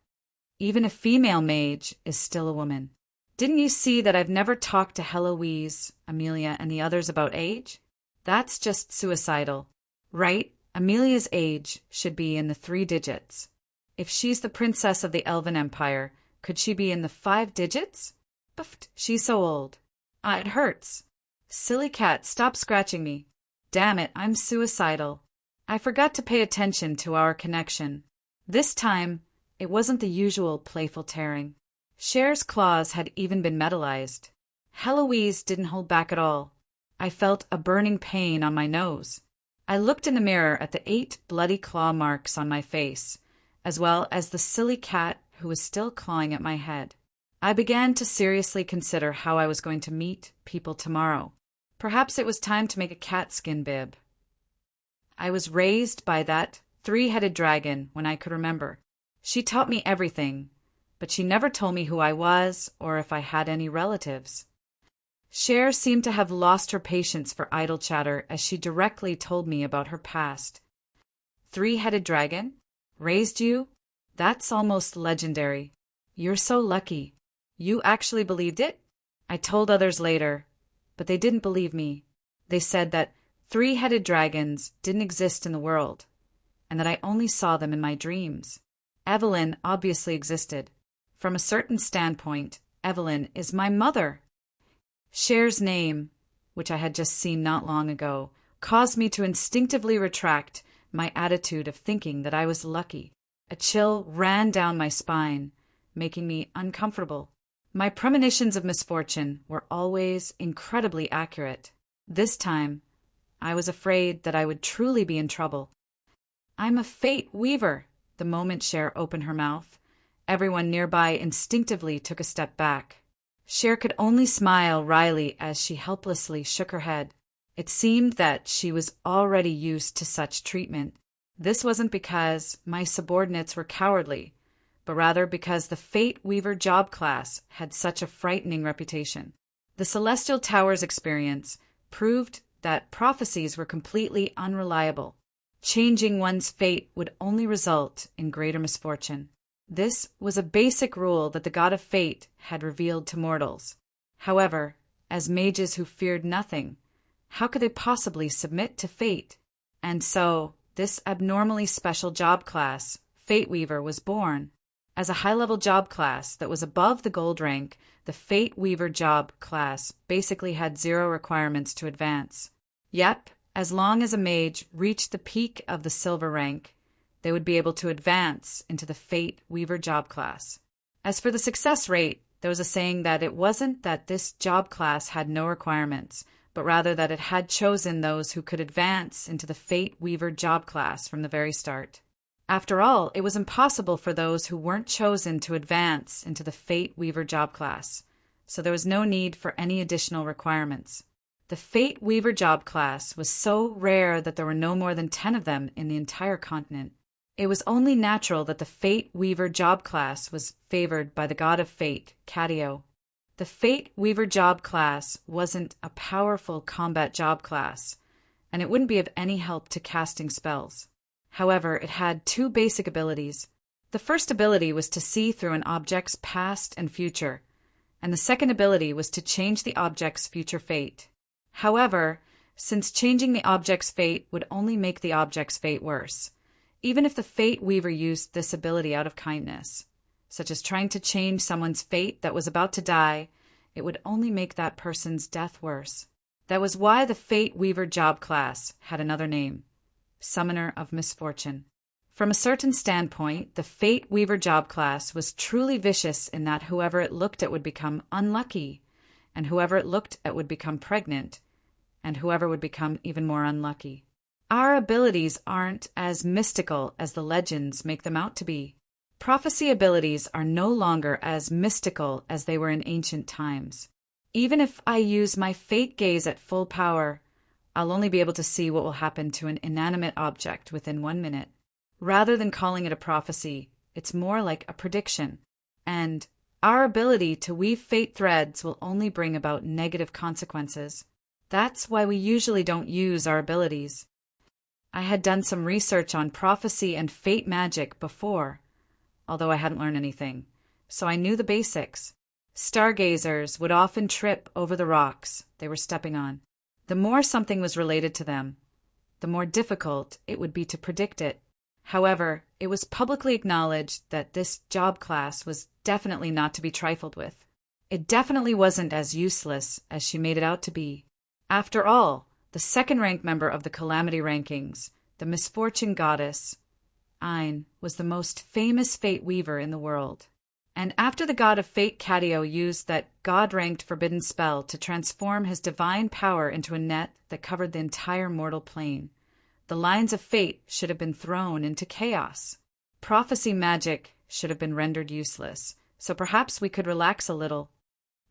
Speaker 1: Even a female mage is still a woman. Didn't you see that I've never talked to Heloise, Amelia, and the others about age? That's just suicidal. Right? Amelia's age should be in the 3 digits. If she's the princess of the Elven Empire, could she be in the 5 digits? Buffed, she's so old. It hurts. Silly cat, stop scratching me. Damn it, I'm suicidal. I forgot to pay attention to our connection. This time, it wasn't the usual playful tearing. Cher's claws had even been metallized. Heloise didn't hold back at all. I felt a burning pain on my nose. I looked in the mirror at the 8 bloody claw marks on my face, as well as the silly cat who was still clawing at my head. I began to seriously consider how I was going to meet people tomorrow. Perhaps it was time to make a cat skin bib. I was raised by that three-headed dragon when I could remember. She taught me everything, but she never told me who I was or if I had any relatives. Cher seemed to have lost her patience for idle chatter as she directly told me about her past. Three-headed dragon? Raised you? That's almost legendary. You're so lucky. You actually believed it? I told others later, but they didn't believe me. They said that three-headed dragons didn't exist in the world, and that I only saw them in my dreams. Evelyn obviously existed. From a certain standpoint, Evelyn is my mother. Cher's name, which I had just seen not long ago, caused me to instinctively retract my attitude of thinking that I was lucky. A chill ran down my spine, making me uncomfortable. My premonitions of misfortune were always incredibly accurate. This time, I was afraid that I would truly be in trouble. I'm a fate weaver. The moment Cher opened her mouth, everyone nearby instinctively took a step back. Cher could only smile wryly as she helplessly shook her head. It seemed that she was already used to such treatment. This wasn't because my subordinates were cowardly, but rather because the Fate Weaver job class had such a frightening reputation. The Celestial Towers experience proved that prophecies were completely unreliable. Changing one's fate would only result in greater misfortune. This was a basic rule that the god of fate had revealed to mortals. However, as mages who feared nothing, how could they possibly submit to fate? And so, this abnormally special job class, Fate Weaver, was born. As a high-level job class that was above the gold rank, the Fate Weaver job class basically had zero requirements to advance. Yep, as long as a mage reached the peak of the silver rank, they would be able to advance into the Fate Weaver job class. As for the success rate, there was a saying that it wasn't that this job class had no requirements, but rather that it had chosen those who could advance into the Fate Weaver job class from the very start. After all, it was impossible for those who weren't chosen to advance into the Fate Weaver job class, so there was no need for any additional requirements. The Fate Weaver job class was so rare that there were no more than 10 of them in the entire continent. It was only natural that the Fate Weaver job class was favored by the god of fate, Catio. The Fate Weaver job class wasn't a powerful combat job class, and it wouldn't be of any help to casting spells. However, it had two basic abilities. The first ability was to see through an object's past and future, and the second ability was to change the object's future fate. However, since changing the object's fate would only make the object's fate worse, even if the Fate Weaver used this ability out of kindness, such as trying to change someone's fate that was about to die, it would only make that person's death worse. That was why the Fate Weaver job class had another name, Summoner of Misfortune. From a certain standpoint, the Fate Weaver job class was truly vicious in that whoever it looked at would become unlucky, and whoever it looked at would become pregnant, and whoever would become even more unlucky. Our abilities aren't as mystical as the legends make them out to be. Prophecy abilities are no longer as mystical as they were in ancient times. Even if I use my fate gaze at full power, I'll only be able to see what will happen to an inanimate object within 1 minute. Rather than calling it a prophecy, it's more like a prediction. And our ability to weave fate threads will only bring about negative consequences. That's why we usually don't use our abilities. I had done some research on prophecy and fate magic before, although I hadn't learned anything, so I knew the basics. Stargazers would often trip over the rocks they were stepping on. The more something was related to them, the more difficult it would be to predict it. However, it was publicly acknowledged that this job class was definitely not to be trifled with. It definitely wasn't as useless as she made it out to be. After all, the second-ranked member of the Calamity rankings, the Misfortune Goddess, Ein, was the most famous Fate Weaver in the world. And after the god of fate Catio used that god-ranked forbidden spell to transform his divine power into a net that covered the entire mortal plane, the lines of fate should have been thrown into chaos. Prophecy magic should have been rendered useless, so perhaps we could relax a little.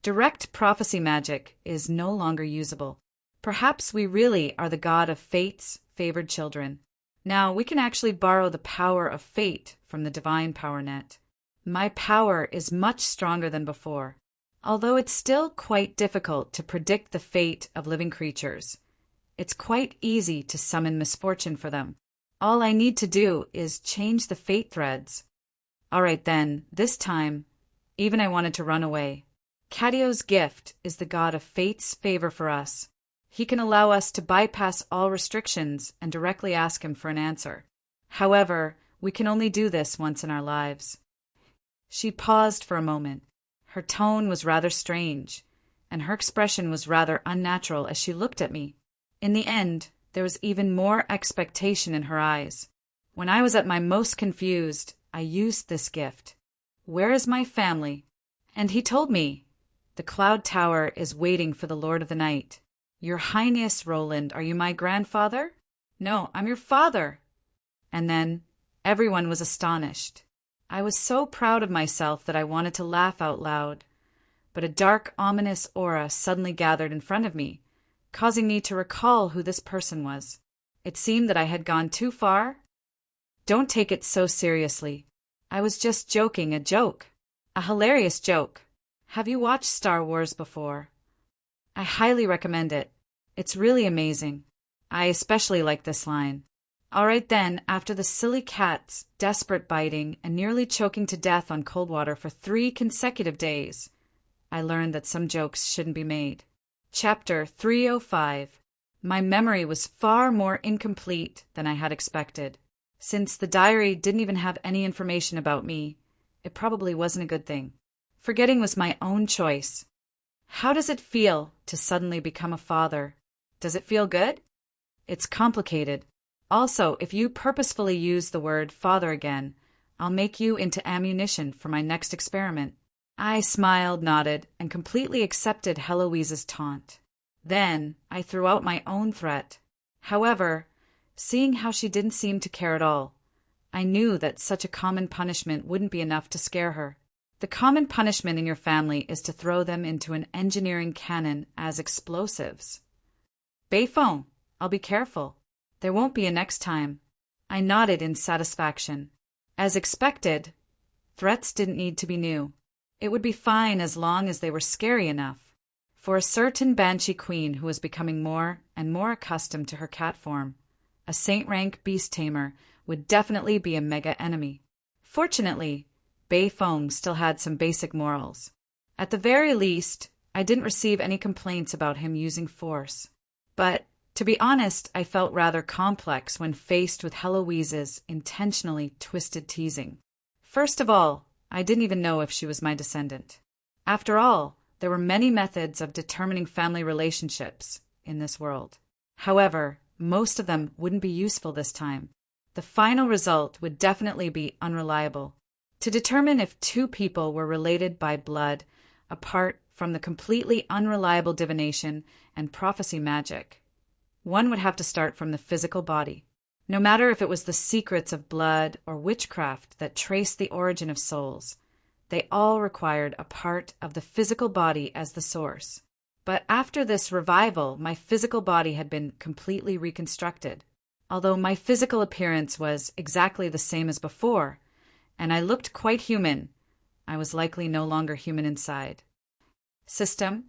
Speaker 1: Direct prophecy magic is no longer usable. Perhaps we really are the god of fate's favored children. Now, we can actually borrow the power of fate from the divine power net. My power is much stronger than before, although it's still quite difficult to predict the fate of living creatures. It's quite easy to summon misfortune for them. All I need to do is change the fate threads. All right then, this time, even I wanted to run away. Cadio's gift is the god of fate's favor for us. He can allow us to bypass all restrictions and directly ask him for an answer. However, we can only do this once in our lives. She paused for a moment. Her tone was rather strange, and her expression was rather unnatural as she looked at me. In the end, there was even more expectation in her eyes. When I was at my most confused, I used this gift. Where is my family? And he told me, the Cloud Tower is waiting for the Lord of the Night. Your Highness, Roland, are you my grandfather? No, I'm your father. And then everyone was astonished. I was so proud of myself that I wanted to laugh out loud. But a dark, ominous aura suddenly gathered in front of me, causing me to recall who this person was. It seemed that I had gone too far. Don't take it so seriously. I was just joking a joke. A hilarious joke. Have you watched Star Wars before? I highly recommend it. It's really amazing. I especially like this line. All right then, after the silly cat's desperate biting and nearly choking to death on cold water for 3 consecutive days, I learned that some jokes shouldn't be made. Chapter 305. My memory was far more incomplete than I had expected. Since the diary didn't even have any information about me, it probably wasn't a good thing. Forgetting was my own choice. How does it feel to suddenly become a father? Does it feel good? It's complicated. Also, if you purposefully use the word father again, I'll make you into ammunition for my next experiment. I smiled, nodded, and completely accepted Heloise's taunt. Then I threw out my own threat. However, seeing how she didn't seem to care at all, I knew that such a common punishment wouldn't be enough to scare her. The common punishment in your family is to throw them into an engineering cannon as explosives. Bayfong, I'll be careful. There won't be a next time. I nodded in satisfaction. As expected, threats didn't need to be new. It would be fine as long as they were scary enough. For a certain Banshee Queen who was becoming more and more accustomed to her cat form, a saint-rank beast tamer would definitely be a mega enemy. Fortunately, Bayfong still had some basic morals. At the very least, I didn't receive any complaints about him using force. But, to be honest, I felt rather complex when faced with Heloise's intentionally twisted teasing. First of all, I didn't even know if she was my descendant. After all, there were many methods of determining family relationships in this world. However, most of them wouldn't be useful this time. The final result would definitely be unreliable. To determine if 2 people were related by blood, apart from the completely unreliable divination and prophecy magic, one would have to start from the physical body. No matter if it was the secrets of blood or witchcraft that traced the origin of souls, they all required a part of the physical body as the source. But after this revival, my physical body had been completely reconstructed. Although my physical appearance was exactly the same as before, and I looked quite human, I was likely no longer human inside. System.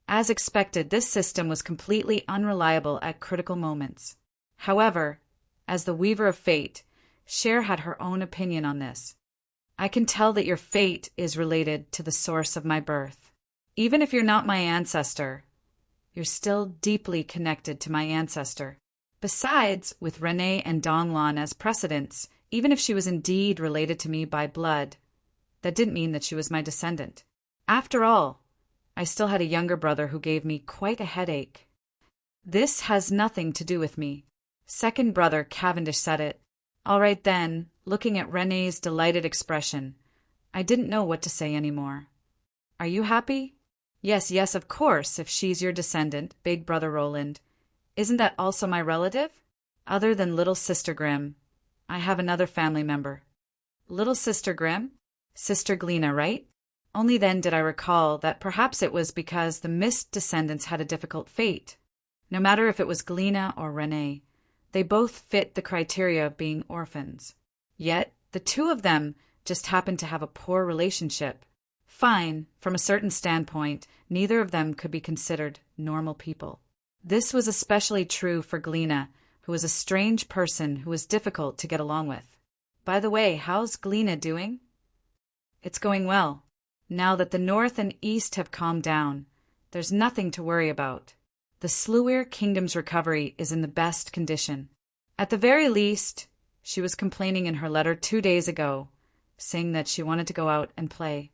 Speaker 1: As expected, this system was completely unreliable at critical moments. However, as the Weaver of Fate, Cher had her own opinion on this. I can tell that your fate is related to the source of my birth. Even if you're not my ancestor, you're still deeply connected to my ancestor. Besides, with Renee and Donlon as precedents, even if she was indeed related to me by blood, that didn't mean that she was my descendant. After all, I still had a younger brother who gave me quite a headache. This has nothing to do with me. Second brother Cavendish said it. All right then, looking at Renee's delighted expression, I didn't know what to say anymore. Are you happy? Yes, yes, of course, if she's your descendant, big brother Roland. Isn't that also my relative? Other than little sister Grimm, I have another family member. Little sister Grimm? Sister Gleena, right? Only then did I recall that perhaps it was because the missed descendants had a difficult fate. No matter if it was Glina or Renee, they both fit the criteria of being orphans. Yet, the two of them just happened to have a poor relationship. Fine, from a certain standpoint, neither of them could be considered normal people. This was especially true for Glina, who was a strange person who was difficult to get along with. By the way, how's Glina doing? It's going well. Now that the north and east have calmed down, there's nothing to worry about. The Sluir Kingdom's recovery is in the best condition. At the very least, she was complaining in her letter 2 days ago, saying that she wanted to go out and play.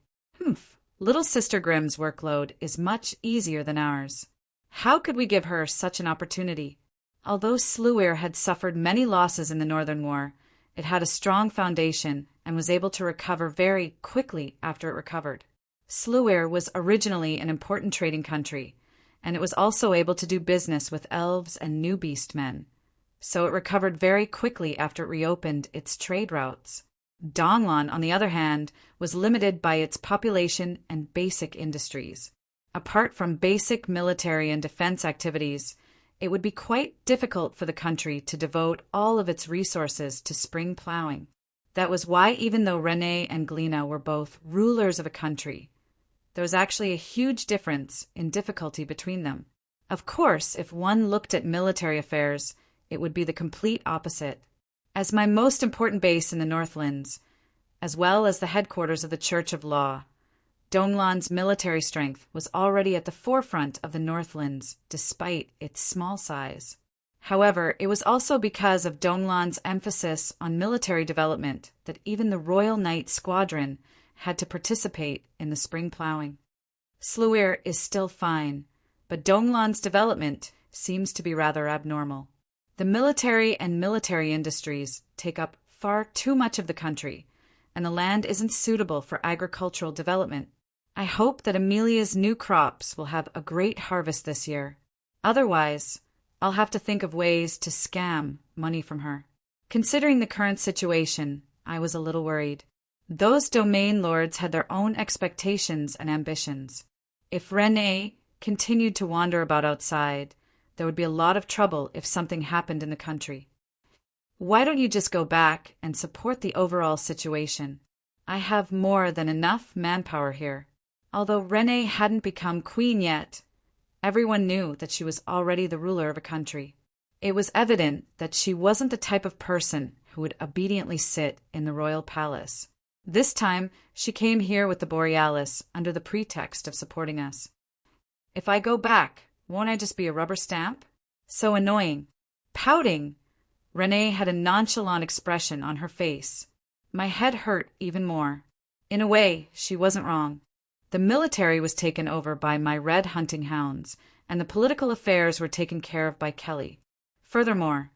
Speaker 1: Little Sister Grimm's workload is much easier than ours. How could we give her such an opportunity? Although Sluir had suffered many losses in the Northern War, it had a strong foundation and was able to recover very quickly after it recovered. Sluir was originally an important trading country, and it was also able to do business with elves and new beast men, so it recovered very quickly after it reopened its trade routes. Donglan, on the other hand, was limited by its population and basic industries. Apart from basic military and defense activities, it would be quite difficult for the country to devote all of its resources to spring plowing. That was why, even though Renee and Glina were both rulers of a country, there was actually a huge difference in difficulty between them. Of course, if one looked at military affairs, it would be the complete opposite. As my most important base in the Northlands, as well as the headquarters of the Church of Law, Donglan's military strength was already at the forefront of the Northlands, despite its small size. However, it was also because of Donglan's emphasis on military development that even the Royal Knight Squadron had to participate in the spring plowing. Sluir is still fine, but Donglan's development seems to be rather abnormal. The military and military industries take up far too much of the country, and the land isn't suitable for agricultural development. I hope that Amelia's new crops will have a great harvest this year. Otherwise, I'll have to think of ways to scam money from her. Considering the current situation, I was a little worried. Those domain lords had their own expectations and ambitions. If Renee continued to wander about outside, there would be a lot of trouble if something happened in the country. Why don't you just go back and support the overall situation? I have more than enough manpower here. Although Renee hadn't become queen yet, everyone knew that she was already the ruler of a country. It was evident that she wasn't the type of person who would obediently sit in the royal palace. This time, she came here with the Borealis under the pretext of supporting us. If I go back, won't I just be a rubber stamp? So annoying. Pouting. Renee had a nonchalant expression on her face. My head hurt even more. In a way, she wasn't wrong. The military was taken over by my red hunting hounds, and the political affairs were taken care of by Kelly. Furthermore,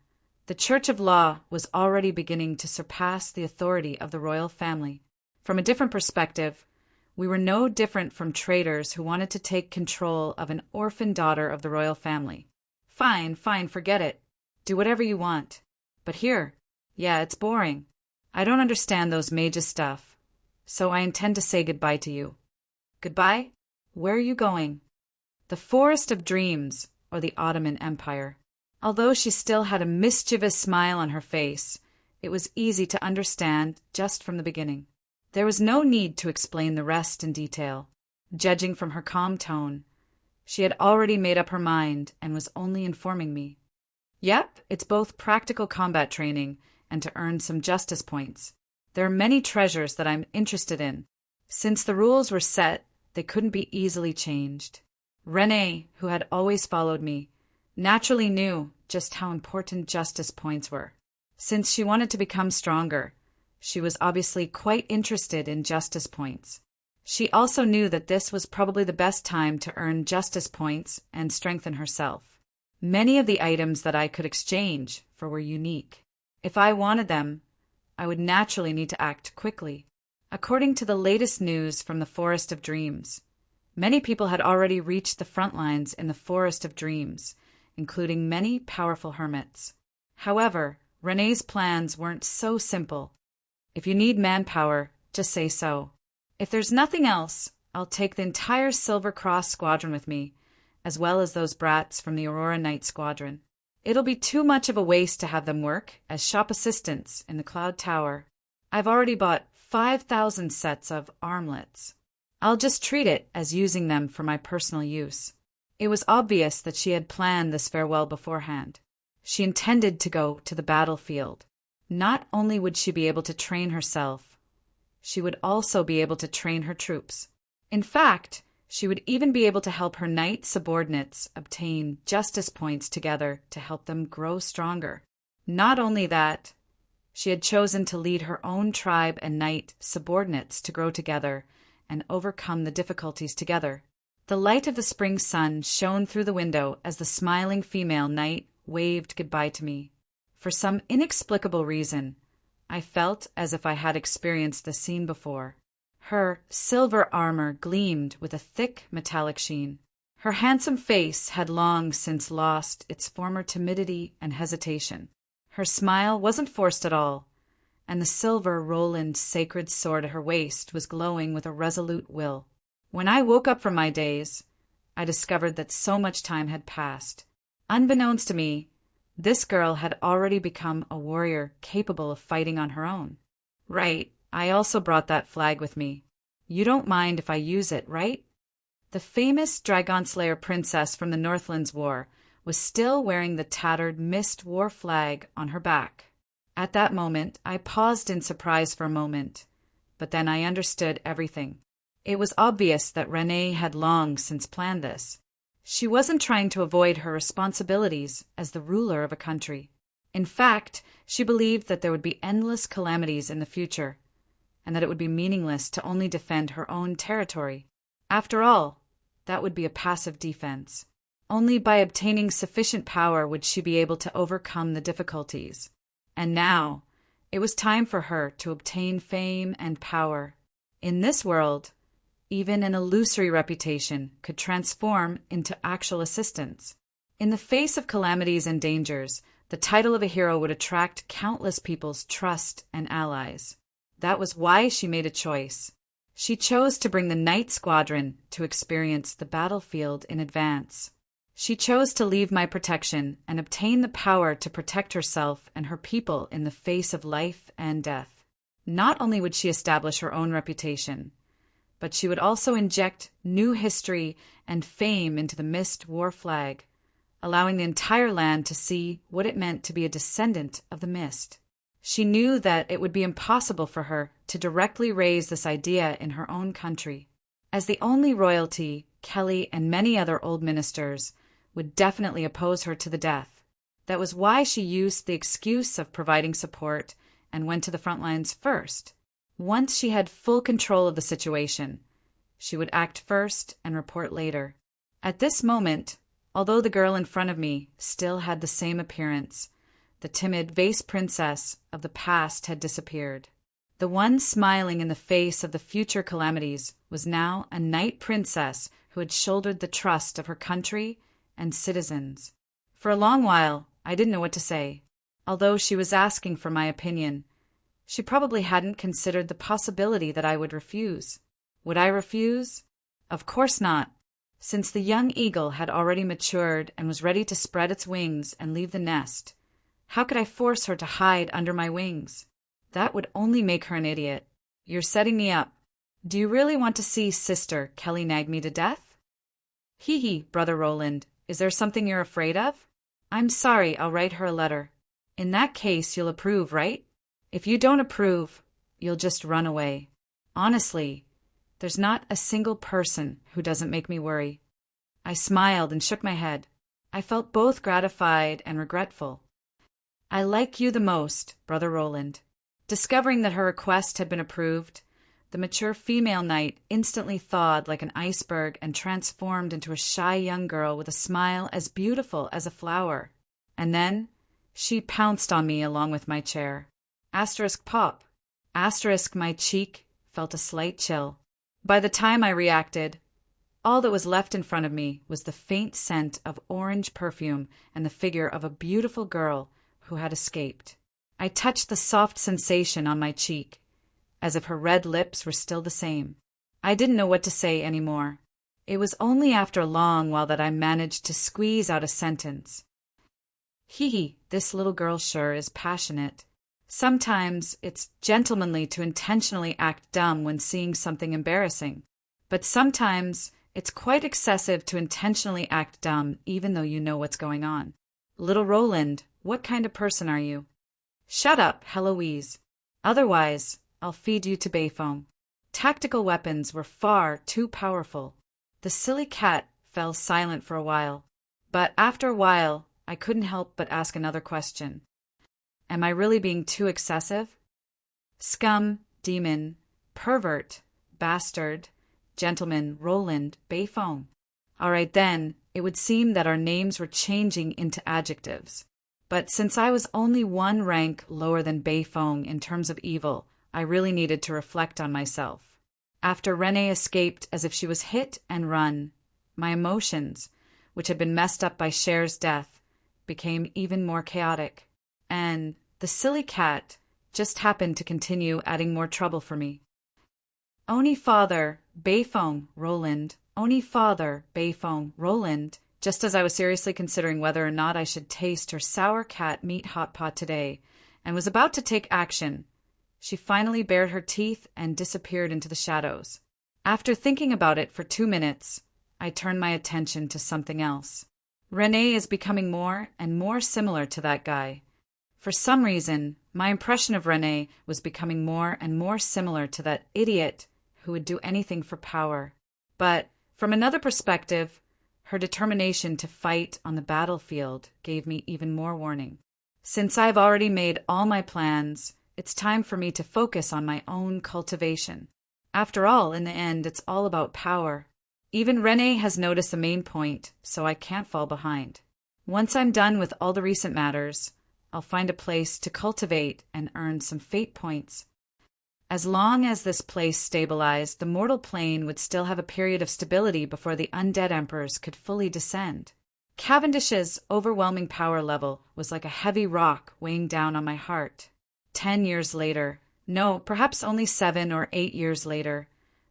Speaker 1: the Church of Law was already beginning to surpass the authority of the royal family. From a different perspective, we were no different from traitors who wanted to take control of an orphan daughter of the royal family. Fine, forget it. Do whatever you want. But here, it's boring. I don't understand those mages stuff, so I intend to say goodbye to you. Goodbye? Where are you going? The Forest of Dreams, or the Ottoman Empire. Although she still had a mischievous smile on her face, it was easy to understand just from the beginning. There was no need to explain the rest in detail. Judging from her calm tone, she had already made up her mind and was only informing me. Yep, it's both practical combat training and to earn some justice points. There are many treasures that I'm interested in. Since the rules were set, they couldn't be easily changed. Renee, who had always followed me, naturally knew just how important justice points were. Since she wanted to become stronger, she was obviously quite interested in justice points. She also knew that this was probably the best time to earn justice points and strengthen herself. Many of the items that I could exchange for were unique. If I wanted them, I would naturally need to act quickly. According to the latest news from the Forest of Dreams, many people had already reached the front lines in the Forest of Dreams, including many powerful hermits. However, Renee's plans weren't so simple. If you need manpower, just say so. If there's nothing else, I'll take the entire Silver Cross squadron with me, as well as those brats from the Aurora Night Squadron. It'll be too much of a waste to have them work as shop assistants in the Cloud Tower. I've already bought 5,000 sets of armlets. I'll just treat it as using them for my personal use. It was obvious that she had planned this farewell beforehand. She intended to go to the battlefield. Not only would she be able to train herself, she would also be able to train her troops. In fact, she would even be able to help her knight subordinates obtain justice points together to help them grow stronger. Not only that, she had chosen to lead her own tribe and knight subordinates to grow together and overcome the difficulties together. The light of the spring sun shone through the window as the smiling female knight waved goodbye to me. For some inexplicable reason, I felt as if I had experienced the scene before. Her silver armor gleamed with a thick metallic sheen. Her handsome face had long since lost its former timidity and hesitation. Her smile wasn't forced at all, and the silver Roland sacred sword at her waist was glowing with a resolute will. When I woke up from my daze, I discovered that so much time had passed. Unbeknownst to me, this girl had already become a warrior capable of fighting on her own. Right, I also brought that flag with me. You don't mind if I use it, right? The famous Dragonslayer princess from the Northlands War was still wearing the tattered Mist War flag on her back. At that moment, I paused in surprise for a moment, but then I understood everything. It was obvious that Renée had long since planned this. She wasn't trying to avoid her responsibilities as the ruler of a country. In fact, she believed that there would be endless calamities in the future, and that it would be meaningless to only defend her own territory. After all, that would be a passive defense. Only by obtaining sufficient power would she be able to overcome the difficulties. And now, it was time for her to obtain fame and power. In this world, even an illusory reputation could transform into actual assistance. In the face of calamities and dangers, the title of a hero would attract countless people's trust and allies. That was why she made a choice. She chose to bring the Night Squadron to experience the battlefield in advance. She chose to leave my protection and obtain the power to protect herself and her people in the face of life and death. Not only would she establish her own reputation, but she would also inject new history and fame into the Mist War flag, allowing the entire land to see what it meant to be a descendant of the Mist. She knew that it would be impossible for her to directly raise this idea in her own country. As the only royalty, Kelly and many other old ministers would definitely oppose her to the death. That was why she used the excuse of providing support and went to the front lines first. Once she had full control of the situation, she would act first and report later. At this moment, although the girl in front of me still had the same appearance, the timid vase princess of the past had disappeared. The one smiling in the face of the future calamities was now a knight princess who had shouldered the trust of her country and citizens. For a long while, I didn't know what to say. Although she was asking for my opinion, she probably hadn't considered the possibility that I would refuse. Would I refuse? Of course not. Since the young eagle had already matured and was ready to spread its wings and leave the nest, how could I force her to hide under my wings? That would only make her an idiot. You're setting me up. Do you really want to see Sister Kelly nag me to death? Hee, Brother Roland. Is there something you're afraid of? I'm sorry, I'll write her a letter. In that case, you'll approve, right? If you don't approve, you'll just run away. Honestly, there's not a single person who doesn't make me worry. I smiled and shook my head. I felt both gratified and regretful. I like you the most, Brother Roland. Discovering that her request had been approved, the mature female knight instantly thawed like an iceberg and transformed into a shy young girl with a smile as beautiful as a flower. And then she pounced on me along with my chair. Asterisk pop. Asterisk my cheek felt a slight chill. By the time I reacted, all that was left in front of me was the faint scent of orange perfume and the figure of a beautiful girl who had escaped. I touched the soft sensation on my cheek, as if her red lips were still the same. I didn't know what to say anymore. It was only after a long while that I managed to squeeze out a sentence. Hee, this little girl sure is passionate. Sometimes it's gentlemanly to intentionally act dumb when seeing something embarrassing, but sometimes it's quite excessive to intentionally act dumb even though you know what's going on. Little Roland, what kind of person are you? Shut up, Heloise. Otherwise, I'll feed you to Bayfoam. Tactical weapons were far too powerful. The silly cat fell silent for a while, but after a while, I couldn't help but ask another question. Am I really being too excessive? Scum, demon, pervert, bastard, gentleman, Roland, Bayfoam. All right then, it would seem that our names were changing into adjectives. But since I was only one rank lower than Bayfoam in terms of evil, I really needed to reflect on myself. After Renee escaped as if she was hit and run, my emotions, which had been messed up by Cher's death, became even more chaotic. And the silly cat just happened to continue adding more trouble for me. Oni father, Bayfoam, Roland. Oni father, Bayfoam, Roland. Just as I was seriously considering whether or not I should taste her sour cat meat hot pot today, and was about to take action, she finally bared her teeth and disappeared into the shadows. After thinking about it for 2 minutes, I turned my attention to something else. Renee is becoming more and more similar to that guy. For some reason, my impression of Renee was becoming more and more similar to that idiot who would do anything for power. But from another perspective, her determination to fight on the battlefield gave me even more warning. Since I've already made all my plans, it's time for me to focus on my own cultivation. After all, in the end, it's all about power. Even Renee has noticed the main point, so I can't fall behind. Once I'm done with all the recent matters, I'll find a place to cultivate and earn some fate points. As long as this place stabilized, the mortal plane would still have a period of stability before the undead emperors could fully descend. Cavendish's overwhelming power level was like a heavy rock weighing down on my heart. 10 years later, no, perhaps only 7 or 8 years later,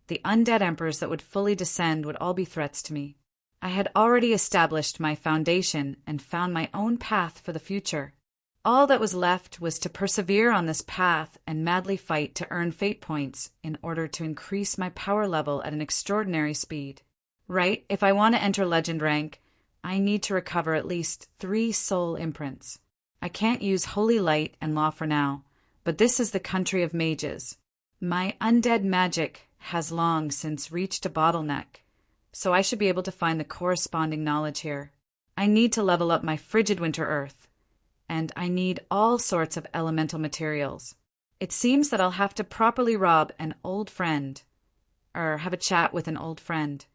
Speaker 1: the undead emperors that would fully descend would all be threats to me. I had already established my foundation and found my own path for the future. All that was left was to persevere on this path and madly fight to earn fate points in order to increase my power level at an extraordinary speed. Right, if I want to enter legend rank, I need to recover at least 3 soul imprints. I can't use holy light and law for now, but this is the country of mages. My undead magic has long since reached a bottleneck, so I should be able to find the corresponding knowledge here. I need to level up my frigid winter earth, and I need all sorts of elemental materials. It seems that I'll have to properly rob an old friend, or have a chat with an old friend.